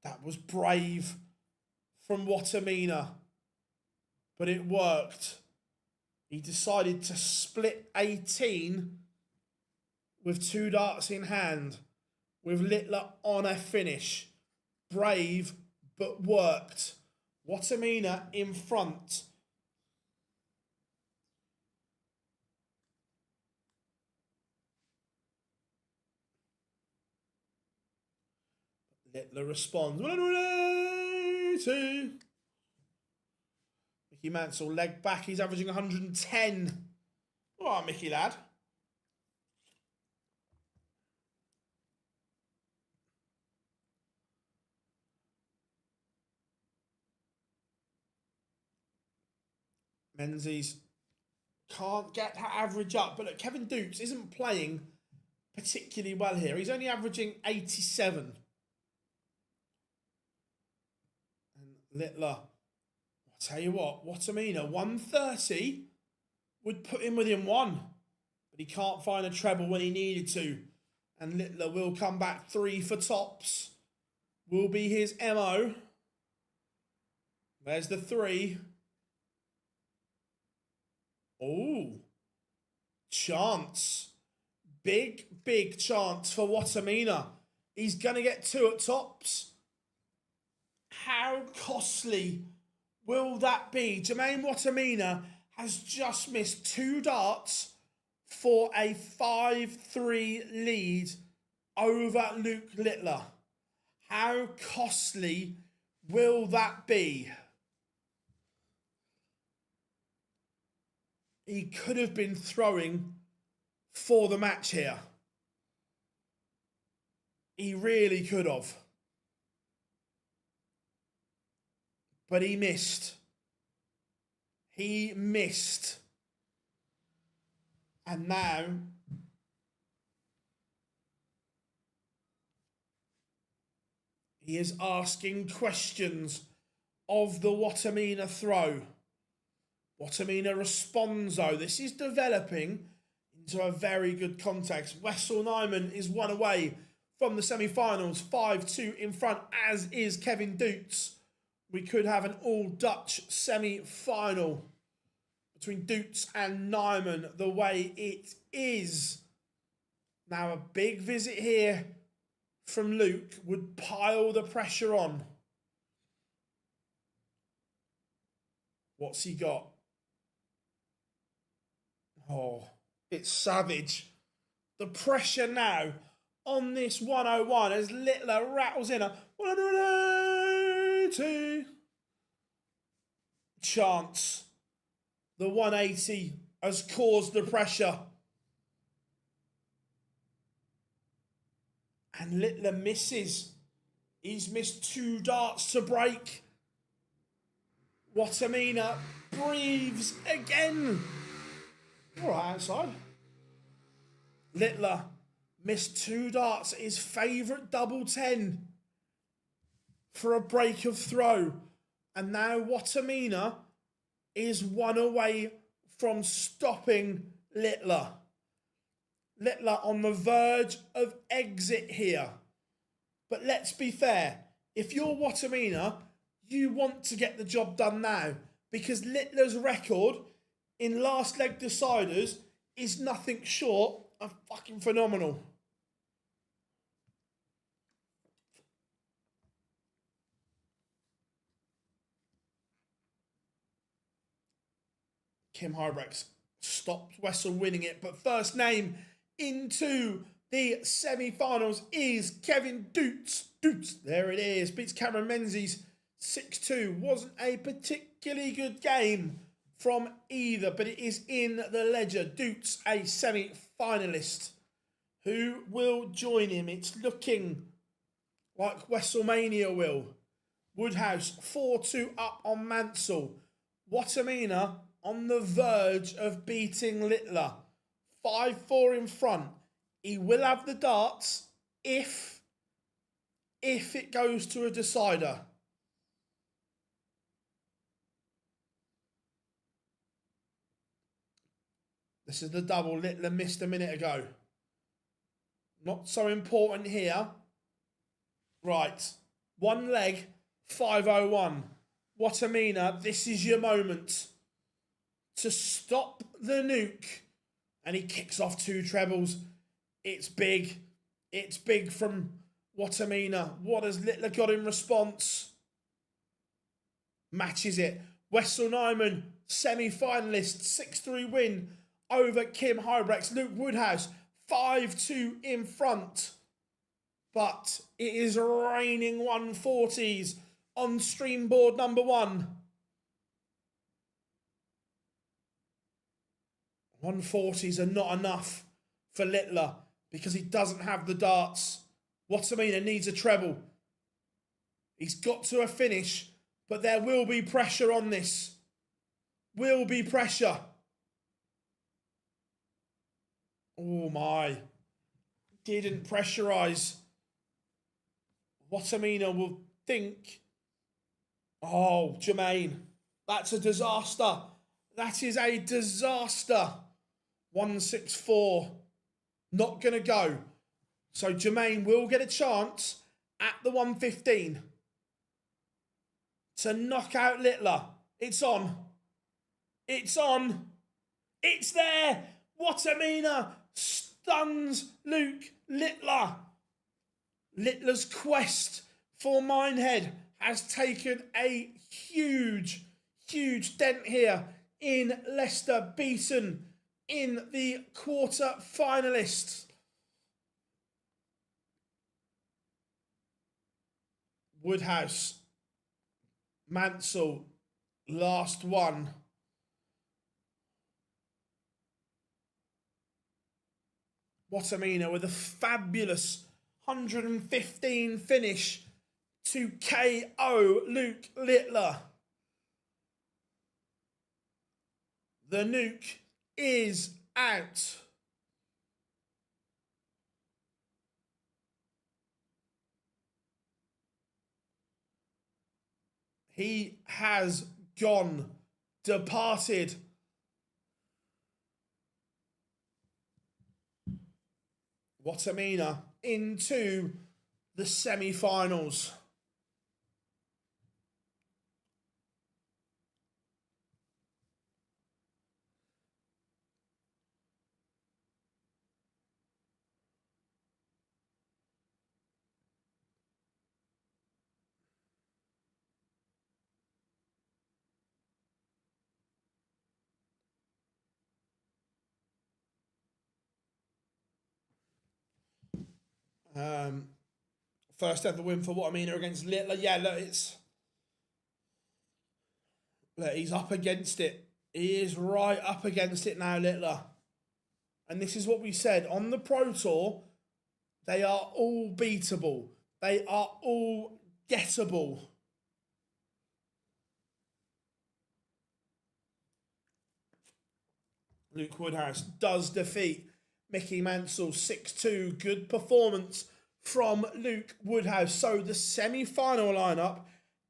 that was brave from Watamina, but it worked. He decided to split 18 with 2 darts in hand, with Littler on a finish. Brave, but worked. Watamina in front. Littler responds. 182. Mickey Mansell, leg back. He's averaging 110. All right, Mickey lad. Menzies can't get that average up. But look, Kevin Dukes isn't playing particularly well here. He's only averaging 87. Littler, I'll tell you what, Watamina, 130 would put him within 1. But he can't find a treble when he needed to. And Littler will come back 3 for tops. Will be his MO. There's the 3. Oh, chance. Big, big chance for Watamina. He's going to get 2 at tops. How costly will that be? Jermaine Watamina has just missed 2 darts for a 5-3 lead over Luke Littler. How costly will that be? He could have been throwing for the match here. He really could have. But he missed. He missed. And now he is asking questions of the Watamina throw. Watamina responds though. This is developing into a very good context. Wessel Nyman is 1 away from the semi-finals. 5-2 in front, as is Kevin Dukes. We could have an all-Dutch semi-final between Dukes and Nyman the way it is. Now a big visit here from Luke would pile the pressure on. What's he got? Oh, it's savage. The pressure now on this 101 as Littler rattles in a 182. Chance. The 180 has caused the pressure. And Littler misses. He's missed 2 darts to break. Watamina breathes again. All right, outside. Littler missed 2 darts, his favourite double 10 for a break of throw. And now Watamina is 1 away from stopping Littler. Littler on the verge of exit here. But let's be fair, if you're Watamina, you want to get the job done now, because Littler's record in last leg deciders is nothing short of fucking phenomenal. Kim Hybrex stops Wessel winning it, but first name into the semi-finals is Kevin Doots. Doots, there it is. Beats Cameron Menzies 6-2. Wasn't a particularly good game from either, but it is in the ledger. Doots, a semi-finalist. Who will join him? It's looking like WrestleMania will. Woodhouse 4-2 up on Mansell. Watamina on the verge of beating Littler. 5-4 in front. He will have the darts if it goes to a decider. This is the double Littler missed a minute ago. Not so important here. Right. 1 leg, 501. Watamina, this is your moment to stop the nuke. And he kicks off 2 trebles. It's big. It's big from Watamina. What has Littler got in response? Matches it. Wessel Nyman, semi-finalist, 6-3 win over Kim Hybrex. Luke Woodhouse, 5-2 in front. But it is raining 140s on stream board number 1. 140s are not enough for Littler because he doesn't have the darts. Watamina needs a treble. He's got to a finish, but there will be pressure on this. Will be pressure. Oh my. Didn't pressurise. Watamina will think, oh, Jermaine, that's a disaster. That is a disaster. 164. Not going to go. So Jermaine will get a chance at the 115 to knock out Littler. It's on. It's on. It's there. Watamina stuns Luke Littler. Littler's quest for Minehead has taken a huge, huge dent here in Leicester, beaten in the quarter finalists. Woodhouse, Mansell, last one. Watamina with a fabulous 115 finish to KO Luke Littler. The nuke is out. He has gone, departed. Watamina into the semi-finals. First ever win for Watamina against Littler. Yeah, look, he's up against it. He is right up against it now, Littler. And this is what we said on the Pro Tour. They are all beatable. They are all gettable. Luke Woodhouse does defeat Mickey Mansell 6-2. Good performance from Luke Woodhouse. So the semi-final lineup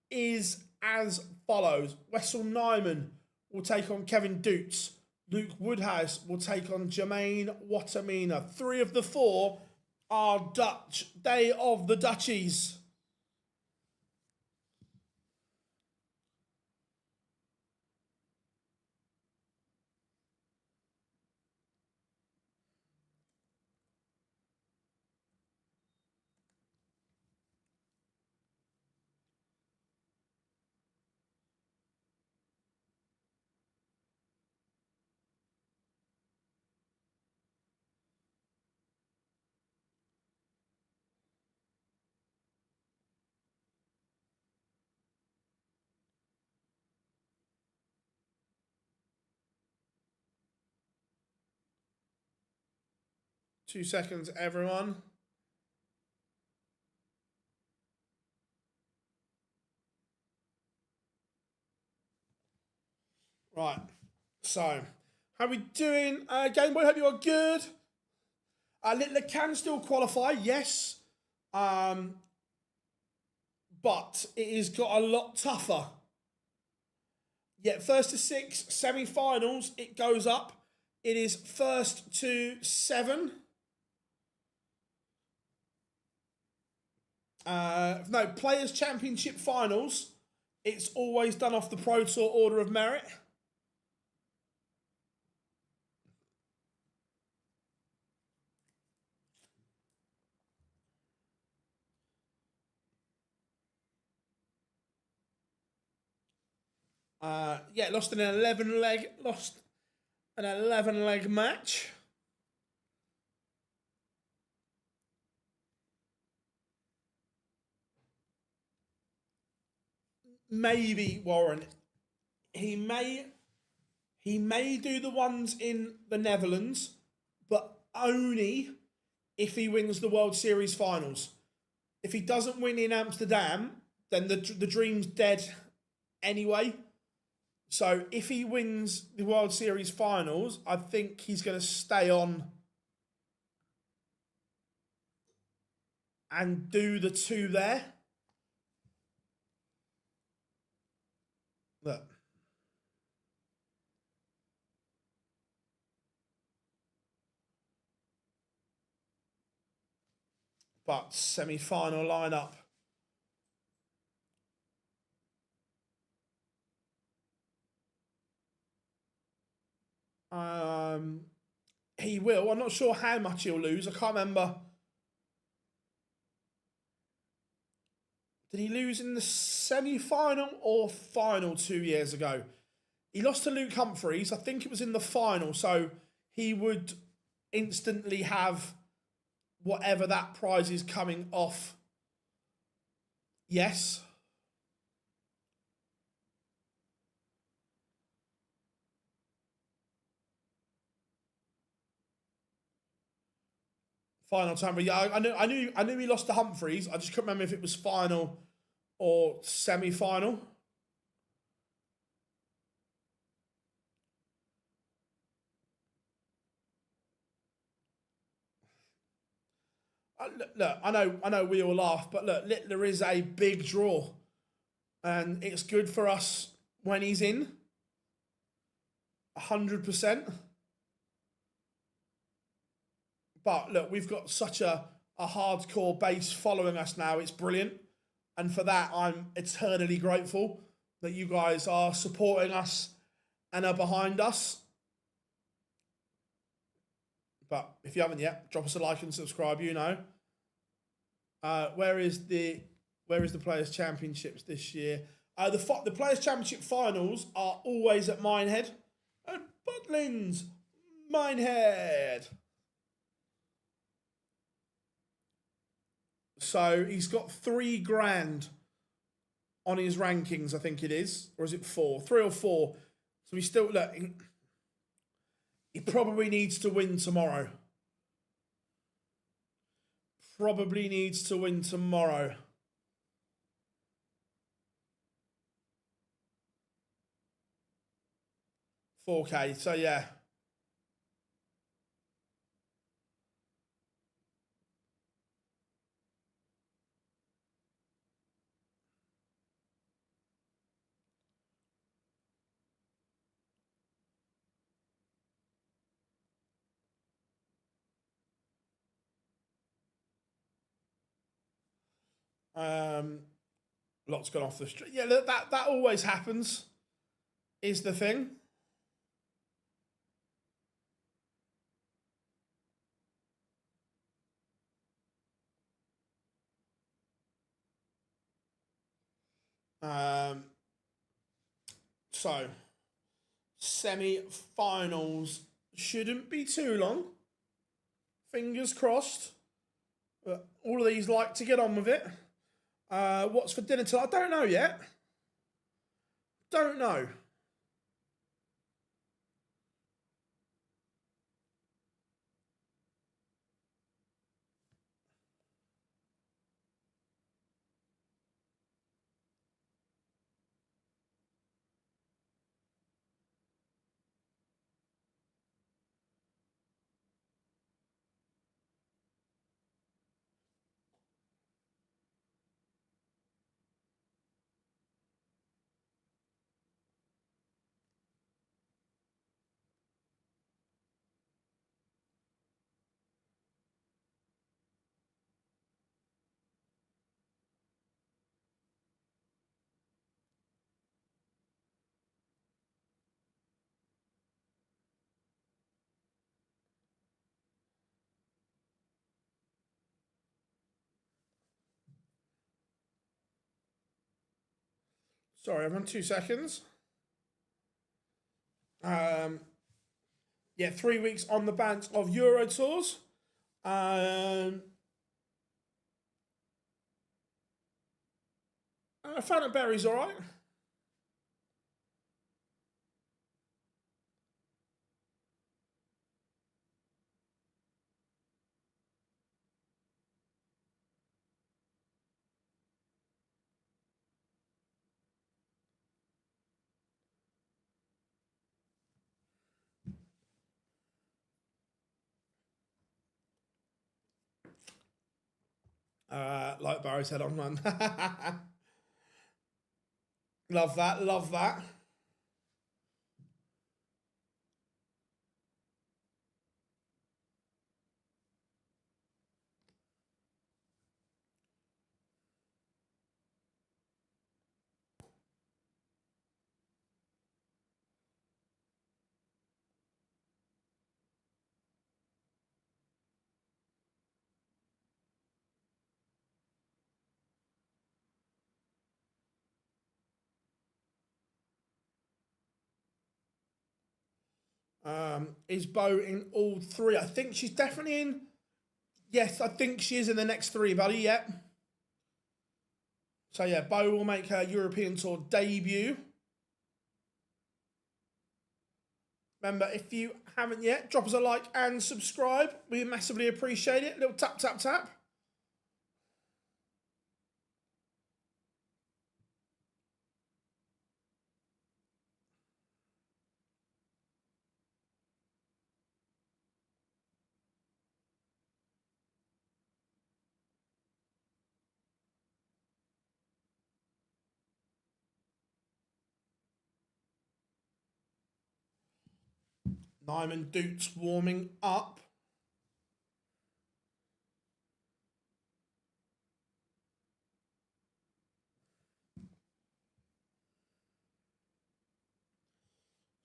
is as follows. Wessel Nyman will take on Kevin Dutz. Luke Woodhouse will take on Jermaine Watamina. 3 of the 4 are Dutch. Day of the Dutchies. Two seconds, everyone. Right. So, how are we doing? Game Boy, hope you are good. Littler can still qualify, yes. But it has got a lot tougher. Yet first to 6, semi-finals, it goes up. It is first to 7. No, Players' Championship Finals, it's always done off the Pro Tour Order of Merit. Yeah, lost an 11 leg match. Maybe Warren. He may do the ones in the Netherlands, but only if he wins the World Series finals. If he doesn't win in Amsterdam, then the dream's dead anyway. So if he wins the World Series finals, I think he's going to stay on and do the 2 there. Look. But semi-final lineup. He will. I'm not sure how much he'll lose. I can't remember. Did he lose in the semi-final or final 2 years ago? He lost to Luke Humphreys. I think it was in the final. So he would instantly have whatever that prize is coming off. Yes. Final time, but yeah, I knew he lost to Humphreys. I just couldn't remember if it was final or semi-final. Look, I know we all laugh, but look, Littler is a big draw, and it's good for us when he's in. 100%. But look, we've got such a hardcore base following us now. It's brilliant. And for that, I'm eternally grateful that you guys are supporting us and are behind us. But if you haven't yet, drop us a like and subscribe, you know. Where is the Players' Championships this year? The Players' Championship finals are always at Minehead. And Butlins, Minehead. So he's got $3,000 on his rankings, I think it is. Or is it 4? 3 or 4. So he's still, look, he probably needs to win tomorrow. probably needs to win tomorrow. $4K, so yeah. Lots gone off the street. Yeah, that always happens, is the thing. So, semi-finals shouldn't be too long. Fingers crossed. But all of these like to get on with it. What's for dinner tonight? I don't know yet. Don't know. Sorry, I'm on 2 seconds. Yeah, 3 weeks on the banks of Euro Tours. I found that Berry's all right. Like Barry said on one. Love that, love that. Is Bo in all three? I think she's definitely in. Yes, I think she is in the next three, buddy. Yep. So yeah, Bo will make her European Tour debut. Remember, if you haven't yet, drop us a like and subscribe. We massively appreciate it. Little tap, tap, tap. Nyman Doots warming up.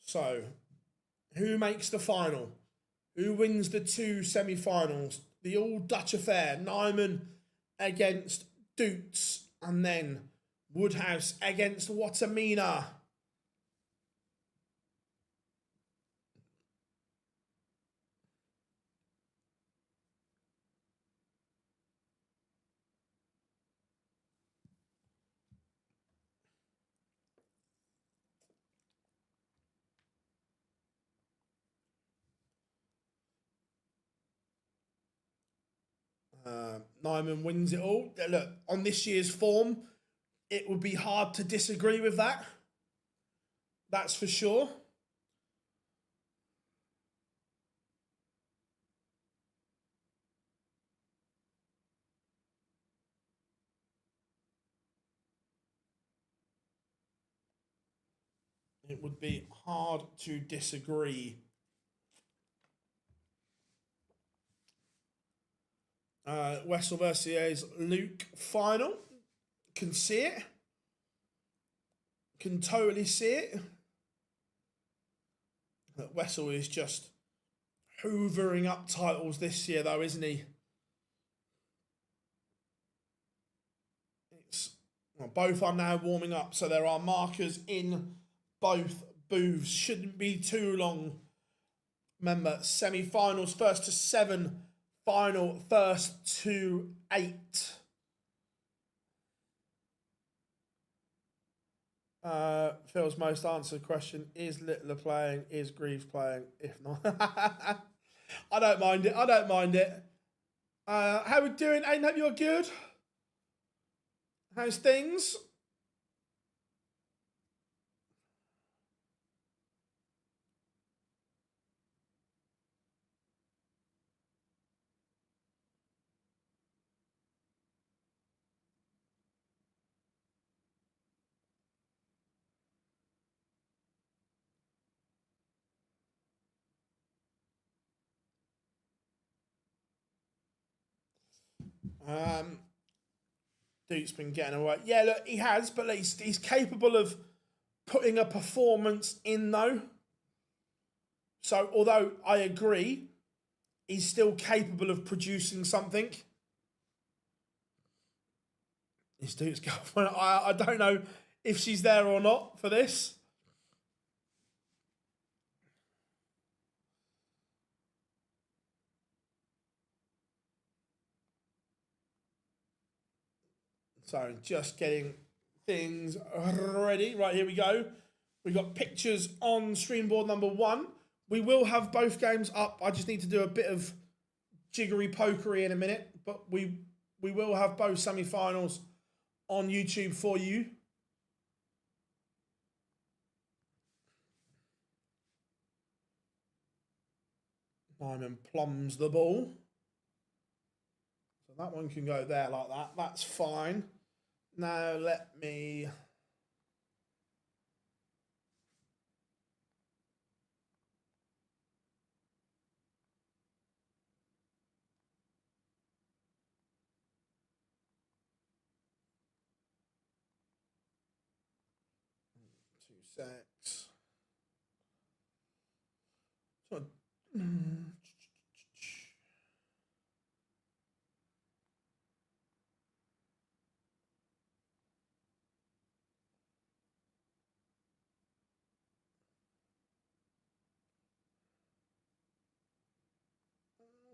So, who makes the final? Who wins the 2 semi-finals? The all Dutch affair. Nyman against Doots, and then Woodhouse against Watamina. Nyman wins it all. Look, on this year's form, it would be hard to disagree with that. That's for sure. It would be hard to disagree. Wessel versus Luke final. Can see it. Can totally see it. Wessel is just hoovering up titles this year, though, isn't he? Well, both are now warming up, so there are markers in both booths. Shouldn't be too long. Remember, semi-finals, 1st to 7. Final, 1st to 8. Phil's most answered question, is Littler playing? Is Greaves playing? If not, I don't mind it. I don't mind it. How we doing, Aiden? Hope you're good. How's things? Duke's been getting away. Yeah, look, he has, but he's capable of putting a performance in, though. So, although I agree, he's still capable of producing something. It's Duke's girlfriend. I don't know if she's there or not for this. So just getting things ready. Right, here we go. We've got pictures on stream board number 1. We will have both games up. I just need to do a bit of jiggery pokery in a minute. But we will have both semi-finals on YouTube for you. Nyman plums the ball. So that one can go there like that. That's fine. Now let me... Sex. So,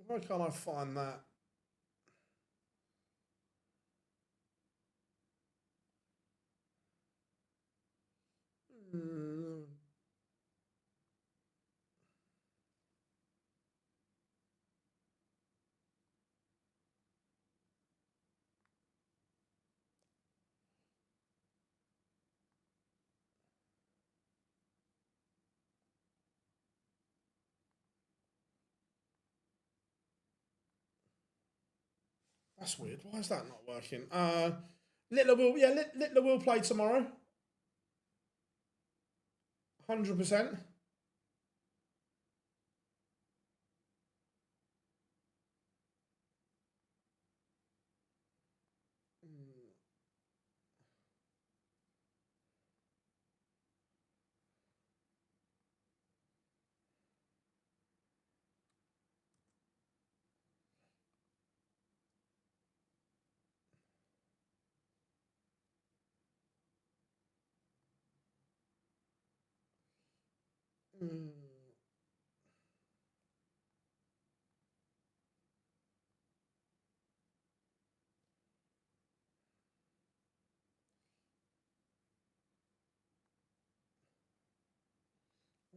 why can't I find that? That's weird. Why is that not working? Littler will play tomorrow. 100%.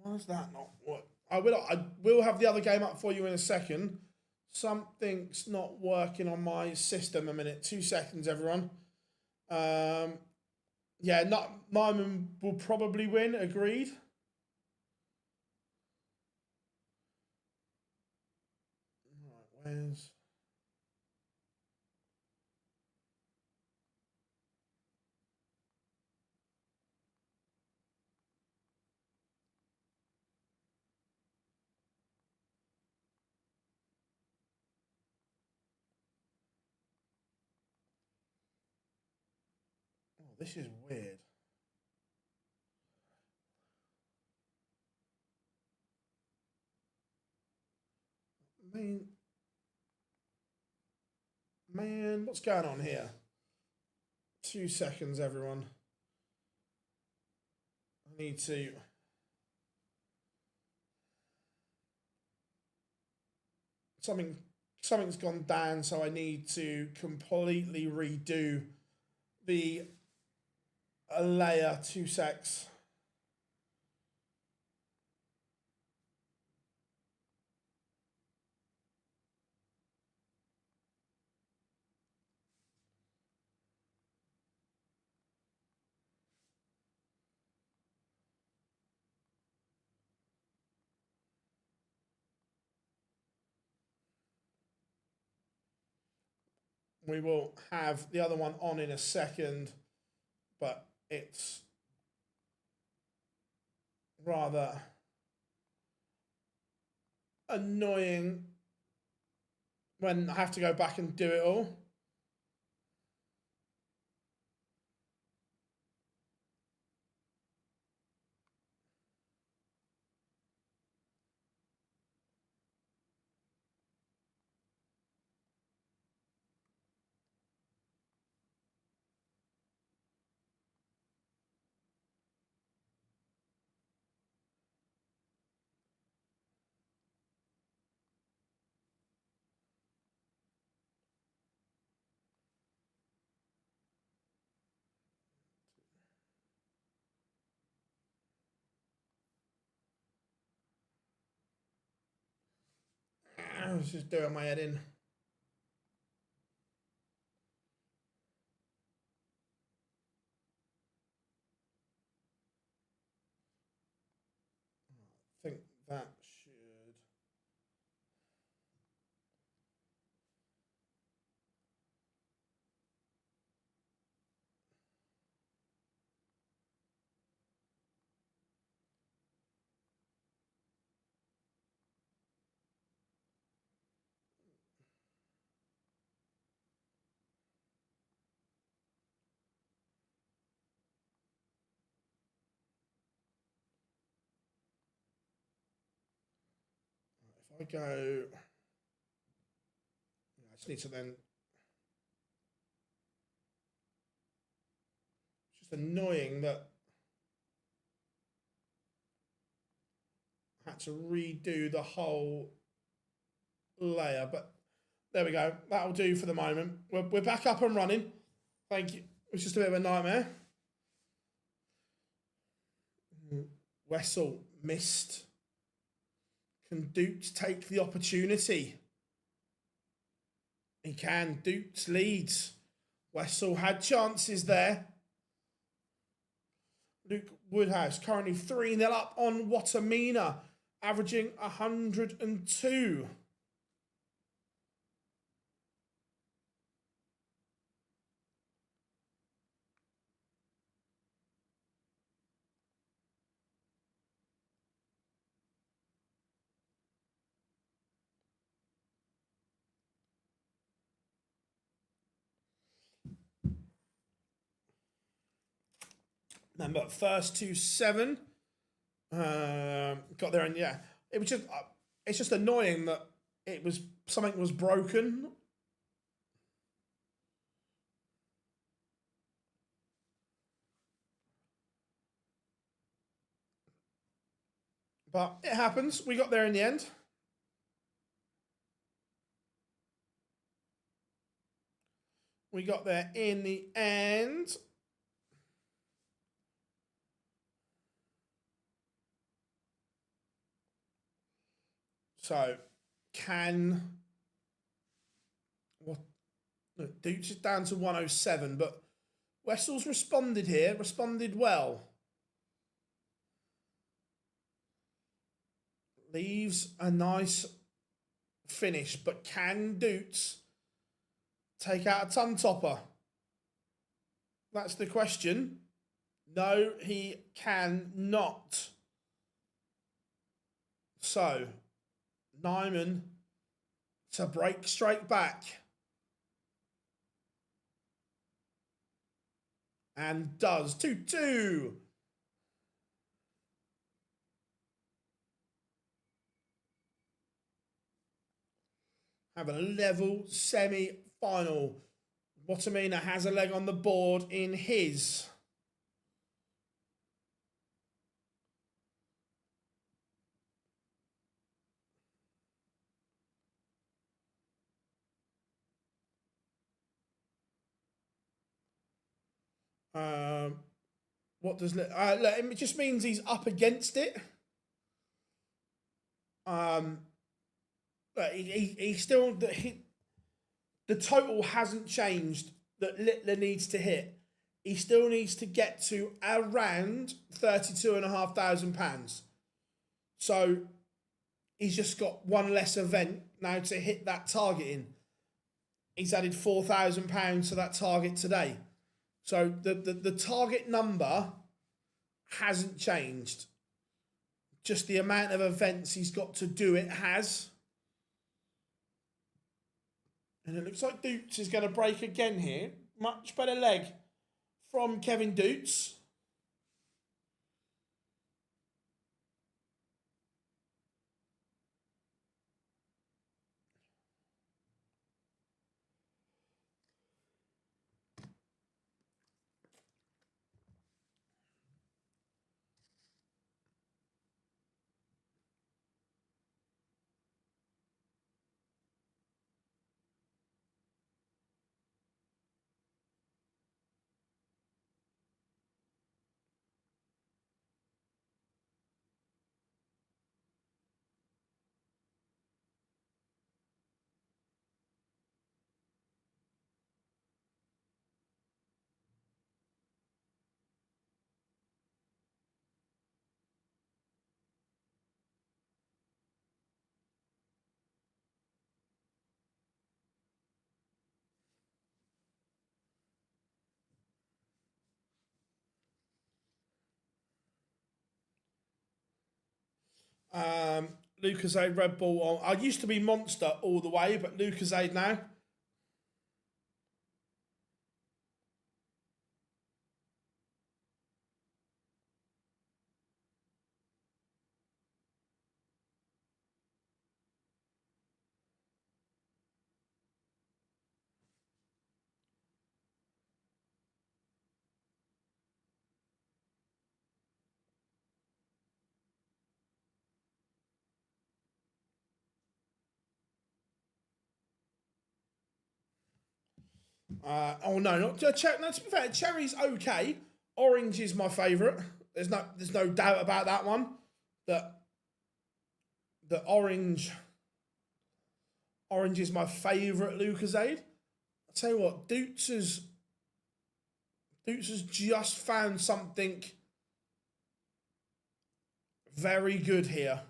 Why is that not what? I will have the other game up for you in a second. Something's not working on my system a minute. 2 seconds, everyone. Yeah, not Nyman will probably win. Agreed. Right, where's... Oh, this is weird. Man, what's going on here? 2 seconds, everyone. I need to... Something's gone down, so I need to completely redo the layer. 2 secs. We will have the other one on in a second, but it's rather annoying when I have to go back and do it all. I was just doing my head in. I think that should... If I go... I just need to then... It's just annoying that I had to redo the whole layer, but there we go. That'll do for the moment. We're back up and running. Thank you. It was just a bit of a nightmare. Wessel missed. Can Dukes take the opportunity? He can. Dukes leads. Wessel had chances there. Luke Woodhouse currently 3-0 up on Watamina, averaging 102. Remember, first to 7. Got there, and yeah, it was just it's just annoying that something was broken. But it happens. We got there in the end. We got there in the end. So, can Look, Dukes is down to 107, but Wessel's responded here, responded well. Leaves a nice finish, but can Dukes take out a ton topper? That's the question. No, he cannot. So, Nyman to break straight back. And does. 2-2. Have a level semi-final. Watamina has a leg on the board in his. What does look? It just means he's up against it. He still the total hasn't changed that Littler needs to hit. He still needs to get to around £32,500. So he's just got one less event now to hit that target in. He's added £4,000 to that target today. So the target number hasn't changed. Just the amount of events he's got to do it has. And it looks like Dukes is going to break again here. Much better leg from Kevin Dukes. Lucasade Red Bull on. I used to be Monster all the way, but Lucasade now. Oh no, not Cherry. No, to be fair, Cherry's okay. Orange is my favourite. There's no doubt about that one. That orange is my favourite Lucasade. I'll tell you what, Dukes has just found something very good here.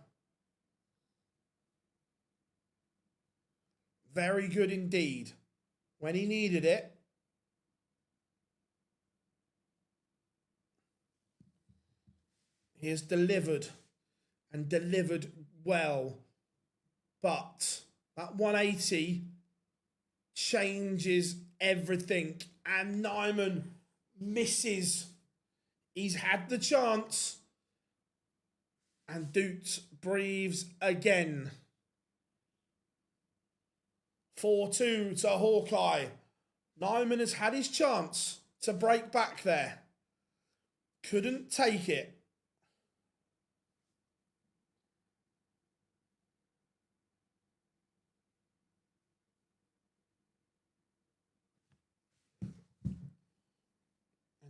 Very good indeed. When he needed it. He has delivered and delivered well. But that 180 changes everything. And Nyman misses. He's had the chance. And Dukes breathes again. 4-2 to Hawkeye. Nyman has had his chance to break back there. Couldn't take it.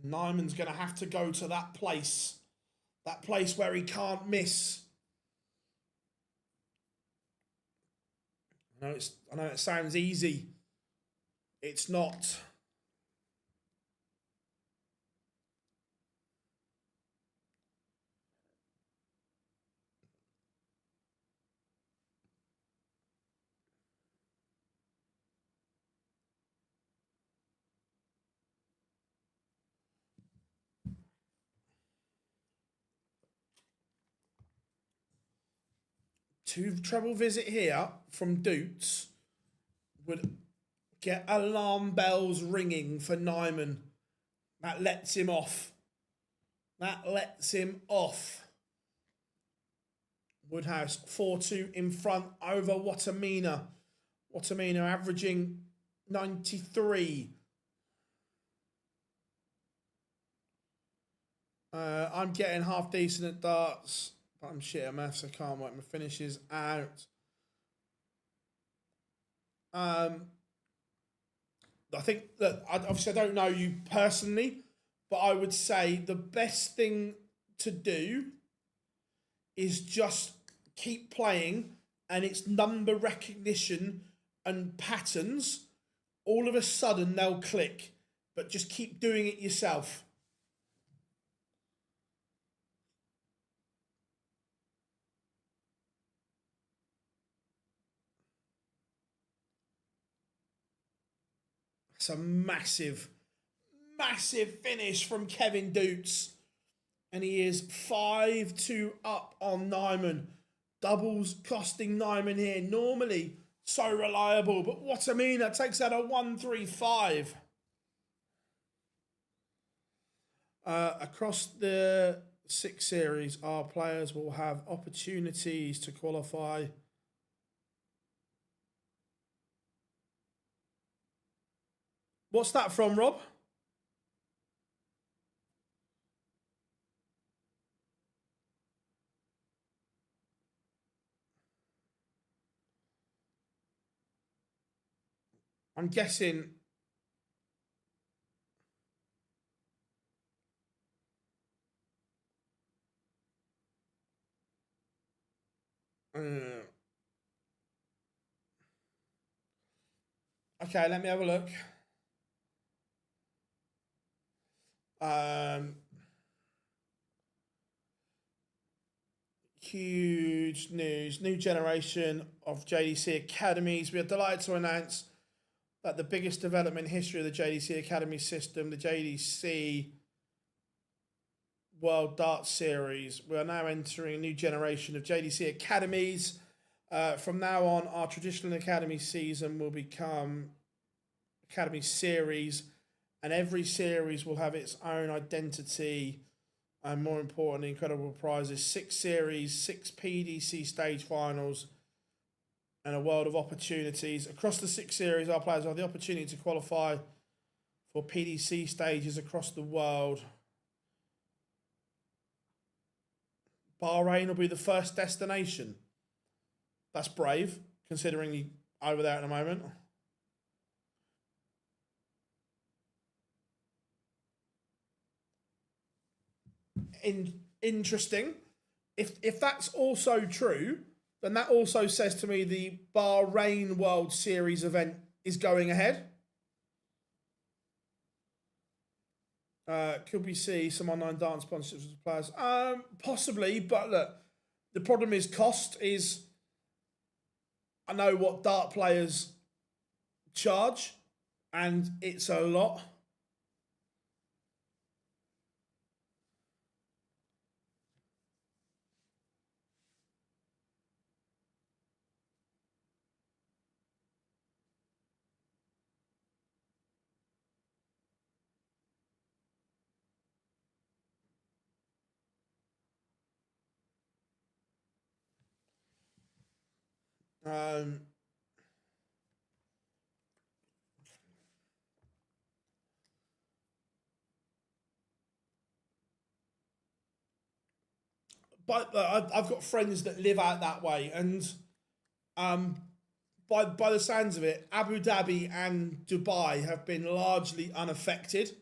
And Nyman's going to have to go to that place where he can't miss. I know it sounds easy. it's not. Two treble visit here from Doots would get alarm bells ringing for Nyman. That lets him off. That lets him off. Woodhouse 4-2 in front over Watamina. Watamina averaging 93. I'm getting half decent at darts, but I'm shit at maths. I can't work my finishes out. I think that obviously I don't know you personally, but I would say the best thing to do is just keep playing, and it's number recognition and patterns. All of a sudden they'll click, but just keep doing it yourself. It's a massive, massive finish from Kevin Doots. And he is 5-2 up on Nyman. Doubles costing Nyman here. Normally so reliable, but Watamina takes out a 1-3-5. Across the 6 series, our players will have opportunities to qualify. What's that from, Rob? I'm guessing. Okay, let me have a look. Huge news. New generation of JDC academies. We are delighted to announce that the biggest development in history of the JDC Academy system, the JDC World Darts Series. We are now entering a new generation of JDC Academies. From now on, our traditional Academy season will become Academy Series, and every series will have its own identity and, more importantly, incredible prizes. 6 series, 6 PDC stage finals, and a world of opportunities. Across the 6 series, our players have the opportunity to qualify for PDC stages across the world. Bahrain will be the first destination. That's brave, considering you're over there at the moment. Interesting. If that's also true, then that also says to me the Bahrain World Series event is going ahead. Could we see some online dance sponsorships of players? Possibly, but look, the problem is cost is. I know what dart players charge, and it's a lot. But I've got friends that live out that way, and by the sounds of it, Abu Dhabi and Dubai have been largely unaffected,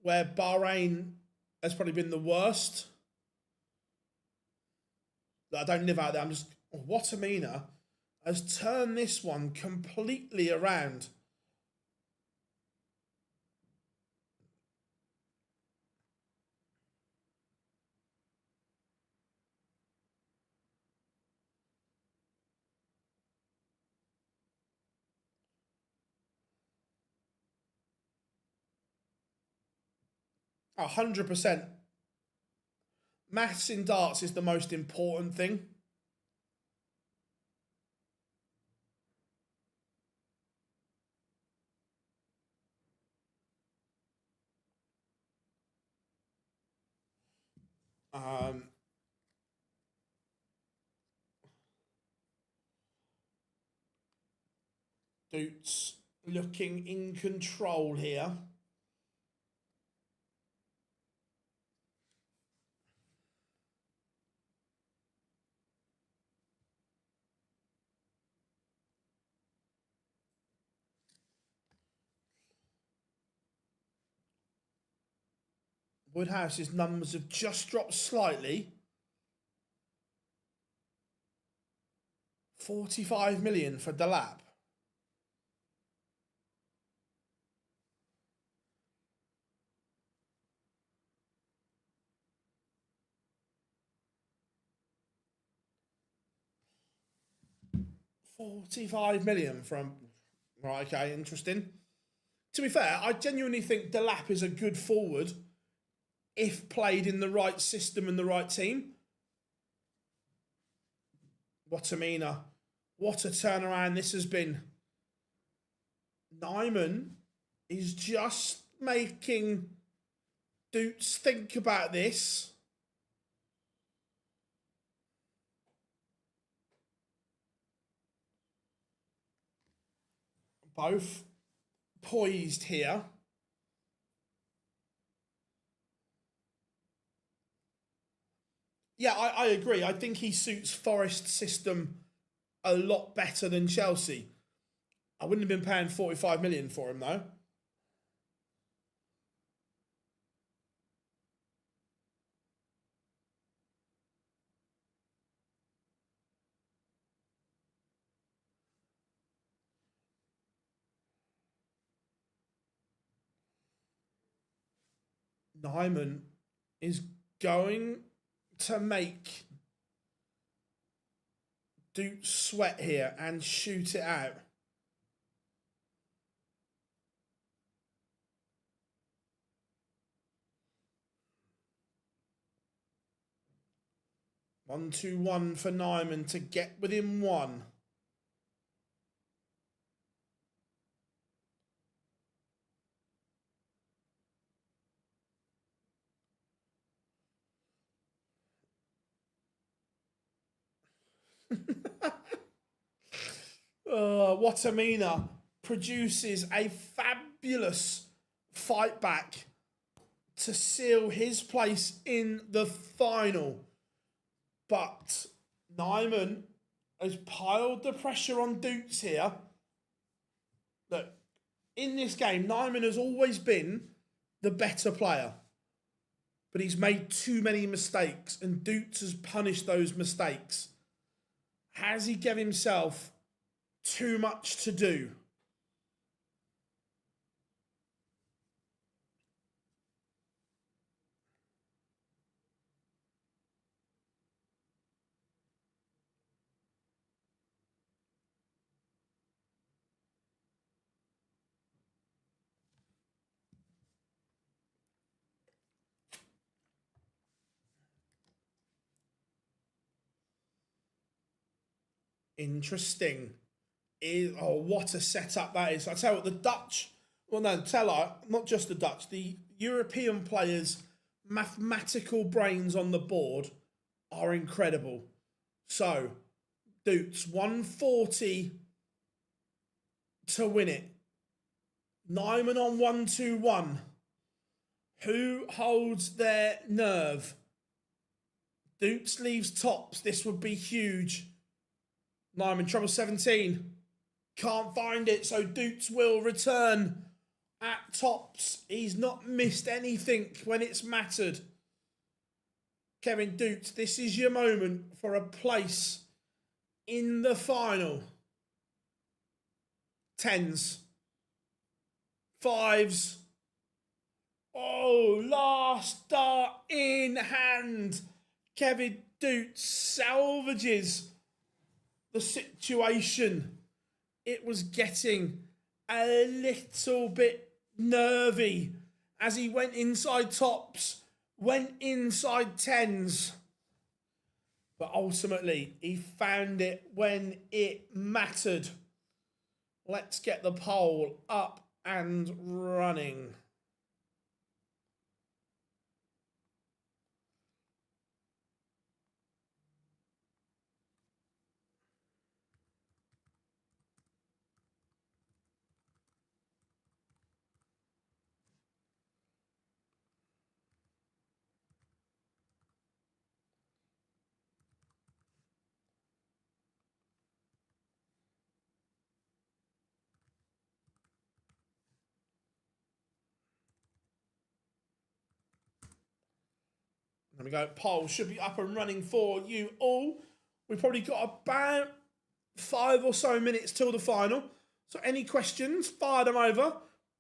where Bahrain has probably been the worst. I don't live out there. I'm just Watamina has turned this one completely around. 100%. Maths in darts is the most important thing. Doots looking in control here. Woodhouse's numbers have just dropped slightly. 45 million for Delap. $45 million from... Right, okay, interesting. To be fair, I genuinely think Delap is a good forward if played in the right system and the right team. What a meaner. What a turnaround this has been. Nyman is just making Doots think about this. Both poised here. Yeah, I agree. I think he suits Forest's system a lot better than Chelsea. I wouldn't have been paying 45 million for him, though. Nyman is going to make Doots sweat here and shoot it out. One, 2-1 for Nyman to get within one. Watamina produces a fabulous fight back to seal his place in the final. But Nyman has piled the pressure on Doots here. Look, in this game, Nyman has always been the better player. But he's made too many mistakes, and Doots has punished those mistakes. Has he given himself too much to do? Interesting. Oh, what a setup that is. I tell you what, the Dutch, well, no, not just the Dutch, the European players' mathematical brains on the board are incredible. So, Doots, 140 to win it. Nyman on 1-2-1. Who holds their nerve? Doots leaves tops. This would be huge. Nyman, trouble 17. Can't find it, so Doots will return at tops. He's not missed anything when it's mattered. Kevin Doots, this is your moment for a place in the final. Tens. Fives. Oh, last dart in hand. Kevin Doots salvages the situation. It was getting a little bit nervy as he went inside tops, went inside tens. But ultimately, he found it when it mattered. Let's get the pole up and running. There we go. Poll should be up and running for you all. We've probably got about 5 or so minutes till the final. So any questions, fire them over.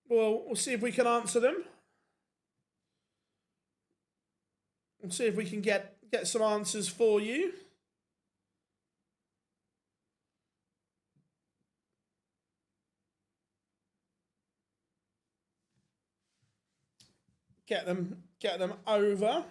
We'll see if we can answer them. We'll see if we can get some answers for you. Get them over.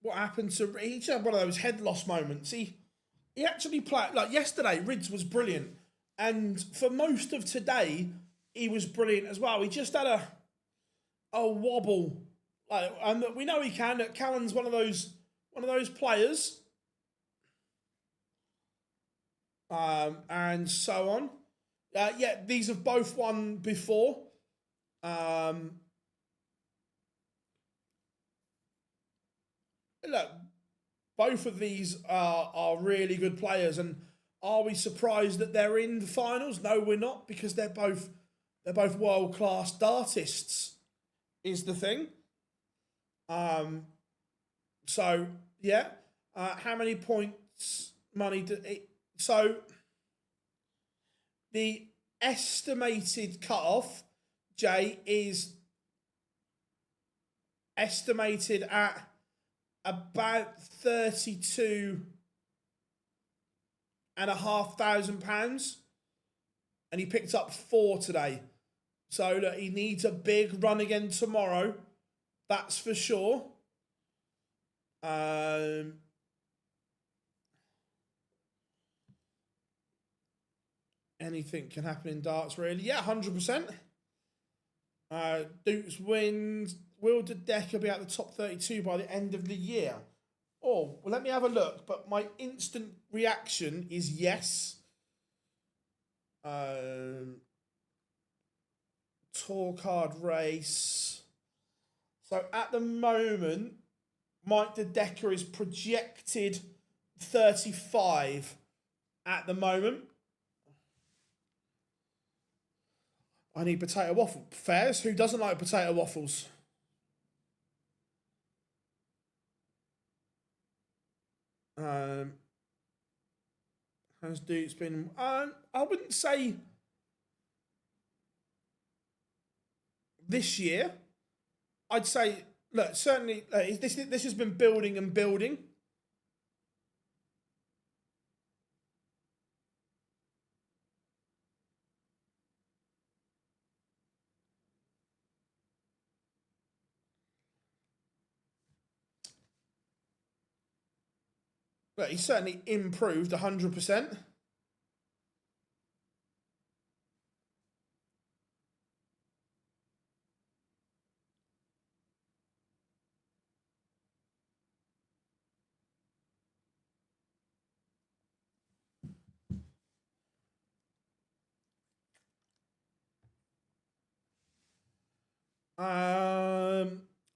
What happened to he had one of those head loss moments. He actually played like yesterday. Rids was brilliant, and for most of today, he was brilliant as well. He just had a wobble, and we know he can. That Callan's one of those players, and so on. Yeah, these have both won before. Look, both of these are really good players, and are we surprised that they're in the finals? No, we're not, because they're both world-class dartists, is the thing. So yeah, how many points money do it? So the estimated cutoff, Jay, is estimated at about £32,500, and he picked up 4 today. So look, he needs a big run again tomorrow. That's for sure. Anything can happen in darts, really. Yeah, 100%. Dukes wins. Will the Decker be at the top 32 by the end of the year? Oh, well, let me have a look. But my instant reaction is yes. Tour card race. So at the moment, Mike the Decker is projected 35 at the moment. I need potato waffle. Fairs? Who doesn't like potato waffles? Has Duke's been... I wouldn't say this year. I'd say, look, certainly this has been building and building. Look, he's certainly improved 100%.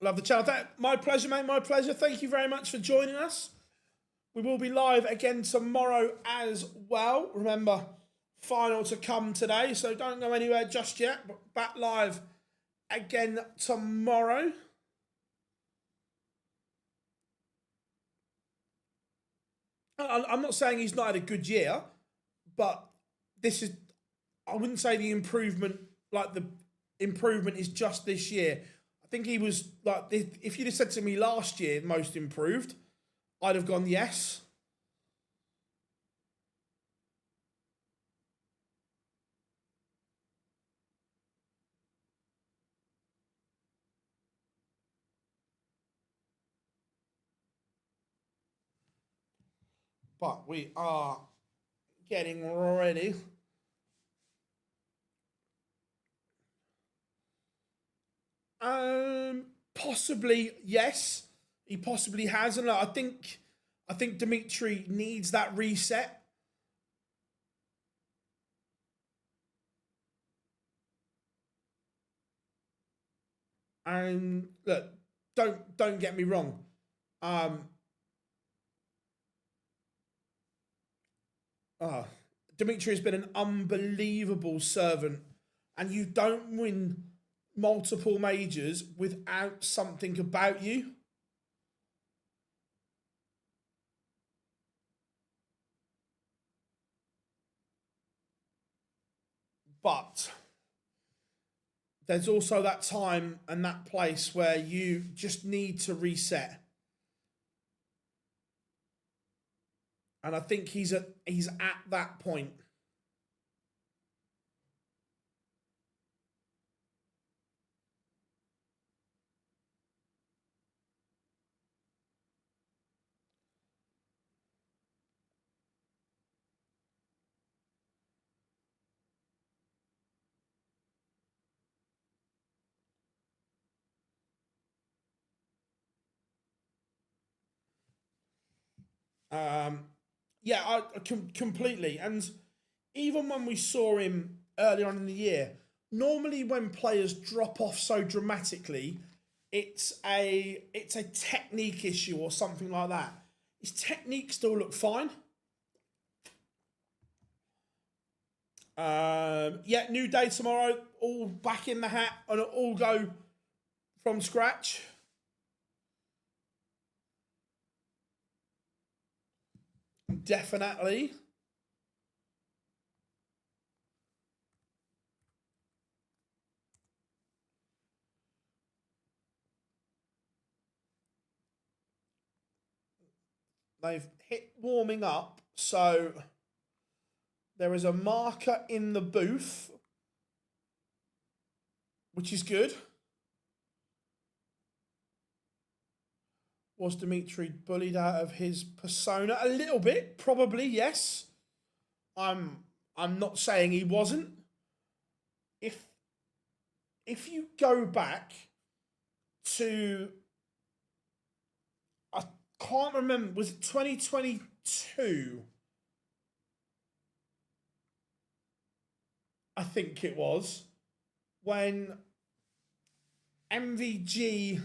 Love the channel. My pleasure, mate. My pleasure. Thank you very much for joining us. We will be live again tomorrow as well. Remember, final to come today, so don't go anywhere just yet. But back live again tomorrow. I'm not saying he's not had a good year, but this is, I wouldn't say the improvement, like the improvement is just this year. I think he was like, if you'd have said to me last year, most improved, I'd have gone yes. But we are getting ready. Possibly yes. He possibly has, and I think Dimitri needs that reset. And look, don't get me wrong. Dimitri has been an unbelievable servant, and you don't win multiple majors without something about you. But there's also that time and that place where you just need to reset. And I think he's at that point. Yeah, completely. And even when we saw him earlier on in the year, normally when players drop off so dramatically, it's a technique issue or something like that. His technique still looked fine. Yeah, new day tomorrow. All back in the hat and all go from scratch. Definitely. They've hit warming up, so there is a marker in the booth, which is good. Was Dimitri bullied out of his persona? A little bit, probably, yes. I'm not saying he wasn't. If you go back to, I can't remember, was it 2022? I think it was, when MVG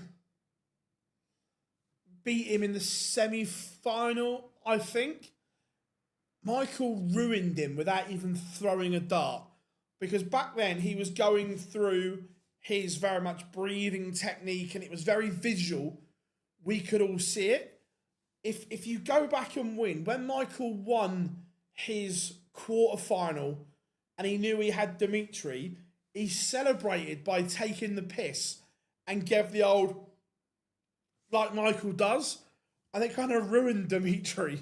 beat him in the semi-final, I think. Michael ruined him without even throwing a dart. Because back then he was going through his very much breathing technique and it was very visual. We could all see it. If you go back and win, when Michael won his quarterfinal and he knew he had Dimitri, he celebrated by taking the piss and gave the old, like Michael does, and it kind of ruined Dimitri.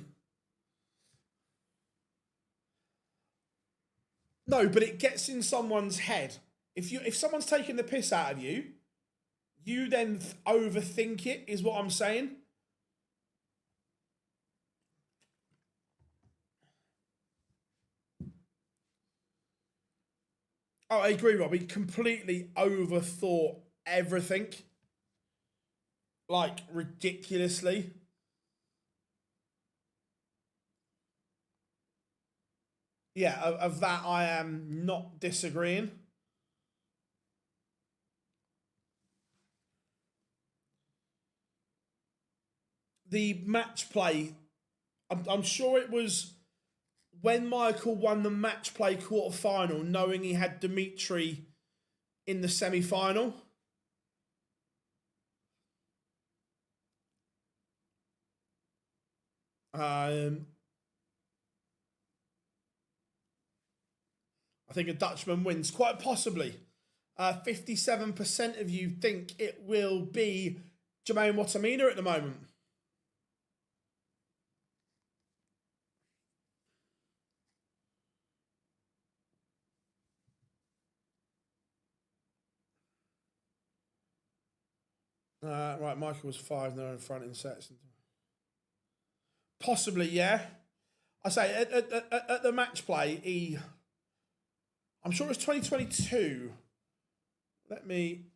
No, but it gets in someone's head. If someone's taking the piss out of you, you then overthink it, is what I'm saying. Oh, I agree, Rob. He completely overthought everything. Like, ridiculously. Yeah, of that I am not disagreeing. The match play, I'm sure it was when Michael won the match play quarter final, knowing he had Dimitri in the semi final. I think a Dutchman wins, quite possibly. 57% of you think it will be Jermaine Wattimena at the moment. Right, Michael was 5-0 in front in sets. Possibly, yeah. I say at the match play, I'm sure it was 2022. Let me.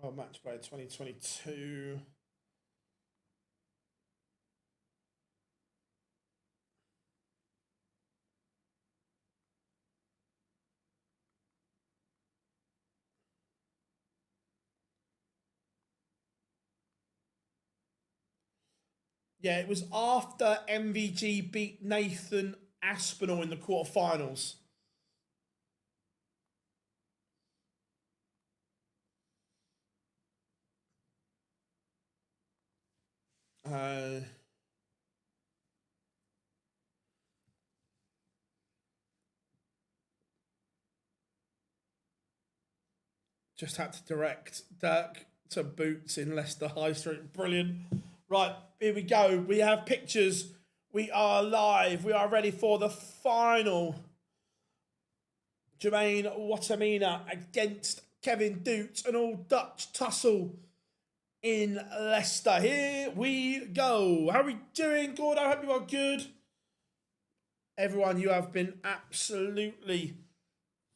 Well, match play 2022. Yeah, it was after MVG beat Nathan Aspinall in the quarterfinals. Just had to direct Dirk to Boots in Leicester High Street. Brilliant. Right, here we go. We have pictures. We are live. We are ready for the final. Jermaine Wattimena against Kevin Doots, an all-Dutch tussle in Leicester. Here we go. How are we doing, Gord? I hope you are good. Everyone, you have been absolutely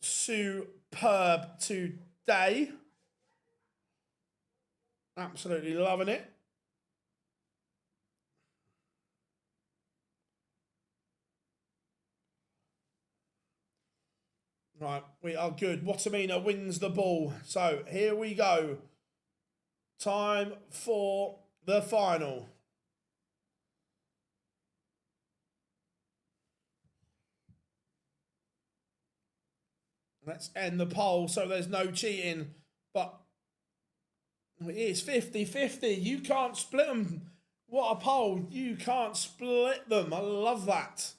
superb today. Absolutely loving it. Right, we are good. Wattimena wins the ball. So here we go. Time for the final. Let's end the poll so there's no cheating. But it is 50-50. You can't split them. What a poll. You can't split them. I love that.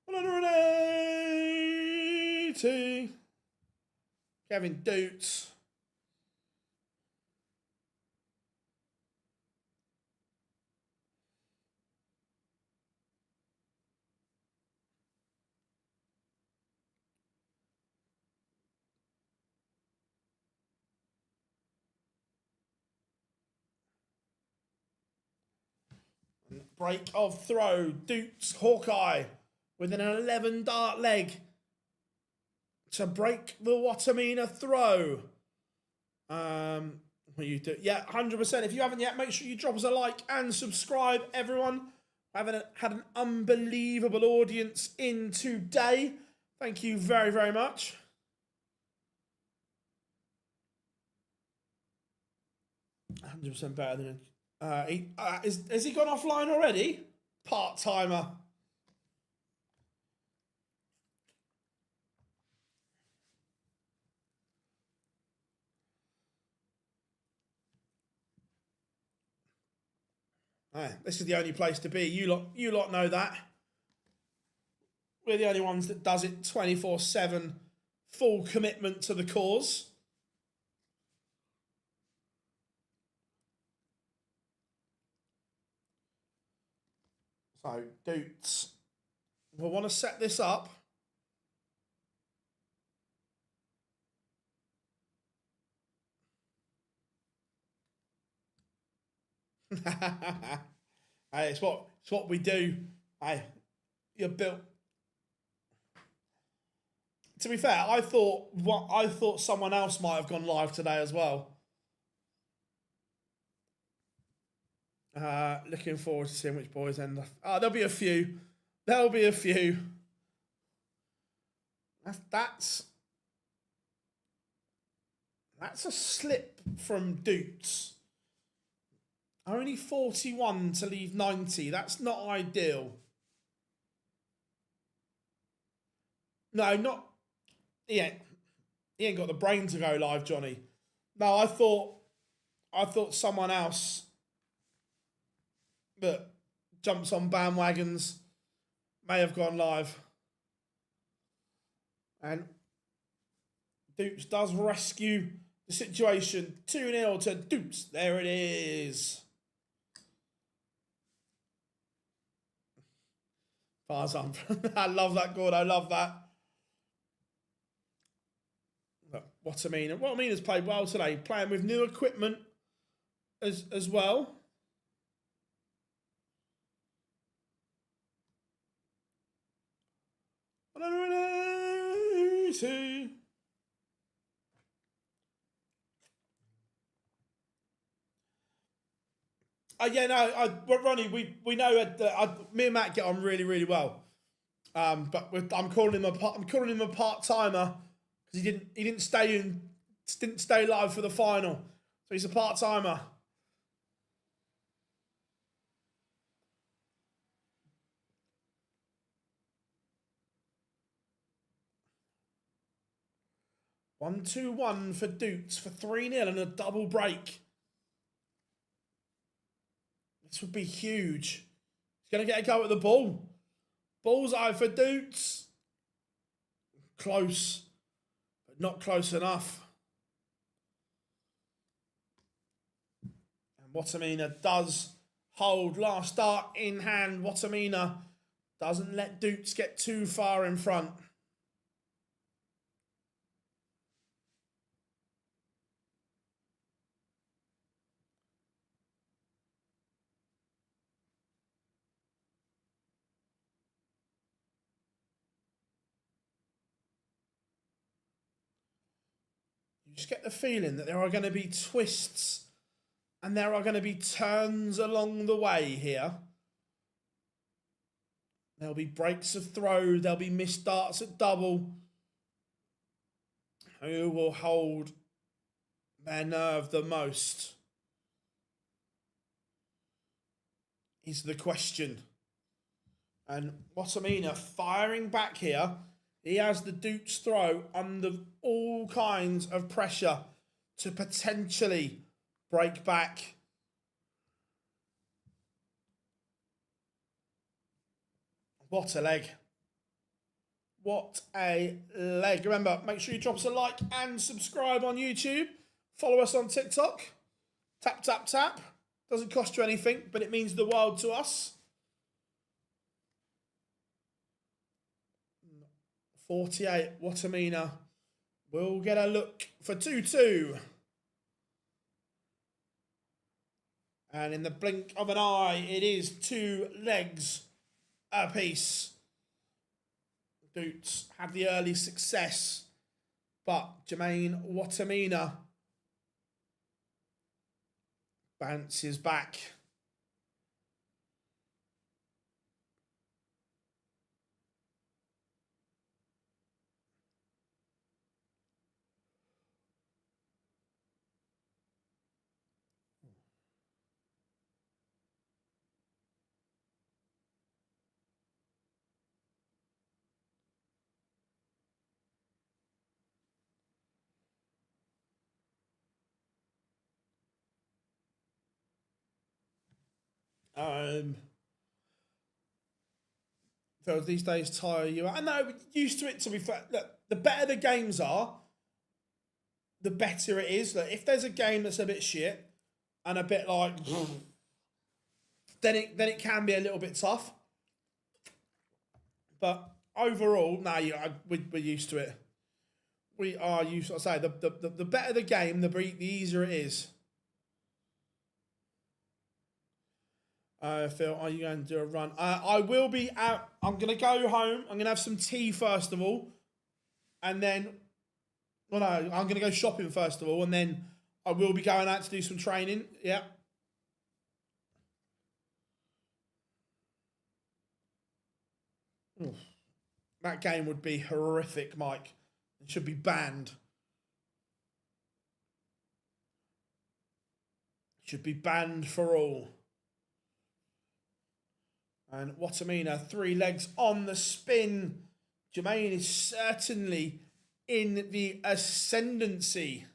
180. Kevin Doots. Break of throw. Doots Hawkeye with an 11 dart leg to break the Wattimena throw. What you do? Yeah, 100%. If you haven't yet, make sure you drop us a like and subscribe, everyone. I've had an unbelievable audience in today. Thank you very, very much. %, better than has he gone offline already? Part-timer. This is the only place to be. You lot know that. We're the only ones that does it 24/7, full commitment to the cause. So, Doots, we'll want to set this up. Hey, it's what we do. Hey, you're built. To be fair, I thought someone else might have gone live today as well. Looking forward to seeing which boys end up. There'll be a few. There'll be a few. That's a slip from Doots. Only 41 to leave 90. That's not ideal. No, not. he ain't got the brain to go live, Johnny. No, I thought someone else that jumps on bandwagons may have gone live. And Dupes does rescue the situation. 2-0 to Dupes. There it is. Farzan. I love that, God. I love that. What I mean has played well today, playing with new equipment as well. Ronnie, we know that me and Matt get on really, really well. But I'm calling him a part timer because he didn't stay live for the final, so he's a part timer. One 2-1 for Dukes for 3-0 and a double break. This would be huge. He's going to get a go at the ball. Bullseye for Dukes. Close, but not close enough. And Watamina does hold last start in hand. Watamina doesn't let Dukes get too far in front. You just get the feeling that there are going to be twists and there are going to be turns along the way here. There'll be breaks of throw. There'll be missed starts at double. Who will hold their nerve the most is the question. And Watamina firing back here. He has the Dukes throw under all kinds of pressure to potentially break back. What a leg. What a leg. Remember, make sure you drop us a like and subscribe on YouTube. Follow us on TikTok. Tap, tap, tap. Doesn't cost you anything, but it means the world to us. 48, Watamina will get a look for 2-2. And in the blink of an eye, it is 2 legs apiece. Dukes had the early success, but Jermaine Watamina bounces back. So these days tire you out. I know, used to it, to be fair. Look, the better the games are, the better it is. Look, if there's a game that's a bit shit and a bit like, then it can be a little bit tough. But overall, we're used to it. We are used to it. I say the better the game, the easier it is. Phil, are you going to do a run? I will be out. I'm going to go home. I'm going to have some tea first of all. And then, I'm going to go shopping first of all. And then I will be going out to do some training. Yeah. Oof. That game would be horrific, Mike. It should be banned. It should be banned for all. And Watamina, 3 legs on the spin. Jermaine is certainly in the ascendancy.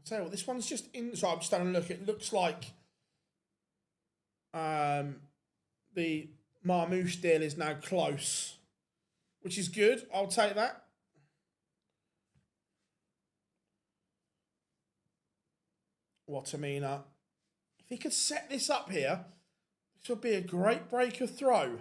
Tell you what, this one's just in. So I'm just having a look. It looks like the Marmouche deal is now close, which is good. I'll take that. Watamina. If he could set this up here, this would be a great breaker throw.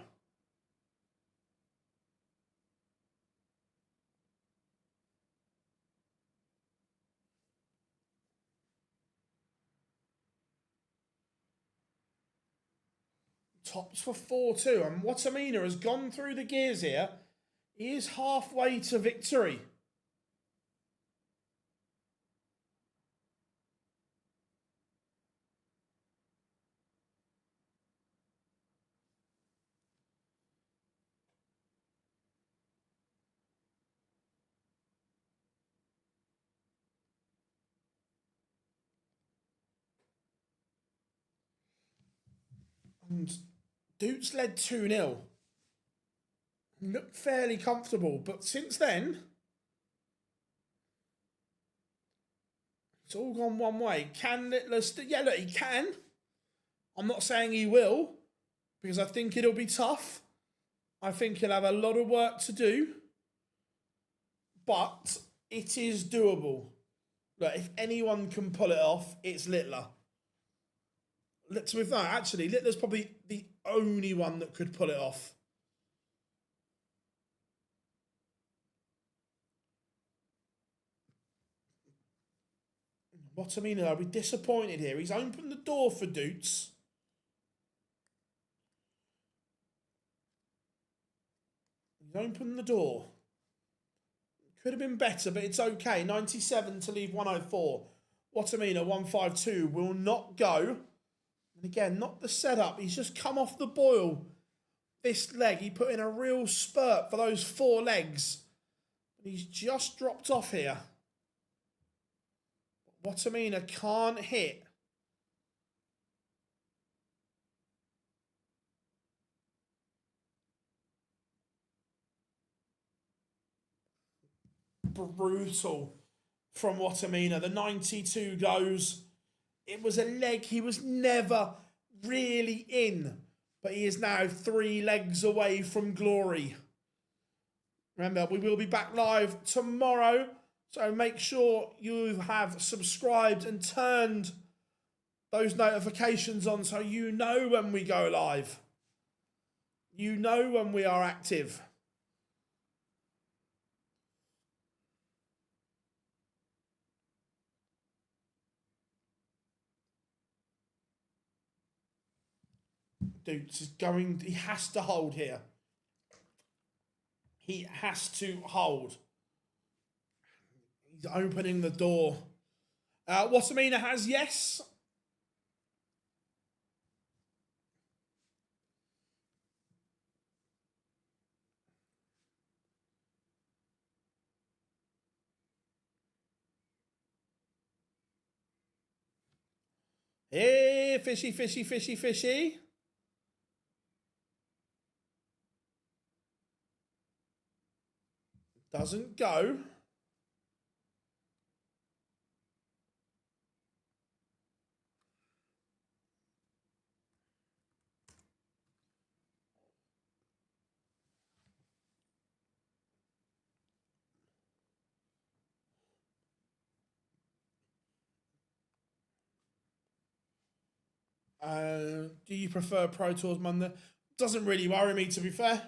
Tops for 4-2. And Watamina has gone through the gears here. He is halfway to victory. And Doots led 2-0. Looked fairly comfortable, but since then, it's all gone one way. Can Littler yeah, look, he can. I'm not saying he will, because I think it'll be tough. I think he'll have a lot of work to do, but it is doable. Look, if anyone can pull it off, it's Littler. With that, actually, Littler's probably the only one that could pull it off. Watamina, I'll be disappointed here. He's opened the door for Doots. He's opened the door. Could have been better, but it's okay. 97 to leave 104. Watamina, 152, will not go. And again, not the setup. He's just come off the boil. This leg, he put in a real spurt for those 4 legs. And he's just dropped off here. Watamina can't hit. Brutal from Watamina. The 92 goes. It was a leg he was never really in, but he is now 3 legs away from glory. Remember, we will be back live tomorrow, so make sure you have subscribed and turned those notifications on so you know when we go live. You know when we are active. Doots is going, he has to hold here. He has to hold. He's opening the door. Watamina has yes. Hey, fishy, fishy, fishy, fishy. Doesn't go. Do you prefer Pro Tours Monday? Doesn't really worry me, to be fair.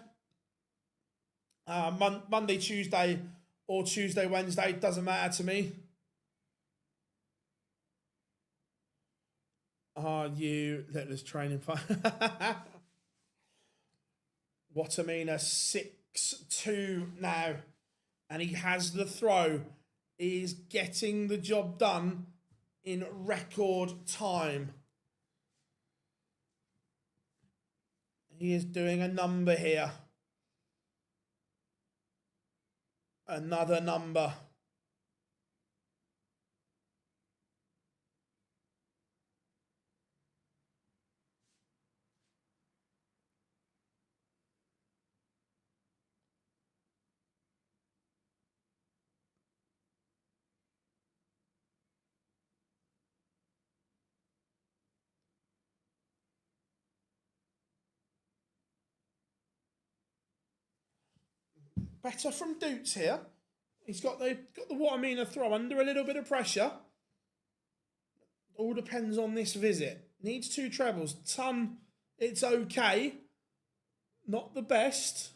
Monday, Tuesday, or Tuesday, Wednesday, doesn't matter to me. Are you Littler's training fine? Watamina 6-2 now. And he has the throw. He is getting the job done in record time. He is doing a number here. Another number. Better from Doots here. He's got the Watamina throw under a little bit of pressure. All depends on this visit. Needs 2 trebles. Ton, it's okay. Not the best.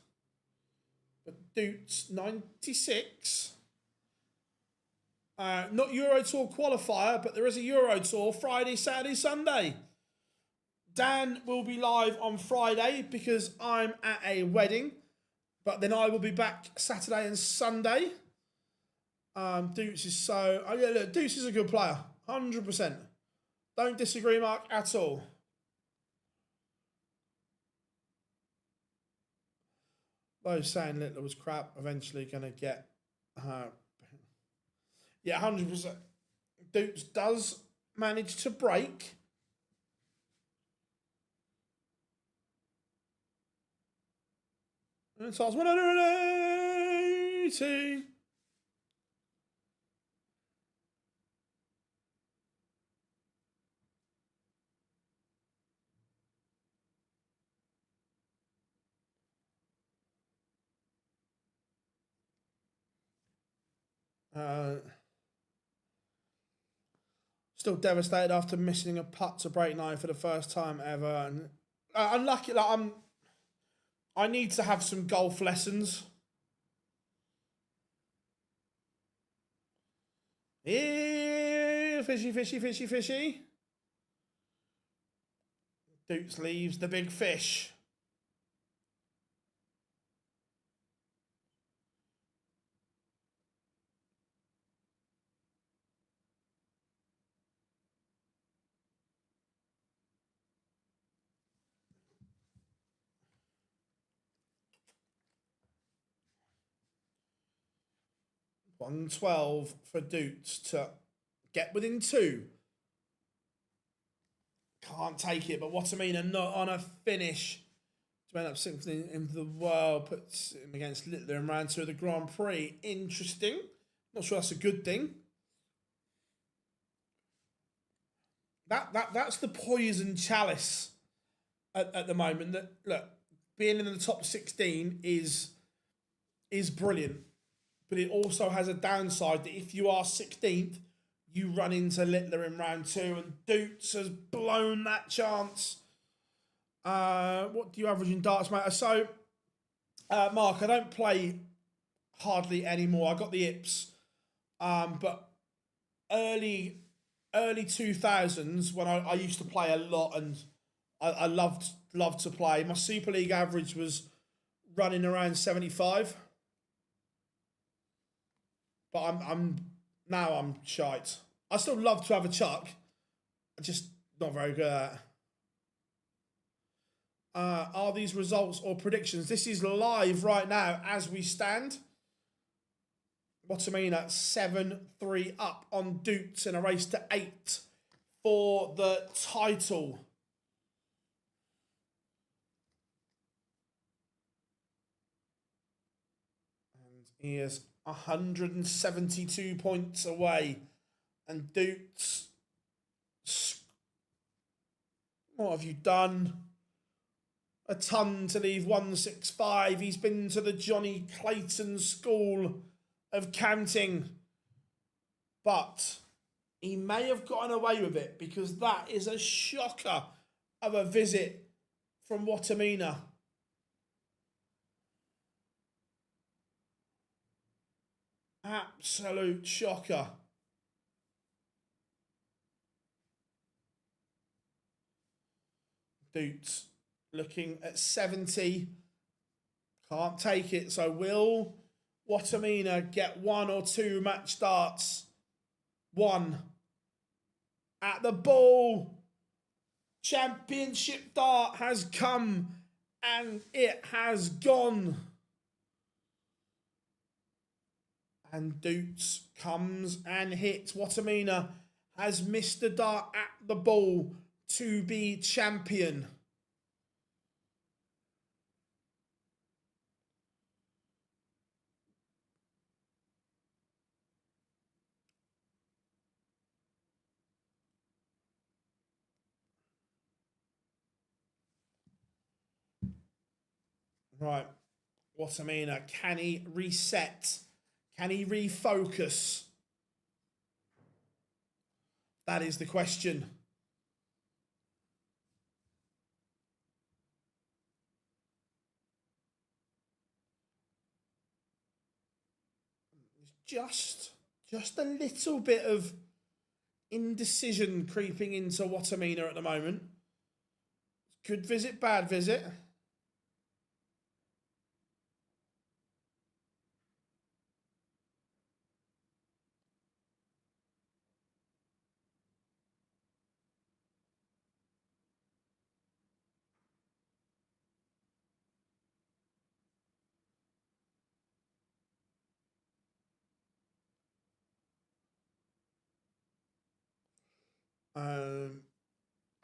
But Doots, 96. Not Euro Tour qualifier, but there is a Euro Tour Friday, Saturday, Sunday. Dan will be live on Friday because I'm at a wedding. But then I will be back Saturday and Sunday. Doots is so... Oh yeah, look, Doots is a good player. 100%. Don't disagree, Mark, at all. Those saying Littler was crap, eventually going to get... yeah, 100%. Doots does manage to break. And it starts 180. Still devastated after missing a putt to break 9 for the first time ever. And unlucky, like I need to have some golf lessons. Fishy, fishy, fishy, fishy. Doots leaves the big fish. $112 for Doots to get within 2. Can't take it, but Watamina not on a finish to end up 6th in the world. Puts him against Littler in round 2 of the Grand Prix. Interesting. Not sure that's a good thing. That's the poison chalice at the moment. That look, being in the top 16 is brilliant. But it also has a downside that if you are 16th, you run into Littler in round 2, and Doots has blown that chance. What do you average in darts, mate? So, Mark, I don't play hardly anymore. I got the IPS. But early 2000s, when I used to play a lot, and I loved to play. My Super League average was running around 75. But I'm shite. I still love to have a chuck. I'm just not very good at it. Are these results or predictions? This is live right now as we stand. Watamina 7-3 up on Doots in a race to 8 for the title. And he is 172 points away. And Doots, what have you done? A ton to leave 165. He's been to the Johnny Clayton School of Counting. But he may have gotten away with it because that is a shocker of a visit from Watamina. Absolute shocker. Doots looking at 70. Can't take it. So will Watamina get 1 or 2 match starts? 1. At the ball. Championship dart has come and it has gone. And Doots comes and hits. Watamina has missed the dart at the ball to be champion. Right, Watamina, can he reset? Can he refocus? That is the question. Just a little bit of indecision creeping into Watamina at the moment. Good visit, bad visit.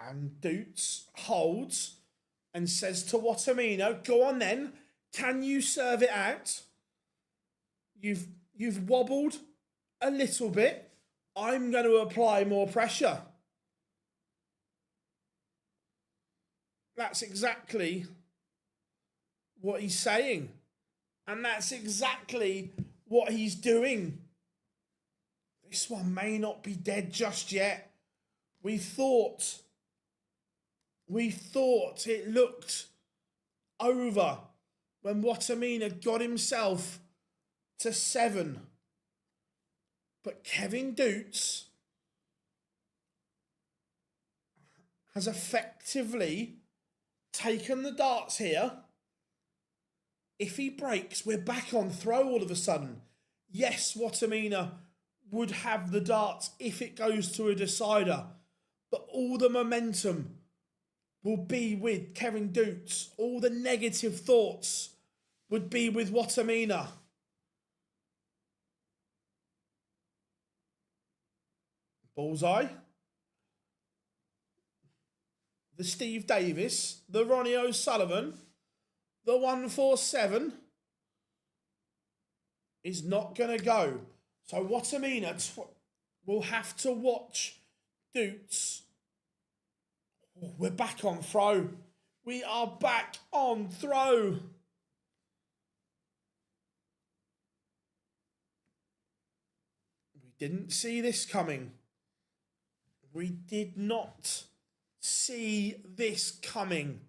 And Doots holds and says to Watamina, go on then, can you serve it out? You've wobbled a little bit. I'm going to apply more pressure. That's exactly what he's saying. And that's exactly what he's doing. This one may not be dead just yet. We thought it looked over when Watamina got himself to 7. But Kevin Doots has effectively taken the darts here. If he breaks, we're back on throw all of a sudden. Yes, Watamina would have the darts if it goes to a decider, but all the momentum will be with Kevin Doots. All the negative thoughts would be with Watamina. Bullseye. The Steve Davis, the Ronnie O'Sullivan, the 147 is not going to go. So Watamina will have to watch Doots. Oh, we're back on throw. We are back on throw. We didn't see this coming. We did not see this coming.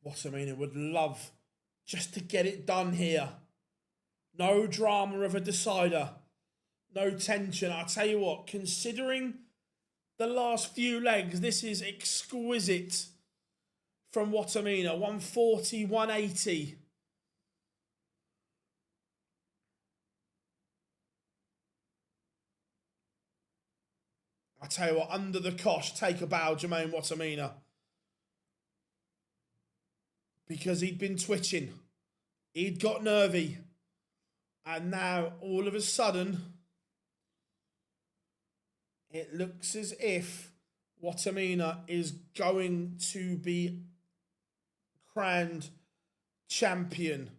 Watamina would love just to get it done here. No drama of a decider. No tension. I'll tell you what, considering the last few legs, this is exquisite from Watamina. 140, 180. I tell you what, under the cosh, take a bow, Jermaine Watamina. Because he'd been twitching. He'd got nervy. And now, all of a sudden, it looks as if Watamina is going to be crowned champion.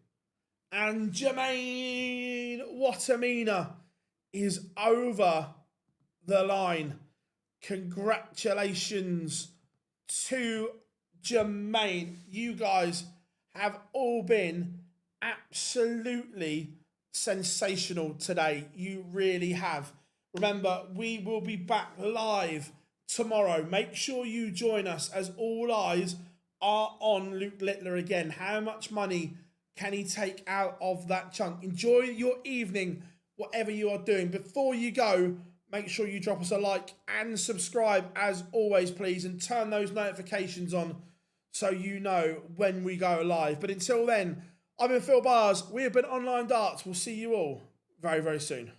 And Jermaine Watamina is over the line. Congratulations to Jermaine. You guys have all been absolutely sensational today. You really have. Remember, we will be back live tomorrow. Make sure you join us as all eyes are on Luke Littler again. How much money can he take out of that chunk? Enjoy your evening, whatever you are doing. Before you go, make sure you drop us a like and subscribe as always, please, and turn those notifications on so you know when we go live. But until then, I've been Phil Bars. We have been Online Darts. We'll see you all very, very soon.